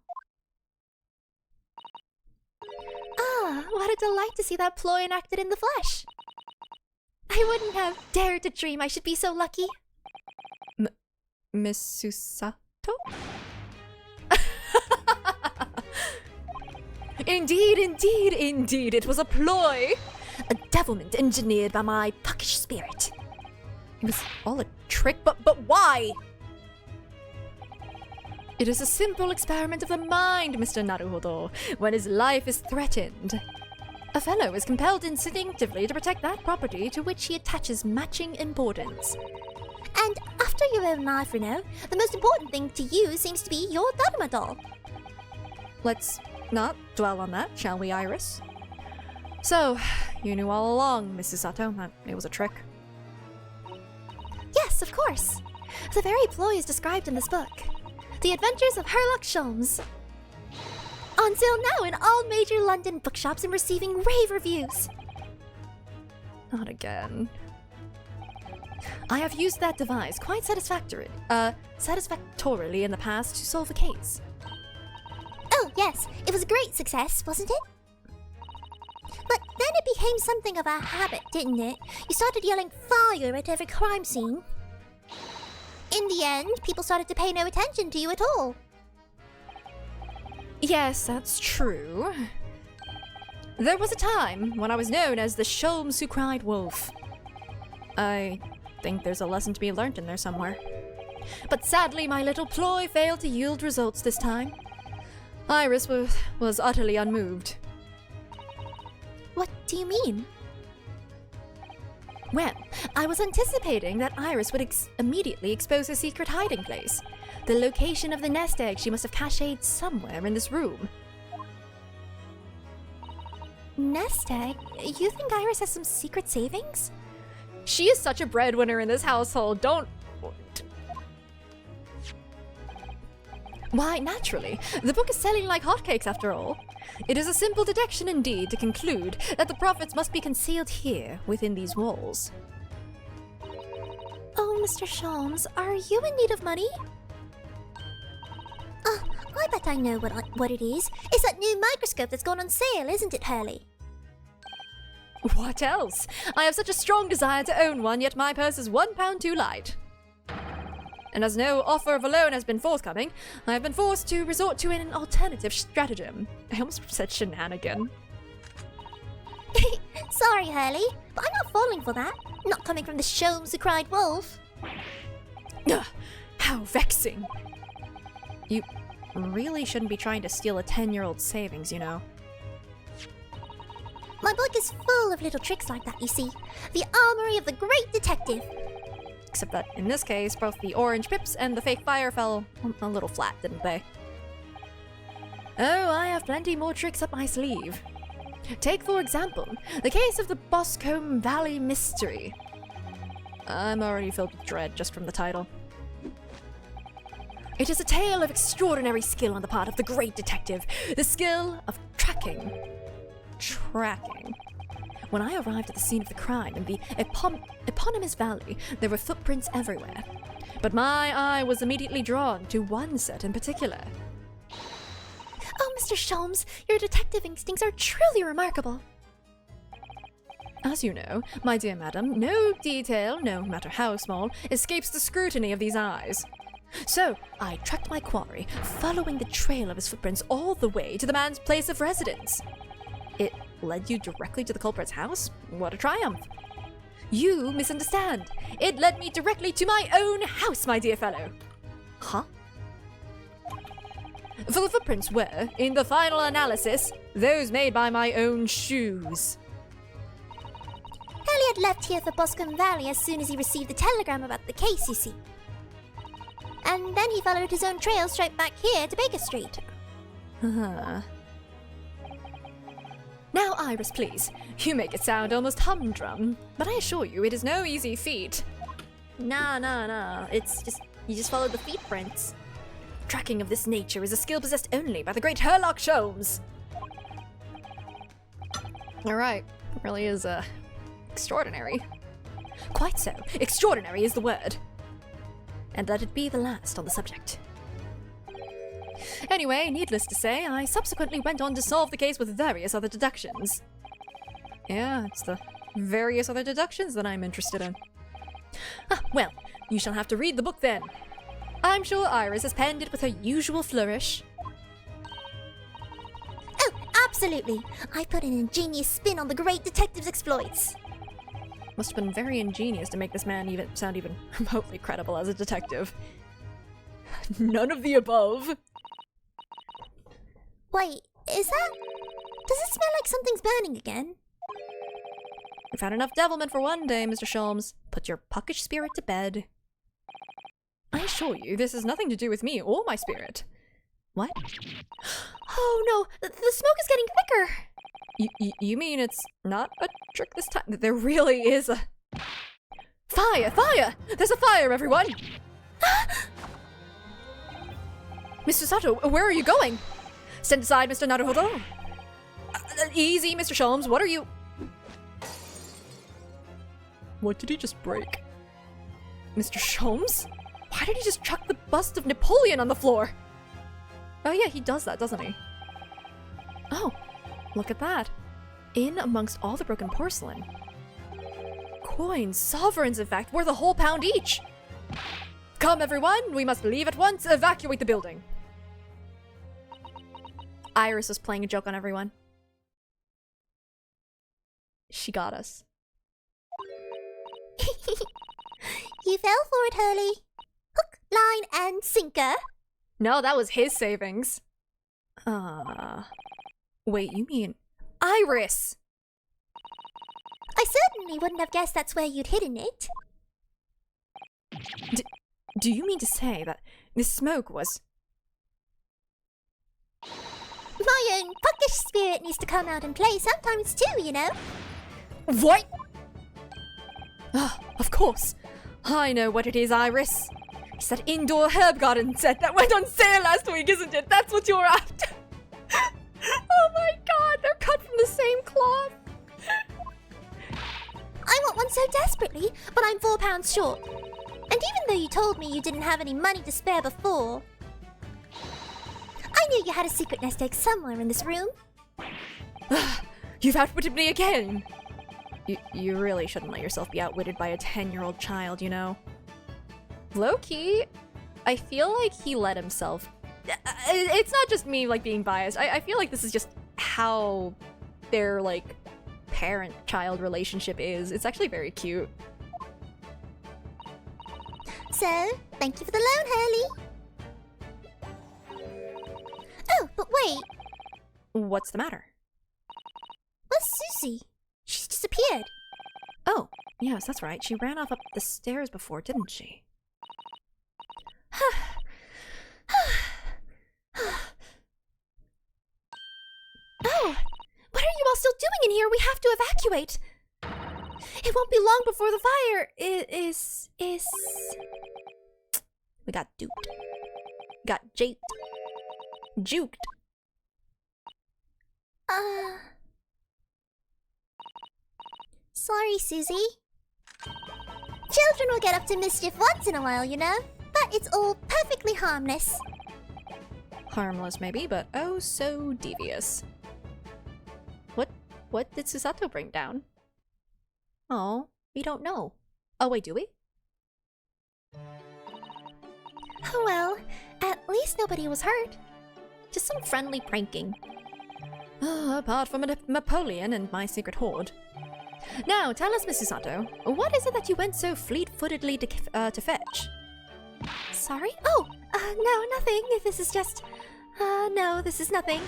Ah, what a delight to see that ploy enacted in the flesh. I wouldn't have dared to dream I should be so lucky. Miss Susato? Indeed, it was a ploy! A devilment engineered by my puckish spirit. It was all a trick, but why? It is a simple experiment of the mind, Mr. Naruhodo, when his life is threatened. A fellow is compelled instinctively to protect that property to which he attaches matching importance. And after your own life, Runo, the most important thing to you seems to be your Dharma doll. Let's not dwell on that, shall we, Iris? So, you knew all along, Mrs. Sato, that it was a trick? Yes, of course. The very ploy is described in this book. The Adventures of Sherlock Holmes. On sale now in all major London bookshops and receiving rave reviews. Not again. I have used that device quite satisfactorily in the past to solve a case. Oh, yes, it was a great success, wasn't it? But then it became something of a habit, didn't it? You started yelling fire at every crime scene. In the end, people started to pay no attention to you at all. Yes, that's true. There was a time when I was known as the Sholmes who cried wolf. I think there's a lesson to be learnt in there somewhere. But sadly, my little ploy failed to yield results this time. Iris was utterly unmoved. What do you mean? Well, I was anticipating that Iris would immediately expose her secret hiding place. The location of the nest egg she must have cached somewhere in this room. Nest egg? You think Iris has some secret savings? She is such a breadwinner in this household, don't... Why, naturally. The book is selling like hotcakes after all. It is a simple deduction indeed to conclude that the profits must be concealed here, within these walls. Oh, Mr. Sholmes, are you in need of money? I bet I know what it is. It's that new microscope that's gone on sale, isn't it, Hurley? What else? I have such a strong desire to own one, yet my purse is £1 too light. And as no offer of a loan has been forthcoming, I have been forced to resort to an alternative stratagem. I almost said shenanigan. Sorry, Hurley, but I'm not falling for that. Not coming from the Sholmes who cried wolf. Ugh, how vexing. You really shouldn't be trying to steal a 10-year-old's savings, you know. My book is full of little tricks like that, you see. The armory of the great detective. Except that, in this case, both the orange pips and the fake fire fell a little flat, didn't they? Oh, I have plenty more tricks up my sleeve. Take, for example, the case of the Boscombe Valley Mystery. I'm already filled with dread just from the title. It is a tale of extraordinary skill on the part of the great detective, the skill of tracking. When I arrived at the scene of the crime in the eponymous valley, there were footprints everywhere. But my eye was immediately drawn to one set in particular. Oh, Mr. Sholmes, your detective instincts are truly remarkable. As you know, my dear madam, no detail, no matter how small, escapes the scrutiny of these eyes. So, I tracked my quarry, following the trail of his footprints all the way to the man's place of residence. It led you directly to the culprit's house? What a triumph! You misunderstand. It led me directly to my own house, my dear fellow. Huh? For the footprints were, in the final analysis, those made by my own shoes. Hurley had left here for Boscombe Valley as soon as he received the telegram about the case, you see. And then he followed his own trail straight back here to Baker Street. Now, Iris, please. You make it sound almost humdrum, but I assure you it is no easy feat. Nah. You just follow the footprints. Tracking of this nature is a skill possessed only by the great Sherlock Holmes. Alright, really is, extraordinary. Quite so. Extraordinary is the word. And let it be the last on the subject. Anyway, needless to say, I subsequently went on to solve the case with various other deductions. Yeah, it's the various other deductions that I'm interested in. Ah, well, you shall have to read the book then. I'm sure Iris has penned it with her usual flourish. Oh, absolutely. I put an ingenious spin on the great detective's exploits. Must have been very ingenious to make this man sound even remotely credible as a detective. None of the above. Wait, is that... Does it smell like something's burning again? We've had enough devilment for one day, Mr. Sholmes. Put your puckish spirit to bed. I assure you, this has nothing to do with me or my spirit. What? Oh no, the smoke is getting thicker. You mean it's not a trick this time? There really is a... Fire! Fire! There's a fire, everyone! Mr. Sato, where are you going? Stand aside, Mr. Naruhodo. Easy, Mr. Sholmes, what are you... What did he just break? Mr. Sholmes? Why did he just chuck the bust of Napoleon on the floor? Oh yeah, he does that, doesn't he? Oh, look at that. In amongst all the broken porcelain. Coins, sovereigns in fact, worth a whole pound each. Come everyone, we must leave at once, evacuate the building. Iris was playing a joke on everyone. She got us. You fell for it, Hurley. Hook, line, and sinker. No, that was his savings. Wait, you mean Iris? I certainly wouldn't have guessed that's where you'd hidden it. Do you mean to say that this smoke was... My own puckish spirit needs to come out and play sometimes too, you know. What? Of course. I know what it is, Iris. It's that indoor herb garden set that went on sale last week, isn't it? That's what you're after. Oh my god, they're cut from the same cloth. I want one so desperately, but I'm £4 short. And even though you told me you didn't have any money to spare before, I knew you had a secret nest egg somewhere in this room. You've outwitted me again. You really shouldn't let yourself be outwitted by a 10-year-old child, you know? Low-key, I feel like he let himself... It's not just me, like, being biased. I feel like this is just how their, like, parent-child relationship is. It's actually very cute. So, thank you for the loan, Hurley. Oh, but wait. What's the matter? Where's Susie? She's disappeared. Oh, yes, that's right. She ran off up the stairs before, didn't she? Oh, what are you all still doing in here? We have to evacuate. It won't be long before the fire is... We got duped. Got japed. Juked. Sorry, Susie. Children will get up to mischief once in a while, you know? But it's all perfectly harmless. Harmless, maybe, but oh so devious. What did Susato bring down? Oh, we don't know. Oh, wait, do we? Oh well, at least nobody was hurt. Just some friendly pranking. Apart from Napoleon and my secret hoard. Now, tell us, Mrs. Sato, what is it that you went so fleet-footedly to fetch? Sorry? Oh, no, nothing. This is just... no, this is nothing.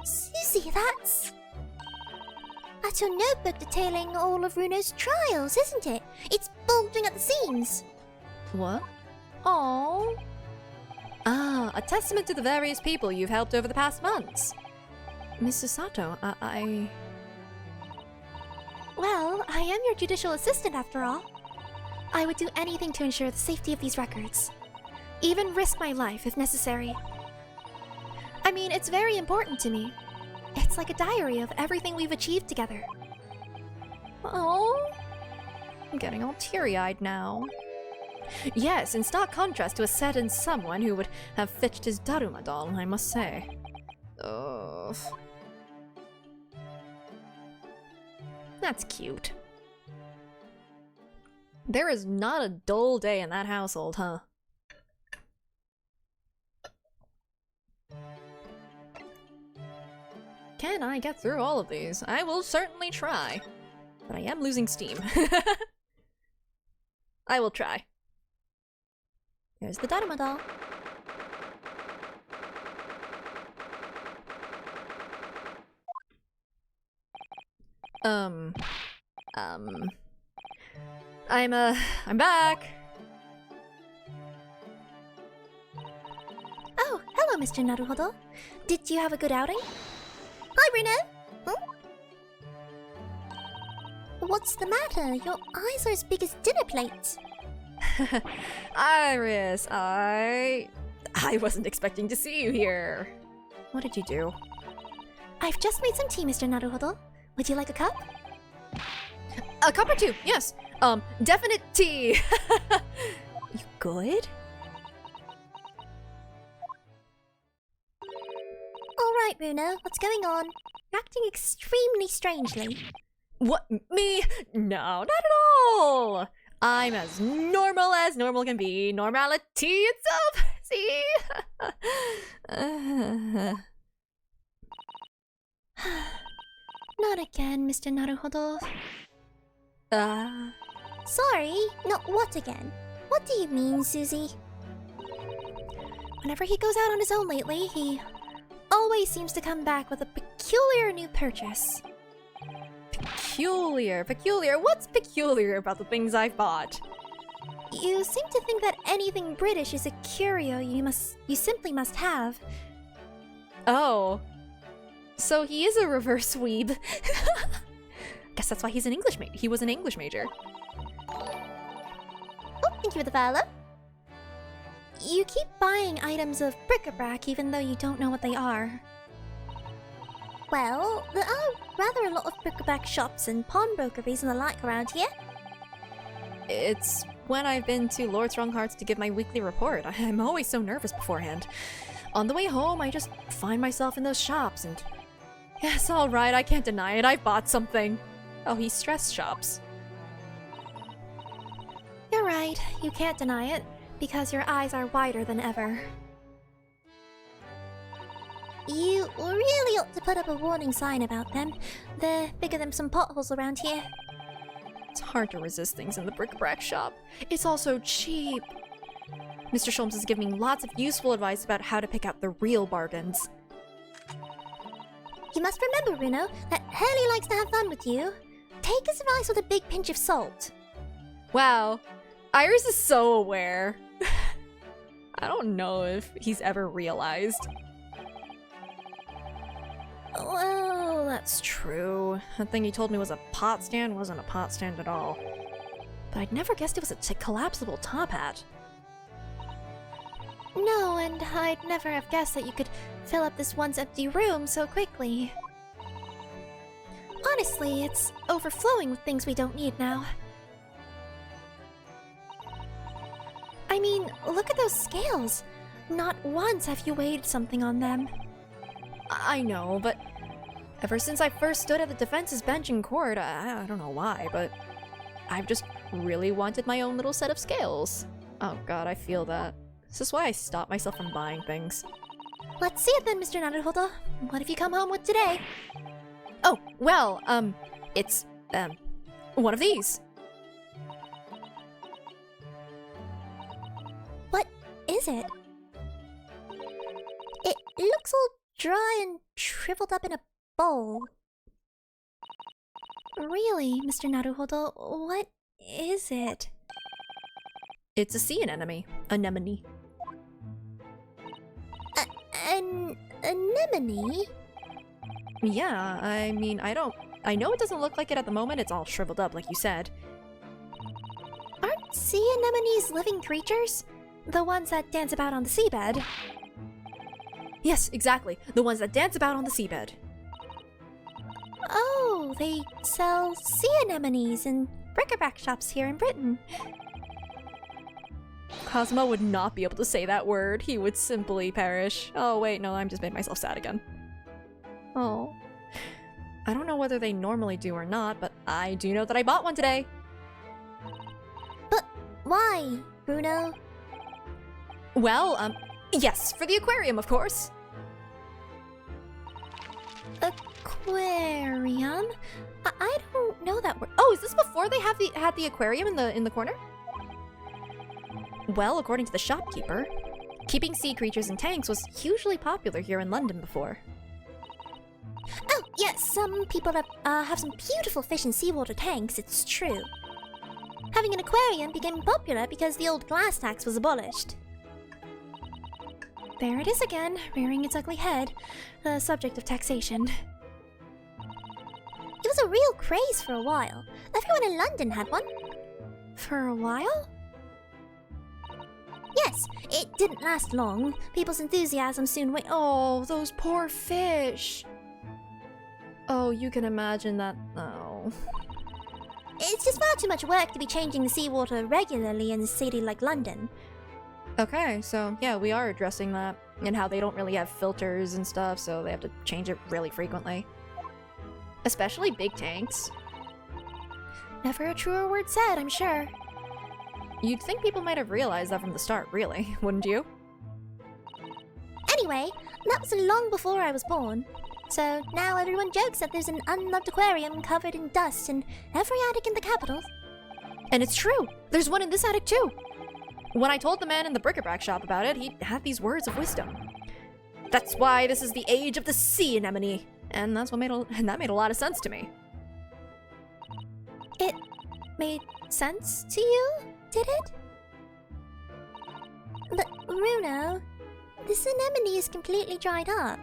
Susie, that's your notebook detailing all of Runo's trials, isn't it? It's bulging at the seams. What? Oh. Ah, a testament to the various people you've helped over the past months. Mrs. Sato, Well, I am your judicial assistant after all. I would do anything to ensure the safety of these records. Even risk my life if necessary. I mean, it's very important to me. It's like a diary of everything we've achieved together. Oh. I'm getting all teary-eyed now. Yes, in stark contrast to a certain someone who would have fetched his Daruma doll, I must say. Ugh. That's cute. There is not a dull day in that household, huh? Can I get through all of these? I will certainly try. But I am losing steam. I will try. Here's the Daruma doll. I'm back. Oh, hello, Mr. Naruhodo. Did you have a good outing? Hi, Bruno. What's the matter? Your eyes are as big as dinner plates. Iris, I wasn't expecting to see you here. What did you do? I've just made some tea, Mr. Naruhodo. Would you like a cup? A cup or two, yes. Definite tea. You good? Alright, Bruno. What's going on? You're acting extremely strangely. What, me? No, not at all. I'm as normal can be. Normality itself. See? Not again, Mr. Naruhodo. Sorry, not what again? What do you mean, Susie? Whenever he goes out on his own lately, he always seems to come back with a peculiar new purchase. Peculiar. What's peculiar about the things I've bought? You seem to think that anything British is a curio you simply must have. Oh. So he is a reverse weeb. Guess that's why he's an English major. He was an English major. Oh, thank you for the follow. You keep buying items of bric-a-brac even though you don't know what they are. Well, there are rather a lot of bric-a-brac shops and pawnbrokeries and the like around here. It's when I've been to Lord Strongheart's to give my weekly report. I'm always so nervous beforehand. On the way home, I just find myself in those shops and... Yes, alright, I can't deny it. I bought something. Oh, he stress shops. You're right, you can't deny it, because your eyes are wider than ever. You really ought to put up a warning sign about them. They're bigger than some potholes around here. It's hard to resist things in the bric-a-brac shop. It's also cheap. Mr. Sholmes is giving me lots of useful advice about how to pick out the real bargains. You must remember, Runo, that Hurley likes to have fun with you. Take his advice with a big pinch of salt. Wow. Iris is so aware. I don't know if he's ever realized. Well, that's true. That thing he told me was a pot stand wasn't a pot stand at all. But I'd never guessed it was a collapsible top hat. No, and I'd never have guessed that you could fill up this once empty room so quickly. Honestly, it's overflowing with things we don't need now. I mean, look at those scales. Not once have you weighed something on them. I know, but ever since I first stood at the defense's bench in court, I don't know why, but I've just really wanted my own little set of scales. Oh god, I feel that. This is why I stop myself from buying things. Let's see it then, Mr. Naruhodo. What have you come home with today? Oh, well, it's, one of these. What is it? It looks all dry and shriveled up in a bowl. Really, Mr. Naruhodo, what is it? It's a sea anemone. Anemone. An anemone? Yeah, I mean, I know it doesn't look like it at the moment, it's all shriveled up like you said. Aren't sea anemones living creatures? The ones that dance about on the seabed? Yes, exactly. The ones that dance about on the seabed. Oh, they sell sea anemones in bric-a-brac shops here in Britain. Cosmo would not be able to say that word. He would simply perish. Oh, wait, no, I'm just made myself sad again. Oh. I don't know whether they normally do or not, but I do know that I bought one today. But why, Bruno? Well, yes, for the aquarium, of course. Aquarium? I don't know that word. Oh, is this before they had the aquarium in the corner? Well, according to the shopkeeper, keeping sea creatures in tanks was hugely popular here in London before. Oh, yes, some people have some beautiful fish in seawater tanks, it's true. Having an aquarium became popular because the old glass tax was abolished. There it is again, rearing its ugly head, the subject of taxation. It was a real craze for a while. Everyone in London had one. For a while? Yes, it didn't last long. People's enthusiasm soon went. Oh, those poor fish. Oh, you can imagine that. Oh. It's just far too much work to be changing the seawater regularly in a city like London. Okay, so yeah, we are addressing that. And how they don't really have filters and stuff, so they have to change it really frequently. Especially big tanks. Never a truer word said, I'm sure. You'd think people might have realized that from the start, really, wouldn't you? Anyway, that was long before I was born. So now everyone jokes that there's an unloved aquarium covered in dust in every attic in the capital. And it's true! There's one in this attic too! When I told the man in the bric-a-brac shop about it, he had these words of wisdom. That's why this is the age of the sea anemone! And that made a lot of sense to me. It made sense to you, did it? But, Bruno, this anemone is completely dried up.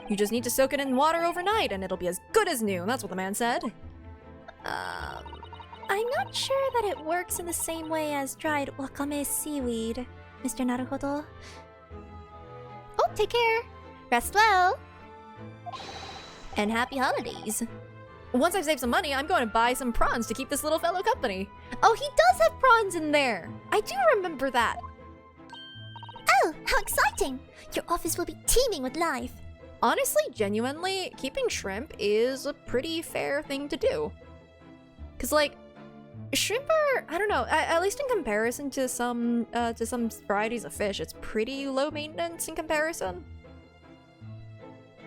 You just need to soak it in water overnight and it'll be as good as new, that's what the man said. I'm not sure that it works in the same way as dried wakame seaweed, Mr. Naruhodo. Oh, take care! Rest well! And happy holidays! Once I've saved some money, I'm going to buy some prawns to keep this little fellow company. Oh, he does have prawns in there! I do remember that! Oh, how exciting! Your office will be teeming with life. Honestly, genuinely, keeping shrimp is a pretty fair thing to do. Cause like, shrimp are, I don't know, at least in comparison to some varieties of fish, it's pretty low maintenance in comparison.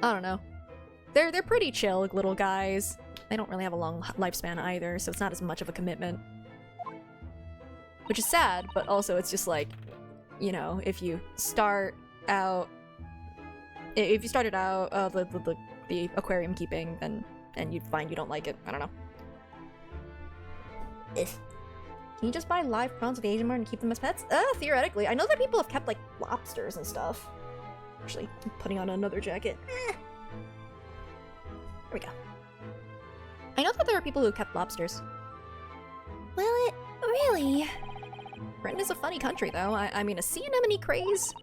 I don't know. They're pretty chill little guys. They don't really have a long lifespan either, so it's not as much of a commitment. Which is sad, but also it's just like, you know, if you started out the aquarium keeping, then and you find you don't like it, I don't know. Can you just buy live prawns at the Asian Mart and keep them as pets? Theoretically. I know that people have kept like lobsters and stuff. Actually, I'm putting on another jacket. There we go. I know that there are people who kept lobsters. Well, it really... Britain is a funny country, though. I mean, a sea anemone craze?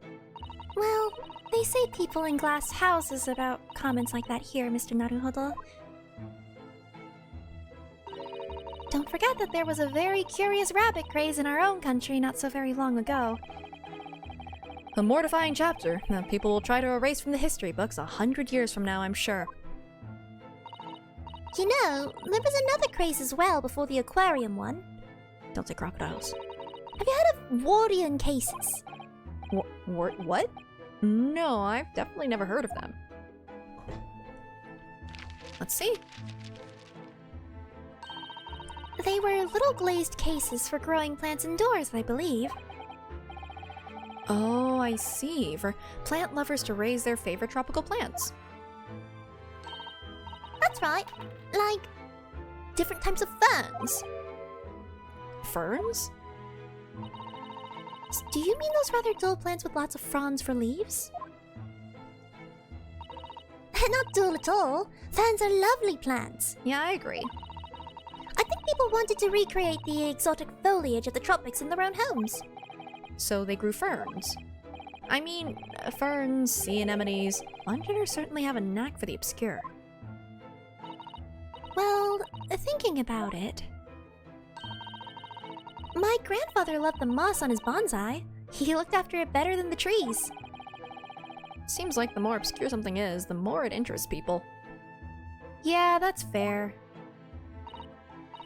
Well, they say people in glass houses about comments like that here, Mr. Naruhodo. Don't forget that there was a very curious rabbit craze in our own country not so very long ago. A mortifying chapter that people will try to erase from the history books 100 years from now, I'm sure. You know, there was another craze as well before the aquarium one. Don't say crocodiles. Have you heard of Wardian cases? What? No, I've definitely never heard of them. Let's see. They were little glazed cases for growing plants indoors, I believe. Oh, I see. For plant lovers to raise their favorite tropical plants. That's right. Like, different types of ferns. Ferns? Do you mean those rather dull plants with lots of fronds for leaves? Not dull at all. Ferns are lovely plants. Yeah, I agree. I think people wanted to recreate the exotic foliage of the tropics in their own homes. So they grew ferns. I mean, ferns, sea anemones, Londoners certainly have a knack for the obscure. Well, thinking about it... My grandfather loved the moss on his bonsai. He looked after it better than the trees. Seems like the more obscure something is, the more it interests people. Yeah, that's fair.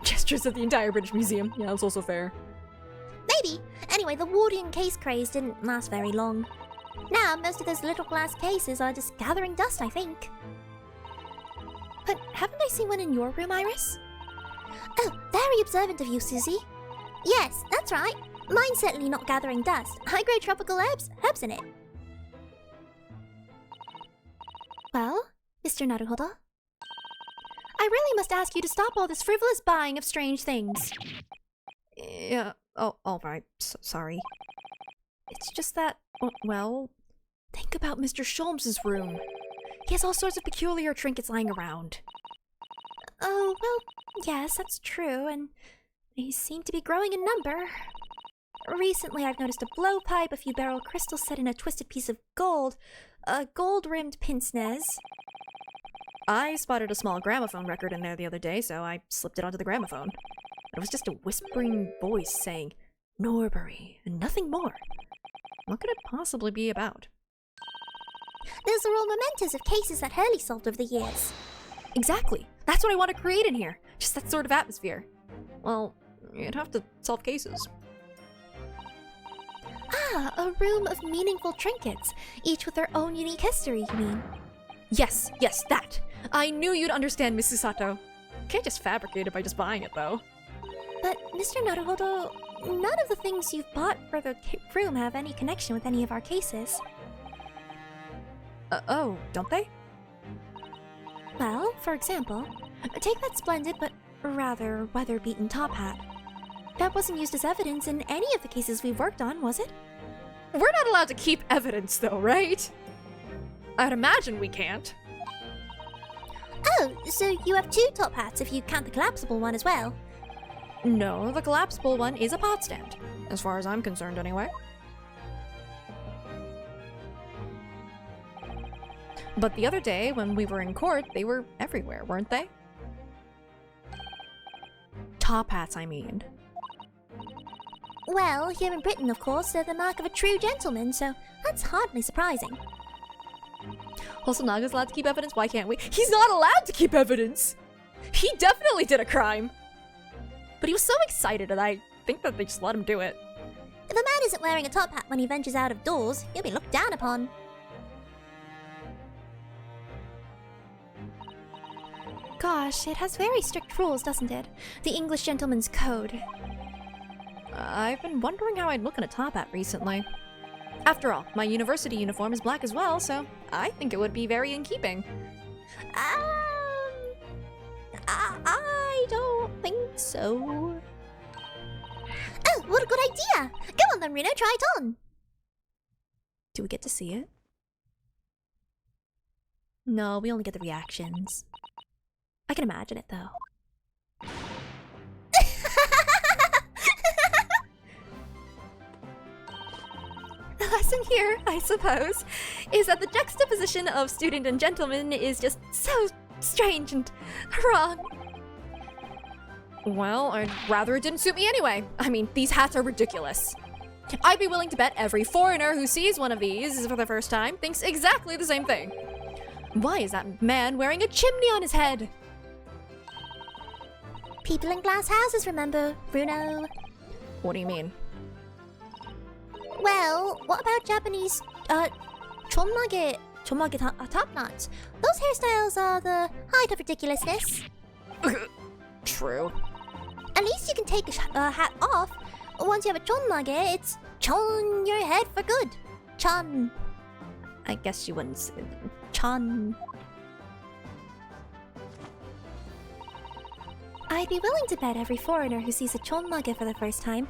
Gestures at the entire British Museum. Yeah, that's also fair. Maybe. Anyway, the Wardian case craze didn't last very long. Now, most of those little glass cases are just gathering dust, I think. But haven't I seen one in your room, Iris? Oh, very observant of you, Susie. Yes, that's right. Mine's certainly not gathering dust. I grow tropical herbs in it. Well, Mr. Naruhodo? I really must ask you to stop all this frivolous buying of strange things. Yeah, oh, alright, sorry. It's just that, well, think about Mr. Sholmes's room. He has all sorts of peculiar trinkets lying around. Oh, well, yes, that's true, and they seem to be growing in number. Recently, I've noticed a blowpipe, a few beryl crystals set in a twisted piece of gold, a gold-rimmed pince-nez. I spotted a small gramophone record in there the other day, so I slipped it onto the gramophone. It was just a whispering voice saying, Norbury, and nothing more. What could it possibly be about? Those are all mementos of cases that Hurley solved over the years. Exactly. That's what I want to create in here. Just that sort of atmosphere. Well, you'd have to solve cases. Ah, a room of meaningful trinkets, each with their own unique history, you mean? Yes, that. I knew you'd understand, Mrs. Sato. Can't just fabricate it by just buying it, though. But, Mr. Naruhodo, none of the things you've bought for the room have any connection with any of our cases. Oh, don't they? Well, for example, take that splendid but rather weather-beaten top hat. That wasn't used as evidence in any of the cases we've worked on, was it? We're not allowed to keep evidence, though, right? I'd imagine we can't. Oh, so you have two top hats if you count the collapsible one as well. No, the collapsible one is a pot stand. As far as I'm concerned, anyway. But the other day, when we were in court, they were everywhere, weren't they? Top hats, I mean. Well, here in Britain, of course, they're the mark of a true gentleman, so that's hardly surprising. Hosanaga's allowed to keep evidence? Why can't we? He's not allowed to keep evidence! He definitely did a crime! But he was so excited, and I think that they just let him do it. If a man isn't wearing a top hat when he ventures out of doors, he'll be looked down upon. Gosh, it has very strict rules, doesn't it? The English Gentleman's Code. I've been wondering how I'd look in a top hat recently. After all, my university uniform is black as well, so I think it would be very in keeping. I don't think so. Oh, what a good idea! Go on then, Reno, try it on! Do we get to see it? No, we only get the reactions. I can imagine it, though. The lesson here, I suppose, is that the juxtaposition of student and gentleman is just so strange and wrong. Well, I'd rather it didn't suit me anyway. I mean, these hats are ridiculous. I'd be willing to bet every foreigner who sees one of these for the first time thinks exactly the same thing. Why is that man wearing a chimney on his head? People in glass houses, remember, Bruno. What do you mean? Well, what about Japanese, chonmage top knots? Those hairstyles are the height of ridiculousness. True. At least you can take a hat off. Once you have a chonmage, it's chon your head for good. Chon. I guess you wouldn't say Chan. I'd be willing to bet every foreigner who sees a chonmage for the first time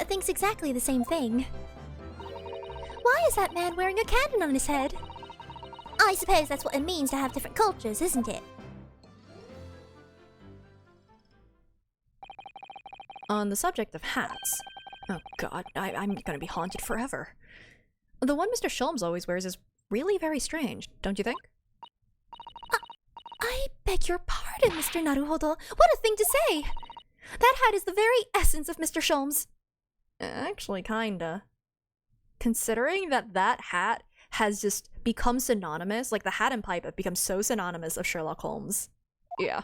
thinks exactly the same thing. Why is that man wearing a cannon on his head? I suppose that's what it means to have different cultures, isn't it? On the subject of hats. Oh god, I'm gonna be haunted forever. The one Mr. Sholmes always wears is really very strange, don't you think? I beg your pardon, Mr. Naruhodo. What a thing to say! That hat is the very essence of Mr. Sholmes. Actually, kinda. Considering that that hat has just become synonymous, like the hat and pipe have become so synonymous of Sherlock Holmes. Yeah.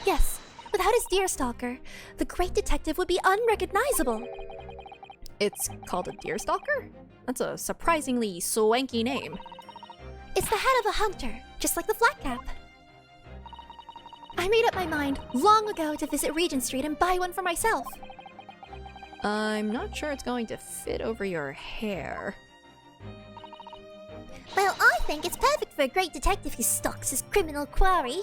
Yes, without his deerstalker, the great detective would be unrecognizable. It's called a deerstalker? That's a surprisingly swanky name. It's the hat of a hunter, just like the flat cap. I made up my mind long ago to visit Regent Street and buy one for myself. I'm not sure it's going to fit over your hair. Well, I think it's perfect for a great detective who stalks his criminal quarry.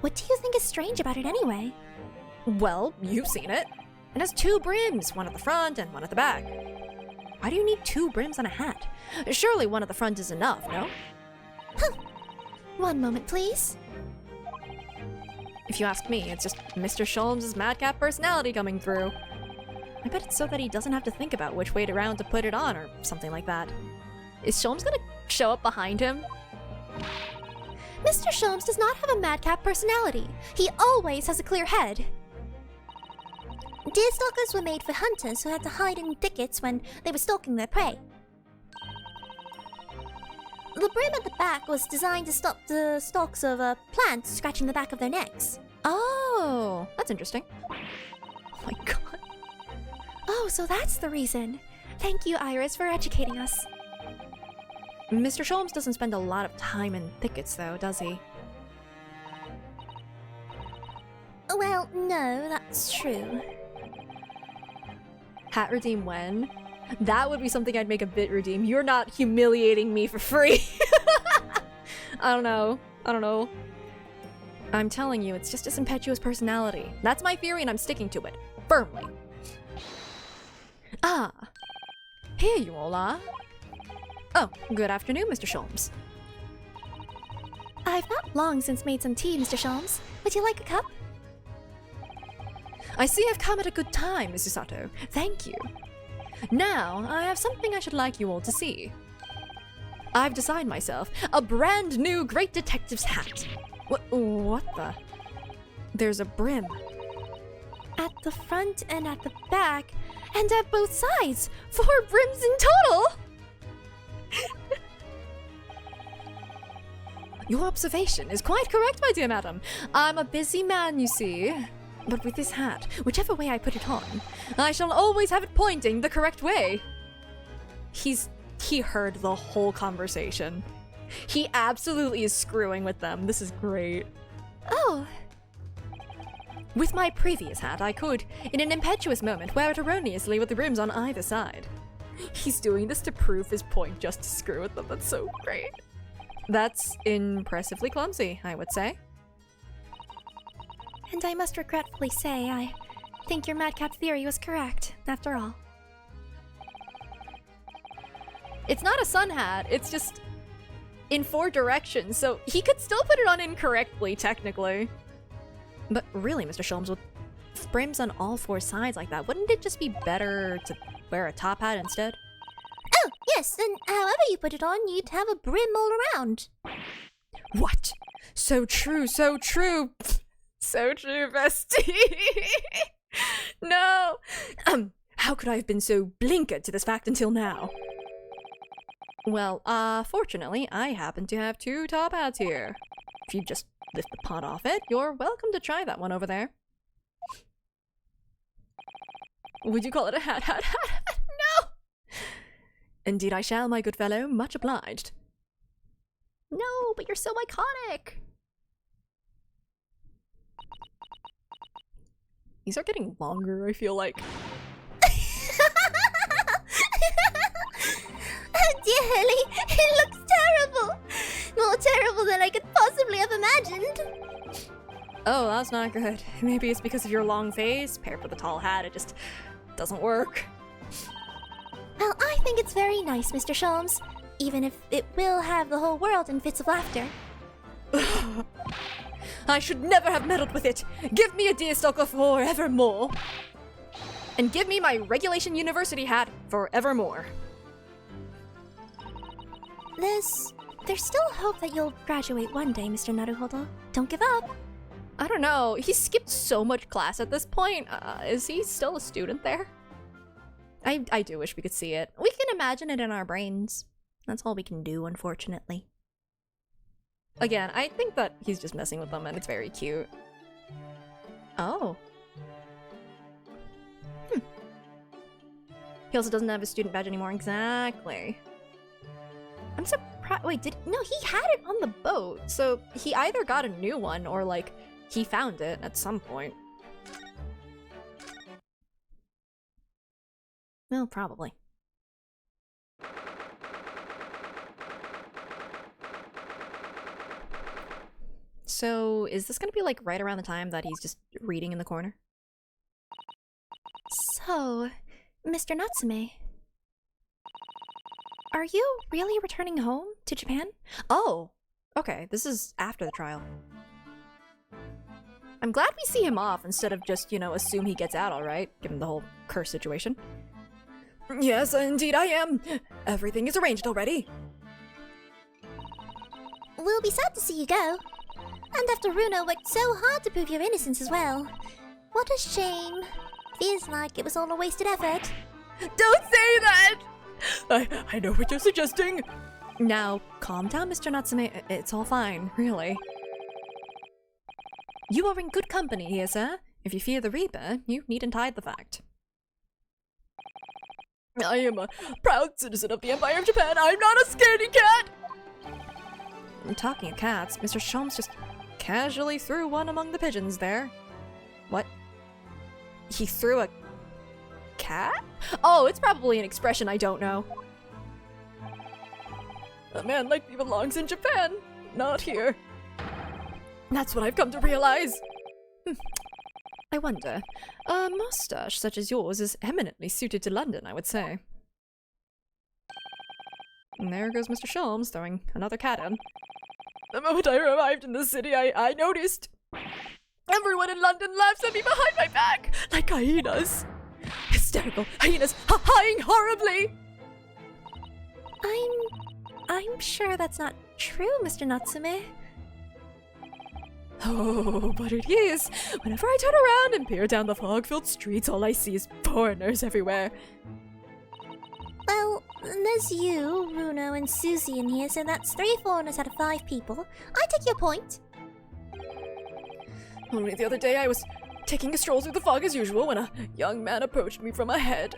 What do you think is strange about it anyway? Well, you've seen it. It has two brims, one at the front and one at the back. Why do you need two brims on a hat? Surely one at the front is enough, no? One moment, please. If you ask me, it's just Mr. Sholmes' madcap personality coming through. I bet it's so that he doesn't have to think about which way around to put it on or something like that. Is Sholmes gonna show up behind him? Mr. Sholmes does not have a madcap personality. He always has a clear head. Deerstalkers were made for hunters who had to hide in thickets when they were stalking their prey. The brim at the back was designed to stop the stalks of plants scratching the back of their necks. Oh, that's interesting. Oh my god. Oh, so that's the reason. Thank you, Iris, for educating us. Mr. Sholmes doesn't spend a lot of time in thickets, though, does he? Well, no, that's true. Hat redeem when? That would be something I'd make a bit redeem. You're not humiliating me for free. I don't know. I'm telling you, it's just his impetuous personality. That's my theory and I'm sticking to it. Firmly. Ah. Here you all are. Oh, good afternoon, Mr. Sholmes. I've not long since made some tea, Mr. Sholmes. Would you like a cup? I see I've come at a good time, Mrs. Sato. Thank you. Now, I have something I should like you all to see. I've designed myself a brand new Great Detective's hat. What the? There's a brim. At the front and at the back, and at both sides. 4 brims in total! Your observation is quite correct, my dear madam. I'm a busy man, you see. But with this hat, whichever way I put it on, I shall always have it pointing the correct way. He heard the whole conversation. He absolutely is screwing with them. This is great. Oh. With my previous hat, I could, in an impetuous moment, wear it erroneously with the rims on either side. He's doing this to prove his point just to screw with them. That's so great. That's impressively clumsy, I would say. And I must regretfully say, I think your madcap theory was correct, after all. It's not a sun hat, it's just in 4 directions, so he could still put it on incorrectly, technically. But really, Mr. Sholmes, with brims on all 4 sides like that, wouldn't it just be better to wear a top hat instead? Oh, yes, and however you put it on, you'd have a brim all around. What? So true, so true. So true, bestie. No. How could I have been so blinkered to this fact until now? Well, fortunately, I happen to have 2 top hats here. If you just lift the pot off it, you're welcome to try that one over there. Would you call it a hat? No! Indeed I shall, my good fellow. Much obliged. No, but you're so iconic. These are getting longer, I feel like. Oh dear, Hurley, it looks terrible! More terrible than I could possibly have imagined. Oh, that's not good. Maybe it's because of your long face, paired with a tall hat, it just doesn't work. Well, I think it's very nice, Mr. Sholmes, even if it will have the whole world in fits of laughter. I should never have meddled with it! Give me a deerstalker forevermore! And give me my regulation university hat forevermore. There's still hope that you'll graduate one day, Mr. Naruhodo. Don't give up. I don't know. He skipped so much class at this point. Is he still a student there? I do wish we could see it. We can imagine it in our brains. That's all we can do, unfortunately. Again, I think that he's just messing with them and it's very cute. Oh. He also doesn't have his student badge anymore. Exactly. I'm surprised. Wait, no, he had it on the boat. So he either got a new one or, like, he found it at some point. Well, probably. So, is this gonna be, like, right around the time that he's just reading in the corner? So, Mr. Natsume, are you really returning home to Japan? Oh! Okay, this is after the trial. I'm glad we see him off instead of just, you know, assume he gets out alright, given the whole curse situation. Yes, indeed I am. Everything is arranged already. We'll be sad to see you go. And after Runo worked so hard to prove your innocence as well. What a shame. Feels like it was all a wasted effort. Don't say that! I know what you're suggesting. Now, calm down, Mr. Natsume. It's all fine, really. You are in good company here, sir. If you fear the Reaper, you needn't hide the fact. I am a proud citizen of the Empire of Japan. I'm not a scaredy cat! Talking of cats, Mr. Sholmes just casually threw one among the pigeons there. What? He threw a cat? Oh, it's probably an expression I don't know. A man like me belongs in Japan, not here. That's what I've come to realize. I wonder. A mustache such as yours is eminently suited to London, I would say. And there goes Mr. Sholmes throwing another cat in. The moment I arrived in the city, I noticed. Everyone in London laughs at me behind my back, like hyenas. Hysterical hyenas, hawing horribly. I'm sure that's not true, Mr. Natsume. Oh, but it is. Whenever I turn around and peer down the fog-filled streets, all I see is foreigners everywhere. Well, there's you, Runo, and Susie in here, so that's 3 foreigners out of 5 people. I take your point. Only the other day I was taking a stroll through the fog as usual when a young man approached me from ahead.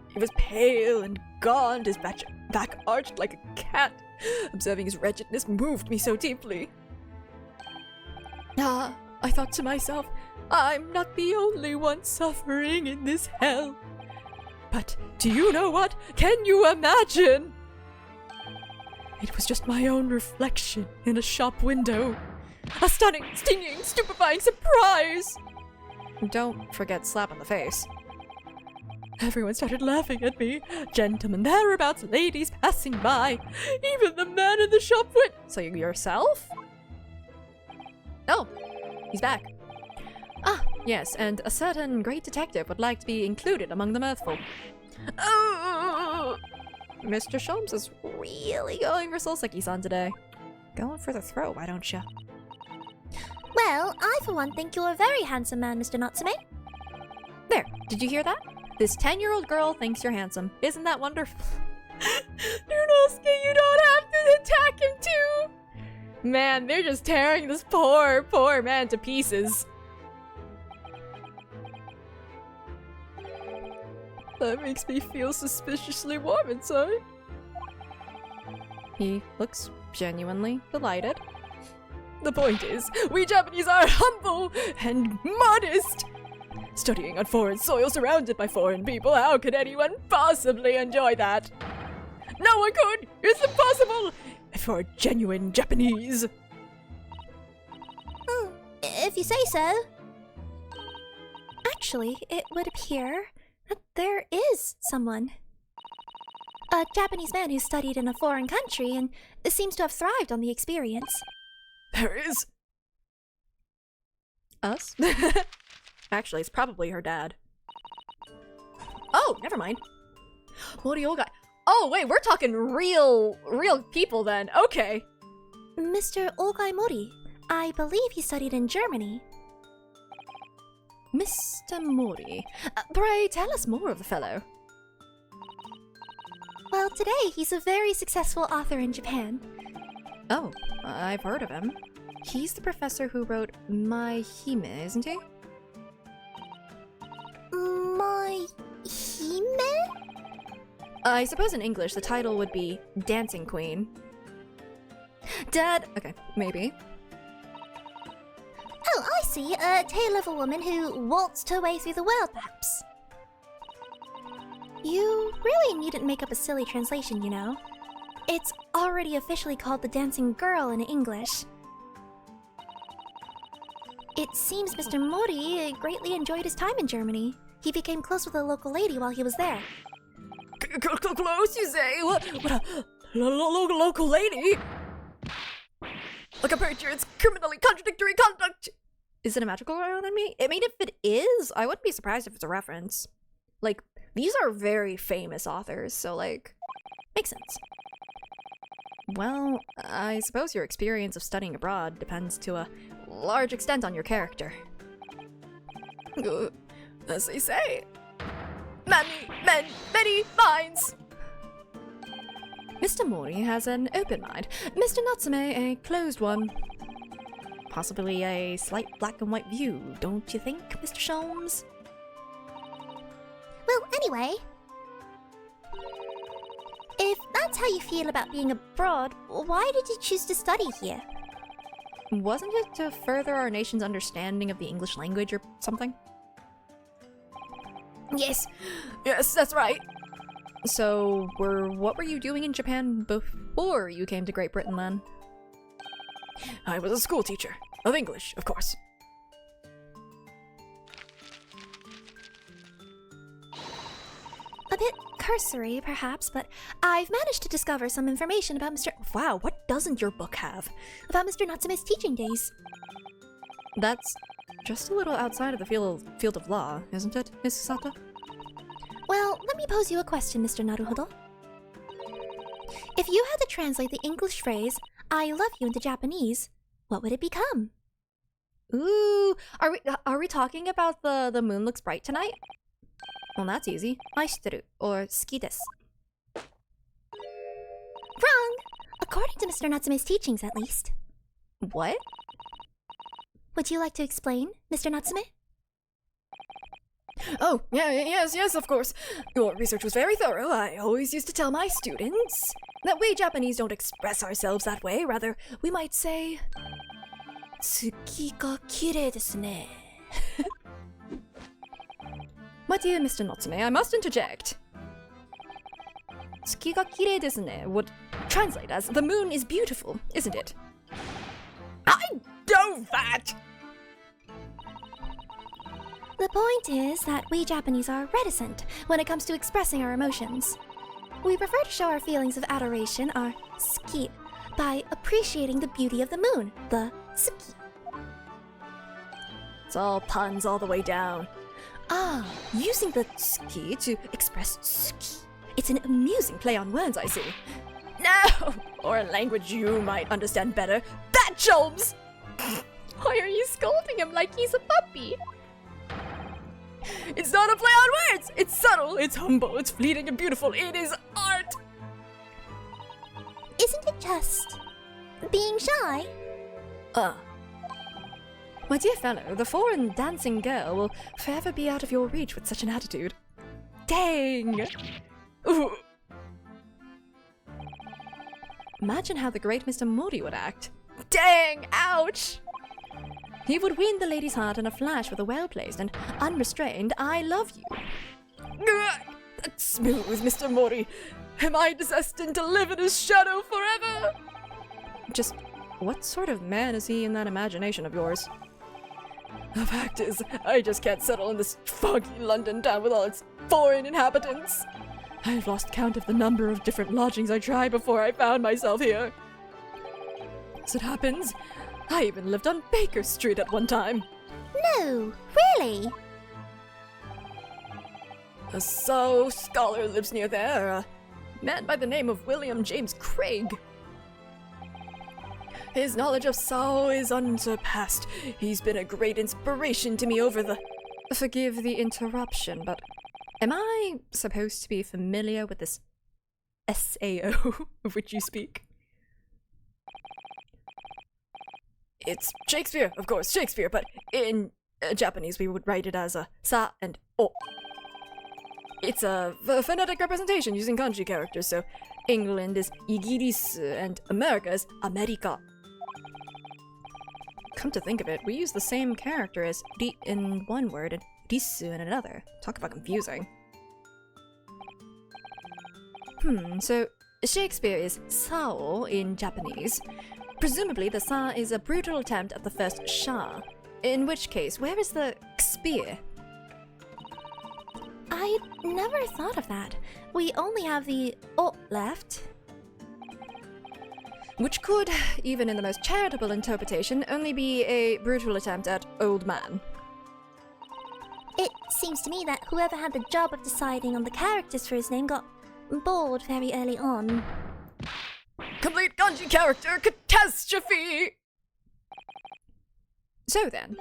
He was pale and gaunt, his back arched like a cat. Observing his wretchedness moved me so deeply. I thought to myself, I'm not the only one suffering in this hell. But do you know what? Can you imagine? It was just my own reflection in a shop window. A stunning, stinging, stupefying surprise! Don't forget slap in the face. Everyone started laughing at me. Gentlemen thereabouts, ladies passing by. Even the man in the shop went. So yourself? Oh, he's back. Ah, yes, and a certain great detective would like to be included among the mirthful. Oh! Mr. Sholmes is really going for Soulseki-san today. Going for the throat, why don't you? Well, I for one think you're a very handsome man, Mr. Natsume. There, did you hear that? This 10-year-old girl thinks you're handsome. Isn't that wonderful? Nunosuke, you don't have to attack him too! Man, they're just tearing this poor man to pieces. That makes me feel suspiciously warm inside. He looks genuinely delighted. The point is, we Japanese are humble and modest. Studying on foreign soil surrounded by foreign people, how could anyone possibly enjoy that? No one could! It's impossible! For a genuine Japanese. If you say so. Actually, it would appear that there is someone. A Japanese man who studied in a foreign country and seems to have thrived on the experience. There is. Us? Actually, it's probably her dad. Oh, never mind. What do you all got? Oh, wait, we're talking real people then. Okay. Mr. Ogai Mori, I believe he studied in Germany. Mr. Mori. Pray tell us more of the fellow. Well, today he's a very successful author in Japan. Oh, I've heard of him. He's the professor who wrote My Hime, isn't he? My Hime? I suppose in English the title would be Dancing Queen. Dad, okay, maybe. Oh, I see. A tale of a woman who waltzed her way through the world, perhaps. You really needn't make up a silly translation, you know. It's already officially called The Dancing Girl in English. It seems Mr. Mori greatly enjoyed his time in Germany. He became close with a local lady while he was there. Close, you say? What a local lady? Like compared to its criminally contradictory conduct. Is it a magical girl on me? I mean, if it is, I wouldn't be surprised if it's a reference. Like, these are very famous authors, so, like, makes sense. Well, I suppose your experience of studying abroad depends to a large extent on your character. As they say, many minds. Mr. Mori has an open mind. Mr. Natsume, a closed one. Possibly a slight black and white view, don't you think, Mr. Sholmes? Well, anyway, if that's how you feel about being abroad, why did you choose to study here? Wasn't it to further our nation's understanding of the English language or something? Yes, that's right. So, what were you doing in Japan before you came to Great Britain then? I was a school teacher of English, of course. A bit cursory, perhaps, but I've managed to discover some information about Wow, what doesn't your book have? about Mr. Natsume's teaching days. That's just a little outside of the field of law, isn't it, Miss Sato? Well, let me pose you a question, Mr. Naruhodo. If you had to translate the English phrase, I love you into Japanese, what would it become? Ooh, are we talking about the moon looks bright tonight? Well, that's easy. Aishiteru, or suki desu. Wrong! According to Mr. Natsume's teachings, at least. What? Would you like to explain, Mr. Natsume? Oh, yes, of course. Your research was very thorough. I always used to tell my students that we Japanese don't express ourselves that way. Rather, we might say, "Tsuki ga kirei desu ne." My dear Mr. Natsume, I must interject. Tsuki ga kirei desu ne would translate as the moon is beautiful, isn't it? I know that! The point is that we Japanese are reticent when it comes to expressing our emotions. We prefer to show our feelings of adoration, our suki, by appreciating the beauty of the moon, the suki. It's all puns all the way down. Ah, using the tsuki to express suki. It's an amusing play on words, I see. No! Or a language you might understand better. That Sholmes! Why are you scolding him like he's a puppy? It's not a play on words! It's subtle, it's humble, it's fleeting and beautiful. It is art! Isn't it just being shy? My dear fellow, the foreign dancing girl will forever be out of your reach with such an attitude. Dang! Ooh. Imagine how the great Mr. Mori would act. Dang! Ouch! He would win the lady's heart in a flash with a well-placed and unrestrained I love you. That's smooth, Mr. Mori. Am I destined to live in his shadow forever? Just what sort of man is he in that imagination of yours? The fact is, I just can't settle in this foggy London town with all its foreign inhabitants. I've lost count of the number of different lodgings I tried before I found myself here. As it happens, I even lived on Baker Street at one time. No, really? A So scholar lives near there, a man by the name of William James Craig. His knowledge of So is unsurpassed. He's been a great inspiration to me over the Forgive the interruption, but am I supposed to be familiar with this SAO of which you speak? It's Shakespeare, of course, Shakespeare, but in Japanese we would write it as a sa and o. It's a phonetic representation using kanji characters, so England is Igirisu and America is America. Come to think of it, we use the same character as ri in one word and risu in another. Talk about confusing. So Shakespeare is sao in Japanese. Presumably the sa is a brutal attempt at the first sha. In which case, where is the spear? I never thought of that. We only have the o left. Which could, even in the most charitable interpretation, only be a brutal attempt at old man. It seems to me that whoever had the job of deciding on the characters for his name got bored very early on. Complete kanji character catastrophe! So then,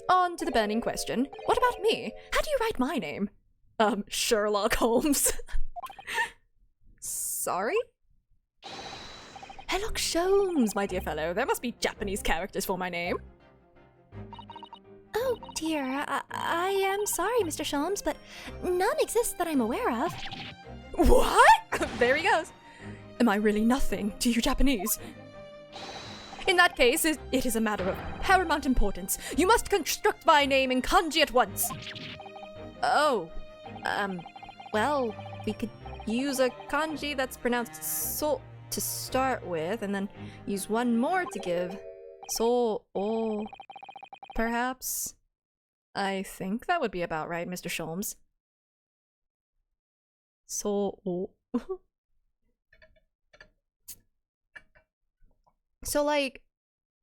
on to the burning question. What about me? How do you write my name? Sherlock Holmes. Sorry? Sherlock Holmes, my dear fellow. There must be Japanese characters for my name. Oh dear, I am sorry, Mr. Sholmes, but none exist that I'm aware of. What? There he goes. Am I really nothing to you Japanese? In that case, it is a matter of paramount importance. You must construct my name in kanji at once. Oh, well, we could use a kanji that's pronounced so to start with, and then use one more to give so oh, perhaps. I think that would be about right, Mr. Sholmes. So oh. So, like,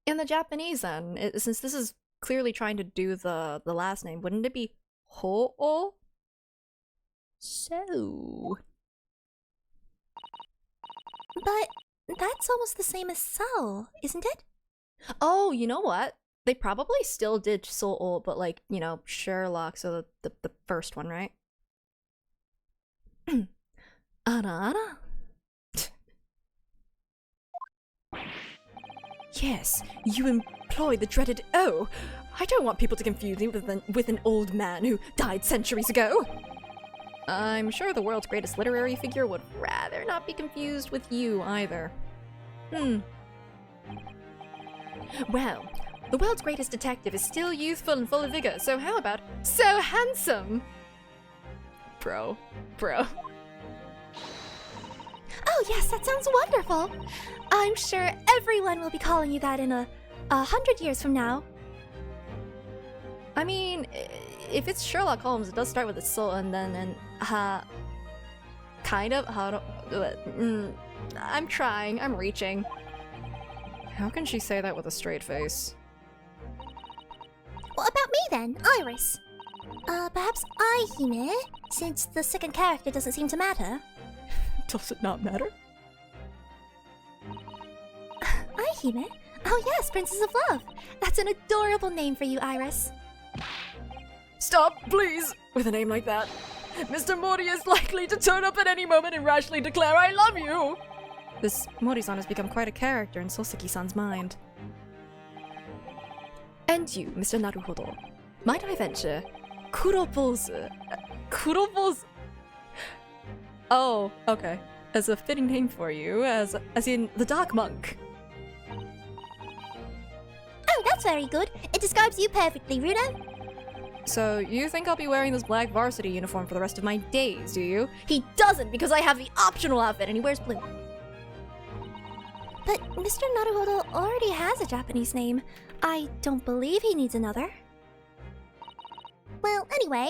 in the Japanese then, since this is clearly trying to do the last name, wouldn't it be Ho-o? So... But that's almost the same as Sao, isn't it? Oh, you know what? They probably still did So-o, but like, you know, Sherlock, so the first one, right? Ara. Yes, you employ the dreaded O. I don't want people to confuse me with an old man who died centuries ago. I'm sure the world's greatest literary figure would rather not be confused with you either. Well, the world's greatest detective is still youthful and full of vigor, so how about so handsome? Bro. Oh yes, that sounds wonderful. I'm sure everyone will be calling you that in 100 years from now. I mean, if it's Sherlock Holmes, it does start with a so and then kind of. I'm trying. I'm reaching. How can she say that with a straight face? What about me then, Iris? Perhaps Aihime, since the second character doesn't seem to matter. Does it not matter? Aihime? Oh yes, Princess of Love. That's an adorable name for you, Iris. Stop, please! With a name like that. Mr. Mori is likely to turn up at any moment and rashly declare, I love you! This Mori-san has become quite a character in Soseki-san's mind. And you, Mr. Naruhodo. Might I venture? Kurobozu. Kurobozu? Oh, okay. As a fitting name for you, as in the Dark Monk. Oh, that's very good. It describes you perfectly, Rudo. So you think I'll be wearing this black varsity uniform for the rest of my days, do you? He doesn't, because I have the optional outfit and he wears blue. But Mr. Naruhodo already has a Japanese name. I don't believe he needs another. Well, anyway.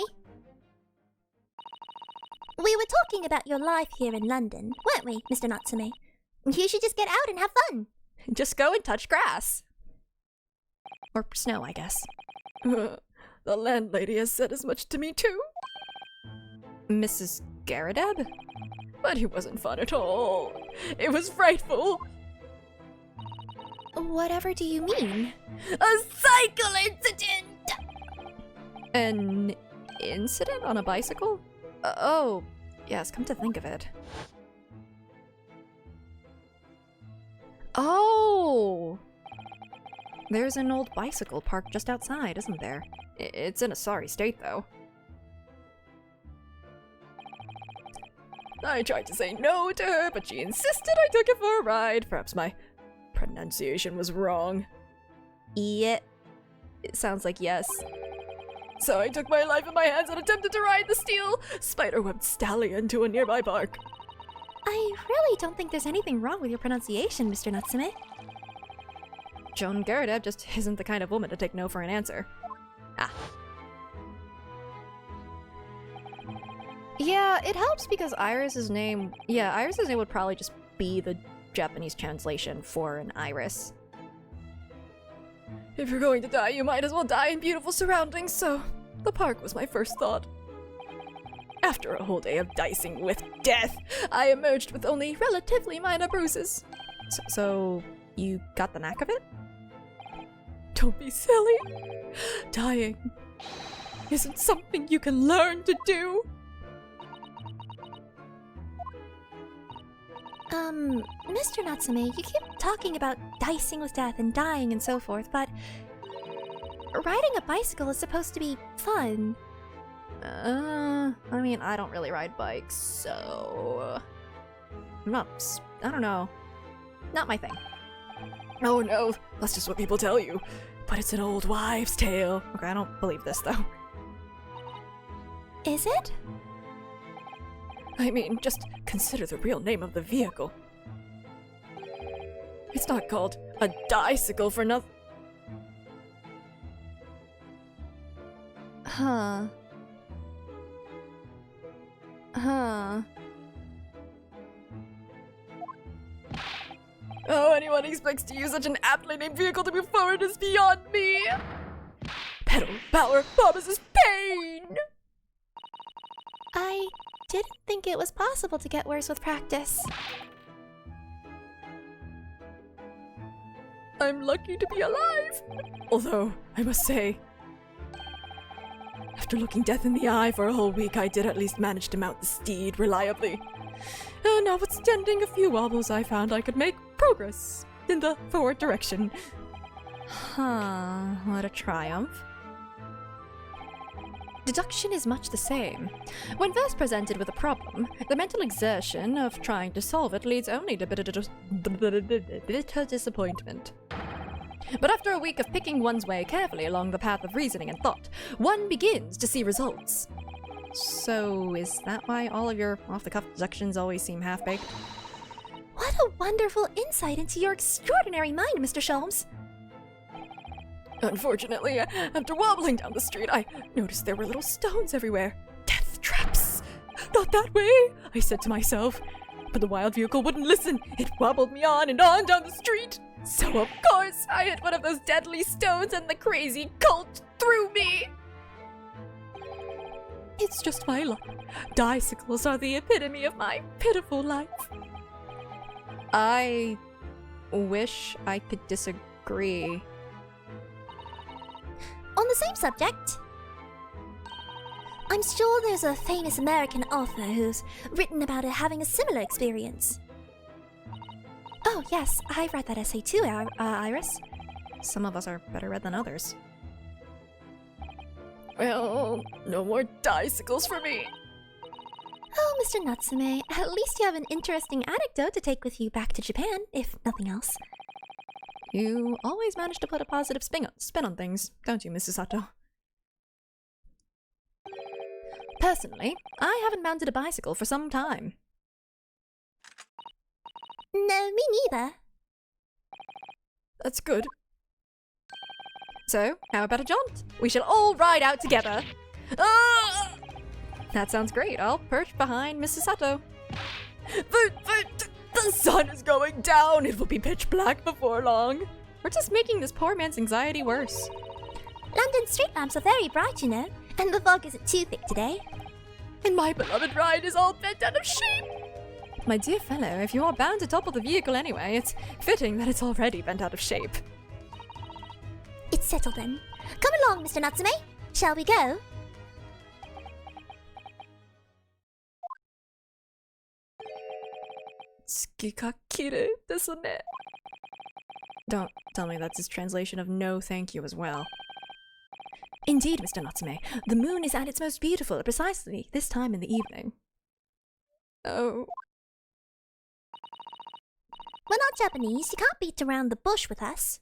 We were talking about your life here in London, weren't we, Mr. Natsume? You should just get out and have fun. Just go and touch grass. Or snow, I guess. The landlady has said as much to me too. Mrs. Garadeb? But it wasn't fun at all. It was frightful. Whatever do you mean? A cycle incident! An incident on a bicycle? Oh, yes, come to think of it. Oh! There's an old bicycle parked just outside, isn't there? It's in a sorry state, though. I tried to say no to her, but she insisted I took it for a ride. Perhaps my pronunciation was wrong. Yeah. It sounds like yes. So I took my life in my hands and attempted to ride the steel spiderweb stallion to a nearby park. I really don't think there's anything wrong with your pronunciation, Mr. Natsume. Joan Gerda just isn't the kind of woman to take no for an answer. Ah. Yeah, it helps because Iris's name would probably just be the Japanese translation for an iris. If you're going to die, you might as well die in beautiful surroundings, so the park was my first thought. After a whole day of dicing with death, I emerged with only relatively minor bruises. So you got the knack of it? Don't be silly. Dying isn't something you can learn to do. Mr. Natsume, you keep talking about dicing with death and dying and so forth, but riding a bicycle is supposed to be fun. I mean, I don't really ride bikes, so... I don't know. Not my thing. Oh no, that's just what people tell you. But it's an old wives' tale. Okay, I don't believe this, though. Is it? I mean, just consider the real name of the vehicle. It's not called a dicycle for nothing. Huh. Oh, anyone expects to use such an aptly named vehicle to move forward is beyond me! Pedal power promises pain! I didn't think it was possible to get worse with practice. I'm lucky to be alive! Although, I must say, after looking death in the eye for a whole week, I did at least manage to mount the steed reliably. And notwithstanding a few wobbles, I found I could make progress in the forward direction. Huh, what a triumph. Deduction is much the same. When first presented with a problem, the mental exertion of trying to solve it leads only to bitter disappointment. But after a week of picking one's way carefully along the path of reasoning and thought, one begins to see results. So, is that why all of your off-the-cuff deductions always seem half-baked? What a wonderful insight into your extraordinary mind, Mr. Sholmes. Unfortunately, after wobbling down the street, I noticed there were little stones everywhere. Death traps! Not that way, I said to myself. But the wild vehicle wouldn't listen. It wobbled me on and on down the street. So of course, I hit one of those deadly stones and the crazy colt threw me. It's just my luck. Bicycles are the epitome of my pitiful life. I wish I could disagree. On the same subject, I'm sure there's a famous American author who's written about it having a similar experience. Oh yes, I read that essay too, Iris. Some of us are better read than others. Well, no more bicycles for me. Oh, Mr. Natsume, at least you have an interesting anecdote to take with you back to Japan, if nothing else. You always manage to put a positive spin on things, don't you, Mrs. Sato? Personally, I haven't mounted a bicycle for some time. No, me neither. That's good. So, how about a jaunt? We shall all ride out together. Ah! That sounds great. I'll perch behind Mrs. Sato. The sun is going down. It will be pitch black before long. We're just making this poor man's anxiety worse. London street lamps are very bright, you know, and the fog isn't too thick today. And my beloved ride is all bent out of shape. My dear fellow, if you are bound to topple the vehicle anyway, it's fitting that it's already bent out of shape. It's settled then. Come along, Mr. Natsume. Shall we go? Tsukikakire desu ne. Don't tell me that's his translation of no thank you as well. Indeed, Mr. Natsume, the moon is at its most beautiful at precisely this time in the evening. Oh. We're not Japanese, you can't beat around the bush with us.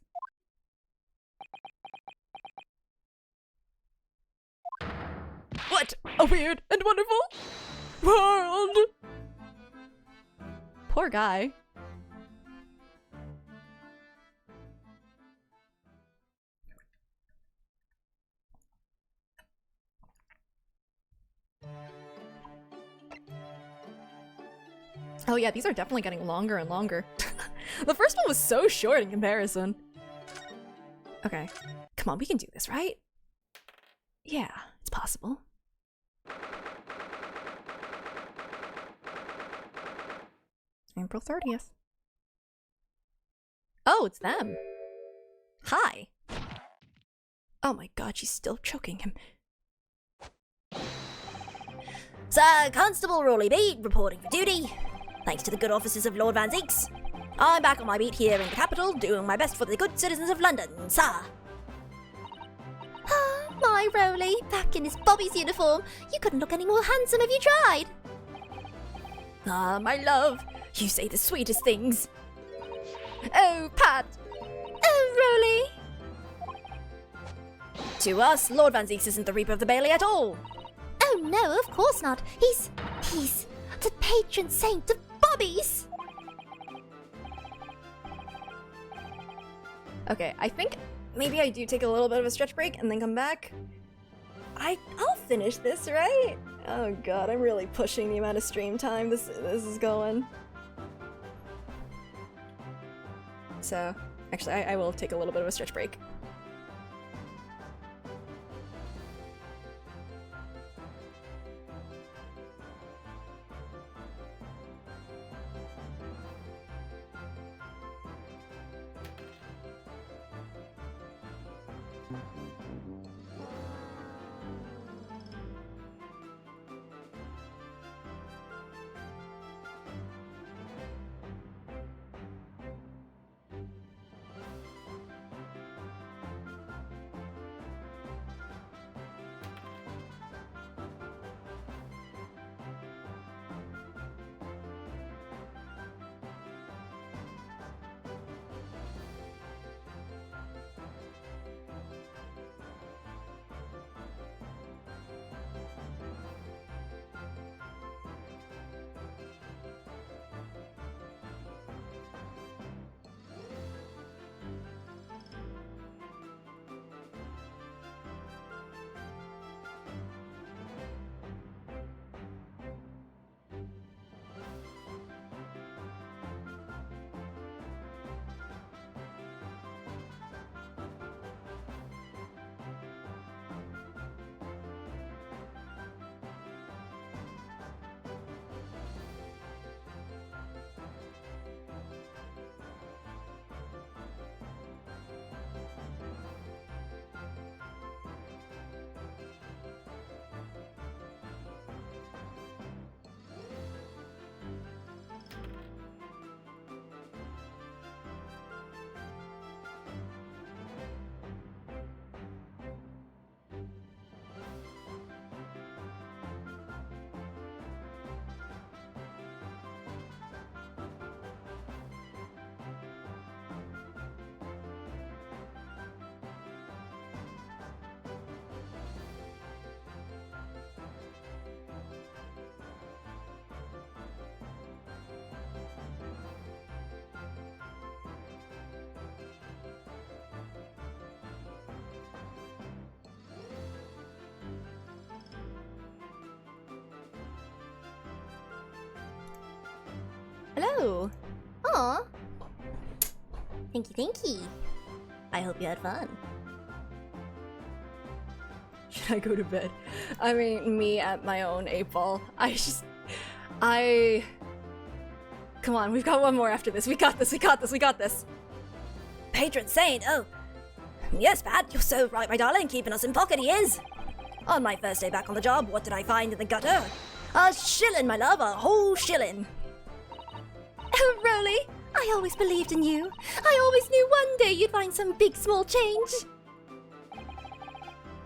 What a weird and wonderful world! Poor guy. Oh yeah, these are definitely getting longer and longer. The first one was so short in comparison. Okay, come on, we can do this, right? Yeah, it's possible. April 30th. Oh, it's them. Hi. Oh my god, she's still choking him. Sir Constable Rolly Beat reporting for duty. Thanks to the good offices of Lord Van Zeeks, I'm back on my beat here in the capital, doing my best for the good citizens of London, sir. Ah, my Rolly, back in his Bobby's uniform. You couldn't look any more handsome if you tried. Ah, my love, you say the sweetest things. Oh, Pat. Oh, Rolly. To us, Lord Van Zeeks isn't the Reaper of the Bailey at all. Oh no, of course not. He's the patron saint of Bobbies. Okay, I think maybe I do take a little bit of a stretch break and then come back. I'll finish this, right? Oh god, I'm really pushing the amount of stream time this is going. So, actually, I will take a little bit of a stretch break. Hello. Aw. Thank you. I hope you had fun. Should I go to bed? I mean, me at my own 8-ball. Come on, we've got one more after this. We got this. Patron saint, oh. Yes, Pat, you're so right, my darling. Keeping us in pocket, he is. On my first day back on the job, what did I find in the gutter? A shilling, my love, a whole shilling. Oh, Roly, I always believed in you. I always knew one day you'd find some big small change.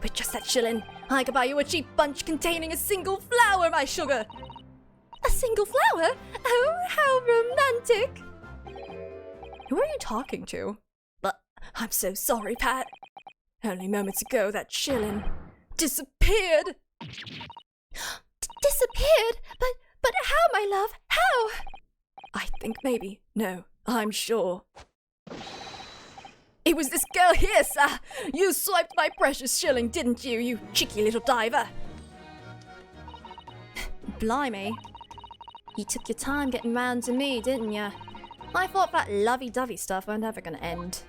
With just that shilling, I could buy you a cheap bunch containing a single flower, my sugar. A single flower? Oh, how romantic. Who are you talking to? But I'm so sorry, Pat. Only moments ago, that shilling disappeared. Disappeared? But how, my love? How? I think maybe. No, I'm sure. It was this girl here, sir. You swiped my precious shilling, didn't you, you cheeky little diver? Blimey. You took your time getting round to me, didn't ya? I thought that lovey-dovey stuff weren't ever gonna end.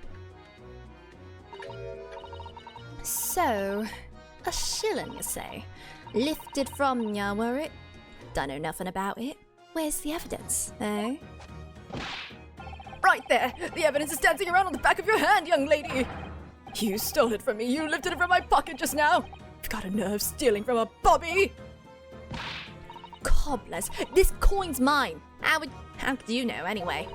So, a shilling, you say? Lifted from ya, were it? Don't know nothing about it. Where's the evidence, eh? Right there! The evidence is dancing around on the back of your hand, young lady! You stole it from me, you lifted it from my pocket just now! You've got a nerve stealing from a bobby! God bless, this coin's mine! How could you know, anyway?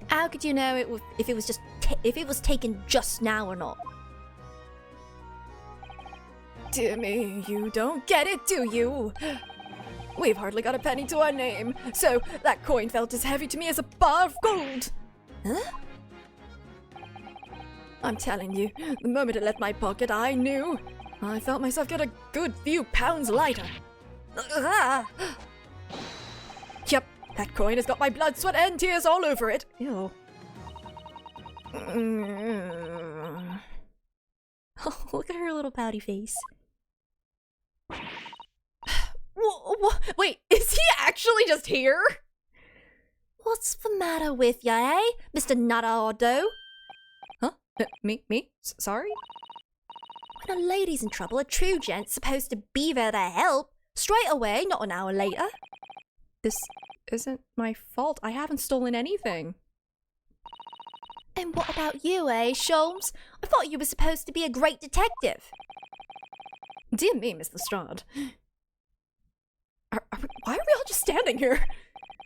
How could you know if it was taken just now or not? Dear me, you don't get it, do you? We've hardly got a penny to our name, so that coin felt as heavy to me as a bar of gold. Huh? I'm telling you, the moment it left my pocket, I knew. I felt myself get a good few pounds lighter. Yep, that coin has got my blood, sweat, and tears all over it. Ew. Oh, look at her little pouty face. Wait, is he actually just here? What's the matter with ya, eh, Mr. Narado? Huh? Me? Sorry? When a lady's in trouble, a true gent's supposed to be there to help. Straight away, not an hour later. This isn't my fault. I haven't stolen anything. And what about you, eh, Sholmes? I thought you were supposed to be a great detective. Dear me, Miss Lestrade. Why are we all just standing here?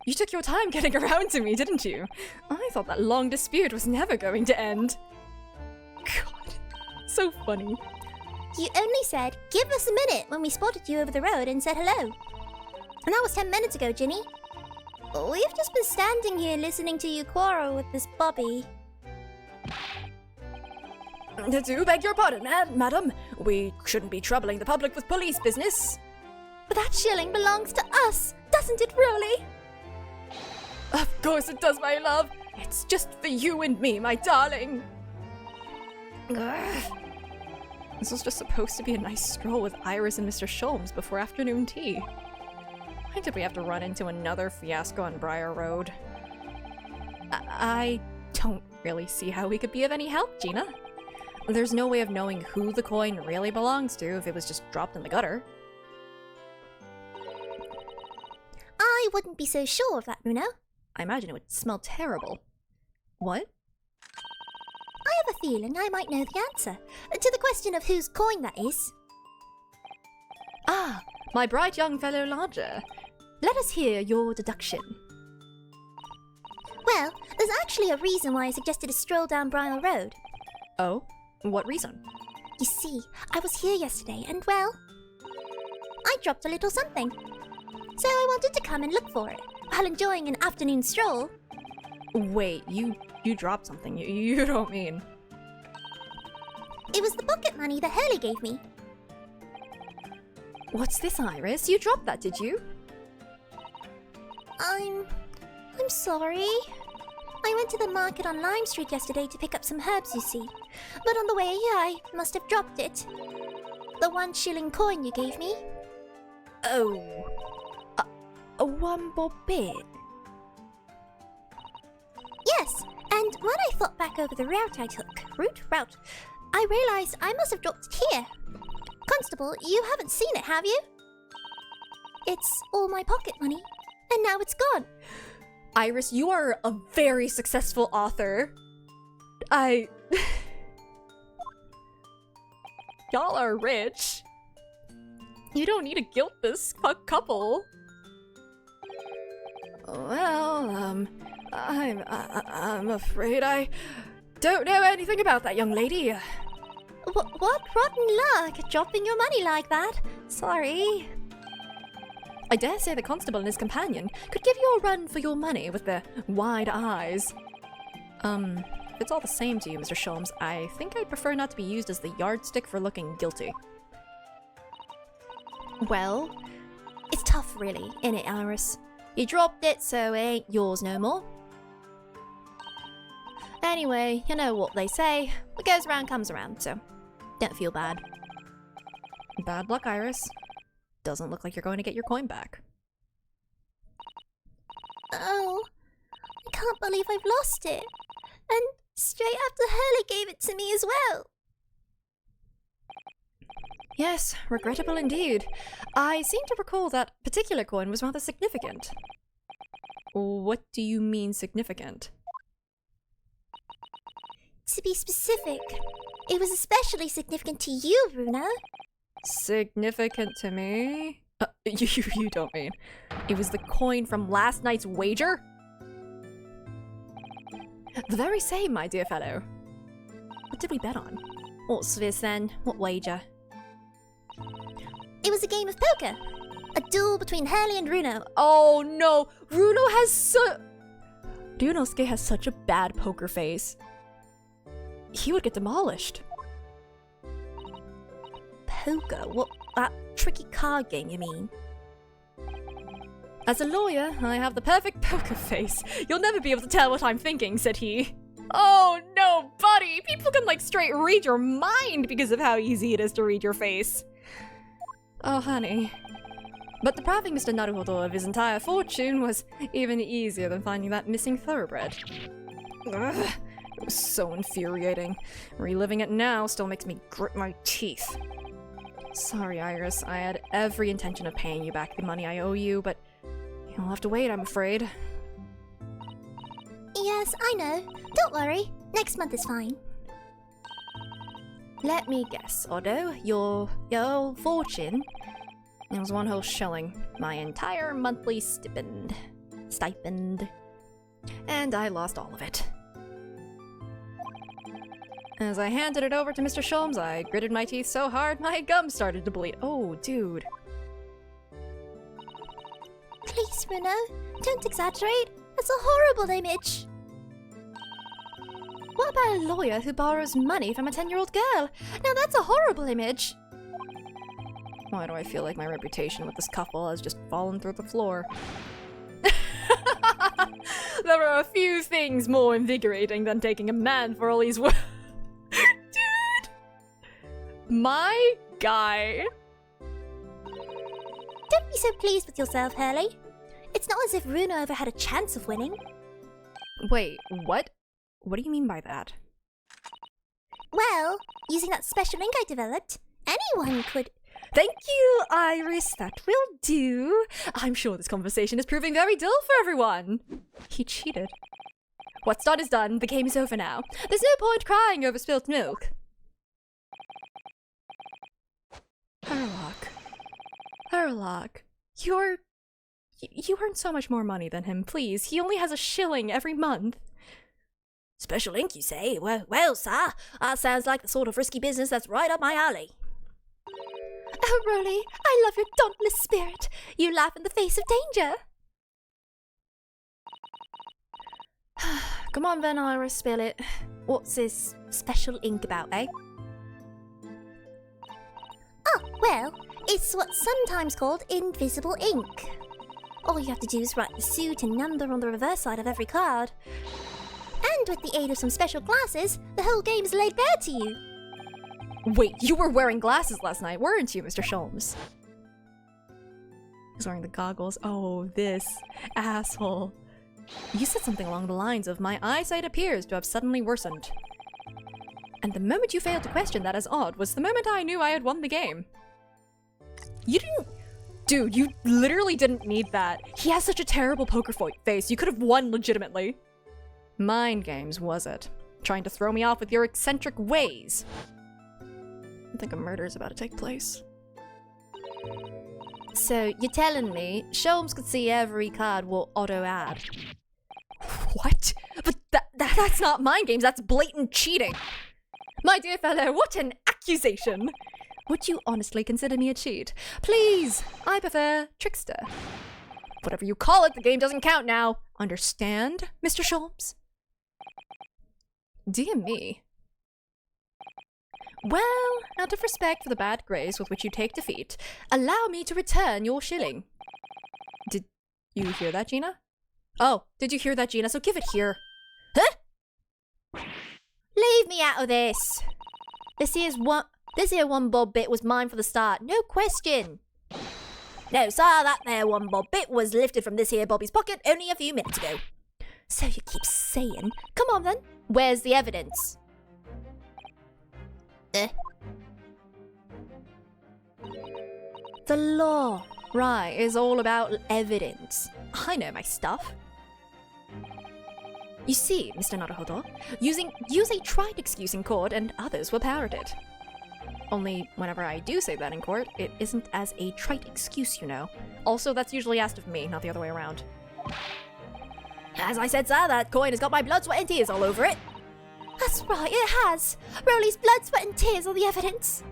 You took your time getting around to me, didn't you? I thought that long dispute was never going to end. God, so funny. You only said, "Give us a minute," when we spotted you over the road and said hello. And that was 10 minutes ago, Ginny. We've just been standing here listening to you quarrel with this Bobby. I do beg your pardon, madam. We shouldn't be troubling the public with police business. But that shilling belongs to us, doesn't it, really? Of course it does, my love. It's just for you and me, my darling. Ugh. This was just supposed to be a nice stroll with Iris and Mr. Sholmes before afternoon tea. Why did we have to run into another fiasco on Briar Road? I don't really see how we could be of any help, Gina. There's no way of knowing who the coin really belongs to if it was just dropped in the gutter. I wouldn't be so sure of that, Bruno. I imagine it would smell terrible. What? I have a feeling I might know the answer to the question of whose coin that is. Ah, my bright young fellow lodger. Let us hear your deduction. Well, there's actually a reason why I suggested a stroll down Bridle Road. Oh? What reason? You see, I was here yesterday and, well, I dropped a little something. So I wanted to come and look for it, while enjoying an afternoon stroll. Wait, you dropped something. You don't mean... It was the pocket money that Hurley gave me. What's this, Iris? You dropped that, did you? I'm sorry. I went to the market on Lime Street yesterday to pick up some herbs, you see. But on the way here, I must have dropped it. The 1 shilling coin you gave me. Oh. A 1 bob bit? Yes, and when I thought back over the route I took, route, I realised I must have dropped it here. Constable, you haven't seen it, have you? It's all my pocket money, and now it's gone. Iris, you are a very successful author. Y'all are rich. You don't need to guilt this couple. Well, I'm afraid I don't know anything about that young lady. What rotten luck, dropping your money like that. Sorry. I dare say the constable and his companion could give you a run for your money with their wide eyes. If it's all the same to you, Mr. Sholmes, I think I'd prefer not to be used as the yardstick for looking guilty. Well, it's tough really, innit, Iris? You dropped it, so it ain't yours no more. Anyway, you know what they say. What goes around comes around, so don't feel bad. Bad luck, Iris. Doesn't look like you're going to get your coin back. Oh, I can't believe I've lost it. And straight after Hurley gave it to me as well. Yes, regrettable indeed. I seem to recall that particular coin was rather significant. What do you mean significant? To be specific, it was especially significant to you, Bruno. Significant to me? You don't mean. It was the coin from last night's wager? The very same, my dear fellow. What did we bet on? What's this then? What wager? It was a game of poker. A duel between Hurley and Runo. Oh no! Runo has Ryunosuke has such a bad poker face. He would get demolished. Poker? What, that tricky card game, you mean? As a lawyer, I have the perfect poker face. You'll never be able to tell what I'm thinking, said he. Oh no, buddy! People can like straight read your mind because of how easy it is to read your face. Oh, honey. But depriving Mr. Naruhodo of his entire fortune was even easier than finding that missing thoroughbred. Ugh, it was so infuriating. Reliving it now still makes me grit my teeth. Sorry, Iris. I had every intention of paying you back the money I owe you, but you'll have to wait, I'm afraid. Yes, I know. Don't worry. Next month is fine. Let me guess, Odo. Your fortune. It was one whole shilling. My entire monthly stipend. And I lost all of it. As I handed it over to Mr. Sholmes, I gritted my teeth so hard my gums started to bleed. Oh, dude. Please, Bruno, don't exaggerate. That's a horrible image. What about a lawyer who borrows money from a 10-year-old girl? Now that's a horrible image. Why do I feel like my reputation with this couple has just fallen through the floor? There are a few things more invigorating than taking a man for all he's worth. Dude! My guy. Don't be so pleased with yourself, Hurley. It's not as if Runo ever had a chance of winning. Wait, what? What do you mean by that? Well, using that special ink I developed, anyone could... Thank you, Iris. That will do. I'm sure this conversation is proving very dull for everyone. He cheated. What's done is done. The game is over now. There's no point crying over spilt milk. Herlock. You earn so much more money than him, please. He only has a shilling every month. Special ink, you say? Well, sir, that sounds like the sort of risky business that's right up my alley. Oh, Rolly, I love your dauntless spirit. You laugh in the face of danger. Come on then, Iris, spill it. What's this special ink about, eh? Oh, well, it's what's sometimes called invisible ink. All you have to do is write the suit and number on the reverse side of every card. And with the aid of some special glasses, the whole game is laid bare to you. Wait, you were wearing glasses last night, weren't you, Mr. Sholmes? He's wearing the goggles. Oh, this asshole. You said something along the lines of, my eyesight appears to have suddenly worsened. And the moment you failed to question that as odd was the moment I knew I had won the game. You didn't... Dude, you literally didn't need that. He has such a terrible poker face. You could have won legitimately. Mind games, was it? Trying to throw me off with your eccentric ways. I think a murder is about to take place. So, you're telling me Sholmes could see every card will auto-add? What? But that's not mind games, that's blatant cheating! My dear fellow, what an accusation! Would you honestly consider me a cheat? Please, I prefer trickster. Whatever you call it, the game doesn't count now. Understand, Mr. Sholmes? Dear me. Well, out of respect for the bad grace with which you take defeat, allow me to return your shilling. Did you hear that, Gina? Oh, did you hear that, Gina? So give it here. Huh? Leave me out of this. This here one bob bit was mine from the start, no question. No, sir, that there one bob bit was lifted from this here Bobby's pocket only a few minutes ago. So you keep saying. Come on then, where's the evidence? The law, right, is all about evidence. I know my stuff. You see, Mr. Naruhodo, use a tried excuse in court and others will parrot it. Only whenever I do say that in court, it isn't as a trite excuse, you know. Also, that's usually asked of me, not the other way around. As I said, sir, that coin has got my blood, sweat and tears all over it. That's right, it has. Rowley's blood, sweat and tears are the evidence.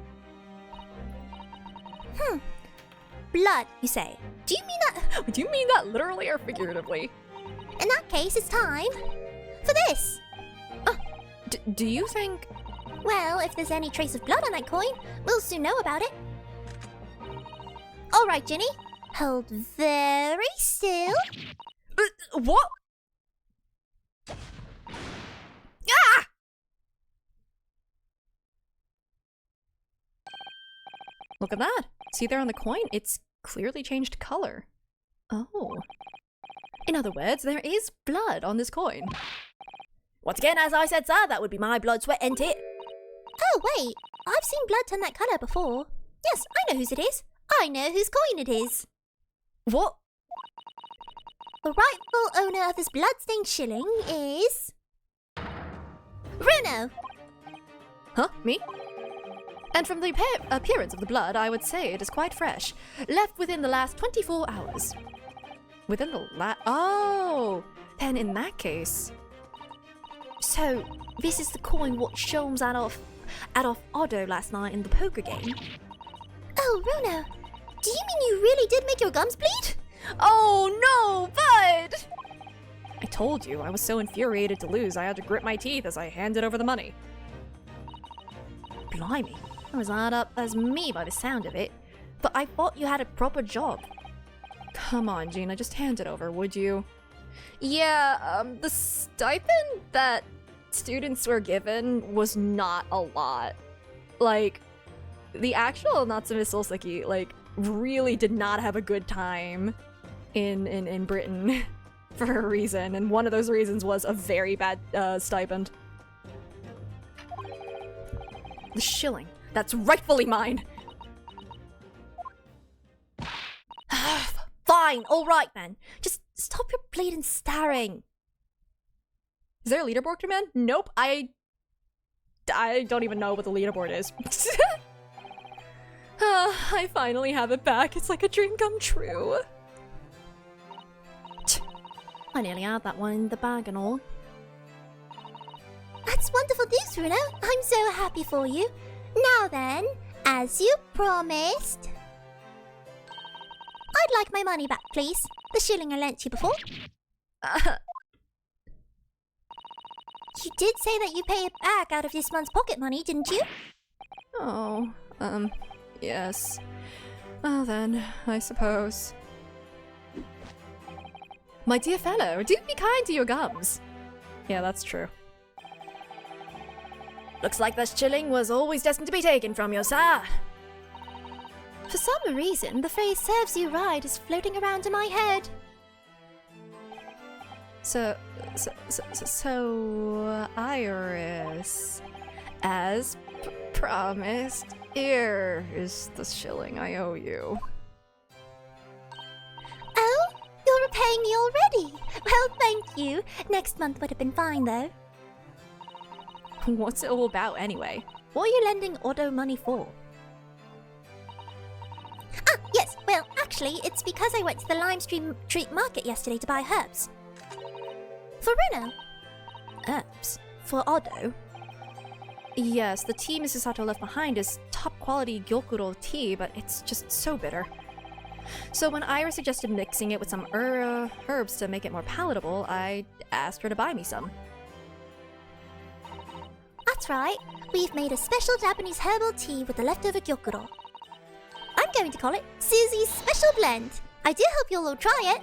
Blood, you say? Do you mean that? Do you mean that literally or figuratively? In that case, it's time for this. Do you think... Well, if there's any trace of blood on that coin, we'll soon know about it. All right, Ginny. Hold very still. What? Ah! Look at that. See there on the coin? It's clearly changed color. Oh. In other words, there is blood on this coin. Once again, as I said, sir, that would be my blood, sweat and tears. Oh, wait. I've seen blood turn that colour before. Yes, I know whose it is. I know whose coin it is. What? The rightful owner of this blood-stained shilling is... Bruno! Huh? Me? And from the appearance of the blood, I would say it is quite fresh. Left within the last 24 hours. Within the Oh! Then in that case... So, this is the coin what Sholmes had off Otto last night in the poker game? Oh, Bruno, do you mean you really did make your gums bleed? Oh no, Bud! I told you, I was so infuriated to lose, I had to grit my teeth as I handed over the money. Blimey, that was hard up as me by the sound of it. But I thought you had a proper job. Come on, Gina, just hand it over, would you? Yeah, the stipend that students were given was not a lot. Like, the actual Natsume Solseki, like, really did not have a good time in Britain for a reason, and one of those reasons was a very bad stipend. The shilling, that's rightfully mine! Fine, alright then. Just stop your bleeding staring. Is there a leaderboard command? Nope, I don't even know what the leaderboard is. I finally have it back. It's like a dream come true. I nearly had that one in the bag and all. That's wonderful news, Bruno. I'm so happy for you. Now then, as you promised... I'd like my money back, please. The shilling I lent you before. You did say that you pay it back out of this month's pocket money, didn't you? Oh, yes. Well then, I suppose. My dear fellow, do be kind to your gums. Yeah, that's true. Looks like this shilling was always destined to be taken from you, sir. For some reason, the phrase "serves you right" is floating around in my head. So, Iris, as promised, here is the shilling I owe you. Oh, you're repaying me already? Well, thank you. Next month would have been fine, though. What's it all about, anyway? What are you lending Otto money for? Ah, yes. Well, actually, it's because I went to the Lime Street Market yesterday to buy herbs. For Bruno. Herbs? For Otto? Yes, the tea Mrs. Sato left behind is top-quality Gyokuro tea, but it's just so bitter. So when Iris suggested mixing it with some herbs to make it more palatable, I asked her to buy me some. That's right. We've made a special Japanese herbal tea with the leftover gyokuro. I'm going to call it Susie's Special Blend. I do hope you'll all try it.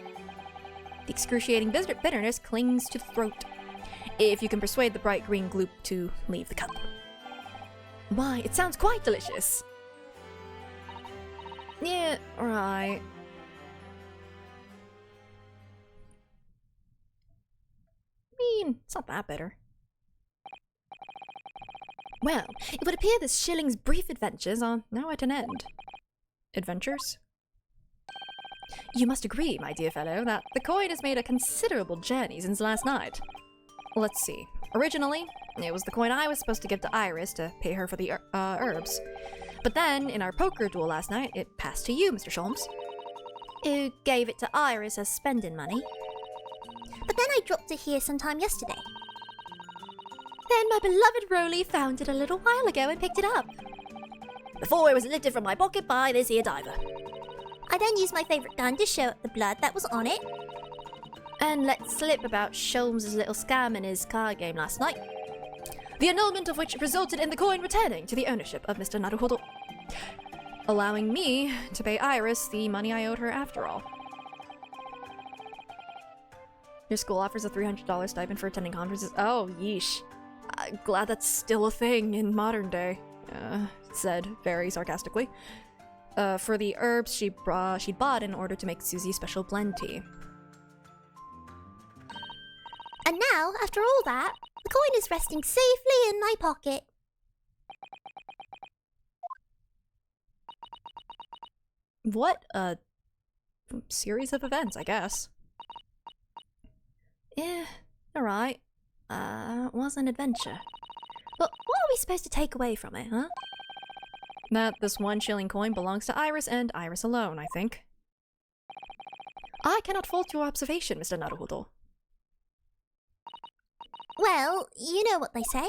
The excruciating bitterness clings to the throat. If you can persuade the bright green gloop to leave the cup. Why, it sounds quite delicious. Yeah, right. I mean, it's not that bitter. Well, it would appear this shilling's brief adventures are now at an end. Adventures? You must agree, my dear fellow, that the coin has made a considerable journey since last night. Let's see. Originally, it was the coin I was supposed to give to Iris to pay her for the herbs. But then, in our poker duel last night, it passed to you, Mr. Sholmes. Who gave it to Iris as spending money. But then I dropped it here sometime yesterday. Then my beloved Roly found it a little while ago and picked it up. Before it was lifted from my pocket by this here diver. I then used my favourite gun to show the blood that was on it. And let slip about Sholmes' little scam in his card game last night. The annulment of which resulted in the coin returning to the ownership of Mr. Naruhodo. Allowing me to pay Iris the money I owed her after all. Your school offers a $300 stipend for attending conferences. Oh, yeesh. Glad that's still a thing in modern day, said very sarcastically. For the herbs she'd bought in order to make Susie's special blend tea. And now, after all that, the coin is resting safely in my pocket. What a series of events, I guess. Yeah, alright. Was an adventure. But what are we supposed to take away from it, huh? That this 1 shilling coin belongs to Iris and Iris alone, I think. I cannot fault your observation, Mr. Naruhodo. Well, you know what they say.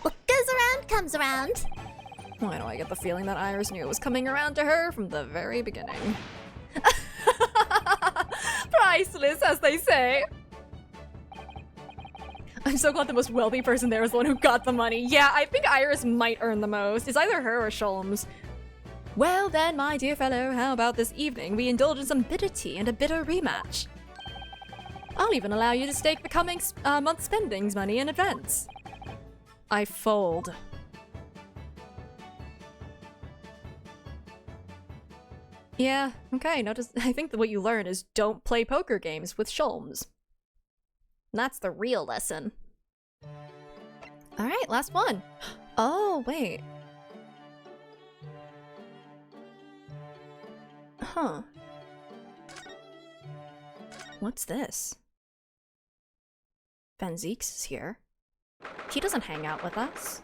What goes around comes around. Why do I get the feeling that Iris knew it was coming around to her from the very beginning? Priceless, as they say. I'm so glad the most wealthy person there is the one who got the money. Yeah, I think Iris might earn the most. It's either her or Sholmes. Well then, my dear fellow, how about this evening we indulge in some bitter tea and a bitter rematch? I'll even allow you to stake the coming month's spendings money in advance. I fold. Yeah, okay, notice. I think that what you learn is don't play poker games with Sholmes. That's the real lesson. Alright, last one. Oh, wait. Huh. What's this? Van Zeeks is here. He doesn't hang out with us.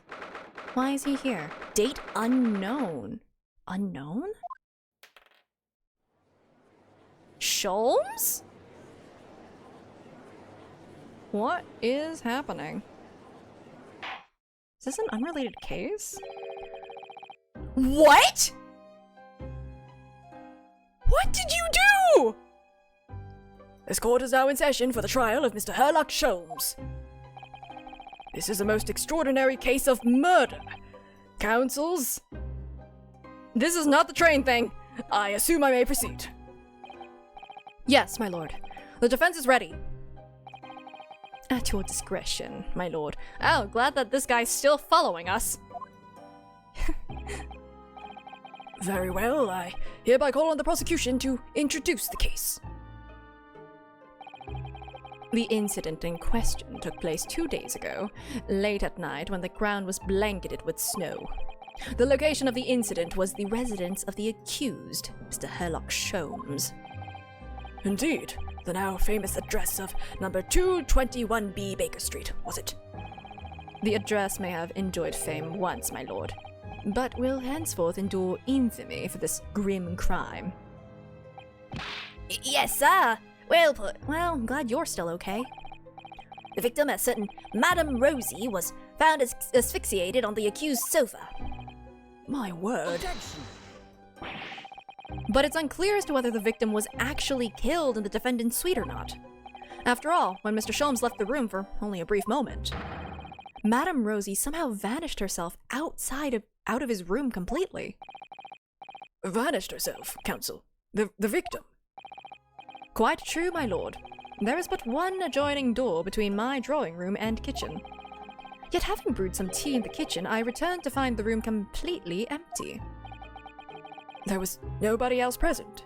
Why is he here? Date unknown. Unknown? Sholmes? What is happening? Is this an unrelated case? What? What did you do? This court is now in session for the trial of Mr. Herlock Sholmes. This is a most extraordinary case of murder. Counsels? This is not the train thing. I assume I may proceed. Yes, my lord. The defense is ready. At your discretion, my lord. Oh, glad that this guy's still following us. Very well, I hereby call on the prosecution to introduce the case. The incident in question took place 2 days ago, late at night when the ground was blanketed with snow. The location of the incident was the residence of the accused, Mr. Herlock Sholmes. Indeed, the now famous address of number 221B Baker Street, was it? The address may have enjoyed fame once, my lord, but will henceforth endure infamy for this grim crime. Yes, sir. Well put. Well, I'm glad you're still okay. The victim, a certain Madame Rosie, was found asphyxiated on the accused's sofa. My word. Objection. But it's unclear as to whether the victim was actually killed in the defendant's suite or not. After all, when Mr. Sholmes left the room for only a brief moment, Madame Rosie somehow vanished herself out of his room completely. Vanished herself, counsel. The victim. Quite true, my lord. There is but one adjoining door between my drawing room and kitchen. Yet having brewed some tea in the kitchen, I returned to find the room completely empty. There was nobody else present.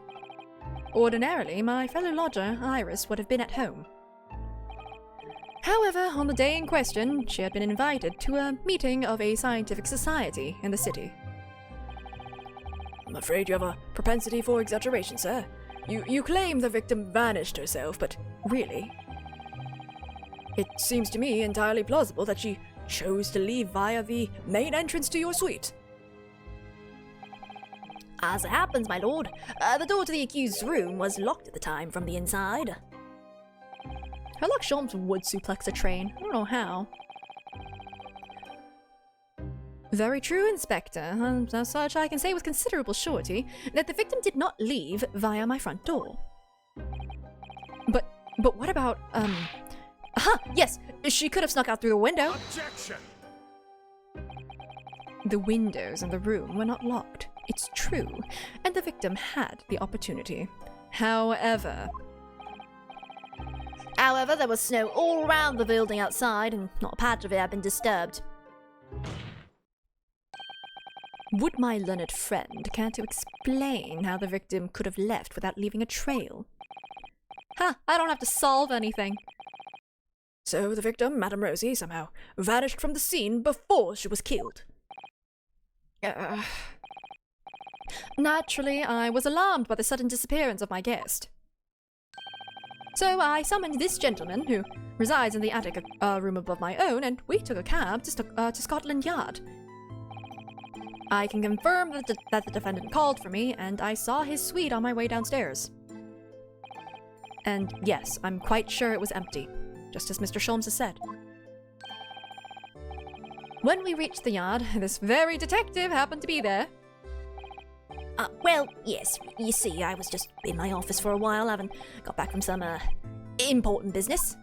Ordinarily, my fellow lodger, Iris, would have been at home. However, on the day in question, she had been invited to a meeting of a scientific society in the city. I'm afraid you have a propensity for exaggeration, sir. You claim the victim vanished herself, but really? It seems to me entirely plausible that she chose to leave via the main entrance to your suite. As it happens, my lord, the door to the accused's room was locked at the time from the inside. Sherlock Sholmes would suplex a train. I don't know how. Very true, Inspector. As such, I can say with considerable surety that the victim did not leave via my front door. But what about, Aha! Yes! She could have snuck out through the window! Objection! The windows in the room were not locked, it's true, and the victim had the opportunity. However, there was snow all around the building outside, and not a patch of it had been disturbed. would my learned friend care to explain how the victim could have left without leaving a trail? I don't have to solve anything. So the victim, Madame Rosie, somehow vanished from the scene before she was killed. Naturally, I was alarmed by the sudden disappearance of my guest. So I summoned this gentleman, who resides in the attic room above my own, and we took a cab to Scotland Yard. I can confirm that the defendant called for me, and I saw his suite on my way downstairs. And yes, I'm quite sure it was empty, just as Mr. Sholmes has said. When we reached the yard, this very detective happened to be there. Well, yes, you see, I was just in my office for a while, having got back from some, important business.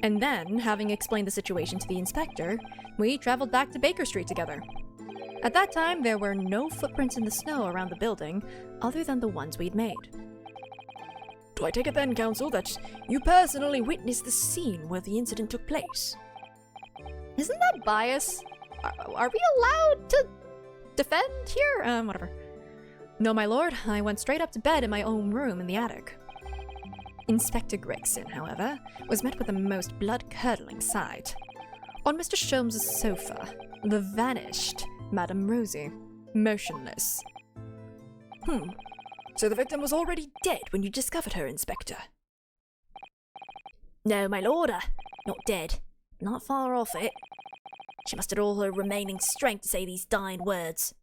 And then, having explained the situation to the inspector, we traveled back to Baker Street together. At that time, there were no footprints in the snow around the building, other than the ones we'd made. Do I take it then, counsel, that you personally witnessed the scene where the incident took place? Isn't that bias? Are we allowed to defend here? Whatever. No, my lord, I went straight up to bed in my own room in the attic. Inspector Gregson, however, was met with the most blood-curdling sight. On Mr. Sholmes' sofa, the vanished Madame Rosie, motionless. So the victim was already dead when you discovered her, Inspector? No, my lord, not dead. Not far off it. She mustered all her remaining strength to say these dying words.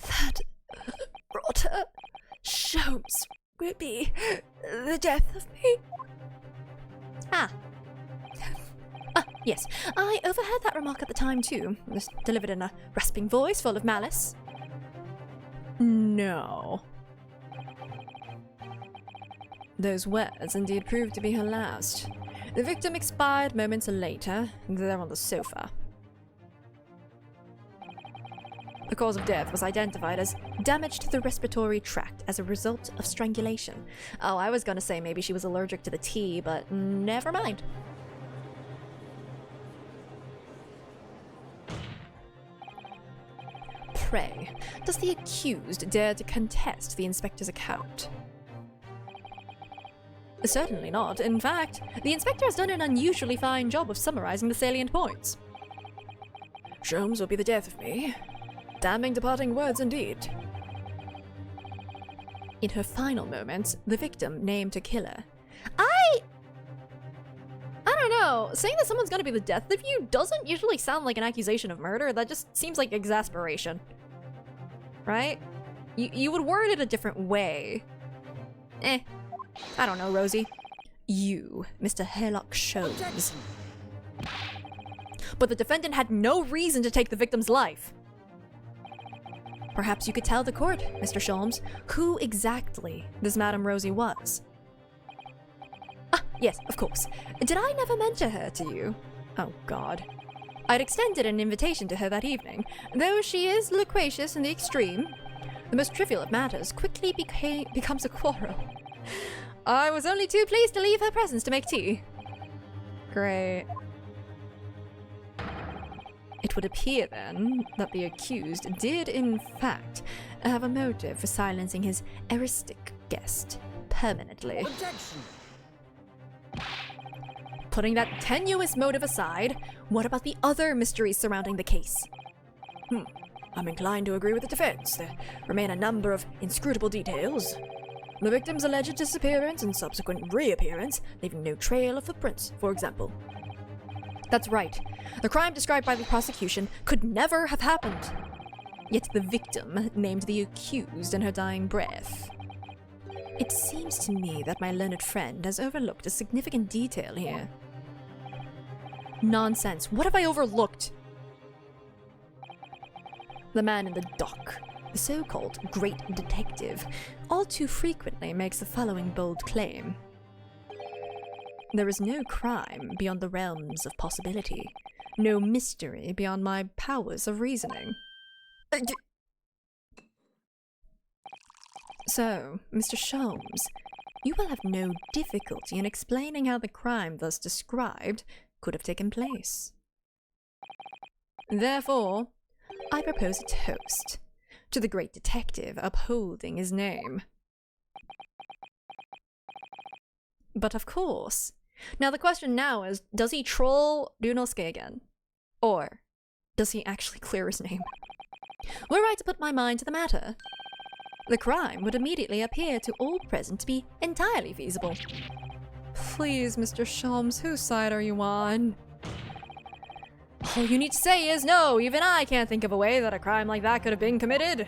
That rotter Sholmes will be the death of me. Yes, I overheard that remark at the time too. It was delivered in a rasping voice full of malice. No. Those words indeed proved to be her last. The victim expired moments later, there on the sofa. The cause of death was identified as damage to the respiratory tract as a result of strangulation. Oh, I was gonna say maybe she was allergic to the tea, but never mind. Pray, does the accused dare to contest the inspector's account? Certainly not. In fact, the inspector has done an unusually fine job of summarizing the salient points. Sholmes will be the death of me. Damning departing words indeed. In her final moments, the victim named her killer. I don't know, saying that someone's gonna be the death of you doesn't usually sound like an accusation of murder. That just seems like exasperation. Right? You would word it a different way. I don't know, Rosie. You, Mr. Herlock Sholmes. But the defendant had no reason to take the victim's life. Perhaps you could tell the court, Mr. Sholmes, who exactly this Madame Rosie was. Ah, yes, of course. Did I never mention her to you? Oh, God. I'd extended an invitation to her that evening, though she is loquacious in the extreme. The most trivial of matters quickly becomes a quarrel. I was only too pleased to leave her presence to make tea. Great. It would appear, then, that the accused did, in fact, have a motive for silencing his eristic guest permanently. Objection! Putting that tenuous motive aside, what about the other mysteries surrounding the case? I'm inclined to agree with the defense. There remain a number of inscrutable details. The victim's alleged disappearance and subsequent reappearance, leaving no trail of footprints, for example. That's right. The crime described by the prosecution could never have happened. Yet the victim named the accused in her dying breath. It seems to me that my learned friend has overlooked a significant detail here. Nonsense. What have I overlooked? The man in the dock, the so-called great detective, all too frequently makes the following bold claim. There is no crime beyond the realms of possibility, no mystery beyond my powers of reasoning. So, Mr. Sholmes, you will have no difficulty in explaining how the crime thus described could have taken place. Therefore, I propose a toast to the great detective upholding his name. But of course, now the question now is, does he troll Ryunosuke again? Or does he actually clear his name? Were I to put my mind to the matter, the crime would immediately appear to all present to be entirely feasible. Please, Mr. Sholmes, whose side are you on? All you need to say is, no, even I can't think of a way that a crime like that could have been committed.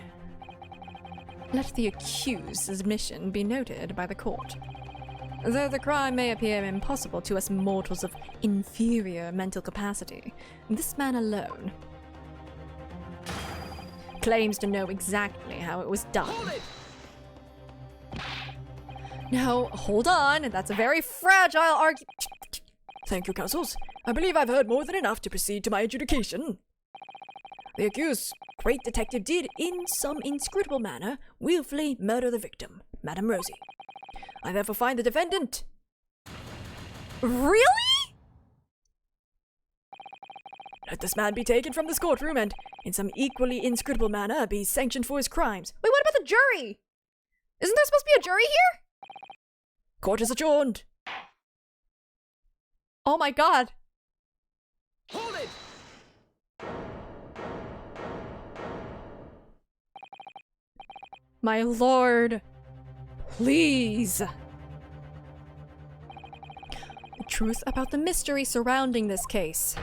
Let the accused's admission be noted by the court. Though the crime may appear impossible to us mortals of inferior mental capacity, this man alone claims to know exactly how it was done. Hold it! Now, hold on, that's a very fragile argument. Thank you, counsels. I believe I've heard more than enough to proceed to my adjudication. The accused great detective did, in some inscrutable manner, willfully murder the victim, Madame Rosie. I therefore find the defendant... Really? Let this man be taken from this courtroom and, in some equally inscrutable manner, be sanctioned for his crimes. Wait, what about the jury? Isn't there supposed to be a jury here? Court is adjourned. Oh my god. Hold it! My lord. Please. The truth about the mystery surrounding this case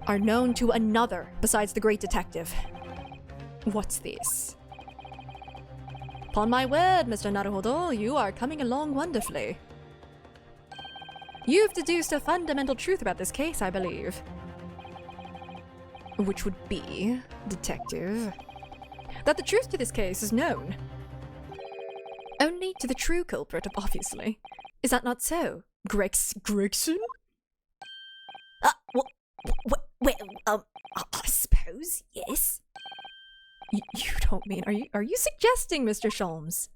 are known to another besides the great detective. What's this? Upon my word, Mr. Naruhodo, you are coming along wonderfully. You've deduced a fundamental truth about this case, I believe. Which would be, detective, that the truth to this case is known only to the true culprit, obviously. Is that not so, Gregson? I suppose, yes. You don't mean, are you suggesting, Mr. Sholmes,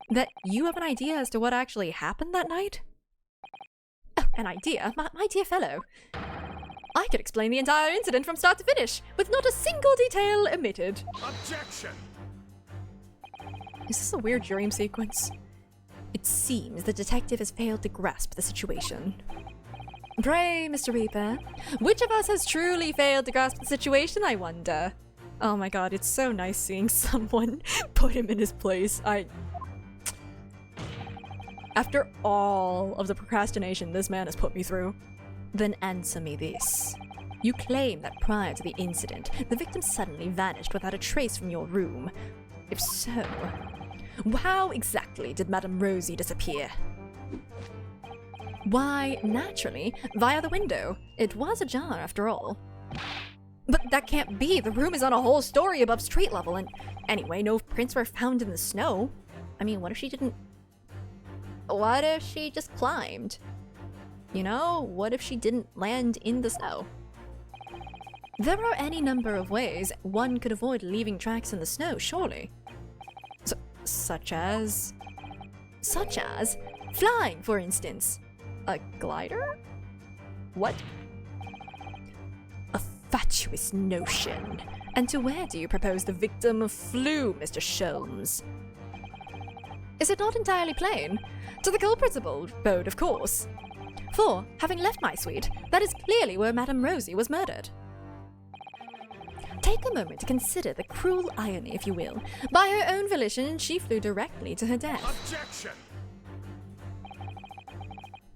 that you have an idea as to what actually happened that night? Oh, an idea? My dear fellow. I could explain the entire incident from start to finish, with not a single detail omitted. Objection! Is this a weird dream sequence? It seems the detective has failed to grasp the situation. Pray, Mr. Reaper, which of us has truly failed to grasp the situation, I wonder? Oh my god, it's so nice seeing someone put him in his place. After all of the procrastination this man has put me through? Then answer me this. You claim that prior to the incident, the victim suddenly vanished without a trace from your room. If so, how exactly did Madame Rosie disappear? Why, naturally, via the window. It was ajar after all. But that can't be. The room is on a whole story above street level, and anyway, no prints were found in the snow. I mean, what if she didn't... What if she just climbed? You know, what if she didn't land in the snow? There are any number of ways one could avoid leaving tracks in the snow, surely. Such as flying, for instance. A glider? What? A fatuous notion. And to where do you propose the victim flew, Mr. Sholmes? Is it not entirely plain? To the culprit's abode, of course. For, having left my suite, that is clearly where Madame Rosie was murdered. Take a moment to consider the cruel irony, if you will. By her own volition, she flew directly to her death. Objection!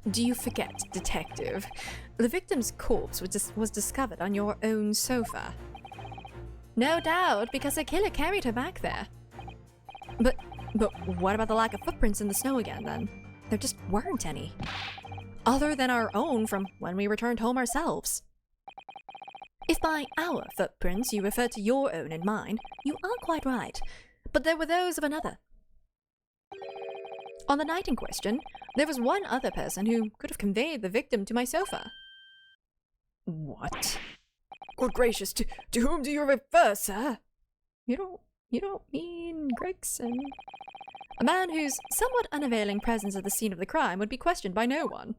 Do you forget, detective? The victim's corpse was discovered on your own sofa. No doubt, because her killer carried her back there. But what about the lack of footprints in the snow again, then? There just weren't any. Other than our own from when we returned home ourselves. If by our footprints you refer to your own and mine, you are quite right. But there were those of another. On the night in question, there was one other person who could have conveyed the victim to my sofa. What? Good gracious, to whom do you refer, sir? You don't mean Gregson? A man whose somewhat unavailing presence at the scene of the crime would be questioned by no one.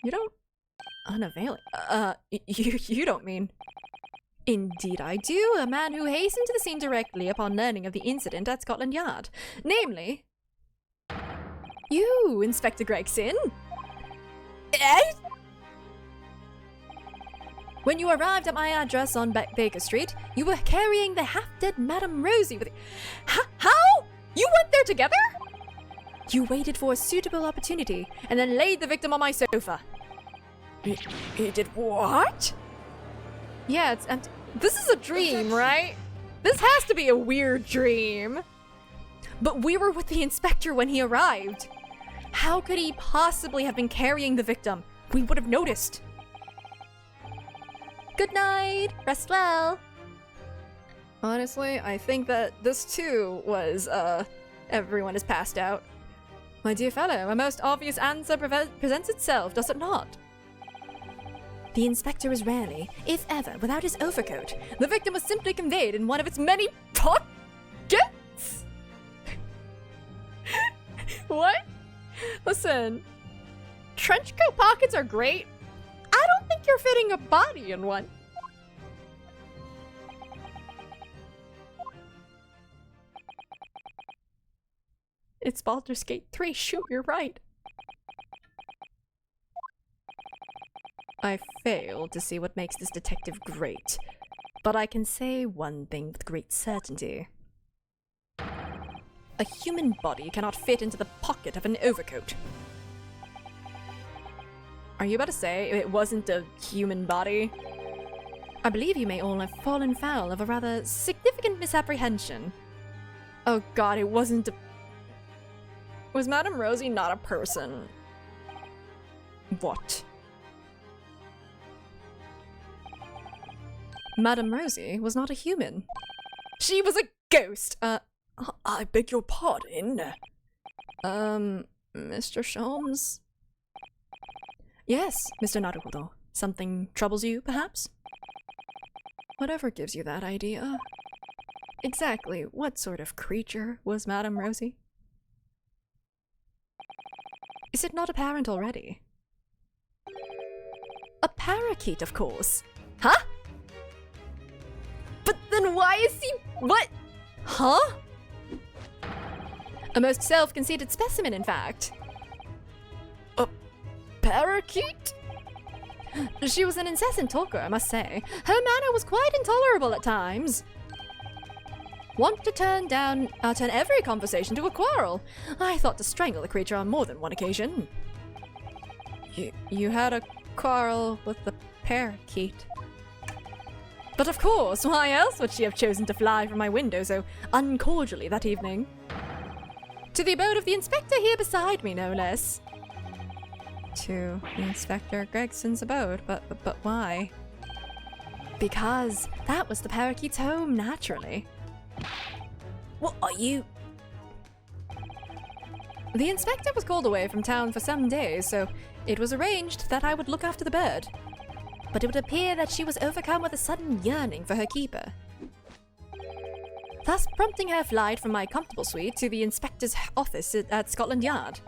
You don't... Unavailing? You don't mean... Indeed I do. A man who hastened to the scene directly upon learning of the incident at Scotland Yard. Namely... You, Inspector Gregson. Eh? When you arrived at my address on Baker Street, you were carrying the half-dead Madame Rosie with you. How? You went there together? You waited for a suitable opportunity and then laid the victim on my sofa. He did what? Yeah, it's empty. This is a dream, right? This has to be a weird dream. But we were with the inspector when he arrived. How could he possibly have been carrying the victim? We would have noticed. Good night. Rest well. Honestly, I think that this too was, everyone is passed out. My dear fellow, a most obvious answer presents itself, does it not? The inspector is rarely, if ever, without his overcoat. The victim was simply conveyed in one of its many pockets. What? Listen, trench coat pockets are great. I don't think you're fitting a body in one. It's Baldur's Gate 3. Shoot, you're right. I fail to see what makes this detective great, but I can say one thing with great certainty. A human body cannot fit into the pocket of an overcoat. Are you about to say it wasn't a human body? I believe you may all have fallen foul of a rather significant misapprehension. Oh god, it wasn't a... Was Madame Rosie not a person? What? Madame Rosie was not a human. She was a ghost! I beg your pardon? Mr. Sholmes? Yes, Mr. Naruhodo. Something troubles you, perhaps? Whatever gives you that idea. Exactly what sort of creature was Madame Rosie? Is it not apparent already? A parakeet, of course. Huh? But then why is he... What? Huh? A most self-conceited specimen, in fact. A parakeet? She was an incessant talker, I must say. Her manner was quite intolerable at times. Want to turn every conversation to a quarrel. I thought to strangle the creature on more than one occasion. You had a quarrel with the parakeet. But of course, why else would she have chosen to fly from my window so uncordially that evening? To the abode of the inspector here beside me, no less. To Inspector Gregson's abode, but why? Because that was the parakeet's home, naturally. What are you? The inspector was called away from town for some days, so it was arranged that I would look after the bird. But it would appear that she was overcome with a sudden yearning for her keeper, thus prompting her flight from my comfortable suite to the inspector's office at Scotland Yard.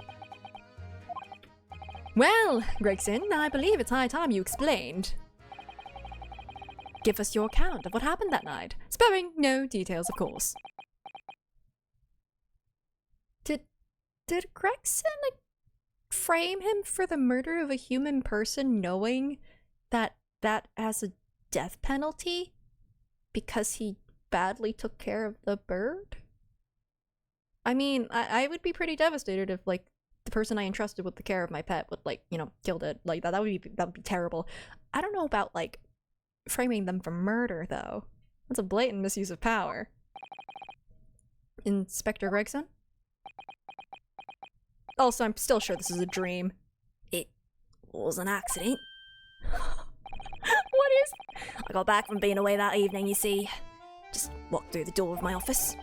Well, Gregson, I believe it's high time you explained. Give us your account of what happened that night, sparing no details, of course. Did Gregson frame him for the murder of a human person knowing that has a death penalty because he badly took care of the bird? I mean, I would be pretty devastated if, like, the person I entrusted with the care of my pet would, like, you know, killed it. Like, that would be terrible. I don't know about, like, framing them for murder, though. That's a blatant misuse of power. Inspector Gregson? Also, I'm still sure this is a dream. It was an accident. What is... I got back from being away that evening, you see. Just walked through the door of my office.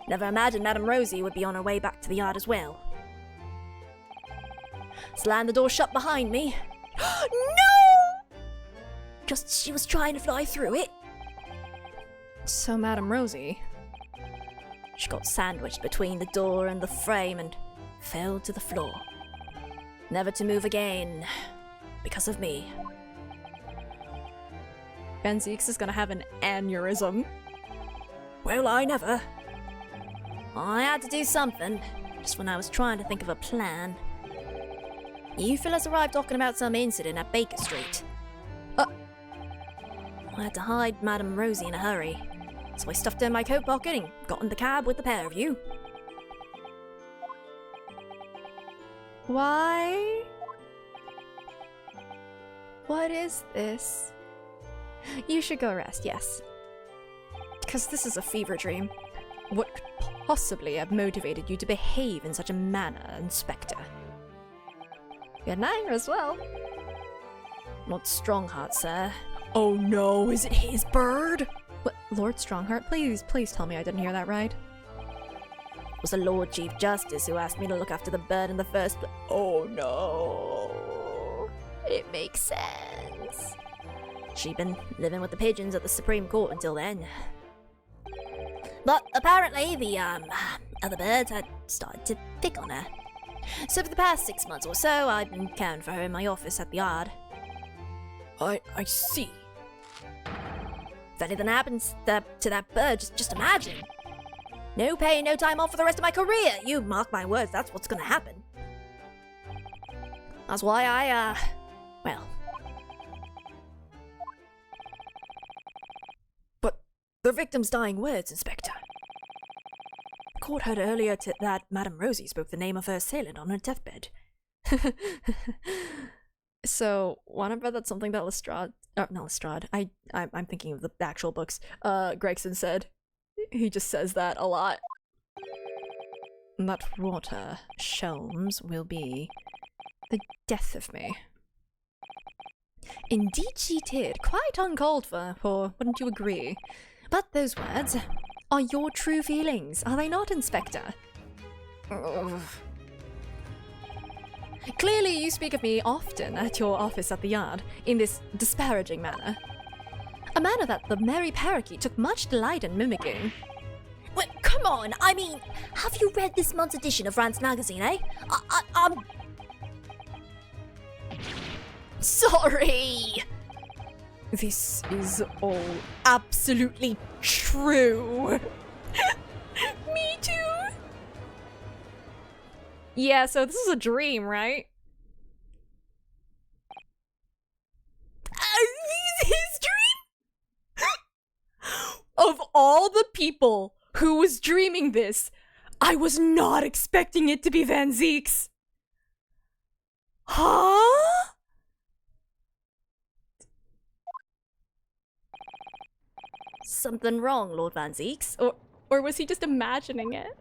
Never imagined Madame Rosie would be on her way back to the yard as well. Slammed the door shut behind me. No! Just as she was trying to fly through it. So, Madame Rosie... She got sandwiched between the door and the frame and fell to the floor. Never to move again. Because of me. Ben Zeeks is gonna have an aneurysm. Well, I never. I had to do something, just when I was trying to think of a plan. You fellas arrived talking about some incident at Baker Street. I had to hide Madame Rosie in a hurry, so I stuffed her in my coat pocket and got in the cab with the pair of you. Why? What is this? You should go rest, yes. Because this is a fever dream. What could possibly have motivated you to behave in such a manner, Inspector? Good night as well. Lord Strongheart, sir. Oh no, is it his bird? What, Lord Strongheart? Please tell me I didn't hear that right. It was the Lord Chief Justice who asked me to look after the bird in the first place. Oh no. It makes sense. She'd been living with the pigeons at the Supreme Court until then. But apparently the other birds had started to pick on her. So for the past 6 months or so, I've been caring for her in my office at the yard. I see. If anything happens to that bird, just imagine. No pay, no time off for the rest of my career. You mark my words, that's what's gonna happen. That's why well. But the victim's dying words, Inspector. The court heard earlier that Madame Rosie spoke the name of her assailant on her deathbed. So, wanna bet that's something that Lestrade, not Lestrade, I'm thinking of the actual books, Gregson said. He just says that a lot. That water, Shelms, will be the death of me. Indeed she did, quite uncalled for, wouldn't you agree? But those words are your true feelings, are they not, Inspector? Ugh. Clearly you speak of me often at your office at the yard, in this disparaging manner. A manner that the merry parakeet took much delight in mimicking. Wait, come on! I mean, have you read this month's edition of Rant's magazine, eh? I'm sorry! This is all absolutely true. Me too. Yeah, so this is a dream, right? This is his dream? Of all the people who was dreaming this. I was not expecting it to be Van Zieks. Huh? Something wrong, Lord Van Zieks? Or was he just imagining it?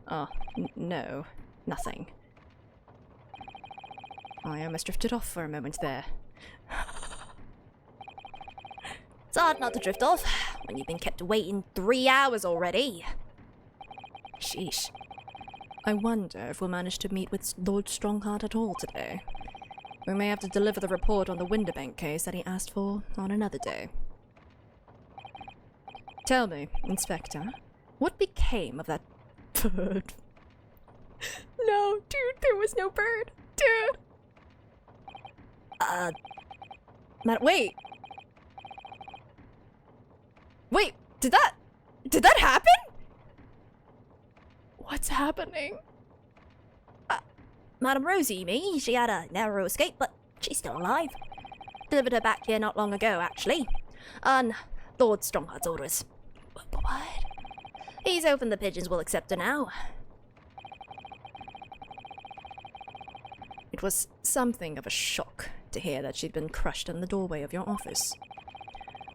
Oh, no. Nothing. I almost drifted off for a moment there. It's hard not to drift off when you've been kept waiting 3 hours already. Sheesh. I wonder if we'll manage to meet with Lord Strongheart at all today. We may have to deliver the report on the Winterbank case that he asked for on another day. Tell me, Inspector, what became of that bird? No, dude, there was no bird. Dude! Wait! Wait, did that happen? What's happening? Madame Rosie, you mean? She had a narrow escape, but she's still alive. Delivered her back here not long ago, actually. On Lord Strongheart's orders. What? He's opened the pigeons, we'll accept her now. It was something of a shock to hear that she'd been crushed in the doorway of your office.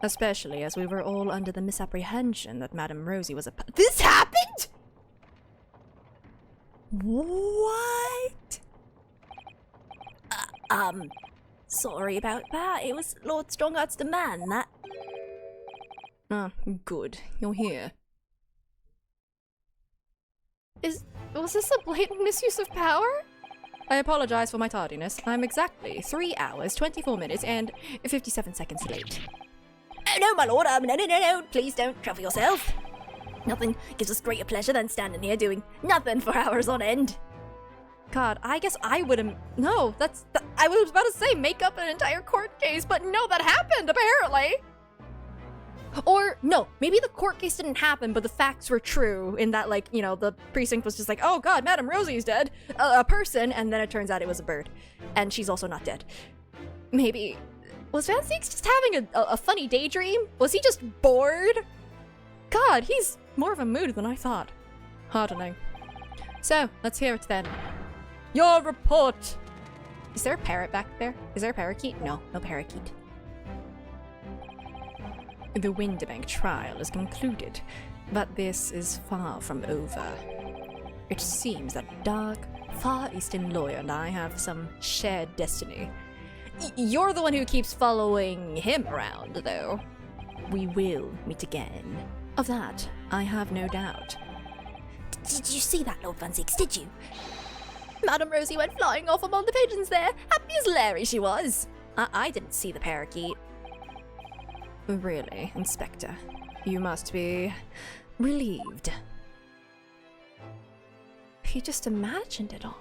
Especially as we were all under the misapprehension that Madame Rosie was a This happened?! What? Sorry about that. It was Lord Strongheart's demand that... Ah, good. You're here. Was this a blatant misuse of power? I apologize for my tardiness. I'm exactly 3 hours, 24 minutes, and 57 seconds late. Oh, no, my lord, no. Please don't trouble yourself. Nothing gives us greater pleasure than standing here doing nothing for hours on end. God, I guess I would've... No, I was about to say make up an entire court case, but no, that happened, apparently! Or, no, maybe the court case didn't happen, but the facts were true in that, like, you know, the precinct was just like, oh god, Madame Rosie's dead, a person, and then it turns out it was a bird. And she's also not dead. Maybe... Was Van Zieks just having a funny daydream? Was he just bored? God, he's more of a mood than I thought. Hardening. So, let's hear it then. Your report! Is there a parrot back there? Is there a parakeet? No, no parakeet. The Winterbank trial is concluded, but this is far from over. It seems that dark, Far Eastern lawyer and I have some shared destiny. You're the one who keeps following him around, though. We will meet again. Of that, I have no doubt. Did you see that, Lord Van Zieks, did you? Madame Rosie went flying off among the pigeons there. Happy as Larry she was. I didn't see the parakeet. Really, Inspector? You must be relieved. He just imagined it all.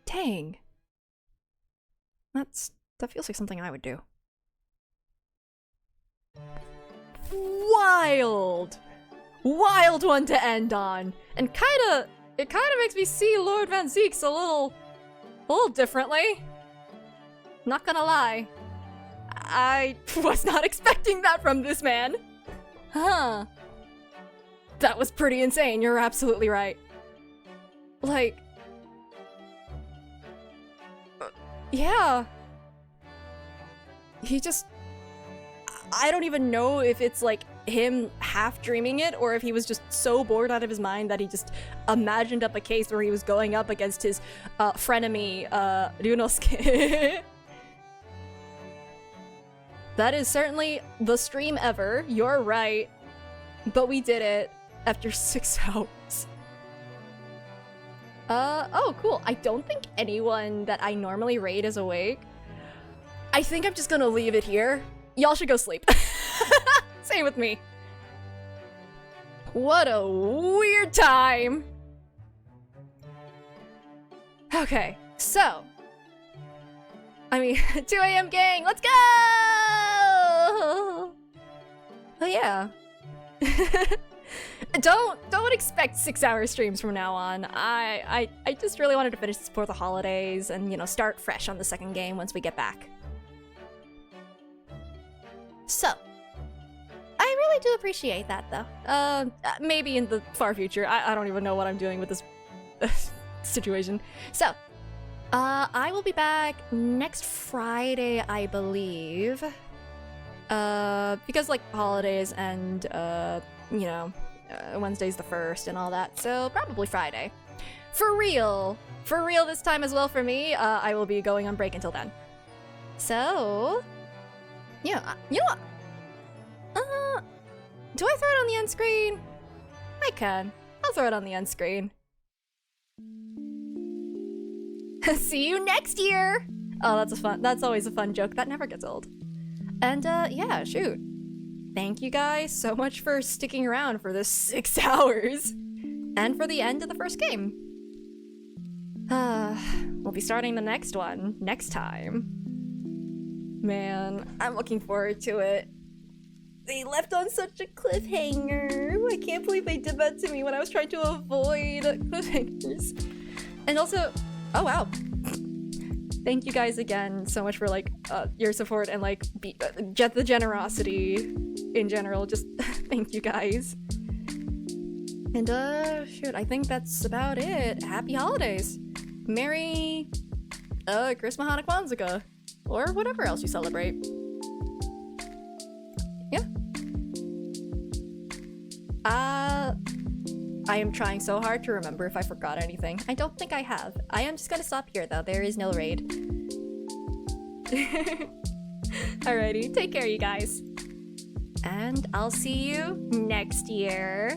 Dang. That feels like something I would do. Wild! Wild one to end on! And it kinda makes me see Lord Van Zieks a little differently. Not gonna lie. I was not expecting that from this man. Huh. That was pretty insane, you're absolutely right. Like... yeah. He just... I don't even know if it's like him half dreaming it or if he was just so bored out of his mind that he just imagined up a case where he was going up against his frenemy, Ryunosuke. That is certainly the stream ever. You're right. But we did it after 6 hours. Oh, cool. I don't think anyone that I normally raid is awake. I think I'm just gonna leave it here. Y'all should go sleep. Same with me. What a weird time. Okay, so. I mean, 2 a.m. gang, let's go! Oh yeah. Don't expect 6-hour streams from now on. I just really wanted to finish this before the holidays and, you know, start fresh on the second game once we get back. So, I do appreciate that, though. Maybe in the far future. I don't even know what I'm doing with this situation. So, I will be back next Friday, I believe. Because, like, holidays and, you know, Wednesday's the 1st and all that, so probably Friday. For real this time as well for me, I will be going on break until then. So, yeah, you know what? Do I throw it on the end screen? I can. I'll throw it on the end screen. See you next year! Oh, that's always a fun joke. That never gets old. And, yeah, shoot. Thank you guys so much for sticking around for this 6 hours. And for the end of the first game. We'll be starting the next one next time. Man, I'm looking forward to it. They left on such a cliffhanger. I can't believe they did that to me when I was trying to avoid cliffhangers. And also, oh wow. Thank you guys again so much for like your support and like the generosity in general. Just thank you guys. And shoot, I think that's about it. Happy holidays. Merry Christmas, Hanukkah, Kwanzaa, or whatever else you celebrate. Yeah. I am trying so hard to remember if I forgot anything. I don't think I have. I am just gonna stop here though. There is no raid. Alrighty, take care you guys. And I'll see you next year.